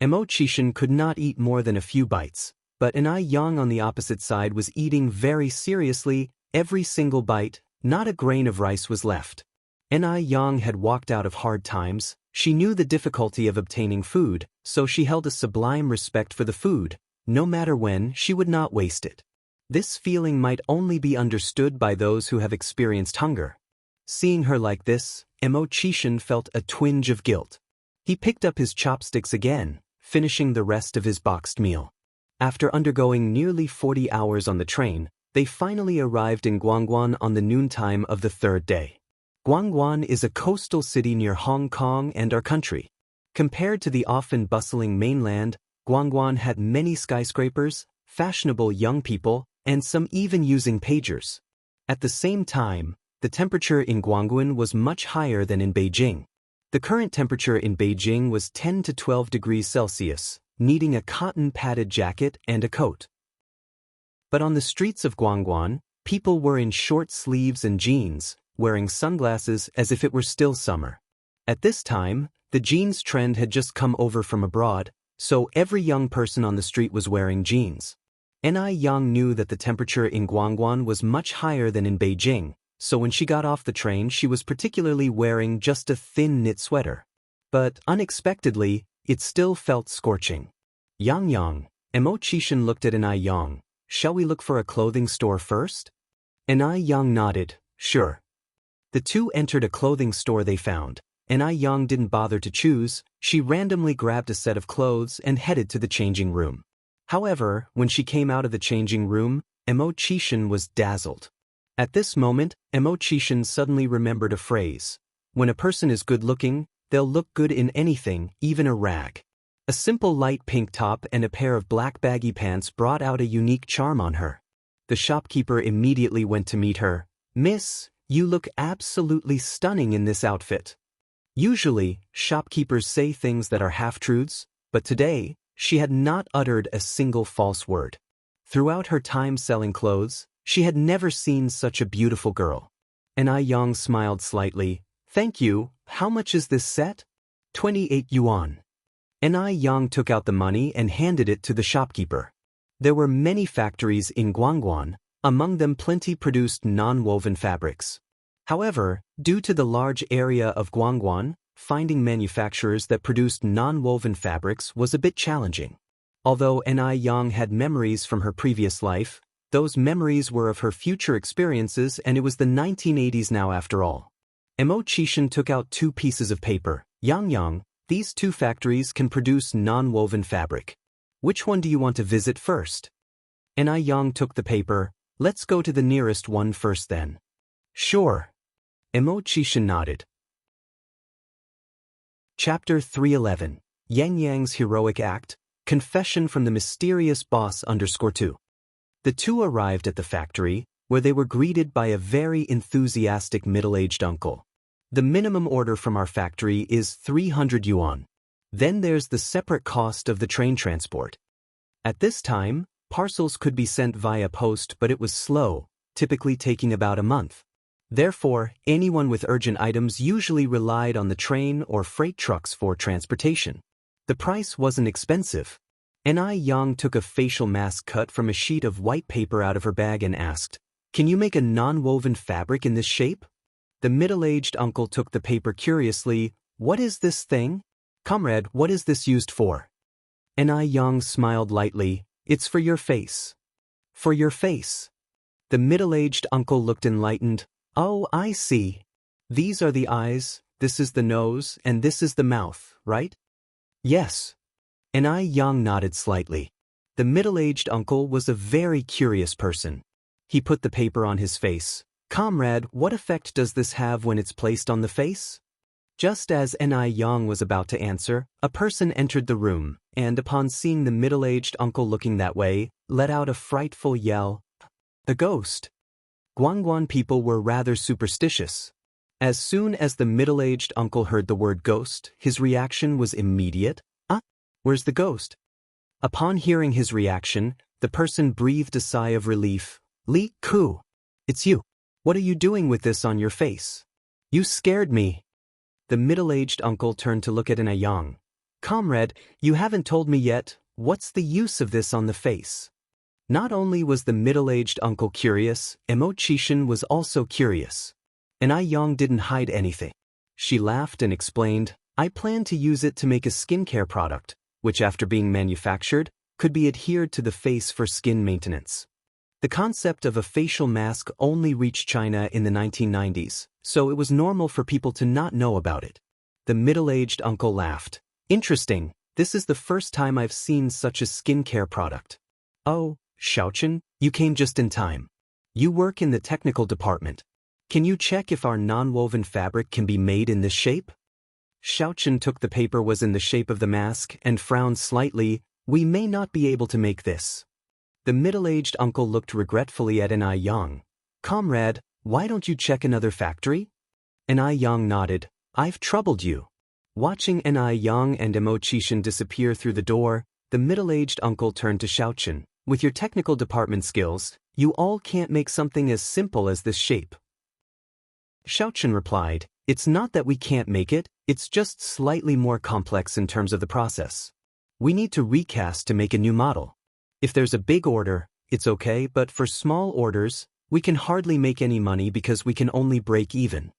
Emo Chishan could not eat more than a few bites, but Enai Yang on the opposite side was eating very seriously. Every single bite, not a grain of rice was left. Yang had walked out of hard times. She knew the difficulty of obtaining food, so she held a sublime respect for the food. No matter when, she would not waste it. This feeling might only be understood by those who have experienced hunger. Seeing her like this, Xianxia felt a twinge of guilt. He picked up his chopsticks again, finishing the rest of his boxed meal. After undergoing nearly 40 hours on the train, they finally arrived in Guangguan on the noontime of the third day. Guangguan is a coastal city near Hong Kong and our country. Compared to the often bustling mainland, Guangguan had many skyscrapers, fashionable young people, and some even using pagers. At the same time, the temperature in Guangguan was much higher than in Beijing. The current temperature in Beijing was 10 to 12 degrees Celsius, needing a cotton-padded jacket and a coat. But on the streets of Guangguan, people were in short sleeves and jeans, wearing sunglasses as if it were still summer. At this time, the jeans trend had just come over from abroad, so every young person on the street was wearing jeans. Yang knew that the temperature in Guangguan was much higher than in Beijing, so when she got off the train she was particularly wearing just a thin knit sweater. But, unexpectedly, it still felt scorching. Yang, Xianxia looked at Yang. Shall we look for a clothing store first? Yang nodded, sure. The two entered a clothing store they found. Yang didn't bother to choose, she randomly grabbed a set of clothes and headed to the changing room. However, when she came out of the changing room, Xianxia was dazzled. At this moment, Xianxia suddenly remembered a phrase. When a person is good-looking, they'll look good in anything, even a rag. A simple light pink top and a pair of black baggy pants brought out a unique charm on her. The shopkeeper immediately went to meet her. "Miss, you look absolutely stunning in this outfit." Usually, shopkeepers say things that are half-truths, but today, she had not uttered a single false word. Throughout her time selling clothes, she had never seen such a beautiful girl. Yang smiled slightly. "Thank you, how much is this set?" 28 yuan. Yang took out the money and handed it to the shopkeeper. There were many factories in Guangguan, among them plenty produced non-woven fabrics. However, due to the large area of Guangguan, finding manufacturers that produced non-woven fabrics was a bit challenging. Although Yang had memories from her previous life, those memories were of her future experiences and it was the 1980s now after all. Xianxia took out 2 pieces of paper. Yang, these 2 factories can produce non-woven fabric. Which one do you want to visit first? Yang took the paper. Let's go to the nearest one first then. Sure. Xianxia nodded. Chapter 311. Yang's Heroic Act, Confession from the Mysterious Boss _2. The two arrived at the factory, where they were greeted by a very enthusiastic middle-aged uncle. "The minimum order from our factory is 300 yuan. Then there's the separate cost of the train transport." At this time, parcels could be sent via post, but it was slow, typically taking about a month. Therefore, anyone with urgent items usually relied on the train or freight trucks for transportation. The price wasn't expensive. Yang took a facial mask cut from a sheet of white paper out of her bag and asked, "Can you make a non-woven fabric in this shape?" The middle-aged uncle took the paper curiously. "What is this thing? Comrade, what is this used for?" Yang smiled lightly. "It's for your face." "For your face?" The middle-aged uncle looked enlightened. "Oh, I see. These are the eyes, this is the nose, and this is the mouth, right?" "Yes." Yang nodded slightly. The middle-aged uncle was a very curious person. He put the paper on his face. "Comrade, what effect does this have when it's placed on the face?" Just as Yang was about to answer, a person entered the room, and upon seeing the middle-aged uncle looking that way, let out a frightful yell. "The ghost!" Guangguan people were rather superstitious. As soon as the middle-aged uncle heard the word ghost, his reaction was immediate. Where's the ghost?" Upon hearing his reaction, the person breathed a sigh of relief. "Li Ku, it's you. What are you doing with this on your face? You scared me." The middle-aged uncle turned to look at Yang. "Comrade, you haven't told me yet, what's the use of this on the face?" Not only was the middle-aged uncle curious, Xianxia was also curious. And Yang didn't hide anything. She laughed and explained, I plan to use it to make a skincare product, which after being manufactured, could be adhered to the face for skin maintenance. The concept of a facial mask only reached China in the 1990s, so it was normal for people to not know about it. The middle-aged uncle laughed. Interesting, this is the first time I've seen such a skincare product. Oh, Xiaochen, you came just in time. You work in the technical department. Can you check if our non-woven fabric can be made in this shape? Xiaochen took the paper was in the shape of the mask and frowned slightly. We may not be able to make this. The middle-aged uncle looked regretfully at Yang. Comrade, why don't you check another factory? Yang nodded. I've troubled you. Watching Yang and Immersive disappear through the door, the middle-aged uncle turned to Xiaochen. With your technical department skills, you all can't make something as simple as this shape. Xiaochen replied, it's not that we can't make it, it's just slightly more complex in terms of the process. We need to recast to make a new model. If there's a big order, it's okay, but for small orders, we can hardly make any money because we can only break even.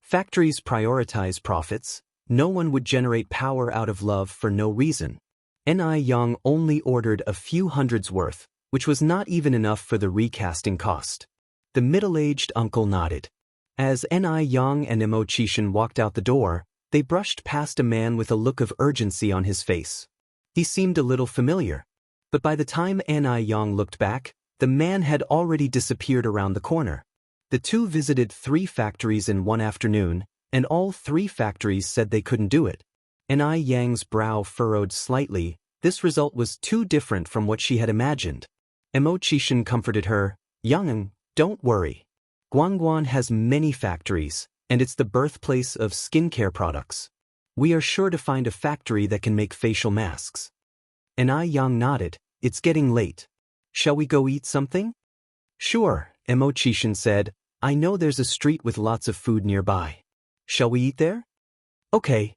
Factories prioritize profits. No one would generate power out of love for no reason. Yang only ordered a few hundreds worth, which was not even enough for the recasting cost. The middle-aged uncle nodded. As Yang and Immersive walked out the door, they brushed past a man with a look of urgency on his face. He seemed a little familiar. But by the time Yang looked back, the man had already disappeared around the corner. The two visited 3 factories in one afternoon, and all 3 factories said they couldn't do it. Yang's brow furrowed slightly. This result was too different from what she had imagined. Immersive comforted her. Yang, don't worry. Guangguan has many factories, and it's the birthplace of skincare products. We are sure to find a factory that can make facial masks. Yang nodded. It's getting late. Shall we go eat something? Sure, Immersive said. I know there's a street with lots of food nearby. Shall we eat there? Okay.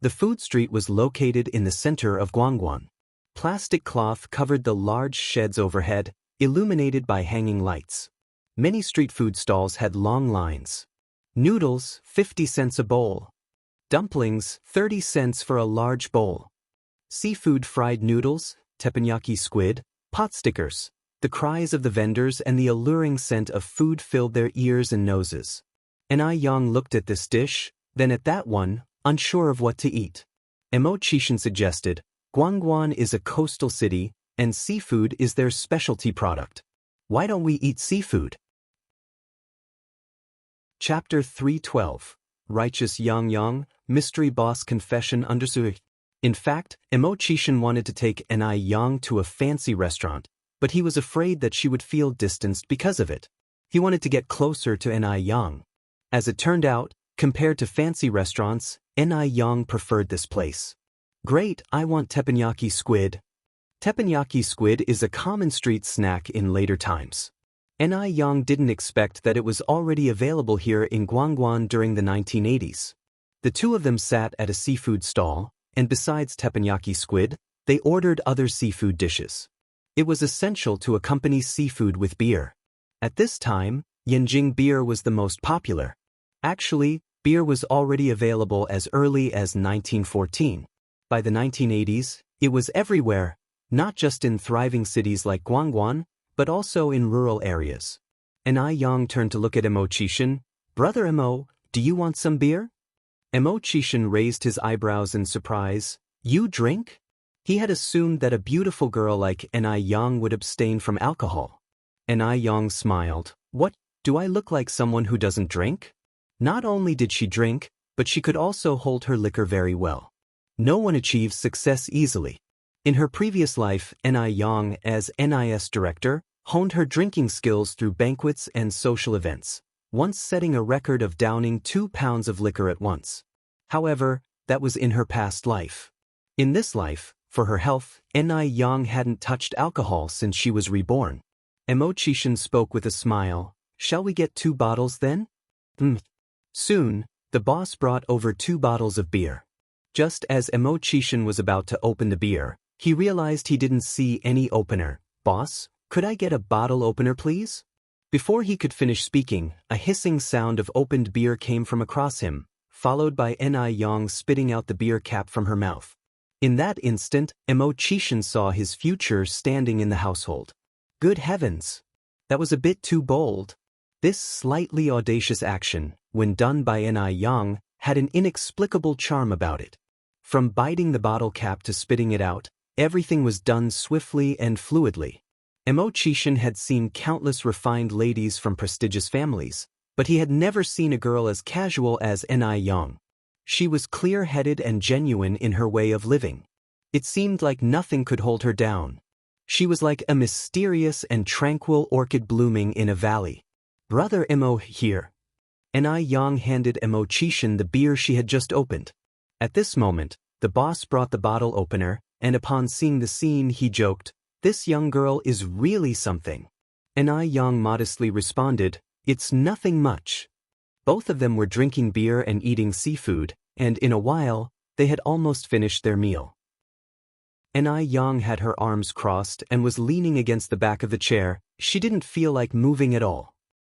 The food street was located in the center of Guangguan. Plastic cloth covered the large sheds overhead, illuminated by hanging lights. Many street food stalls had long lines. Noodles, 50 cents a bowl. Dumplings, 30 cents for a large bowl. Seafood fried noodles, teppanyaki squid, pot stickers. The cries of the vendors and the alluring scent of food filled their ears and noses. Yang looked at this dish, then at that one, unsure of what to eat. Immersive suggested, Guangguan is a coastal city, and seafood is their specialty product. Why don't we eat seafood? Chapter 312. Righteous Yang, Mystery Boss Confession Understood. In fact, Immersive wanted to take Yang to a fancy restaurant, but he was afraid that she would feel distanced because of it. He wanted to get closer to Yang. As it turned out, compared to fancy restaurants, Yang preferred this place. Great, I want teppanyaki squid. Teppanyaki squid is a common street snack in later times. Yang didn't expect that it was already available here in Guangguan during the 1980s. The two of them sat at a seafood stall, and besides teppanyaki squid, they ordered other seafood dishes. It was essential to accompany seafood with beer. At this time, Yanjing beer was the most popular. Actually, beer was already available as early as 1914. By the 1980s, it was everywhere, not just in thriving cities like Guangguan, but also in rural areas. Yang turned to look at Immersive. Brother Imo, do you want some beer? Immersive raised his eyebrows in surprise. You drink? He had assumed that a beautiful girl like Yang would abstain from alcohol. Yang smiled. What, do I look like someone who doesn't drink? Not only did she drink, but she could also hold her liquor very well. No one achieves success easily. In her previous life, Yang, as NIS director, honed her drinking skills through banquets and social events, once setting a record of downing 2 pounds of liquor at once. However, that was in her past life. In this life, for her health, Yang hadn't touched alcohol since she was reborn. Immersive spoke with a smile. Shall we get 2 bottles then? Soon, the boss brought over 2 bottles of beer. Just as Immersive was about to open the beer, he realized he didn't see any opener. Boss, could I get a bottle opener please? Before he could finish speaking, a hissing sound of opened beer came from across him, followed by Ni Yang spitting out the beer cap from her mouth. In that instant, Xianxia saw his future standing in the household. Good heavens! That was a bit too bold. This slightly audacious action, when done by Ni Yang, had an inexplicable charm about it. From biting the bottle cap to spitting it out, everything was done swiftly and fluidly. Xianxia had seen countless refined ladies from prestigious families, but he had never seen a girl as casual as Ni Yang. She was clear-headed and genuine in her way of living. It seemed like nothing could hold her down. She was like a mysterious and tranquil orchid blooming in a valley. Brother Imo here. Ni Yang handed Xianxia the beer she had just opened. At this moment, the boss brought the bottle opener, and upon seeing the scene he joked, "This young girl is really something." Ni Yang modestly responded, "It's nothing much." Both of them were drinking beer and eating seafood, and in a while, they had almost finished their meal. Ni Yang had her arms crossed and was leaning against the back of the chair. She didn't feel like moving at all.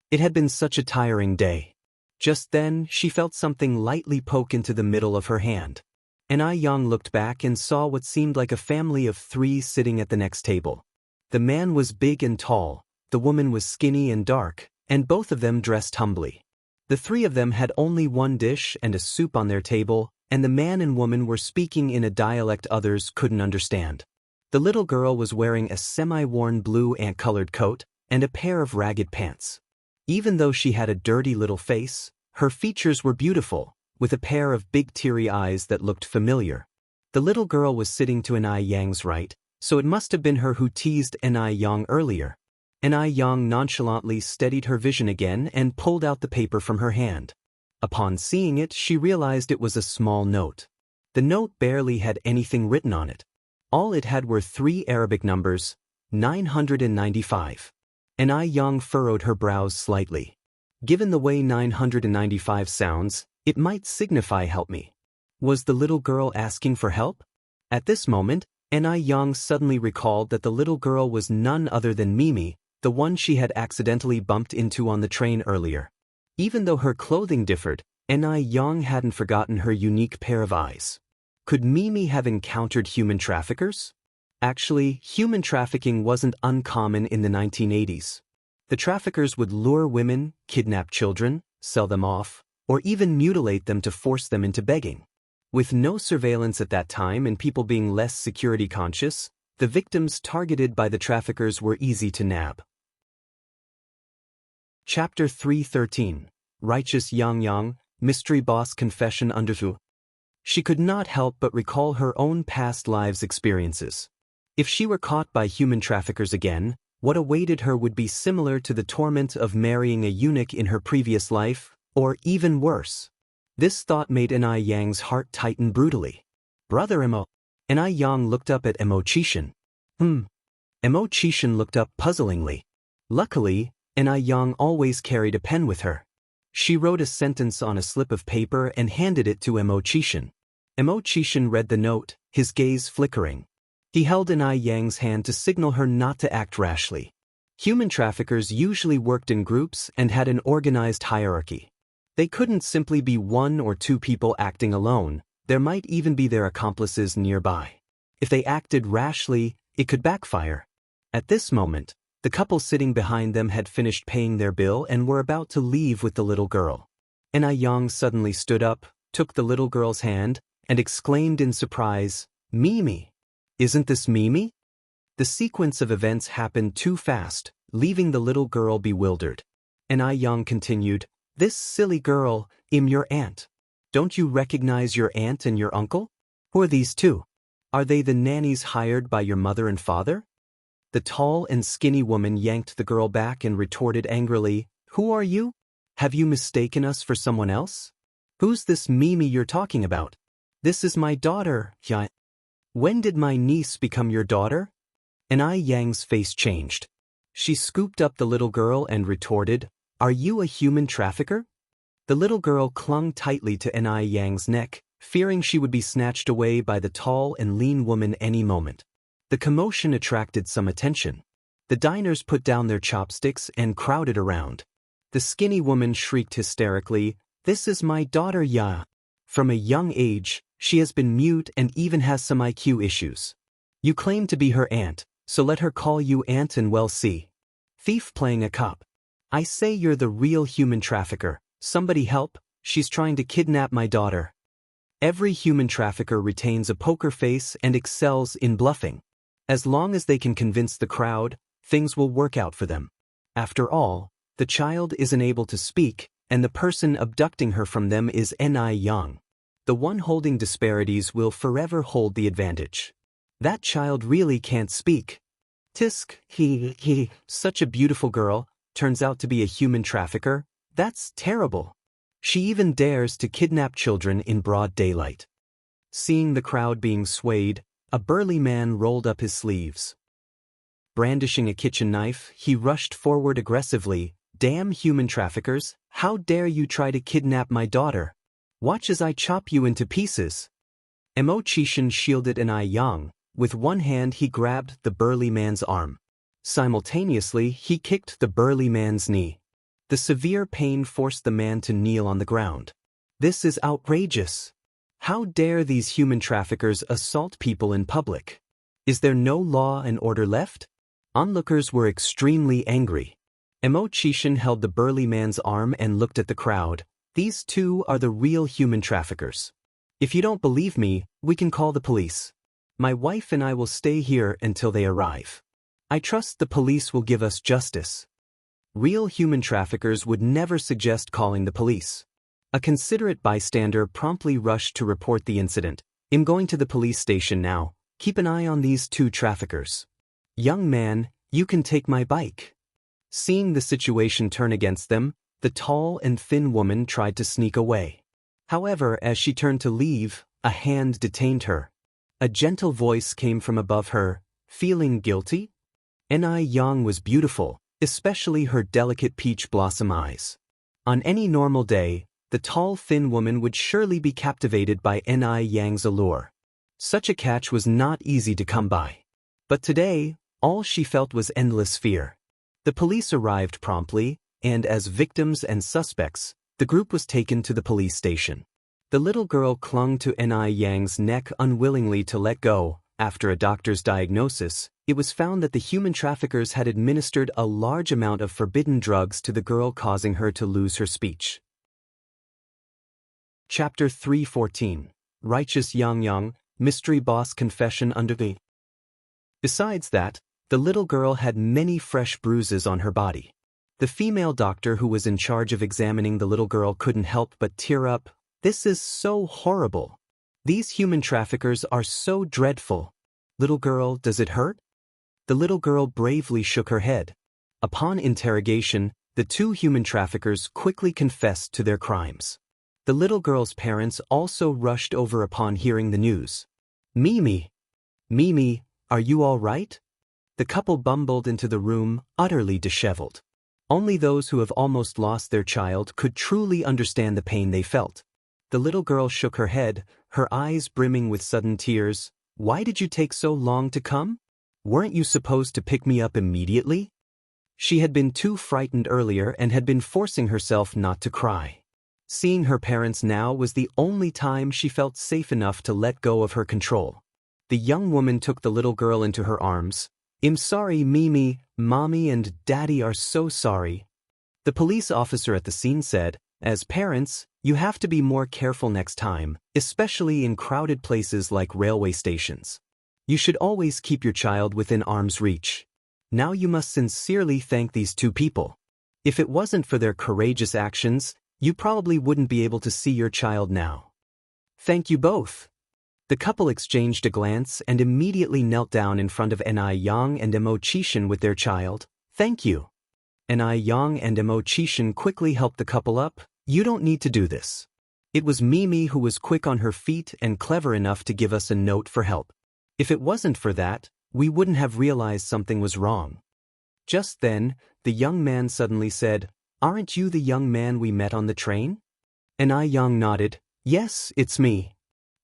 It had been such a tiring day. Just then, she felt something lightly poke into the middle of her hand. Ni Yang looked back and saw what seemed like a family of 3 sitting at the next table. The man was big and tall, the woman was skinny and dark, and both of them dressed humbly. The 3 of them had only one dish and a soup on their table, and the man and woman were speaking in a dialect others couldn't understand. The little girl was wearing a semi-worn blue ant-colored coat and a pair of ragged pants. Even though she had a dirty little face, her features were beautiful, with a pair of big teary eyes that looked familiar. The little girl was sitting to Ni Yang's right, so it must have been her who teased Ni Yang earlier. Ni Yang nonchalantly steadied her vision again and pulled out the paper from her hand. Upon seeing it, she realized it was a small note. The note barely had anything written on it. All it had were 3 Arabic numbers, 995. Ni Yang furrowed her brows slightly. Given the way 995 sounds, it might signify "help me." Was the little girl asking for help? At this moment, Ni Yang suddenly recalled that the little girl was none other than Mimi, the one she had accidentally bumped into on the train earlier. Even though her clothing differed, Ni Yang hadn't forgotten her unique pair of eyes. Could Mimi have encountered human traffickers? Actually, human trafficking wasn't uncommon in the 1980s. The traffickers would lure women, kidnap children, sell them off, or even mutilate them to force them into begging. With no surveillance at that time and people being less security conscious, the victims targeted by the traffickers were easy to nab. Chapter 313. Righteous Yang Yang, Mystery Boss Confession Underthrough. She could not help but recall her own past lives' experiences. If she were caught by human traffickers again, what awaited her would be similar to the torment of marrying a eunuch in her previous life, or even worse. This thought made Ni Yang's heart tighten brutally. Brother Imo. Ni Yang looked up at Xianxia. Xianxia looked up puzzlingly. Luckily, Ni Yang always carried a pen with her. She wrote a sentence on a slip of paper and handed it to Xianxia. Xianxia read the note, his gaze flickering. He held Ni Yang's hand to signal her not to act rashly. Human traffickers usually worked in groups and had an organized hierarchy. They couldn't simply be 1 or 2 people acting alone, there might even be their accomplices nearby. If they acted rashly, it could backfire. At this moment, the couple sitting behind them had finished paying their bill and were about to leave with the little girl. Ni Yang suddenly stood up, took the little girl's hand, and exclaimed in surprise, "Mimi! Isn't this Mimi?" The sequence of events happened too fast, leaving the little girl bewildered. Ni Yang continued, "This silly girl, your aunt. Don't you recognize your aunt and your uncle? Who are these 2? Are they the nannies hired by your mother and father?" The tall and skinny woman yanked the girl back and retorted angrily, "Who are you? Have you mistaken us for someone else? Who's this Mimi you're talking about?" "This is my daughter, Xianxia." "When did my niece become your daughter?" Ni Yang's face changed. She scooped up the little girl and retorted, "Are you a human trafficker?" The little girl clung tightly to Ni Yang's neck, fearing she would be snatched away by the tall and lean woman any moment. The commotion attracted some attention. The diners put down their chopsticks and crowded around. The skinny woman shrieked hysterically, "This is my daughter Ya. From a young age, she has been mute and even has some IQ issues. You claim to be her aunt, so let her call you aunt and well see. Thief playing a cop. I say you're the real human trafficker. Somebody help, she's trying to kidnap my daughter." Every human trafficker retains a poker face and excels in bluffing. As long as they can convince the crowd, things will work out for them. After all, the child isn't able to speak, and the person abducting her from them is Ni Yang. The one holding disparities will forever hold the advantage. That child really can't speak. Tisk, he, such a beautiful girl, turns out to be a human trafficker? That's terrible. She even dares to kidnap children in broad daylight. Seeing the crowd being swayed, a burly man rolled up his sleeves. Brandishing a kitchen knife, he rushed forward aggressively. "Damn human traffickers, how dare you try to kidnap my daughter? Watch as I chop you into pieces." Immortal shielded Ni Yang. With one hand he grabbed the burly man's arm. Simultaneously he kicked the burly man's knee. The severe pain forced the man to kneel on the ground. This is outrageous. How dare these human traffickers assault people in public? Is there no law and order left? Onlookers were extremely angry. Immortal held the burly man's arm and looked at the crowd. These two are the real human traffickers. If you don't believe me, we can call the police. My wife and I will stay here until they arrive. I trust the police will give us justice. Real human traffickers would never suggest calling the police. A considerate bystander promptly rushed to report the incident. "I'm going to the police station now. Keep an eye on these two traffickers." "Young man, you can take my bike." Seeing the situation turn against them, the tall and thin woman tried to sneak away. However, as she turned to leave, a hand detained her. A gentle voice came from above her. "Feeling guilty?" Ni Yang was beautiful, especially her delicate peach blossom eyes. On any normal day, the tall thin woman would surely be captivated by Ni Yang's allure. Such a catch was not easy to come by. But today, all she felt was endless fear. The police arrived promptly, and as victims and suspects, the group was taken to the police station. The little girl clung to Ni Yang's neck unwillingly to let go. After a doctor's diagnosis, it was found that the human traffickers had administered a large amount of forbidden drugs to the girl, causing her to lose her speech. Chapter 314. Righteous Yang, Mystery Boss Confession under the... Besides that, the little girl had many fresh bruises on her body. The female doctor who was in charge of examining the little girl couldn't help but tear up. "This is so horrible. These human traffickers are so dreadful. Little girl, does it hurt?" The little girl bravely shook her head. Upon interrogation, the two human traffickers quickly confessed to their crimes. The little girl's parents also rushed over upon hearing the news. Mimi, are you all right?" The couple bumbled into the room, utterly disheveled. Only those who have almost lost their child could truly understand the pain they felt. The little girl shook her head, her eyes brimming with sudden tears. "Why did you take so long to come? Weren't you supposed to pick me up immediately?" She had been too frightened earlier and had been forcing herself not to cry. Seeing her parents now was the only time she felt safe enough to let go of her control. The young woman took the little girl into her arms. "I'm sorry, Mimi. Mommy and Daddy are so sorry." The police officer at the scene said, "As parents, you have to be more careful next time, especially in crowded places like railway stations. You should always keep your child within arm's reach. Now you must sincerely thank these two people. If it wasn't for their courageous actions, you probably wouldn't be able to see your child now." "Thank you both." The couple exchanged a glance and immediately knelt down in front of Ni Yang and Immortal with their child. "Thank you." Ni Yang and Immortal quickly helped the couple up. "You don't need to do this." It was Mimi who was quick on her feet and clever enough to give us a note for help. If it wasn't for that, we wouldn't have realized something was wrong. Just then, the young man suddenly said, "Aren't you the young man we met on the train?" Ni Yang nodded. "Yes, it's me.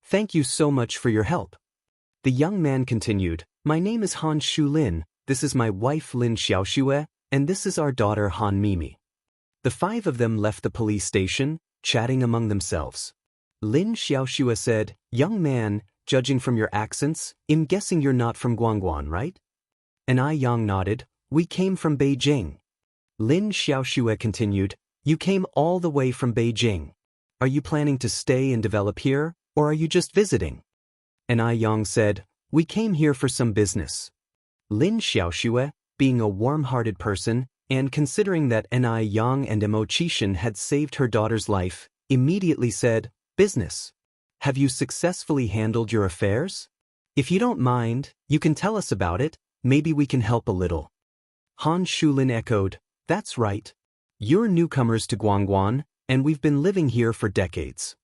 Thank you so much for your help." The young man continued, "My name is Han Lin. this is my wife Lin Xiaoxue, and this is our daughter Han Mimi. The five of them left the police station, chatting among themselves. Lin Xiaoxue said, young man, judging from your accents, I'm guessing you're not from Guangguan, right? And Yang nodded, we came from Beijing. Lin Xiaoxue continued, you came all the way from Beijing. Are you planning to stay and develop here, or are you just visiting? And Yang said, we came here for some business. Lin Xiaoxue, being a warm-hearted person, and considering that Yang and Immersion had saved her daughter's life, immediately said, business. Have you successfully handled your affairs? If you don't mind, you can tell us about it, maybe we can help a little. Han Shulin echoed, that's right. You're newcomers to Guangguan, and we've been living here for decades.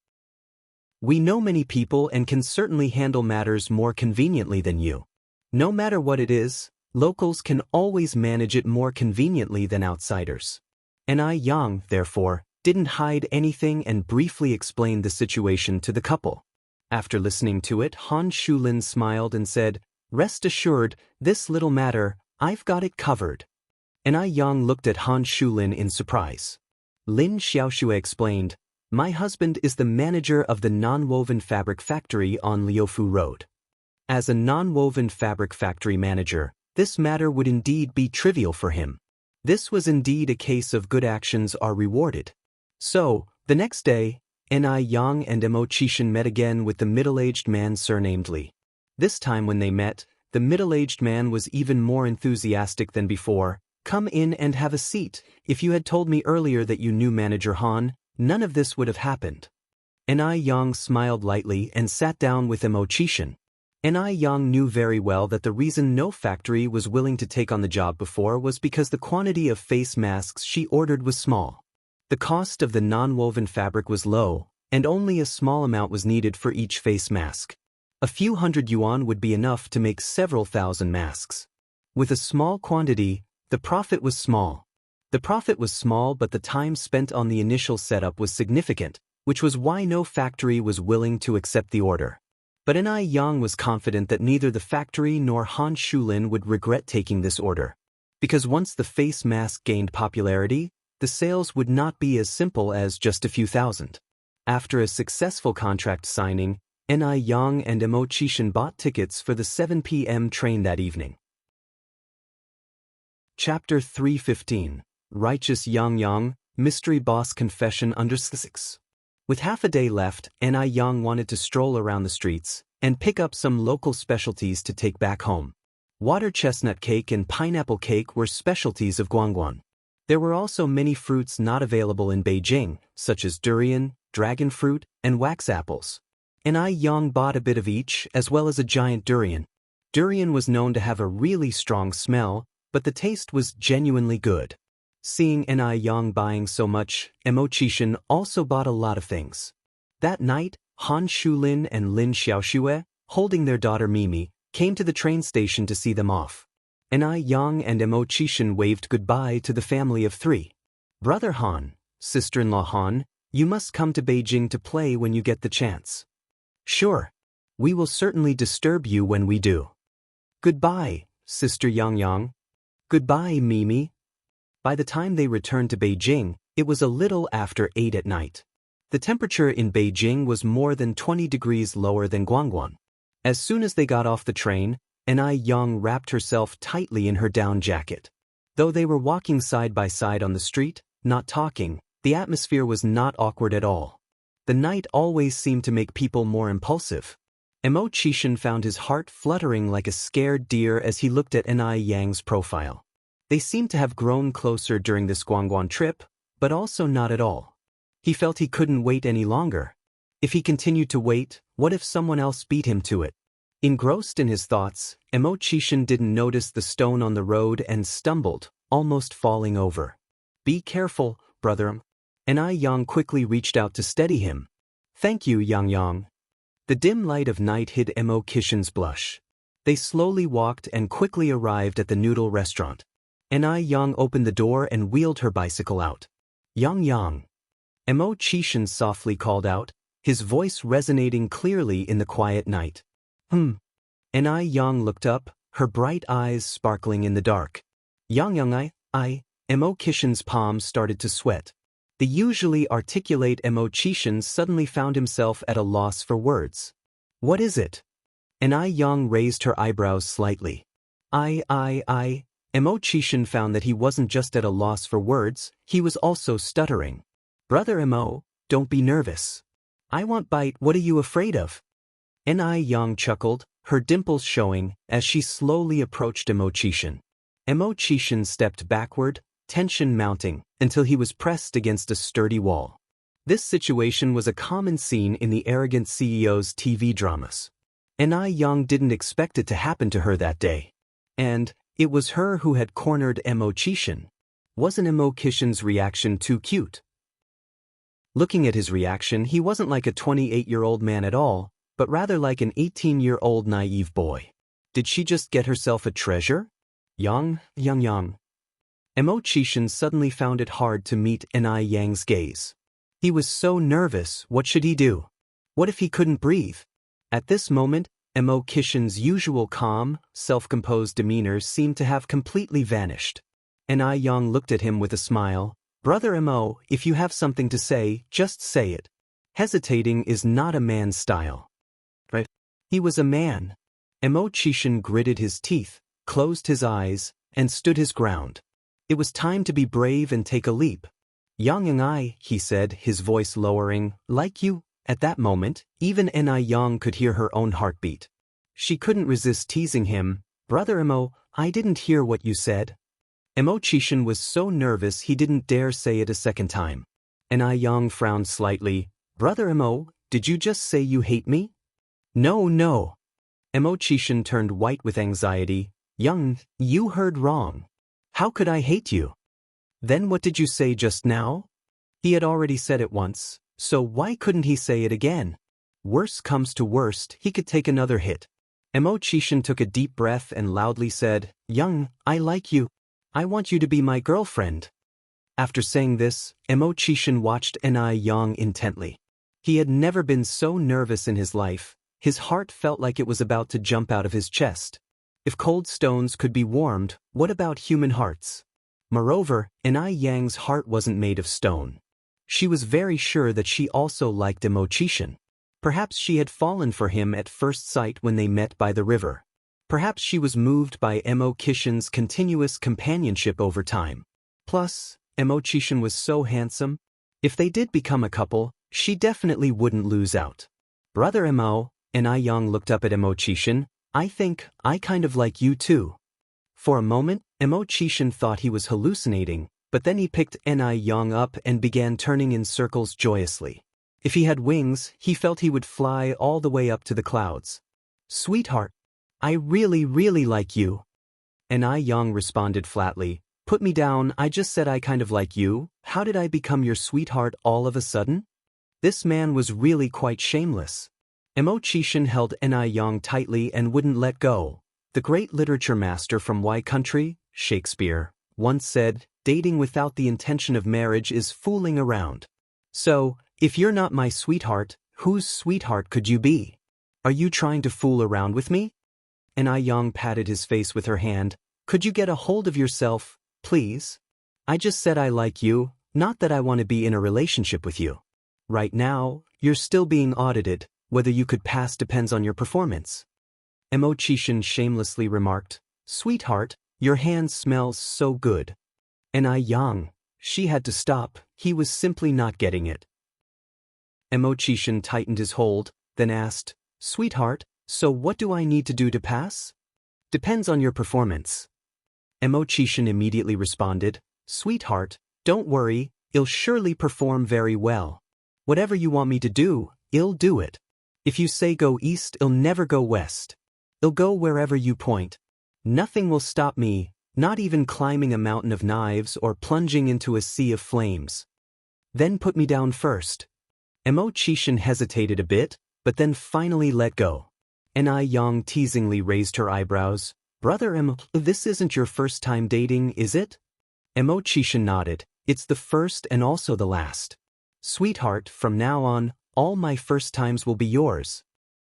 We know many people and can certainly handle matters more conveniently than you. No matter what it is, locals can always manage it more conveniently than outsiders. And Yang, therefore, didn't hide anything and briefly explained the situation to the couple. After listening to it, Han Shulin smiled and said, rest assured, this little matter, I've got it covered. And Yang looked at Han Shulin in surprise. Lin Xiaoxue explained, my husband is the manager of the non-woven fabric factory on Liufu Road. As a non-woven fabric factory manager, this matter would indeed be trivial for him. This was indeed a case of good actions are rewarded. So, the next day, Yang and Immersion met again with the middle-aged man surnamed Li. This time when they met, the middle-aged man was even more enthusiastic than before. Come in and have a seat. If you had told me earlier that you knew Manager Han, none of this would have happened. Yang smiled lightly and sat down with Immersion. Yang knew very well that the reason no factory was willing to take on the job before was because the quantity of face masks she ordered was small. The cost of the non-woven fabric was low, and only a small amount was needed for each face mask. A few hundred yuan would be enough to make several thousand masks. With a small quantity, the profit was small. The profit was small, but the time spent on the initial setup was significant, which was why no factory was willing to accept the order. But Yang was confident that neither the factory nor Han Shulin would regret taking this order. Because once the face mask gained popularity, the sales would not be as simple as just a few thousand. After a successful contract signing, Yang and Immersion bought tickets for the 7 p.m. train that evening. Chapter 315, Righteous Yang, Mystery Boss Confession Under 6. With half a day left, Yang wanted to stroll around the streets and pick up some local specialties to take back home. Water chestnut cake and pineapple cake were specialties of Guangguan. There were also many fruits not available in Beijing, such as durian, dragon fruit, and wax apples. Yang bought a bit of each, as well as a giant durian. Durian was known to have a really strong smell, but the taste was genuinely good. Seeing Yang buying so much, Immersion also bought a lot of things. That night, Han Shulin and Lin Xiaoxue, holding their daughter Mimi, came to the train station to see them off. Yang and Immersion waved goodbye to the family of three. Brother Han, sister-in-law Han, you must come to Beijing to play when you get the chance. Sure. We will certainly disturb you when we do. Goodbye, Sister Yang. Goodbye, Mimi. By the time they returned to Beijing, it was a little after 8 at night. The temperature in Beijing was more than 20 degrees lower than Guangguan. As soon as they got off the train, Yang wrapped herself tightly in her down jacket. Though they were walking side by side on the street, not talking, the atmosphere was not awkward at all. The night always seemed to make people more impulsive. Immersion found his heart fluttering like a scared deer as he looked at Yang's profile. They seemed to have grown closer during this Guangguan trip, but also not at all. He felt he couldn't wait any longer. If he continued to wait, what if someone else beat him to it? Engrossed in his thoughts, Immersion didn't notice the stone on the road and stumbled, almost falling over. Be careful, brother. Yang quickly reached out to steady him. Thank you, Yang. The dim light of night hid Immersion's blush. They slowly walked and quickly arrived at the noodle restaurant. Yang opened the door and wheeled her bicycle out. Yang. Immersion softly called out, his voice resonating clearly in the quiet night. Yang looked up, her bright eyes sparkling in the dark. Mo Kishin's palms started to sweat. The usually articulate Mo Kishin suddenly found himself at a loss for words. What is it? Yang raised her eyebrows slightly. Mo Kishin found that he wasn't just at a loss for words, he was also stuttering. Brother Mo, don't be nervous. I want bite, what are you afraid of? Yang chuckled, her dimples showing, as she slowly approached Mo Kishin. Mo Kishin stepped backward, tension mounting, until he was pressed against a sturdy wall. This situation was a common scene in the arrogant CEO's TV dramas. Yang didn't expect it to happen to her that day. And it was her who had cornered Mo Kishin. Wasn't Mo Kishin's reaction too cute? Looking at his reaction, he wasn't like a 28-year-old man at all, but rather like an 18-year-old naive boy. Did she just get herself a treasure? Yang. Mo Kishin suddenly found it hard to meet Yang's gaze. He was so nervous, what should he do? What if he couldn't breathe? At this moment, Mo Kishin's usual calm, self-composed demeanor seemed to have completely vanished. Yang looked at him with a smile. Brother Mo, if you have something to say, just say it. Hesitating is not a man's style. Right? He was a man. Mo Kishin gritted his teeth, closed his eyes, and stood his ground. It was time to be brave and take a leap. Yang, he said, his voice lowering, like you. At that moment, even Yang could hear her own heartbeat. She couldn't resist teasing him. Brother Mo, I didn't hear what you said. Mo Kishin was so nervous he didn't dare say it a second time. Yang frowned slightly. Brother Mo, did you just say you hate me? No. Mo Kishin turned white with anxiety. Yang, you heard wrong. How could I hate you? Then what did you say just now? He had already said it once, so why couldn't he say it again? Worst comes to worst, he could take another hit. Mo Kishin took a deep breath and loudly said, Yang, I like you. I want you to be my girlfriend. After saying this, Mo Kishin watched Yang intently. He had never been so nervous in his life. His heart felt like it was about to jump out of his chest. If cold stones could be warmed, what about human hearts? Moreover, Yang's heart wasn't made of stone. She was very sure that she also liked Mo Kishin. Perhaps she had fallen for him at first sight when they met by the river. Perhaps she was moved by Mo Kishin's continuous companionship over time. Plus, Mo Kishin was so handsome. If they did become a couple, she definitely wouldn't lose out. Brother Mo, Yang looked up at Mo Kishin. I think, I kind of like you too. For a moment, Mo Kishin thought he was hallucinating, but then he picked Yang up and began turning in circles joyously. If he had wings, he felt he would fly all the way up to the clouds. Sweetheart, I really like you. Yang responded flatly. Put me down, I just said I kind of like you. How did I become your sweetheart all of a sudden? This man was really quite shameless. Mo Kishin held Yang tightly and wouldn't let go. The great literature master from Y Country, Shakespeare, once said, dating without the intention of marriage is fooling around. So, if you're not my sweetheart, whose sweetheart could you be? Are you trying to fool around with me? Yang patted his face with her hand. Could you get a hold of yourself, please? I just said I like you, not that I want to be in a relationship with you. Right now, you're still being audited. Whether you could pass depends on your performance. Mo Kishin shamelessly remarked, Sweetheart, your hand smells so good. Yang, she had to stop, he was simply not getting it. Mo Kishin tightened his hold, then asked, Sweetheart, so what do I need to do to pass? Depends on your performance. Mo Kishin immediately responded, Sweetheart, don't worry, I'll surely perform very well. Whatever you want me to do, I'll do it. If you say go east, I'll never go west. I'll go wherever you point. Nothing will stop me, not even climbing a mountain of knives or plunging into a sea of flames. Then put me down first. Mo Kishin hesitated a bit, but then finally let go. Yang teasingly raised her eyebrows. Brother Mo, this isn't your first time dating, is it? Mo Kishin nodded. It's the first and also the last. Sweetheart, from now on, all my first times will be yours.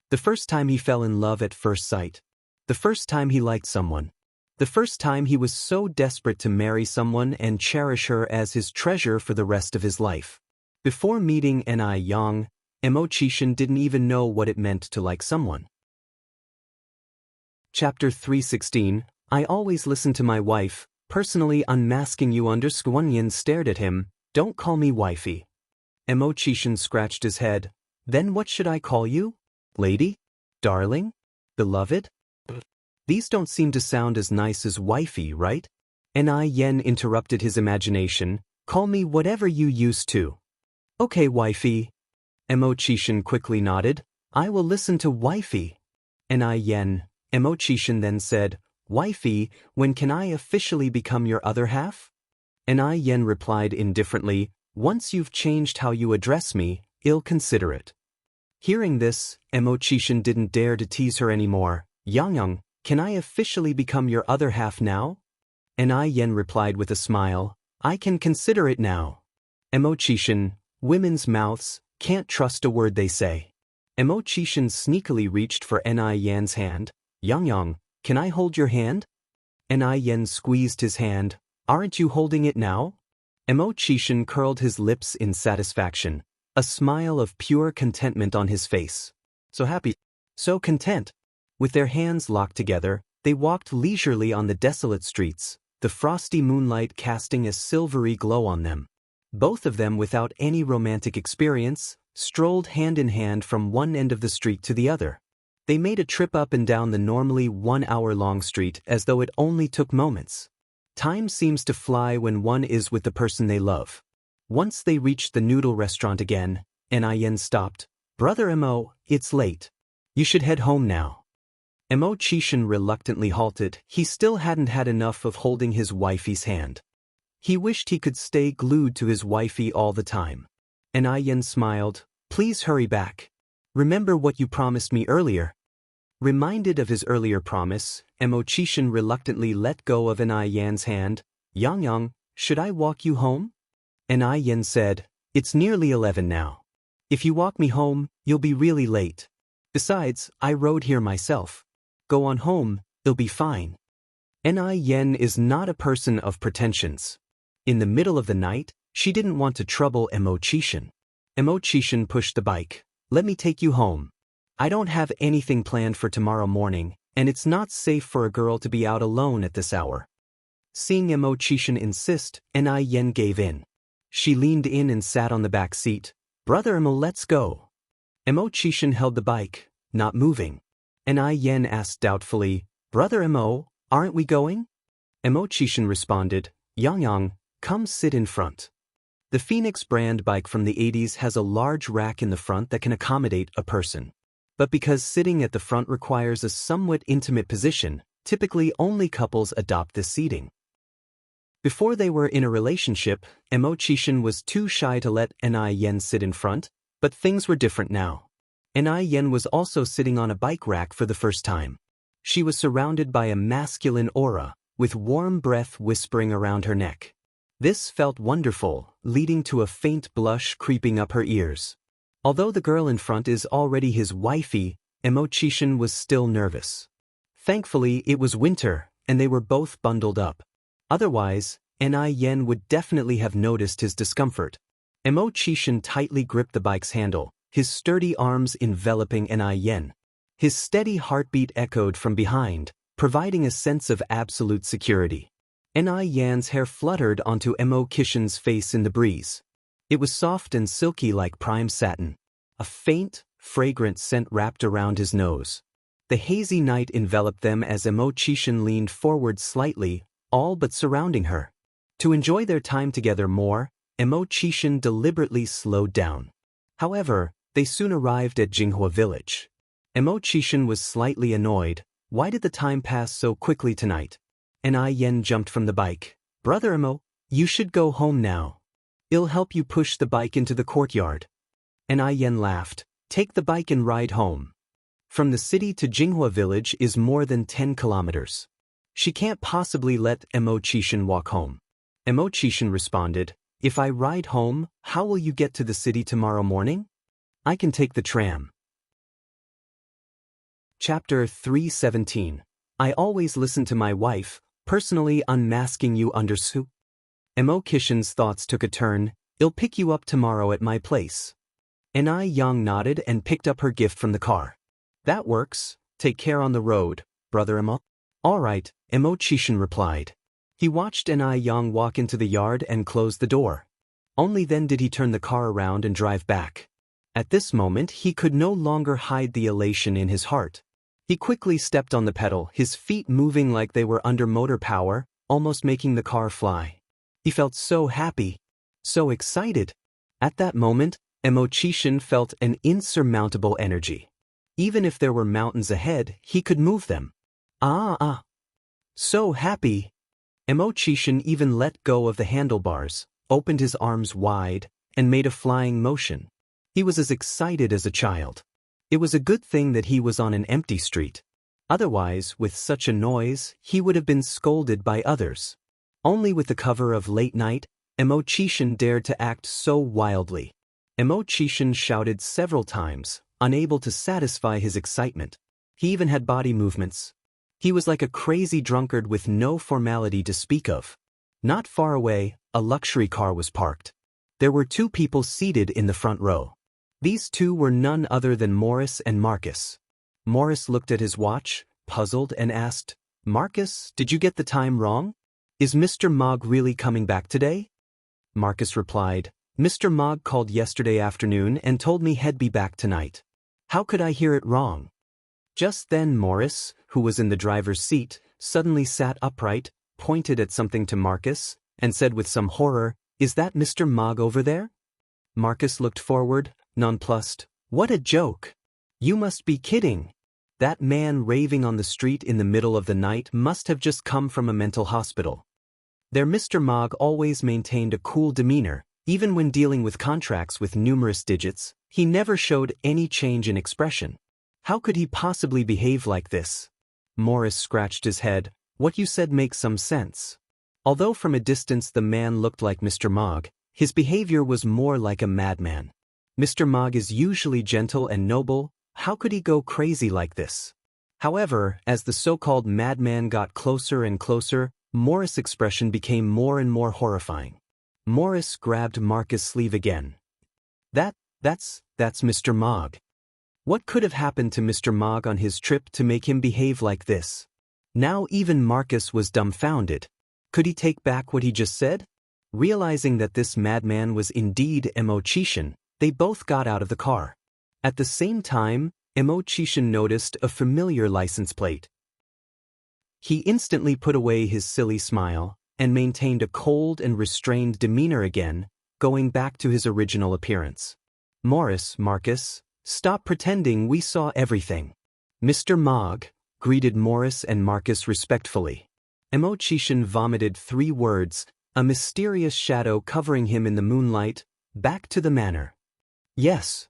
The first time he fell in love at first sight. The first time he liked someone. The first time he was so desperate to marry someone and cherish her as his treasure for the rest of his life. Before meeting Ni Yang, Imo-chishin didn't even know what it meant to like someone. Chapter 316, I always listen to my wife, personally unmasking you. Wang Lin stared at him. Don't call me wifey. Imo-chishin scratched his head. Then what should I call you? Lady? Darling? Beloved? These don't seem to sound as nice as wifey, right? Ni Yen interrupted his imagination. Call me whatever you used to. Okay, wifey. Imo-chishin quickly nodded. I will listen to wifey. Ni Yen. Imo-chishin then said, Wifey, when can I officially become your other half? Ni Yen replied indifferently, Once you've changed how you address me, I'll consider it. Hearing this, Imo-chishin didn't dare to tease her anymore. Yang, can I officially become your other half now? Ni Yen replied with a smile, I can consider it now. Imo-chishin, women's mouths, can't trust a word they say. Imo-chishin sneakily reached for Ni Yen's hand. Yang, can I hold your hand? Ni Yen squeezed his hand. Aren't you holding it now? Imo-chishin curled his lips in satisfaction, a smile of pure contentment on his face. So happy, so content. With their hands locked together, they walked leisurely on the desolate streets, the frosty moonlight casting a silvery glow on them. Both of them, without any romantic experience, strolled hand in hand from one end of the street to the other. They made a trip up and down the normally 1-hour-long street as though it only took moments. Time seems to fly when one is with the person they love. Once they reached the noodle restaurant again, Ni Yen stopped. Brother Imo, it's late. You should head home now. Imo-chishin reluctantly halted. He still hadn't had enough of holding his wifey's hand. He wished he could stay glued to his wifey all the time. Ni Yen smiled. Please hurry back. Remember what you promised me earlier. Reminded of his earlier promise, Imo-chishin reluctantly let go of Ni Yen's hand. Yang, should I walk you home? Ni Yen said, It's nearly 11 now. If you walk me home, you'll be really late. Besides, I rode here myself. Go on home, it'll be fine. Ni Yen is not a person of pretensions. In the middle of the night, she didn't want to trouble Imo-chishin. Imo-chishin pushed the bike. Let me take you home. I don't have anything planned for tomorrow morning, and it's not safe for a girl to be out alone at this hour. Seeing Imo-chishin insist, Ni Yen gave in. She leaned in and sat on the back seat. Brother Imo, let's go. Imo-chishin held the bike, not moving. Ni Yen asked doubtfully, Brother Imo, aren't we going? Imo-chishin responded, Yang, come sit in front. The Phoenix brand bike from the 80s has a large rack in the front that can accommodate a person. But because sitting at the front requires a somewhat intimate position, typically only couples adopt this seating. Before they were in a relationship, Imo-chishin was too shy to let Ni Yen sit in front, but things were different now. Ni Yen was also sitting on a bike rack for the first time. She was surrounded by a masculine aura, with warm breath whispering around her neck. This felt wonderful, leading to a faint blush creeping up her ears. Although the girl in front is already his wifey, Imo-chishin was still nervous. Thankfully, it was winter, and they were both bundled up. Otherwise, Ni Yen would definitely have noticed his discomfort. Imo-chishin tightly gripped the bike's handle, his sturdy arms enveloping Ni Yen. His steady heartbeat echoed from behind, providing a sense of absolute security. Ni Yen's hair fluttered onto Imo-chishin's face in the breeze. It was soft and silky like prime satin. A faint, fragrant scent wrapped around his nose. The hazy night enveloped them as Imo-chishin leaned forward slightly, all but surrounding her. To enjoy their time together more, Imo-chishin deliberately slowed down. However, they soon arrived at Jinghua village. Imo-chishin was slightly annoyed. Why did the time pass so quickly tonight? Ni Yen jumped from the bike. Brother Imo, you should go home now. I'll help you push the bike into the courtyard. Ni Yen laughed. Take the bike and ride home. From the city to Jinghua village is more than 10 kilometers. She can't possibly let Imo-chishin walk home. Imo-chishin responded, If I ride home, how will you get to the city tomorrow morning? I can take the tram. Chapter 317. I always listen to my wife, personally unmasking you under su. Emo-Kishin's thoughts took a turn. I'll pick you up tomorrow at my place. Yang nodded and picked up her gift from the car. That works. Take care on the road, brother Emo. All right, Emo-Kishin replied. He watched Yang walk into the yard and close the door. Only then did he turn the car around and drive back. At this moment he could no longer hide the elation in his heart. He quickly stepped on the pedal, his feet moving like they were under motor power, almost making the car fly. He felt so happy, so excited. At that moment, Emo-Kishin felt an insurmountable energy. Even if there were mountains ahead, he could move them. So happy. Emo-Kishin even let go of the handlebars, opened his arms wide, and made a flying motion. He was as excited as a child. It was a good thing that he was on an empty street. Otherwise, with such a noise, he would have been scolded by others. Only with the cover of late night, Emo-Kishin dared to act so wildly. Emo-Kishin shouted several times, unable to satisfy his excitement. He even had body movements. He was like a crazy drunkard with no formality to speak of. Not far away, a luxury car was parked. There were two people seated in the front row. These two were none other than Morris and Marcus. Morris looked at his watch, puzzled, and asked, "Marcus, did you get the time wrong? Is Mr. Mogg really coming back today?" Marcus replied, "Mr. Mogg called yesterday afternoon and told me he'd be back tonight. How could I hear it wrong?" Just then Morris, who was in the driver's seat, suddenly sat upright, pointed at something to Marcus, and said with some horror, "Is that Mr. Mogg over there?" Marcus looked forward, nonplussed. What a joke! You must be kidding. That man raving on the street in the middle of the night must have just come from a mental hospital. Their Mr. Mogg always maintained a cool demeanor, even when dealing with contracts with numerous digits. He never showed any change in expression. How could he possibly behave like this? Morris scratched his head. What you said makes some sense. Although from a distance the man looked like Mr. Mogg, his behavior was more like a madman. Mr. Mogg is usually gentle and noble. How could he go crazy like this? However, as the so-called madman got closer and closer, Morris' expression became more and more horrifying. Morris grabbed Marcus' sleeve again. That's Mr. Mogg. What could have happened to Mr. Mogg on his trip to make him behave like this? Now even Marcus was dumbfounded. Could he take back what he just said? Realizing that this madman was indeed Emo-Kishin, they both got out of the car. At the same time, Emo-Kishin noticed a familiar license plate. He instantly put away his silly smile and maintained a cold and restrained demeanor again, going back to his original appearance. Marcus, stop pretending we saw everything. Mr. Mogg, greeted Morris and Marcus respectfully. Emo-Kishin vomited 3 words, a mysterious shadow covering him in the moonlight, back to the manor. Yes.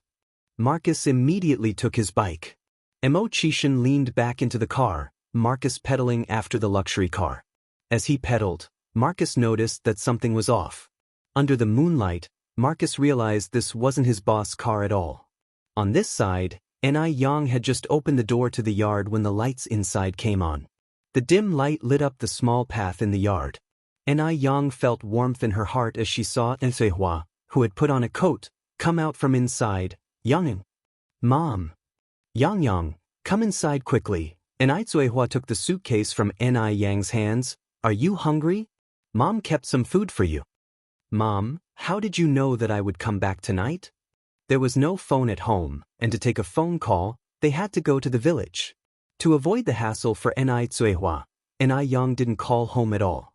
Marcus immediately took his bike. Emo-Kishin leaned back into the car, Marcus pedaling after the luxury car. As he pedaled, Marcus noticed that something was off. Under the moonlight, Marcus realized this wasn't his boss' car at all. On this side, Yang had just opened the door to the yard when the lights inside came on. The dim light lit up the small path in the yard. Yang felt warmth in her heart as she saw Xianxia, who had put on a coat, come out from inside. Yang. Mom. Yang, come inside quickly. Xianxia took the suitcase from Yang's hands. Are you hungry? Mom kept some food for you. Mom, how did you know that I would come back tonight? There was no phone at home, and to take a phone call, they had to go to the village. To avoid the hassle for Xianxia, Yang didn't call home at all.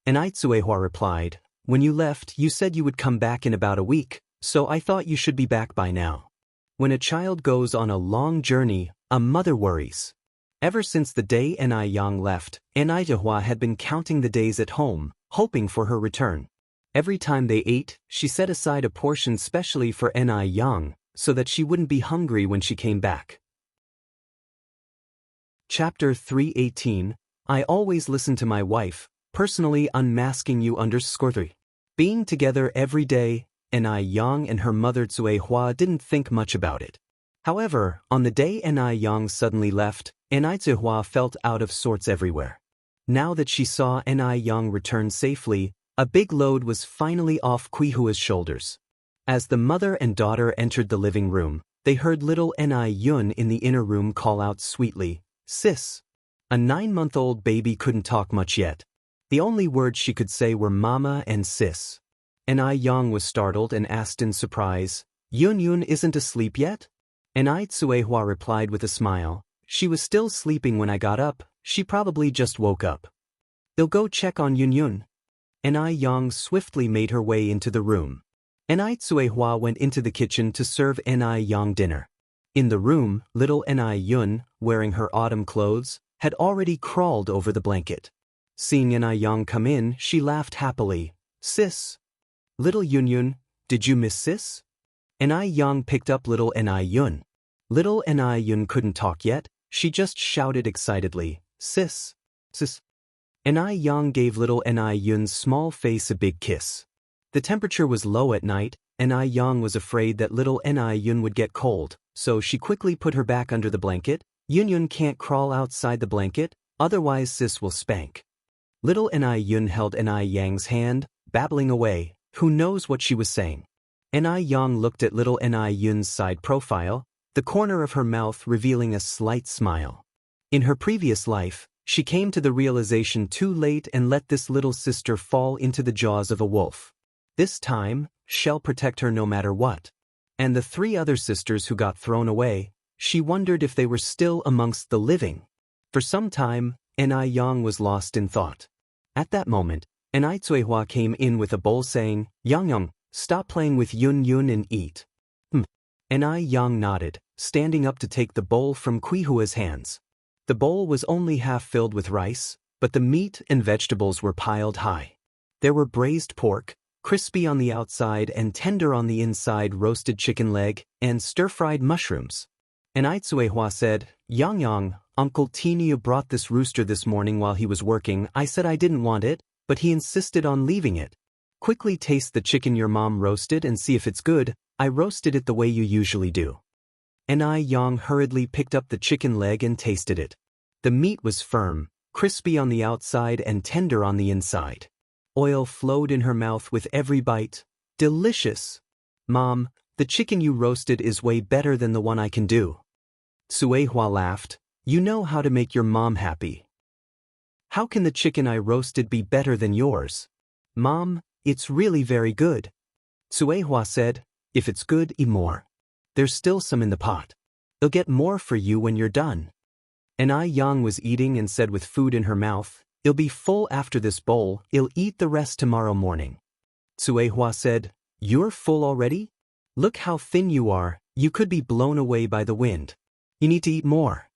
Xianxia replied, when you left, you said you would come back in about a week, so I thought you should be back by now. When a child goes on a long journey, a mother worries. Ever since the day Yang left, Xianxia had been counting the days at home, hoping for her return. Every time they ate, she set aside a portion specially for Yang, so that she wouldn't be hungry when she came back. Chapter 318, I always listen to my wife, personally unmasking you _3. Being together every day, Yang and her mother Xianxia didn't think much about it. However, on the day Yang suddenly left, Zihua felt out of sorts everywhere. Now that she saw Yang return safely, a big load was finally off Qihua's shoulders. As the mother and daughter entered the living room, they heard little Yun in the inner room call out sweetly, "Sis." A 9-month-old baby couldn't talk much yet. The only words she could say were mama and sis. Yang was startled and asked in surprise, "Yun isn't asleep yet?" Tsuehua replied with a smile, "She was still sleeping when I got up, she probably just woke up." "They'll go check on Yun." Yang swiftly made her way into the room. Tsuehua went into the kitchen to serve Yang dinner. In the room, little Yun, wearing her autumn clothes, had already crawled over the blanket. Seeing Yang come in, she laughed happily. "Sis." "Little Yun, did you miss sis?" Yang picked up little Yun. Little Yun couldn't talk yet, she just shouted excitedly, "Sis, sis." Yang gave little Yun's small face a big kiss. The temperature was low at night, Yang was afraid that little Yun would get cold, so she quickly put her back under the blanket. "Yun can't crawl outside the blanket, otherwise sis will spank." Little Yun held Yang's hand, babbling away, who knows what she was saying. Yang looked at little Yun's side profile, the corner of her mouth revealing a slight smile. In her previous life, she came to the realization too late and let this little sister fall into the jaws of a wolf. This time, she'll protect her no matter what. And the 3 other sisters who got thrown away, she wondered if they were still amongst the living. For some time, Yang was lost in thought. At that moment, Tsuehua came in with a bowl saying, "Yang, stop playing with Yun and eat." Yang nodded, standing up to take the bowl from Qihua's hands. The bowl was only half filled with rice, but the meat and vegetables were piled high. There were braised pork, crispy on the outside and tender on the inside roasted chicken leg, and stir-fried mushrooms. Tsuehua said, "Yang, Uncle Tinu brought this rooster this morning while he was working. I said I didn't want it, but he insisted on leaving it. Quickly taste the chicken your mom roasted and see if it's good. I roasted it the way you usually do." Yang hurriedly picked up the chicken leg and tasted it. The meat was firm, crispy on the outside and tender on the inside. Oil flowed in her mouth with every bite. "Delicious. Mom, the chicken you roasted is way better than the one I can do." Tsuehua laughed. "You know how to make your mom happy. How can the chicken I roasted be better than yours?" "Mom, it's really very good." Tsuehua said, "If it's good, eat more. There's still some in the pot. They'll get more for you when you're done." Yang was eating and said with food in her mouth, "It'll be full after this bowl, I'll eat the rest tomorrow morning." Tsuehua said, "You're full already? Look how thin you are, you could be blown away by the wind. You need to eat more."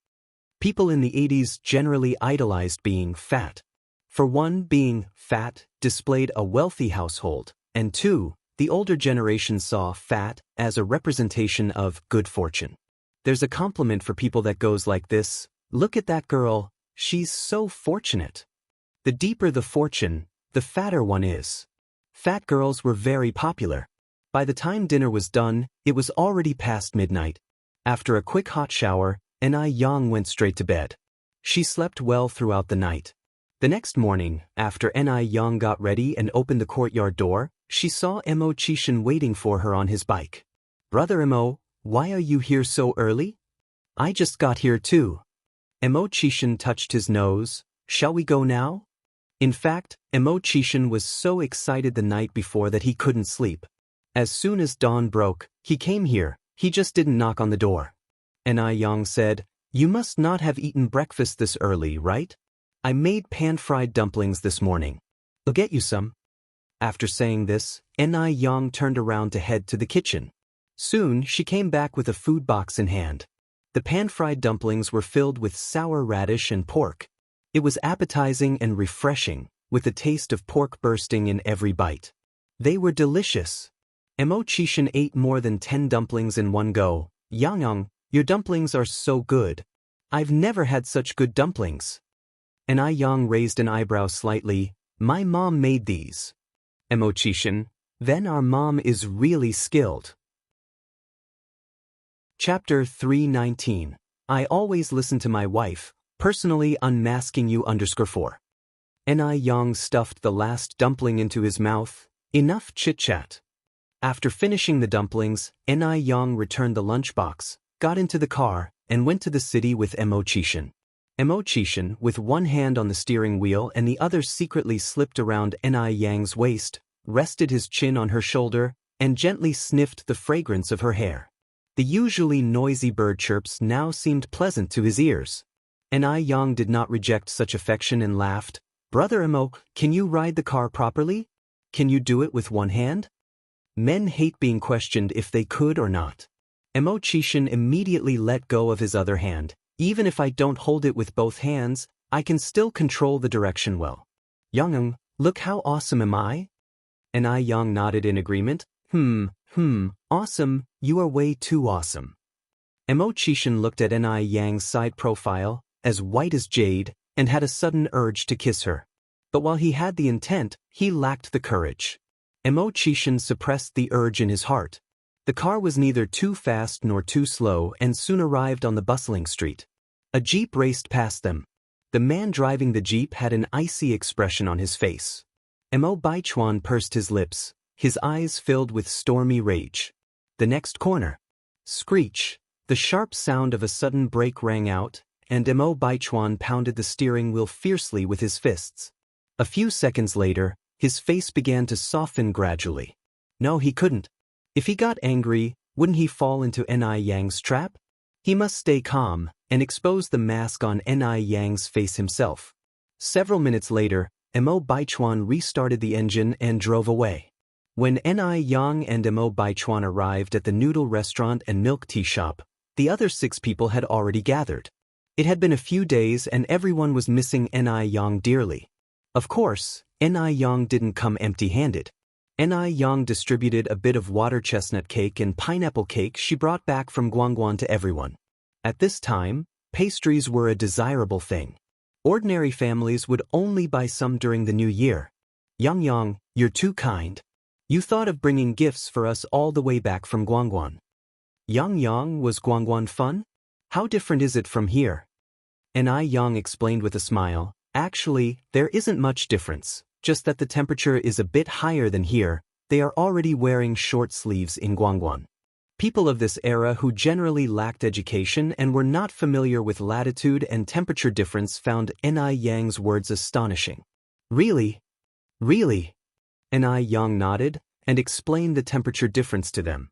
People in the 80s generally idolized being fat. For one, being fat displayed a wealthy household, and 2, the older generation saw fat as a representation of good fortune. There's a compliment for people that goes like this: "Look at that girl, she's so fortunate." The deeper the fortune, the fatter one is. Fat girls were very popular. By the time dinner was done, it was already past midnight. After a quick hot shower, Yang went straight to bed. She slept well throughout the night. The next morning, after Yang got ready and opened the courtyard door, she saw Chishan waiting for her on his bike. "Brother Mo, why are you here so early?" "I just got here too." Chishan touched his nose. "Shall we go now?" In fact, Chishan was so excited the night before that he couldn't sleep. As soon as dawn broke, he came here, he just didn't knock on the door. Yang said, "You must not have eaten breakfast this early, right? I made pan-fried dumplings this morning. I'll get you some." After saying this, Yang turned around to head to the kitchen. Soon, she came back with a food box in hand. The pan-fried dumplings were filled with sour radish and pork. It was appetizing and refreshing, with the taste of pork bursting in every bite. They were delicious. Chishan ate more than 10 dumplings in one go. "Yang, your dumplings are so good. I've never had such good dumplings." Yang raised an eyebrow slightly. "My mom made these." Chishan, "Then our mom is really skilled." Chapter 319. I always listen to my wife, personally unmasking you _4. Yang stuffed the last dumpling into his mouth. Enough chit-chat. After finishing the dumplings, Yang returned the lunchbox, got into the car, and went to the city with Qishan. Qishan, with one hand on the steering wheel and the other secretly slipped around Yang's waist, rested his chin on her shoulder, and gently sniffed the fragrance of her hair. The usually noisy bird chirps now seemed pleasant to his ears. Yang did not reject such affection and laughed. Brother Emo, can you ride the car properly? Can you do it with one hand? Men hate being questioned if they could or not. Qishan immediately let go of his other hand. Even if I don't hold it with both hands, I can still control the direction well. Yang, look how awesome am I? Yang nodded in agreement. Awesome, you are way too awesome. Qishan looked at Yang's side profile, as white as jade, and had a sudden urge to kiss her. But while he had the intent, he lacked the courage. Qishan suppressed the urge in his heart. The car was neither too fast nor too slow and soon arrived on the bustling street. A jeep raced past them. The man driving the jeep had an icy expression on his face. Baichuan pursed his lips, his eyes filled with stormy rage. The next corner. Screech. The sharp sound of a sudden brake rang out, and Baichuan pounded the steering wheel fiercely with his fists. A few seconds later, his face began to soften gradually. No, he couldn't. If he got angry, wouldn't he fall into Yang's trap? He must stay calm and expose the mask on Yang's face himself. Several minutes later, Baichuan restarted the engine and drove away. When Yang and Baichuan arrived at the noodle restaurant and milk tea shop, the other 6 people had already gathered. It had been a few days and everyone was missing Yang dearly. Of course, Yang didn't come empty-handed. Yang distributed a bit of water chestnut cake and pineapple cake she brought back from Guangguan to everyone. At this time, pastries were a desirable thing. Ordinary families would only buy some during the new year. Yang, you're too kind. You thought of bringing gifts for us all the way back from Guangguan. Yang, was Guangguan fun? How different is it from here? Yang explained with a smile. Actually, there isn't much difference. Just that the temperature is a bit higher than here. They are already wearing short sleeves in Guangguan. People of this era who generally lacked education and were not familiar with latitude and temperature difference found Yang's words astonishing. Really? Really? Yang nodded and explained the temperature difference to them.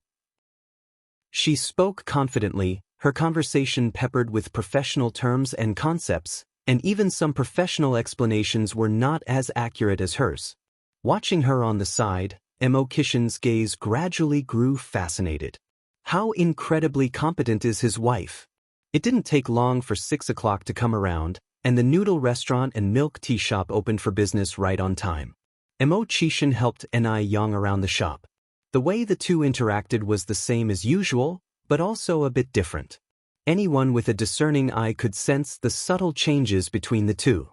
She spoke confidently, her conversation peppered with professional terms and concepts, and even some professional explanations were not as accurate as hers. Watching her on the side, Qishan's gaze gradually grew fascinated. How incredibly competent is his wife? It didn't take long for 6 o'clock to come around, and the noodle restaurant and milk tea shop opened for business right on time. Qishan helped Yang around the shop. The way the two interacted was the same as usual, but also a bit different. Anyone with a discerning eye could sense the subtle changes between the two.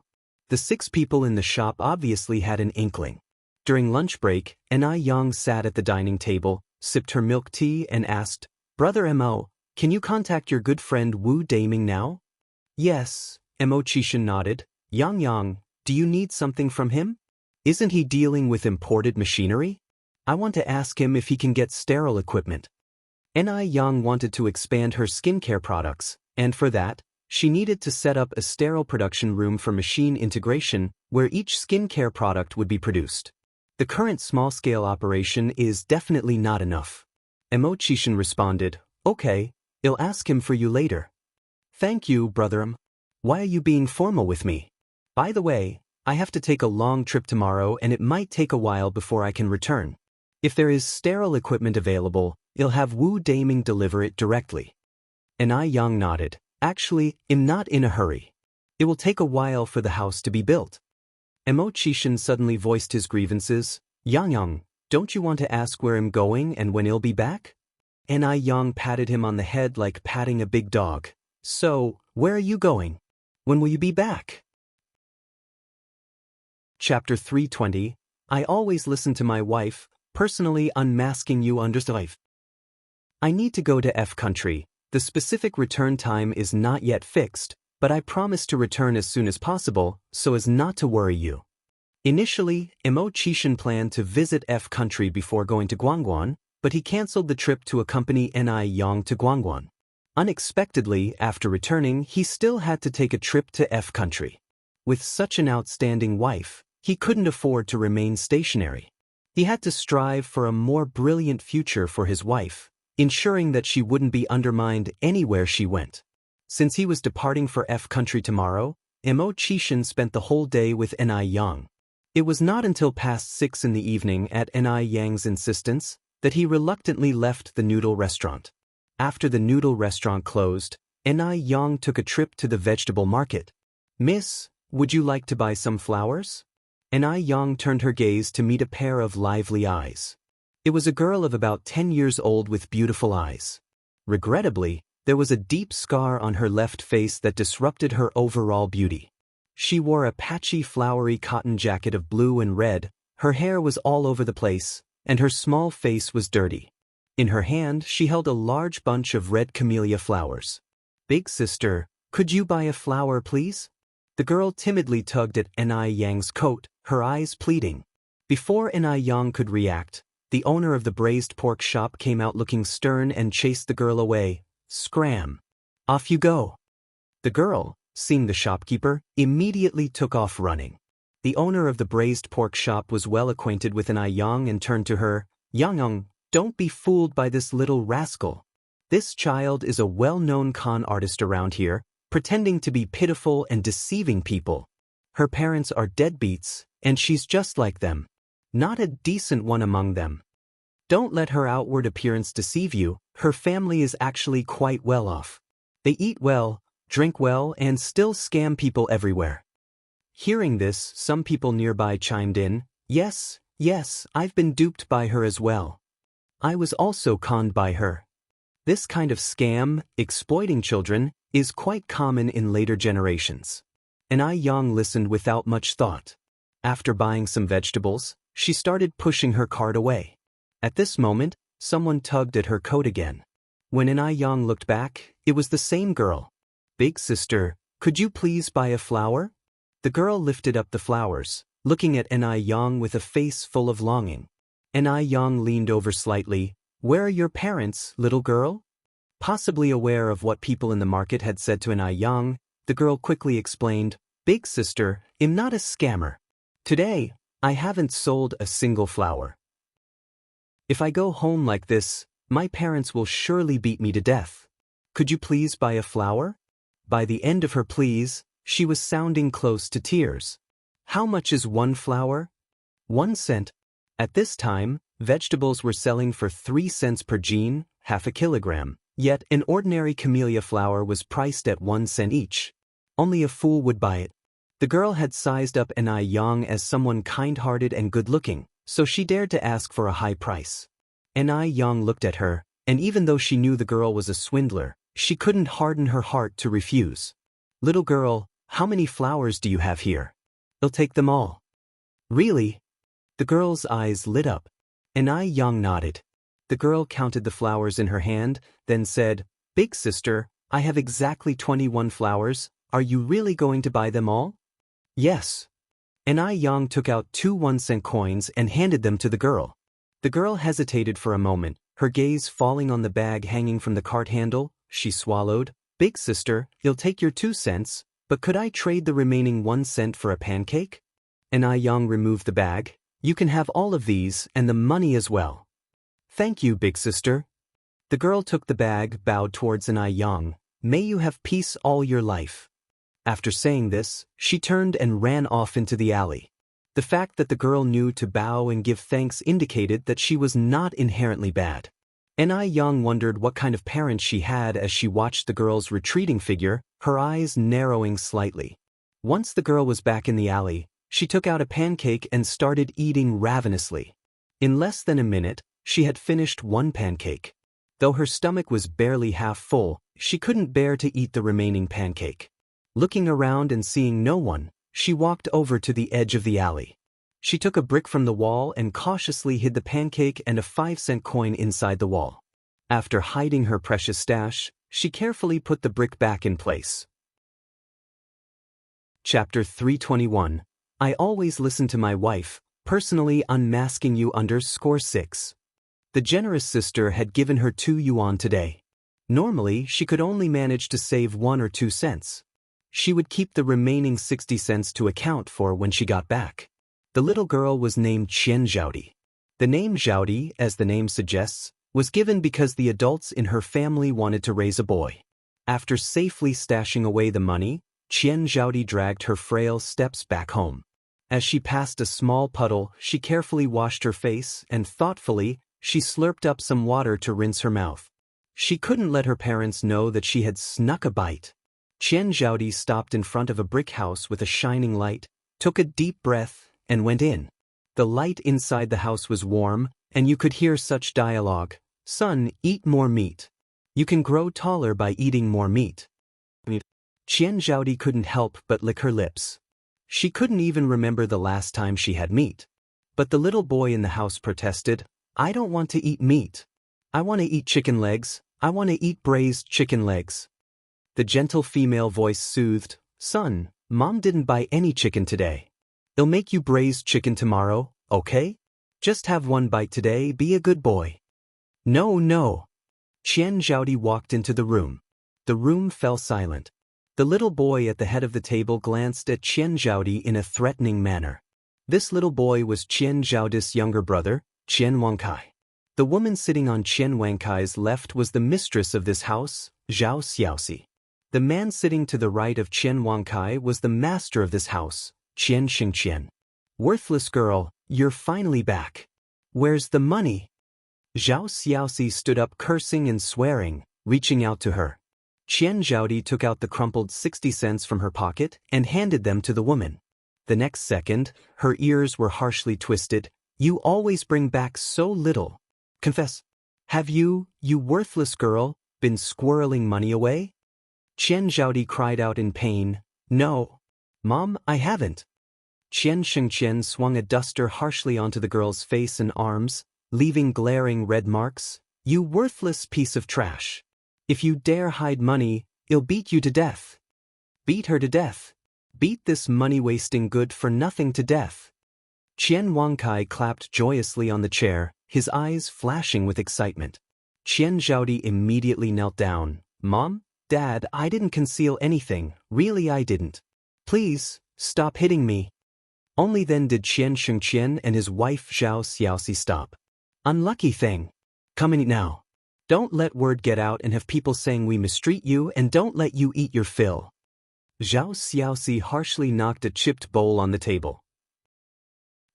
The 6 people in the shop obviously had an inkling. During lunch break, Yang sat at the dining table, sipped her milk tea and asked, Brother Mo, can you contact your good friend Wu Daming now? Yes, Qishan nodded. Yang, do you need something from him? Isn't he dealing with imported machinery? I want to ask him if he can get sterile equipment. Yang wanted to expand her skincare products, and for that, she needed to set up a sterile production room for machine integration where each skincare product would be produced. The current small-scale operation is definitely not enough. Qishan responded, Okay, I'll ask him for you later. Thank you, brother. Why are you being formal with me? By the way, I have to take a long trip tomorrow and it might take a while before I can return. If there is sterile equipment available, I'll have Wu Daming deliver it directly. Yang nodded. Actually, I'm not in a hurry. It will take a while for the house to be built. Qishan suddenly voiced his grievances. Yang, don't you want to ask where I'm going and when I'll be back? Yang patted him on the head like patting a big dog. So, where are you going? When will you be back? Chapter 320. I always listen to my wife, personally unmasking you _5. I need to go to F country, The specific return time is not yet fixed, but I promise to return as soon as possible so as not to worry you. Initially, Immortal planned to visit F country before going to Guangguan, but he cancelled the trip to accompany Ni Yang to Guangguan. Unexpectedly, after returning, he still had to take a trip to F country. With such an outstanding wife, he couldn't afford to remain stationary. He had to strive for a more brilliant future for his wife, ensuring that she wouldn't be undermined anywhere she went. Since he was departing for F country tomorrow, Immortal spent the whole day with Ni Yang. It was not until past 6 in the evening at Ni Yang's insistence that he reluctantly left the noodle restaurant. After the noodle restaurant closed, Ni Yang took a trip to the vegetable market. "Miss, would you like to buy some flowers?" Ni Yang turned her gaze to meet a pair of lively eyes. It was a girl of about 10 years old with beautiful eyes. Regrettably, there was a deep scar on her left face that disrupted her overall beauty. She wore a patchy flowery cotton jacket of blue and red, her hair was all over the place, and her small face was dirty. In her hand she held a large bunch of red camellia flowers. "Big sister, could you buy a flower please?" The girl timidly tugged at Ni Yang's coat, her eyes pleading. Before Ni Yang could react, the owner of the braised pork shop came out looking stern and chased the girl away. "Scram! Off you go!" The girl, seeing the shopkeeper, immediately took off running. The owner of the braised pork shop was well acquainted with Ni Yang and turned to her. "Yang, don't be fooled by this little rascal. This child is a well-known con artist around here, pretending to be pitiful and deceiving people. Her parents are deadbeats, and she's just like them. Not a decent one among them. Don't let her outward appearance deceive you, her family is actually quite well off. They eat well, drink well, and still scam people everywhere." Hearing this, some people nearby chimed in. Yes, I've been duped by her as well. I was also conned by her. This kind of scam, exploiting children, is quite common in later generations." Ni Yang listened without much thought. After buying some vegetables, she started pushing her cart away. At this moment, someone tugged at her coat again. When Ni Yang looked back, it was the same girl. "Big sister, could you please buy a flower?" The girl lifted up the flowers, looking at Ni Yang with a face full of longing. Ni Yang leaned over slightly. "Where are your parents, little girl?" Possibly aware of what people in the market had said to Ni Yang, the girl quickly explained, "Big sister, I'm not a scammer. Today, I haven't sold a single flower. If I go home like this, my parents will surely beat me to death. Could you please buy a flower?" By the end of her pleas, she was sounding close to tears. "How much is one flower?" 1 cent. At this time, vegetables were selling for 3 cents per jean, half a kilogram, yet an ordinary camellia flower was priced at 1 cent each. Only a fool would buy it. The girl had sized up Ni Yang as someone kind-hearted and good-looking, so she dared to ask for a high price. Ni Yang looked at her, and even though she knew the girl was a swindler, she couldn't harden her heart to refuse. "Little girl, how many flowers do you have here?" "I'll take them all." "Really?" The girl's eyes lit up. Ni Yang nodded. The girl counted the flowers in her hand, then said, "Big sister, I have exactly 21 flowers. Are you really going to buy them all?" "Yes." Ni Yang took out 2 1-cent coins and handed them to the girl. The girl hesitated for a moment, her gaze falling on the bag hanging from the cart handle. She swallowed. "Big sister, you'll take your 2 cents, but could I trade the remaining 1 cent for a pancake?" Ni Yang removed the bag. "You can have all of these and the money as well." "Thank you, big sister." The girl took the bag, bowed towards Ni Yang. "May you have peace all your life." After saying this, she turned and ran off into the alley. The fact that the girl knew to bow and give thanks indicated that she was not inherently bad. Ni Yang wondered what kind of parents she had as she watched the girl's retreating figure, her eyes narrowing slightly. Once the girl was back in the alley, she took out a pancake and started eating ravenously. In less than a minute, she had finished 1 pancake. Though her stomach was barely half full, she couldn't bear to eat the remaining pancake. Looking around and seeing no one, she walked over to the edge of the alley. She took a brick from the wall and cautiously hid the pancake and a 5-cent coin inside the wall. After hiding her precious stash, She carefully put the brick back in place. Chapter 321. I always listen to my wife, personally unmasking you _6. The generous sister had given her 2 yuan today. Normally, she could only manage to save 1 or 2 cents. She would keep the remaining 60 cents to account for when she got back. The little girl was named Qian Zhaodi. The name Zhaodi, as the name suggests, was given because the adults in her family wanted to raise a boy. After safely stashing away the money, Qian Zhaodi dragged her frail steps back home. As she passed a small puddle, she carefully washed her face and thoughtfully, she slurped up some water to rinse her mouth. She couldn't let her parents know that she had snuck a bite. Qian Zhaodi stopped in front of a brick house with a shining light, took a deep breath, and went in. The light inside the house was warm, and you could hear such dialogue. Son, eat more meat. You can grow taller by eating more meat. Qian Zhaodi couldn't help but lick her lips. She couldn't even remember the last time she had meat. But the little boy in the house protested, I don't want to eat meat. I want to eat chicken legs. I want to eat braised chicken legs. The gentle female voice soothed, Son, Mom didn't buy any chicken today. It'll make you braised chicken tomorrow, okay? Just have one bite today, be a good boy. No, no. Qian Zhaodi walked into the room. The room fell silent. The little boy at the head of the table glanced at Qian Zhaodi in a threatening manner. This little boy was Qian Zhaodi's younger brother, Qian Wangkai. The woman sitting on Qian Wangkai's left was the mistress of this house, Zhao Xiaoxi. The man sitting to the right of Qian Wangkai was the master of this house, Qian Xingqian. Worthless girl, you're finally back. Where's the money? Zhao Xiaoxi stood up cursing and swearing, reaching out to her. Qian Zhaodi took out the crumpled 60 cents from her pocket and handed them to the woman. The next second, her ears were harshly twisted. You always bring back so little. Confess. Have you, you worthless girl, been squirreling money away? Qian Zhaodi cried out in pain. No. Mom, I haven't. Qian Xingqian swung a duster harshly onto the girl's face and arms, leaving glaring red marks. You worthless piece of trash. If you dare hide money, I'll beat you to death. Beat her to death. Beat this money-wasting good-for-nothing to death. Qian Wangkai clapped joyously on the chair, his eyes flashing with excitement. Qian Zhaodi immediately knelt down. Mom, Dad, I didn't conceal anything, really I didn't. Please, stop hitting me. Only then did Qian Xingqian and his wife Zhao Xiaoxi stop. Unlucky thing. Come and eat now. Don't let word get out and have people saying we mistreat you and don't let you eat your fill. Zhao Xiaoxi harshly knocked a chipped bowl on the table.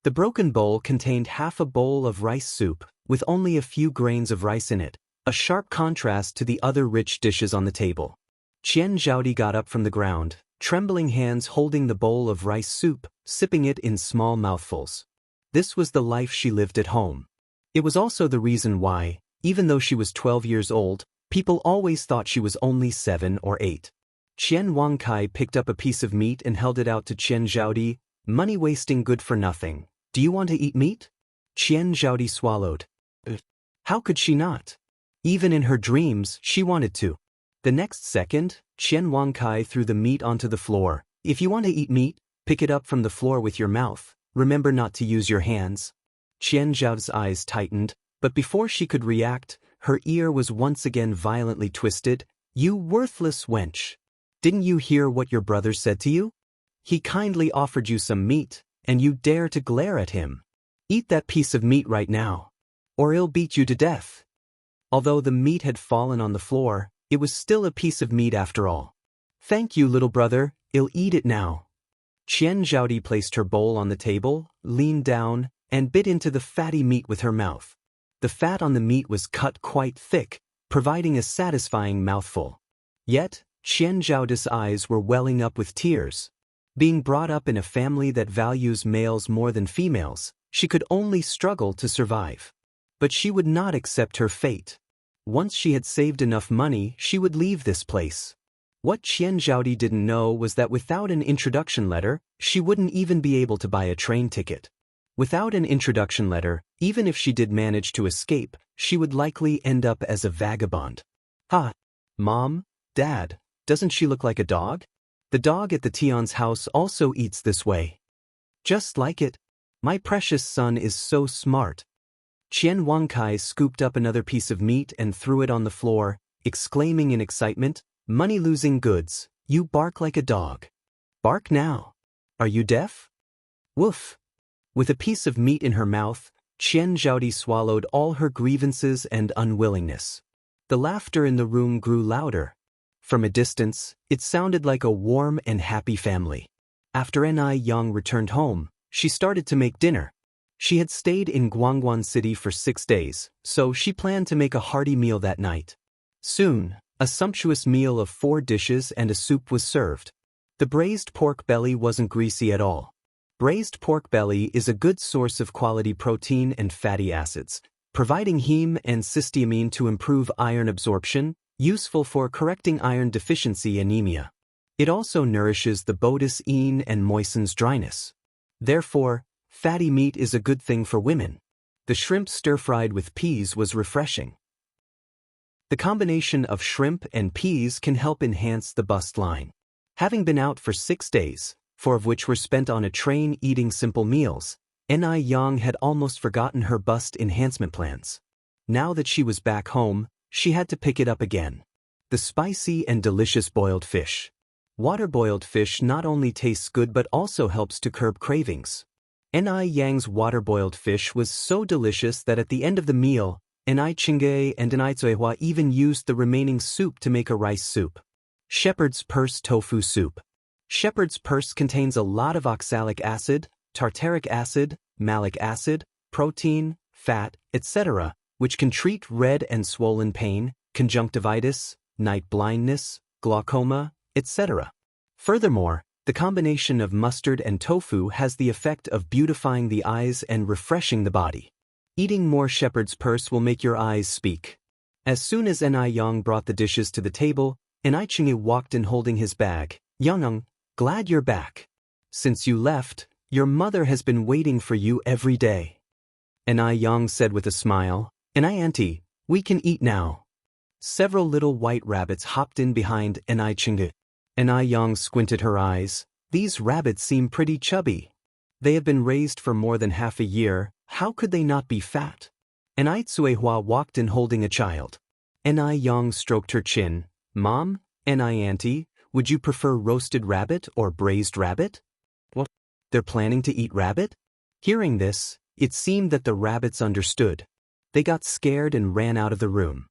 The broken bowl contained half a bowl of rice soup, with only a few grains of rice in it, a sharp contrast to the other rich dishes on the table. Qian Zhaodi got up from the ground, trembling hands holding the bowl of rice soup, sipping it in small mouthfuls. This was the life she lived at home. It was also the reason why, even though she was 12 years old, people always thought she was only 7 or 8. Qian Wangkai picked up a piece of meat and held it out to Qian Zhaodi. Money wasting good for nothing. Do you want to eat meat? Qian Zhaodi swallowed. How could she not? Even in her dreams, she wanted to. The next second, Qian Wangkai threw the meat onto the floor. If you want to eat meat, pick it up from the floor with your mouth. Remember not to use your hands. Qian Zhaodi's eyes tightened, but before she could react, her ear was once again violently twisted. You worthless wench. Didn't you hear what your brother said to you? He kindly offered you some meat, and you dare to glare at him. Eat that piece of meat right now, or I'll beat you to death. Although the meat had fallen on the floor, it was still a piece of meat after all. Thank you, little brother, I'll eat it now. Qian Zhaodi placed her bowl on the table, leaned down, and bit into the fatty meat with her mouth. The fat on the meat was cut quite thick, providing a satisfying mouthful. Yet, Qian Zhaodi's eyes were welling up with tears. Being brought up in a family that values males more than females, she could only struggle to survive. But she would not accept her fate. Once she had saved enough money, she would leave this place. What Qian Zhaodi didn't know was that without an introduction letter, she wouldn't even be able to buy a train ticket. Without an introduction letter, even if she did manage to escape, she would likely end up as a vagabond. Ha! Mom, Dad, doesn't she look like a dog? The dog at the Tion's house also eats this way. Just like it. My precious son is so smart. Qian Wangkai scooped up another piece of meat and threw it on the floor, exclaiming in excitement, money-losing goods, you bark like a dog. Bark now. Are you deaf? Woof. With a piece of meat in her mouth, Qian Zhaodi swallowed all her grievances and unwillingness. The laughter in the room grew louder. From a distance, it sounded like a warm and happy family. After Ni Yang returned home, she started to make dinner. She had stayed in Guangguan City for 6 days, so she planned to make a hearty meal that night. Soon, a sumptuous meal of 4 dishes and a soup was served. The braised pork belly wasn't greasy at all. Braised pork belly is a good source of quality protein and fatty acids, providing heme and cysteamine to improve iron absorption, useful for correcting iron deficiency anemia. It also nourishes the bodice-ine and moistens dryness. Therefore, fatty meat is a good thing for women. The shrimp stir-fried with peas was refreshing. The combination of shrimp and peas can help enhance the bust line. Having been out for 6 days, 4 of which were spent on a train eating simple meals, Ni Yang had almost forgotten her bust enhancement plans. Now that she was back home, she had to pick it up again. The spicy and delicious boiled fish. Water-boiled fish not only tastes good but also helps to curb cravings. Ni Yang's water-boiled fish was so delicious that at the end of the meal, Ni Chingge and Ni Zuihua even used the remaining soup to make a rice soup. Shepherd's purse tofu soup. Shepherd's purse contains a lot of oxalic acid, tartaric acid, malic acid, protein, fat, etc., which can treat red and swollen pain, conjunctivitis, night blindness, glaucoma, etc. Furthermore, the combination of mustard and tofu has the effect of beautifying the eyes and refreshing the body. Eating more shepherd's purse will make your eyes speak. As soon as Ni Yang brought the dishes to the table, Ni Chingge walked in holding his bag. Yang, glad you're back. Since you left, your mother has been waiting for you every day. Ni Yang said with a smile, Ni auntie, we can eat now. Several little white rabbits hopped in behind Ni Chingge. Ni Yang squinted her eyes. These rabbits seem pretty chubby. They have been raised for more than half a year, how could they not be fat? Ni Zuihua walked in holding a child. Ni Yang stroked her chin. Mom, Ni auntie, would you prefer roasted rabbit or braised rabbit? What? They're planning to eat rabbit? Hearing this, it seemed that the rabbits understood. They got scared and ran out of the room.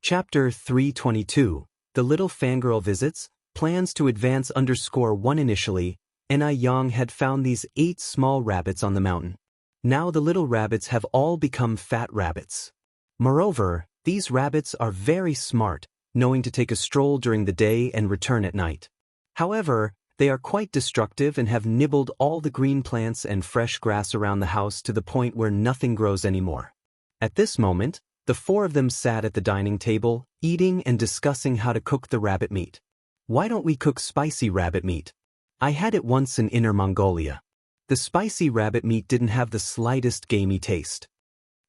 Chapter 322. The Little Fangirl Visits, Plans to Advance _1 Initially, Ni Yang had found these 8 small rabbits on the mountain. Now the little rabbits have all become fat rabbits. Moreover, these rabbits are very smart, knowing to take a stroll during the day and return at night. However, they are quite destructive and have nibbled all the green plants and fresh grass around the house to the point where nothing grows anymore. At this moment, the 4 of them sat at the dining table, eating and discussing how to cook the rabbit meat. Why don't we cook spicy rabbit meat? I had it once in Inner Mongolia. The spicy rabbit meat didn't have the slightest gamey taste.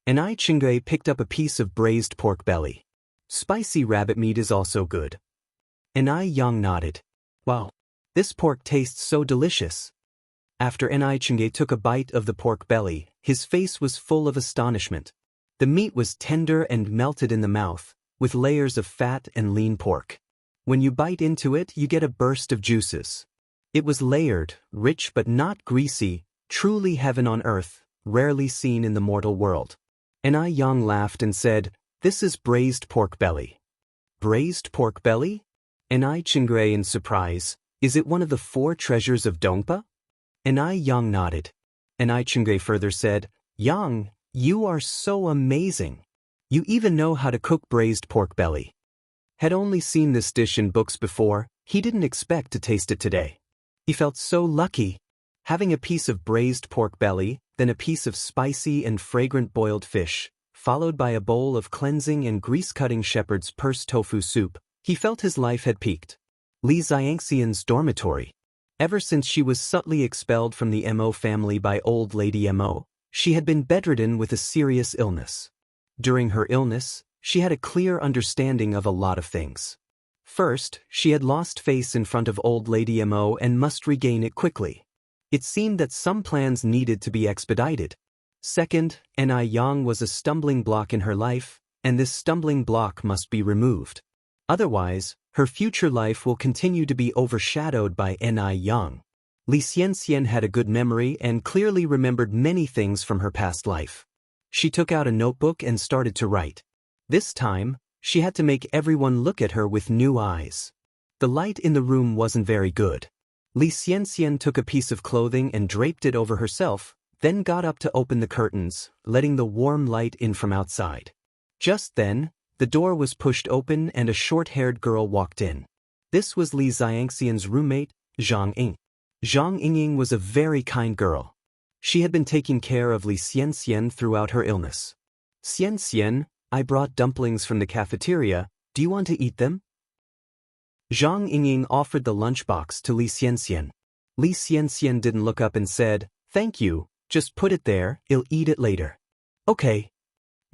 Ni Chingge picked up a piece of braised pork belly. Spicy rabbit meat is also good. Ni Yang nodded. Wow, this pork tastes so delicious. After Ni Chingge took a bite of the pork belly, his face was full of astonishment. The meat was tender and melted in the mouth, with layers of fat and lean pork. When you bite into it, you get a burst of juices. It was layered, rich but not greasy, truly heaven on earth, rarely seen in the mortal world. Ni Yang laughed and said, "This is braised pork belly." Braised pork belly? Ni Chingge in surprise, is it one of the 4 treasures of Dongpa? Ni Yang nodded. Ni Chingge further said, Yang, you are so amazing. You even know how to cook braised pork belly. Had only seen this dish in books before, he didn't expect to taste it today. He felt so lucky. Having a piece of braised pork belly, then a piece of spicy and fragrant boiled fish, followed by a bowl of cleansing and grease-cutting shepherd's purse tofu soup, he felt his life had peaked. Li Xianxian's dormitory. Ever since she was subtly expelled from the Mo family by old Lady Mo, she had been bedridden with a serious illness. During her illness, she had a clear understanding of a lot of things. First, she had lost face in front of old Lady Mo and must regain it quickly. It seemed that some plans needed to be expedited. Second, Ni Yang was a stumbling block in her life, and this stumbling block must be removed. Otherwise, her future life will continue to be overshadowed by Ni Yang. Li Xianxian had a good memory and clearly remembered many things from her past life. She took out a notebook and started to write. This time, she had to make everyone look at her with new eyes. The light in the room wasn't very good. Li Xianxian took a piece of clothing and draped it over herself, then got up to open the curtains, letting the warm light in from outside. Just then, the door was pushed open and a short-haired girl walked in. This was Li Xianxian's roommate, Zhang Ying. Zhang Ying was a very kind girl. She had been taking care of Li Xianxian throughout her illness. Xianxian, I brought dumplings from the cafeteria, do you want to eat them? Zhang Ying offered the lunchbox to Li Xianxian. Li Xianxian didn't look up and said, thank you, just put it there, I'll eat it later. Okay.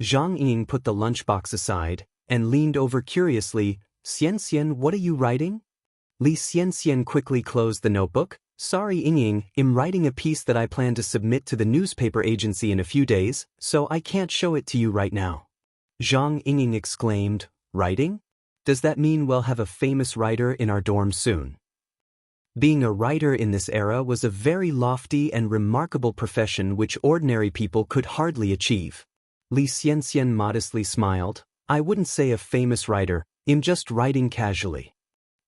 Zhang Ying put the lunchbox aside and leaned over curiously, Xianxian, what are you writing? Li Xianxian quickly closed the notebook. Sorry Ying, I'm writing a piece that I plan to submit to the newspaper agency in a few days, so I can't show it to you right now. Zhang Ying exclaimed, writing? Does that mean we'll have a famous writer in our dorm soon? Being a writer in this era was a very lofty and remarkable profession which ordinary people could hardly achieve. Li Xianxian modestly smiled, I wouldn't say a famous writer, I'm just writing casually.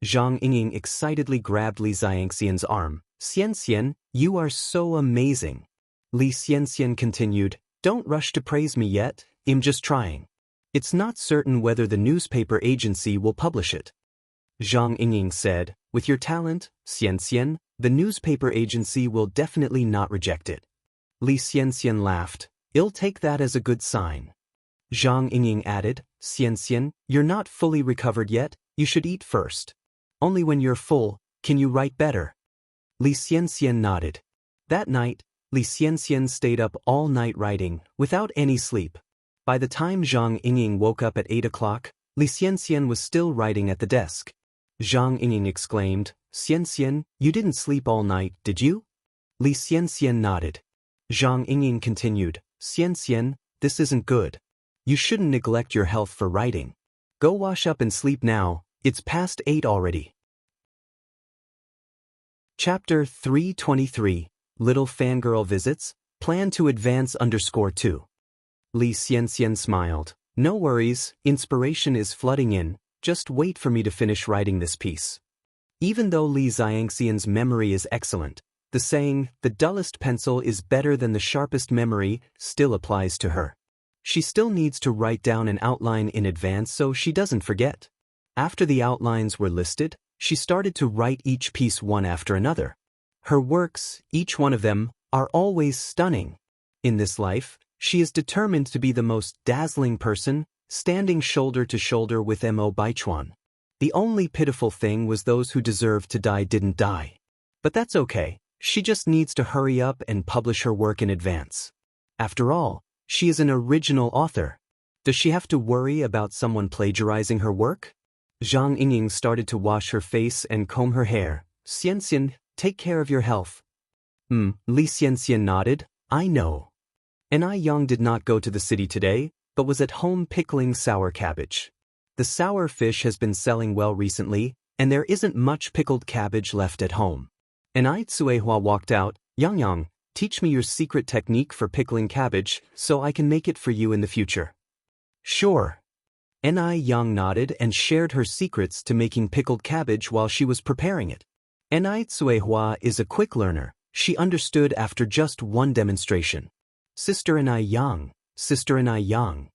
Zhang Ying excitedly grabbed Li Xianxian's arm. Xianxian, you are so amazing. Li Xianxian continued, don't rush to praise me yet, I'm just trying. It's not certain whether the newspaper agency will publish it. Zhang Ying said, with your talent, Xianxian, the newspaper agency will definitely not reject it. Li Xianxian laughed, I'll take that as a good sign. Zhang Ying added, Xianxian, you're not fully recovered yet, you should eat first. Only when you're full, can you write better. Li Xianxian nodded. That night, Li Xianxian stayed up all night writing, without any sleep. By the time Zhang Ying woke up at 8 o'clock, Li Xianxian was still writing at the desk. Zhang Ying exclaimed, Xianxian, you didn't sleep all night, did you? Li Xianxian nodded. Zhang Ying continued, Xianxian, this isn't good. You shouldn't neglect your health for writing. Go wash up and sleep now, it's past 8 already. Chapter 323, Little Fangirl Visits, Plan to Advance _2. Li Xianxian smiled. No worries, inspiration is flooding in, just wait for me to finish writing this piece. Even though Li Xianxian's memory is excellent, the saying, the dullest pencil is better than the sharpest memory, still applies to her. She still needs to write down an outline in advance so she doesn't forget. After the outlines were listed, she started to write each piece one after another. Her works, each one of them, are always stunning. In this life, she is determined to be the most dazzling person, standing shoulder to shoulder with Mo Baichuan. The only pitiful thing was those who deserved to die didn't die. But that's okay, she just needs to hurry up and publish her work in advance. After all, she is an original author. Does she have to worry about someone plagiarizing her work? Zhang Ying started to wash her face and comb her hair. Xianxian, take care of your health. Li Xianxian nodded, I know. Ni Yang did not go to the city today, but was at home pickling sour cabbage. The sour fish has been selling well recently, and there isn't much pickled cabbage left at home. Ni Tsuehua walked out, Yang, teach me your secret technique for pickling cabbage so I can make it for you in the future. Sure. Ni Yang nodded and shared her secrets to making pickled cabbage while she was preparing it. Ni Tsuehua is a quick learner, she understood after just one demonstration. Sister Ni Yang, Sister Ni Yang.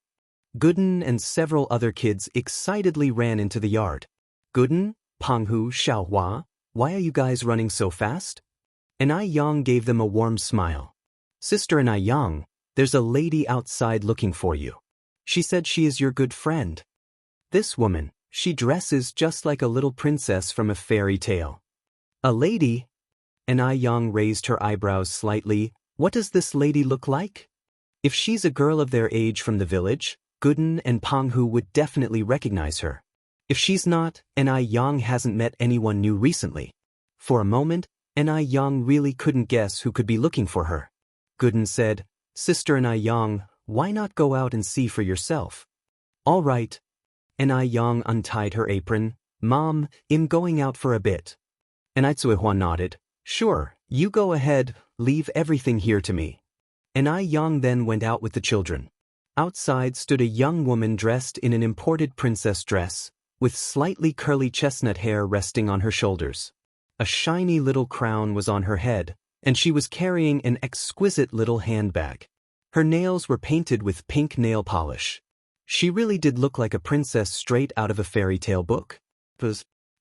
Gooden and several other kids excitedly ran into the yard. Gooden, Penghu, Xiaohua, why are you guys running so fast? Ni Yang gave them a warm smile. Sister Ni Yang, there's a lady outside looking for you. She said she is your good friend. This woman, she dresses just like a little princess from a fairy tale. A lady? Ni Yang raised her eyebrows slightly. What does this lady look like? If she's a girl of their age from the village, Gooden and Penghu would definitely recognize her. If she's not, Ni Yang hasn't met anyone new recently. For a moment, Ni Yang really couldn't guess who could be looking for her. Gooden said, Sister Ni Yang, why not go out and see for yourself? All right. Ni Yang untied her apron. Mom, I'm going out for a bit. Ni Zuihua nodded. Sure, you go ahead, leave everything here to me. Ni Yang then went out with the children. Outside stood a young woman dressed in an imported princess dress, with slightly curly chestnut hair resting on her shoulders. A shiny little crown was on her head, and she was carrying an exquisite little handbag. Her nails were painted with pink nail polish. She really did look like a princess straight out of a fairy tale book. Li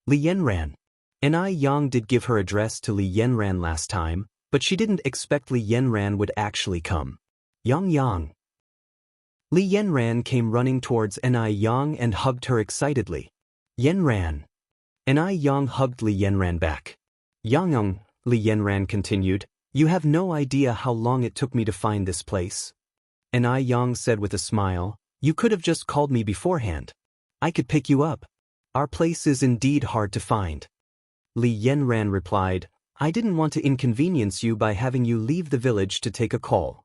Yanran. Ni Yang did give her address to Li Yanran last time, but she didn't expect Li Yanran would actually come. Yang. Li Yanran came running towards Ni Yang and hugged her excitedly. Yanran. Ni Yang hugged Li Yanran back. Yang, Li Yanran continued, you have no idea how long it took me to find this place. Ni Yang said with a smile, you could have just called me beforehand. I could pick you up. Our place is indeed hard to find. Li Yanran replied, I didn't want to inconvenience you by having you leave the village to take a call.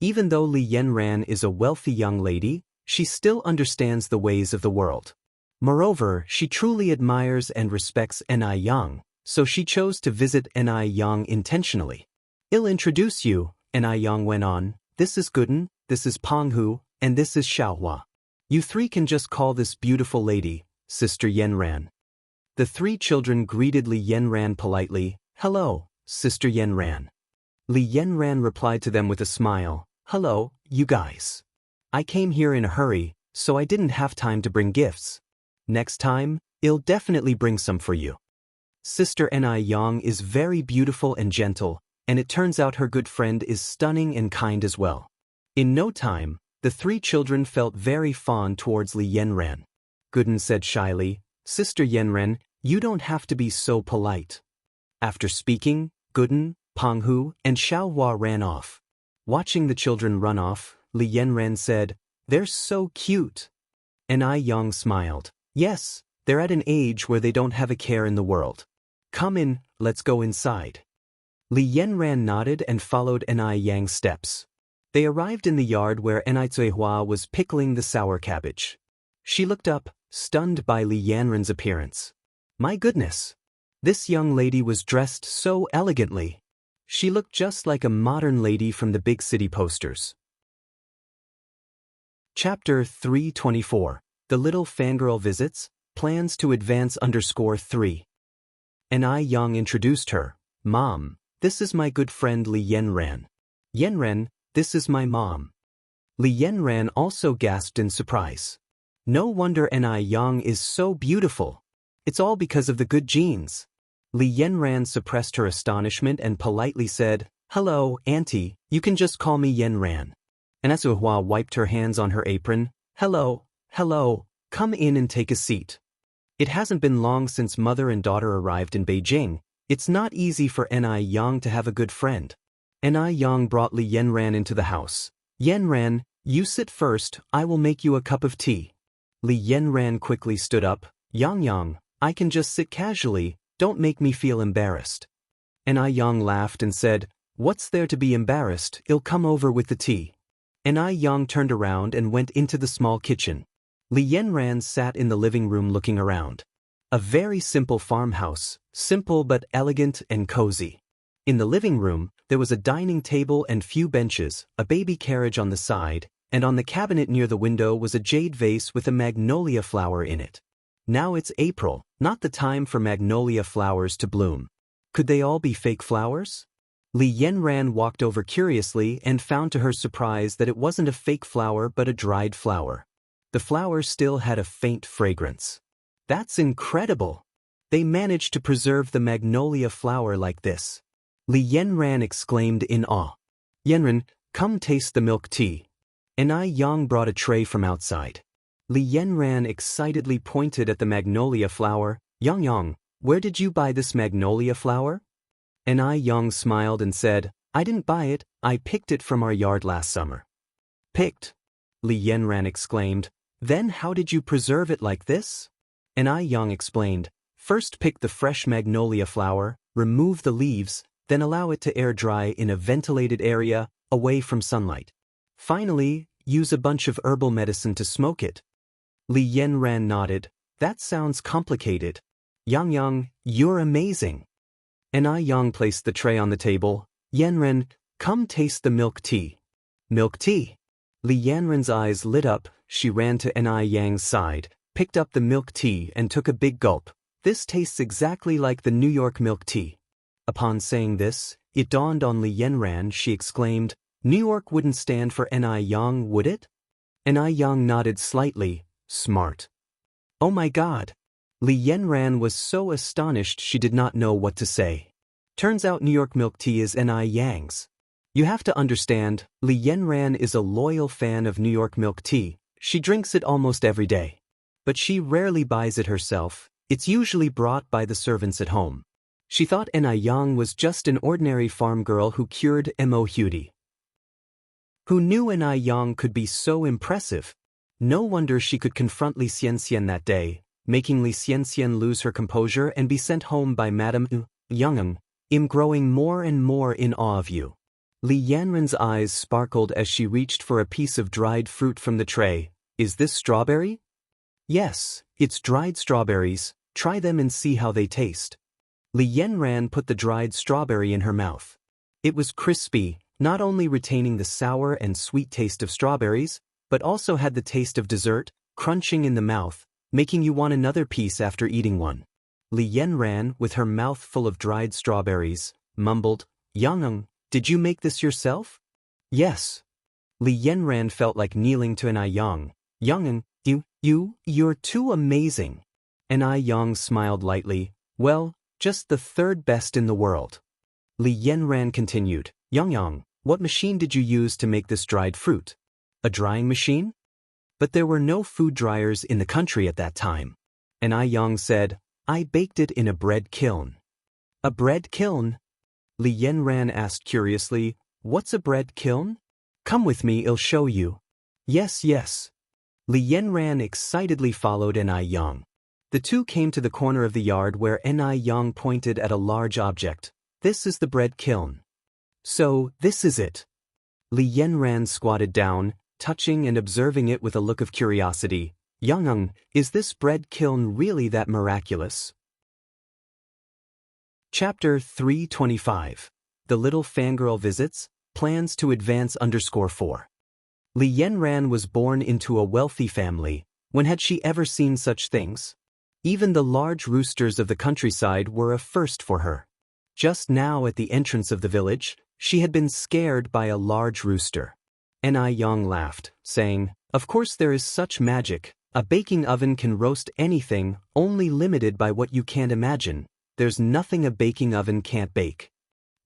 Even though Li Yanran is a wealthy young lady, she still understands the ways of the world. Moreover, she truly admires and respects Ni Yang, so she chose to visit Ni Yang intentionally. I'll introduce you, Ni Yang went on. This is Gooden, this is Penghu, and this is Xiaohua. You three can just call this beautiful lady, Sister Yanran. The three children greeted Li Yanran politely. Hello, Sister Yanran. Li Yanran replied to them with a smile. Hello, you guys. I came here in a hurry, so I didn't have time to bring gifts. Next time, I'll definitely bring some for you. Sister Ni Yang is very beautiful and gentle, and it turns out her good friend is stunning and kind as well. In no time, the three children felt very fond towards Li Yanran. Gooden said shyly, Sister Yanran, you don't have to be so polite. After speaking, Gooden, Penghu, and Xiaohua ran off. Watching the children run off, Li Yanran said, they're so cute. Ni Yang smiled. Yes, they're at an age where they don't have a care in the world. Come in, let's go inside. Li Yanran nodded and followed Ni Yang's steps. They arrived in the yard where Ni Zuihua was pickling the sour cabbage. She looked up, stunned by Li Yanran's appearance. My goodness! This young lady was dressed so elegantly. She looked just like a modern lady from the big city posters. Chapter 324. The Little Fangirl Visits, Plans to Advance _3. Ni Yang introduced her. Mom, this is my good friend Li Yanran. Yanran, this is my mom. Li Yanran also gasped in surprise. No wonder Ni Yang is so beautiful. It's all because of the good genes. Li Yanran suppressed her astonishment and politely said, Hello, Auntie, you can just call me Yanran. Ni Zuihua wiped her hands on her apron. Hello, come in and take a seat. It hasn't been long since mother and daughter arrived in Beijing. It's not easy for Ni Yang to have a good friend. Ni Yang brought Li Yanran into the house. Yanran, you sit first, I will make you a cup of tea. Li Yanran quickly stood up. Yang, I can just sit casually, don't make me feel embarrassed. Ni Yang laughed and said, What's there to be embarrassed, I'll come over with the tea. Ni Yang turned around and went into the small kitchen. Li Yanran sat in the living room looking around. A very simple farmhouse, simple but elegant and cozy. In the living room, there was a dining table and few benches, a baby carriage on the side, and on the cabinet near the window was a jade vase with a magnolia flower in it. Now it's April, not the time for magnolia flowers to bloom. Could they all be fake flowers? Li Yanran walked over curiously and found to her surprise that it wasn't a fake flower but a dried flower. The flower still had a faint fragrance. That's incredible! They managed to preserve the magnolia flower like this. Li Yanran exclaimed in awe. Yanran, come taste the milk tea. Ni Yang brought a tray from outside. Li Yanran excitedly pointed at the magnolia flower. Yang, where did you buy this magnolia flower? Ni Yang smiled and said, I didn't buy it, I picked it from our yard last summer. Picked? Li Yanran exclaimed. Then how did you preserve it like this? And Yang explained. First pick the fresh magnolia flower, remove the leaves, then allow it to air dry in a ventilated area, away from sunlight. Finally, use a bunch of herbal medicine to smoke it. Li Yanran nodded. That sounds complicated. Yang, you're amazing. And Yang placed the tray on the table. Yanran, come taste the milk tea. Milk tea. Li Yanran's eyes lit up. She ran to Yang's side, picked up the milk tea and took a big gulp. This tastes exactly like the New York milk tea. Upon saying this, it dawned on Li Yanran. She exclaimed, New York wouldn't stand for Yang, would it? Yang nodded slightly. Smart. Oh my God. Li Yanran was so astonished she did not know what to say. Turns out New York milk tea is Yang's. You have to understand, Li Yanran is a loyal fan of New York milk tea. She drinks it almost every day. But she rarely buys it herself. It's usually brought by the servants at home. She thought Yang was just an ordinary farm girl who cured Mo Hudi. Who knew Yang could be so impressive? No wonder she could confront Li Xianxian that day, making Li Xianxian lose her composure and be sent home by Madame Yang. I'm growing more and more in awe of you. Li Yanran's eyes sparkled as she reached for a piece of dried fruit from the tray. Is this strawberry? Yes, it's dried strawberries. Try them and see how they taste. Li Yanran put the dried strawberry in her mouth. It was crispy, not only retaining the sour and sweet taste of strawberries, but also had the taste of dessert, crunching in the mouth, making you want another piece after eating one. Li Yanran, with her mouth full of dried strawberries, mumbled, Yang, did you make this yourself? Yes. Li Yanran felt like kneeling to Yang. Yang, you're too amazing. Yang smiled lightly. Well, just the third best in the world. Li Yanran continued. Yang, what machine did you use to make this dried fruit? A drying machine? But there were no food dryers in the country at that time. Yang said, I baked it in a bread kiln. A bread kiln? Li Yanran asked curiously, what's a bread kiln? Come with me, I'll show you. Yes. Li Yanran excitedly followed Yang. The two came to the corner of the yard where Yang pointed at a large object. This is the bread kiln. So, this is it. Li Yanran squatted down, touching and observing it with a look of curiosity. Yang, is this bread kiln really that miraculous? Chapter 325. The Little Fangirl Visits, Plans to Advance _4. Li Yanran was born into a wealthy family. When had she ever seen such things? Even the large roosters of the countryside were a first for her. Just now at the entrance of the village, she had been scared by a large rooster. Yang laughed, saying, Of course there is such magic. A baking oven can roast anything, only limited by what you can't imagine. There's nothing a baking oven can't bake.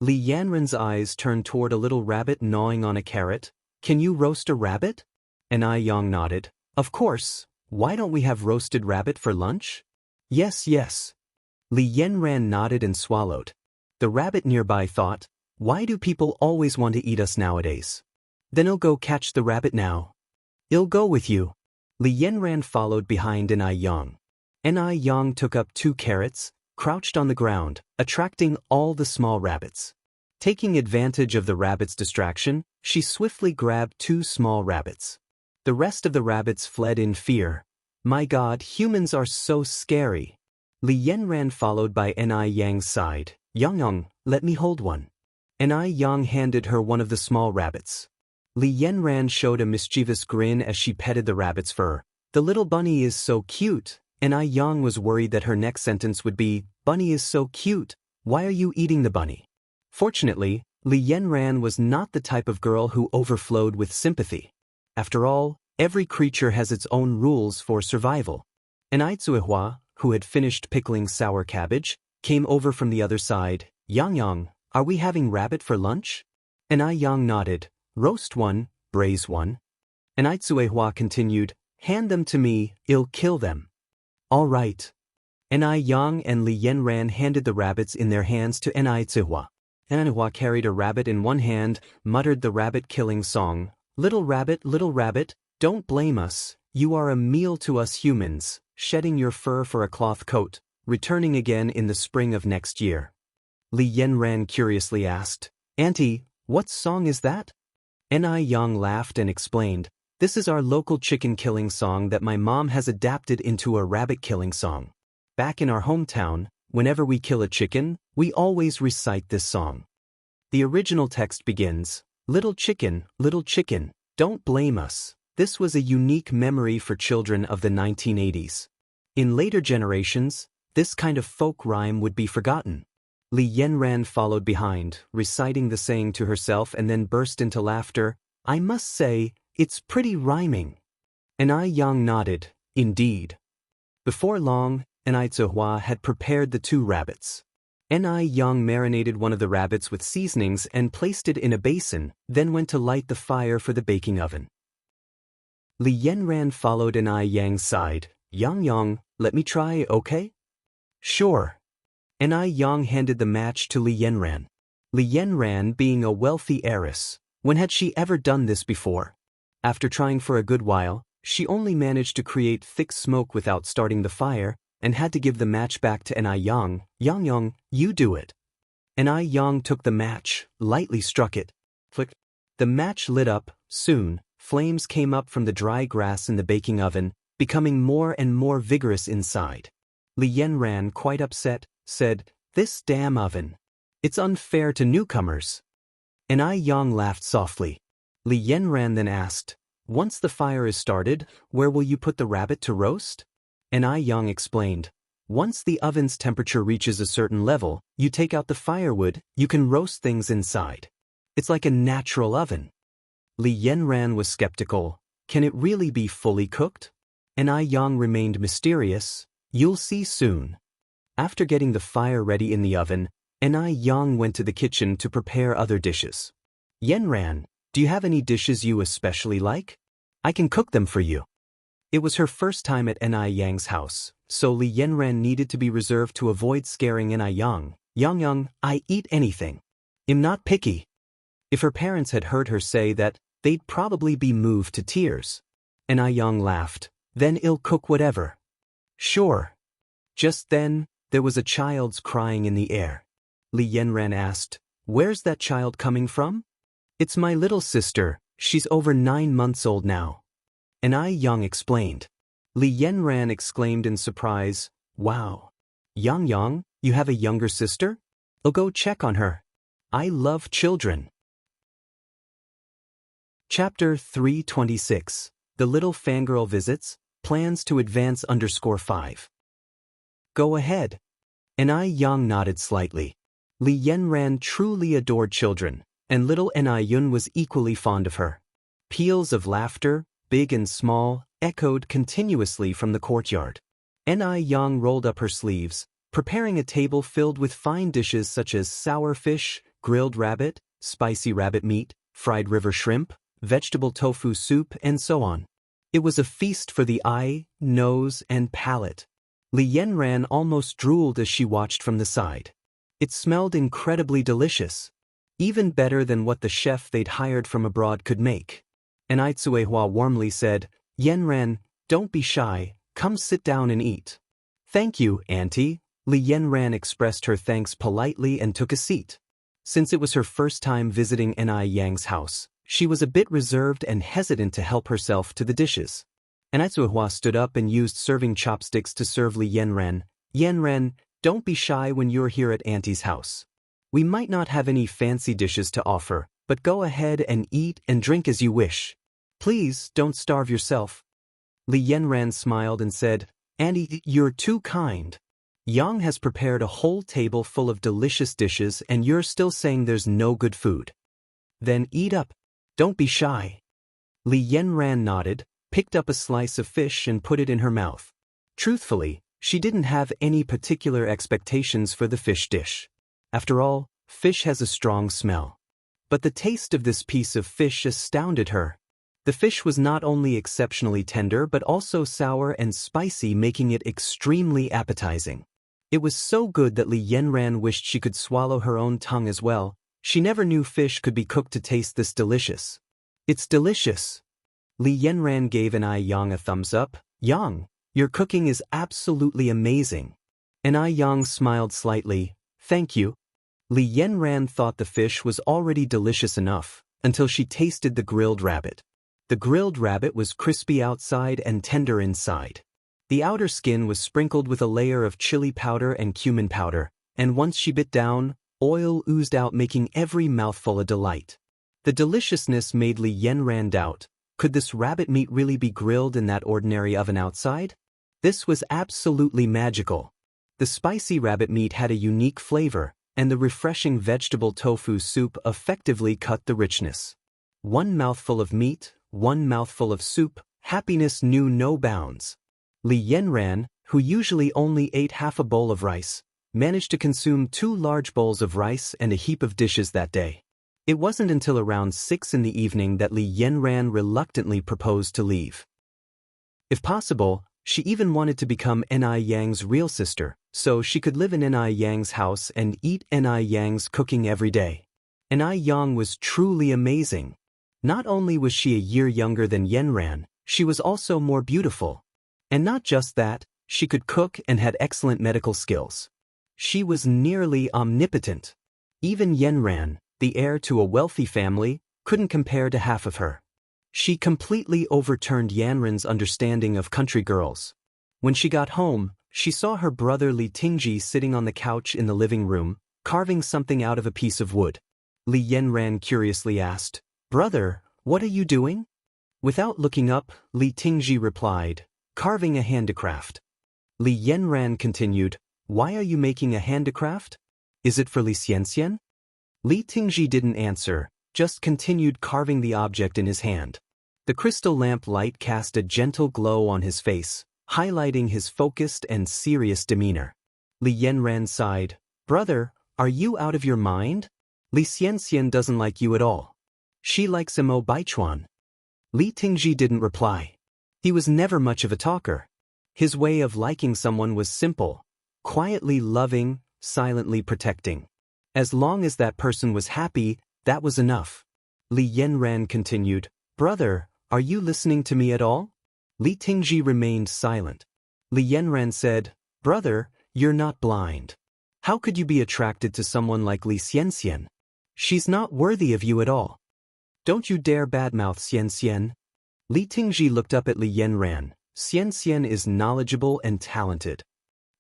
Li Yanran's eyes turned toward a little rabbit gnawing on a carrot. Can you roast a rabbit? Yang nodded. Of course. Why don't we have roasted rabbit for lunch? Yes. Li Yanran nodded and swallowed. The rabbit nearby thought, why do people always want to eat us nowadays? Then I'll go catch the rabbit now. I'll go with you. Li Yanran followed behind Yang. Yang took up 2 carrots, crouched on the ground, attracting all the small rabbits. Taking advantage of the rabbit's distraction, she swiftly grabbed 2 small rabbits. The rest of the rabbits fled in fear. My God, humans are so scary. Li Yanran followed by Yang's side. Yang, let me hold one. Yang handed her one of the small rabbits. Li Yanran showed a mischievous grin as she petted the rabbit's fur. The little bunny is so cute. Yang was worried that her next sentence would be, Bunny is so cute, why are you eating the bunny? Fortunately, Li Yanran was not the type of girl who overflowed with sympathy. After all, every creature has its own rules for survival. Immortal, who had finished pickling sour cabbage, came over from the other side. Yang, are we having rabbit for lunch? Yang nodded. Roast one, braise one. Immortal continued, hand them to me, I'll kill them. All right. Yang and Li Yanran handed the rabbits in their hands to Immortal. Immortal carried a rabbit in one hand, muttered the rabbit-killing song. Little rabbit, Don't blame us, you are a meal to us humans, shedding your fur for a cloth coat, returning again in the spring of next year. Li Yanran curiously asked, Auntie, what song is that? Ni Yang laughed and explained, this is our local chicken killing song that my mom has adapted into a rabbit killing song. Back in our hometown, whenever we kill a chicken, we always recite this song. The original text begins, little chicken, don't blame us. This was a unique memory for children of the 1980s. In later generations, this kind of folk rhyme would be forgotten. Li Yanran followed behind, reciting the saying to herself and then burst into laughter. I must say, it's pretty rhyming. Ni Yang nodded, indeed. Before long, Ni Zihua had prepared the 2 rabbits. Ni Yang marinated one of the rabbits with seasonings and placed it in a basin, then went to light the fire for the baking oven. Li Yanran followed Ni Yang's side. Yang, let me try, okay? Sure. Ni Yang handed the match to Li Yanran. Li Yanran, being a wealthy heiress, when had she ever done this before? After trying for a good while, she only managed to create thick smoke without starting the fire, and had to give the match back to Ni Yang. Yang, you do it. Ni Yang took the match, lightly struck it. Flick. The match lit up. Soon, flames came up from the dry grass in the baking oven, becoming more and more vigorous inside. Li Yanran, quite upset, said, this damn oven. It's unfair to newcomers. Ni Yang laughed softly. Li Yanran then asked, once the fire is started, where will you put the rabbit to roast? Ni Yang explained, once the oven's temperature reaches a certain level, you take out the firewood, you can roast things inside. It's like a natural oven. Li Yanran was skeptical. Can it really be fully cooked? Ni Yang remained mysterious. You'll see soon. After getting the fire ready in the oven, Ni Yang went to the kitchen to prepare other dishes. Yanran, do you have any dishes you especially like? I can cook them for you. It was her first time at Ni Yang's house, so Li Yanran needed to be reserved to avoid scaring Ni Yang. Yang, I eat anything. I'm not picky. If her parents had heard her say that, they'd probably be moved to tears. Ni Yang laughed. Then I'll cook whatever. Sure. Just then, there was a child's crying in the air. Li Yanran asked, where's that child coming from? It's my little sister, she's over 9 months old now. Ni Yang explained. Li Yanran exclaimed in surprise, wow. Yang, you have a younger sister? I'll go check on her. I love children. Chapter 326. The Little Fangirl Visits, Plans to Advance _5. Go ahead. Ni Yang nodded slightly. Li Yanran truly adored children, and little Ni Yun was equally fond of her. Peals of laughter, big and small, echoed continuously from the courtyard. Ni Yang rolled up her sleeves, preparing a table filled with fine dishes such as sour fish, grilled rabbit, spicy rabbit meat, fried river shrimp, vegetable tofu soup, and so on. It was a feast for the eye, nose, and palate. Li Yanran almost drooled as she watched from the side. It smelled incredibly delicious. Even better than what the chef they'd hired from abroad could make. Ni Zuehua warmly said, Yanran, don't be shy, come sit down and eat. Thank you, Auntie. Li Yanran expressed her thanks politely and took a seat. Since it was her first time visiting Ni Yang's house, she was a bit reserved and hesitant to help herself to the dishes. Ni Zuehua stood up and used serving chopsticks to serve Li Yanran. Yanran, don't be shy when you're here at Auntie's house. We might not have any fancy dishes to offer, but go ahead and eat and drink as you wish. Please don't starve yourself. Li Yanran smiled and said, Auntie, you're too kind. Yang has prepared a whole table full of delicious dishes and you're still saying there's no good food. Then eat up. Don't be shy. Li Yanran nodded, picked up a slice of fish and put it in her mouth. Truthfully, she didn't have any particular expectations for the fish dish. After all, fish has a strong smell. But the taste of this piece of fish astounded her. The fish was not only exceptionally tender but also sour and spicy, making it extremely appetizing. It was so good that Li Yanran wished she could swallow her own tongue as well. She never knew fish could be cooked to taste this delicious. It's delicious. Li Yanran gave Anai Yang a thumbs up. Yang, your cooking is absolutely amazing. Anai Yang smiled slightly. Thank you. Li Yanran thought the fish was already delicious enough, until she tasted the grilled rabbit. The grilled rabbit was crispy outside and tender inside. The outer skin was sprinkled with a layer of chili powder and cumin powder, and once she bit down, oil oozed out, making every mouthful a delight. The deliciousness made Li Yanran doubt, could this rabbit meat really be grilled in that ordinary oven outside? This was absolutely magical. The spicy rabbit meat had a unique flavor, and the refreshing vegetable tofu soup effectively cut the richness. One mouthful of meat, one mouthful of soup, happiness knew no bounds. Li Yanran, who usually only ate half a bowl of rice, managed to consume 2 large bowls of rice and a heap of dishes that day. It wasn't until around 6 in the evening that Li Yanran reluctantly proposed to leave. If possible, she even wanted to become Ni Yang's real sister, so she could live in Ni Yang's house and eat Ni Yang's cooking every day. Ni Yang was truly amazing. Not only was she a year younger than Yanran, she was also more beautiful. And not just that, she could cook and had excellent medical skills. She was nearly omnipotent. Even Yanran, the heir to a wealthy family, couldn't compare to half of her. She completely overturned Yanran's understanding of country girls. When she got home, she saw her brother Li Tingji sitting on the couch in the living room, carving something out of a piece of wood. Li Yanran curiously asked, "Brother, what are you doing?" Without looking up, Li Tingji replied, "Carving a handicraft." Li Yanran continued, "Why are you making a handicraft? Is it for Li Xianxia?" Li Tingji didn't answer, just continued carving the object in his hand. The crystal lamp light cast a gentle glow on his face, highlighting his focused and serious demeanor. Li Yanran sighed, "Brother, are you out of your mind? Li Xianxia doesn't like you at all. She likes Mo Baichuan." Li Tingji didn't reply. He was never much of a talker. His way of liking someone was simple, quietly loving, silently protecting. As long as that person was happy, that was enough. Li Yanran continued, "Brother, are you listening to me at all?" Li Tingji remained silent. Li Yanran said, "Brother, you're not blind. How could you be attracted to someone like Li Xianxia? She's not worthy of you at all. Don't you dare badmouth Xianxia." Li Tingji looked up at Li Yanran. Xianxia is knowledgeable and talented.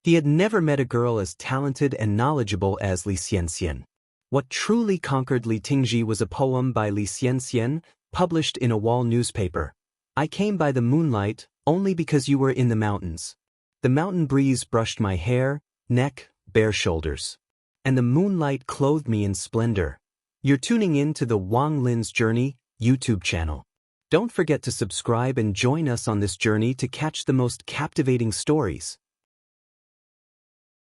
He had never met a girl as talented and knowledgeable as Li Xianxia. What truly conquered Li Tingji was a poem by Li Xianxia, published in a wall newspaper. "I came by the moonlight, only because you were in the mountains. The mountain breeze brushed my hair, neck, bare shoulders. And the moonlight clothed me in splendor." You're tuning in to the Wang Lin's Journey YouTube channel. Don't forget to subscribe and join us on this journey to catch the most captivating stories.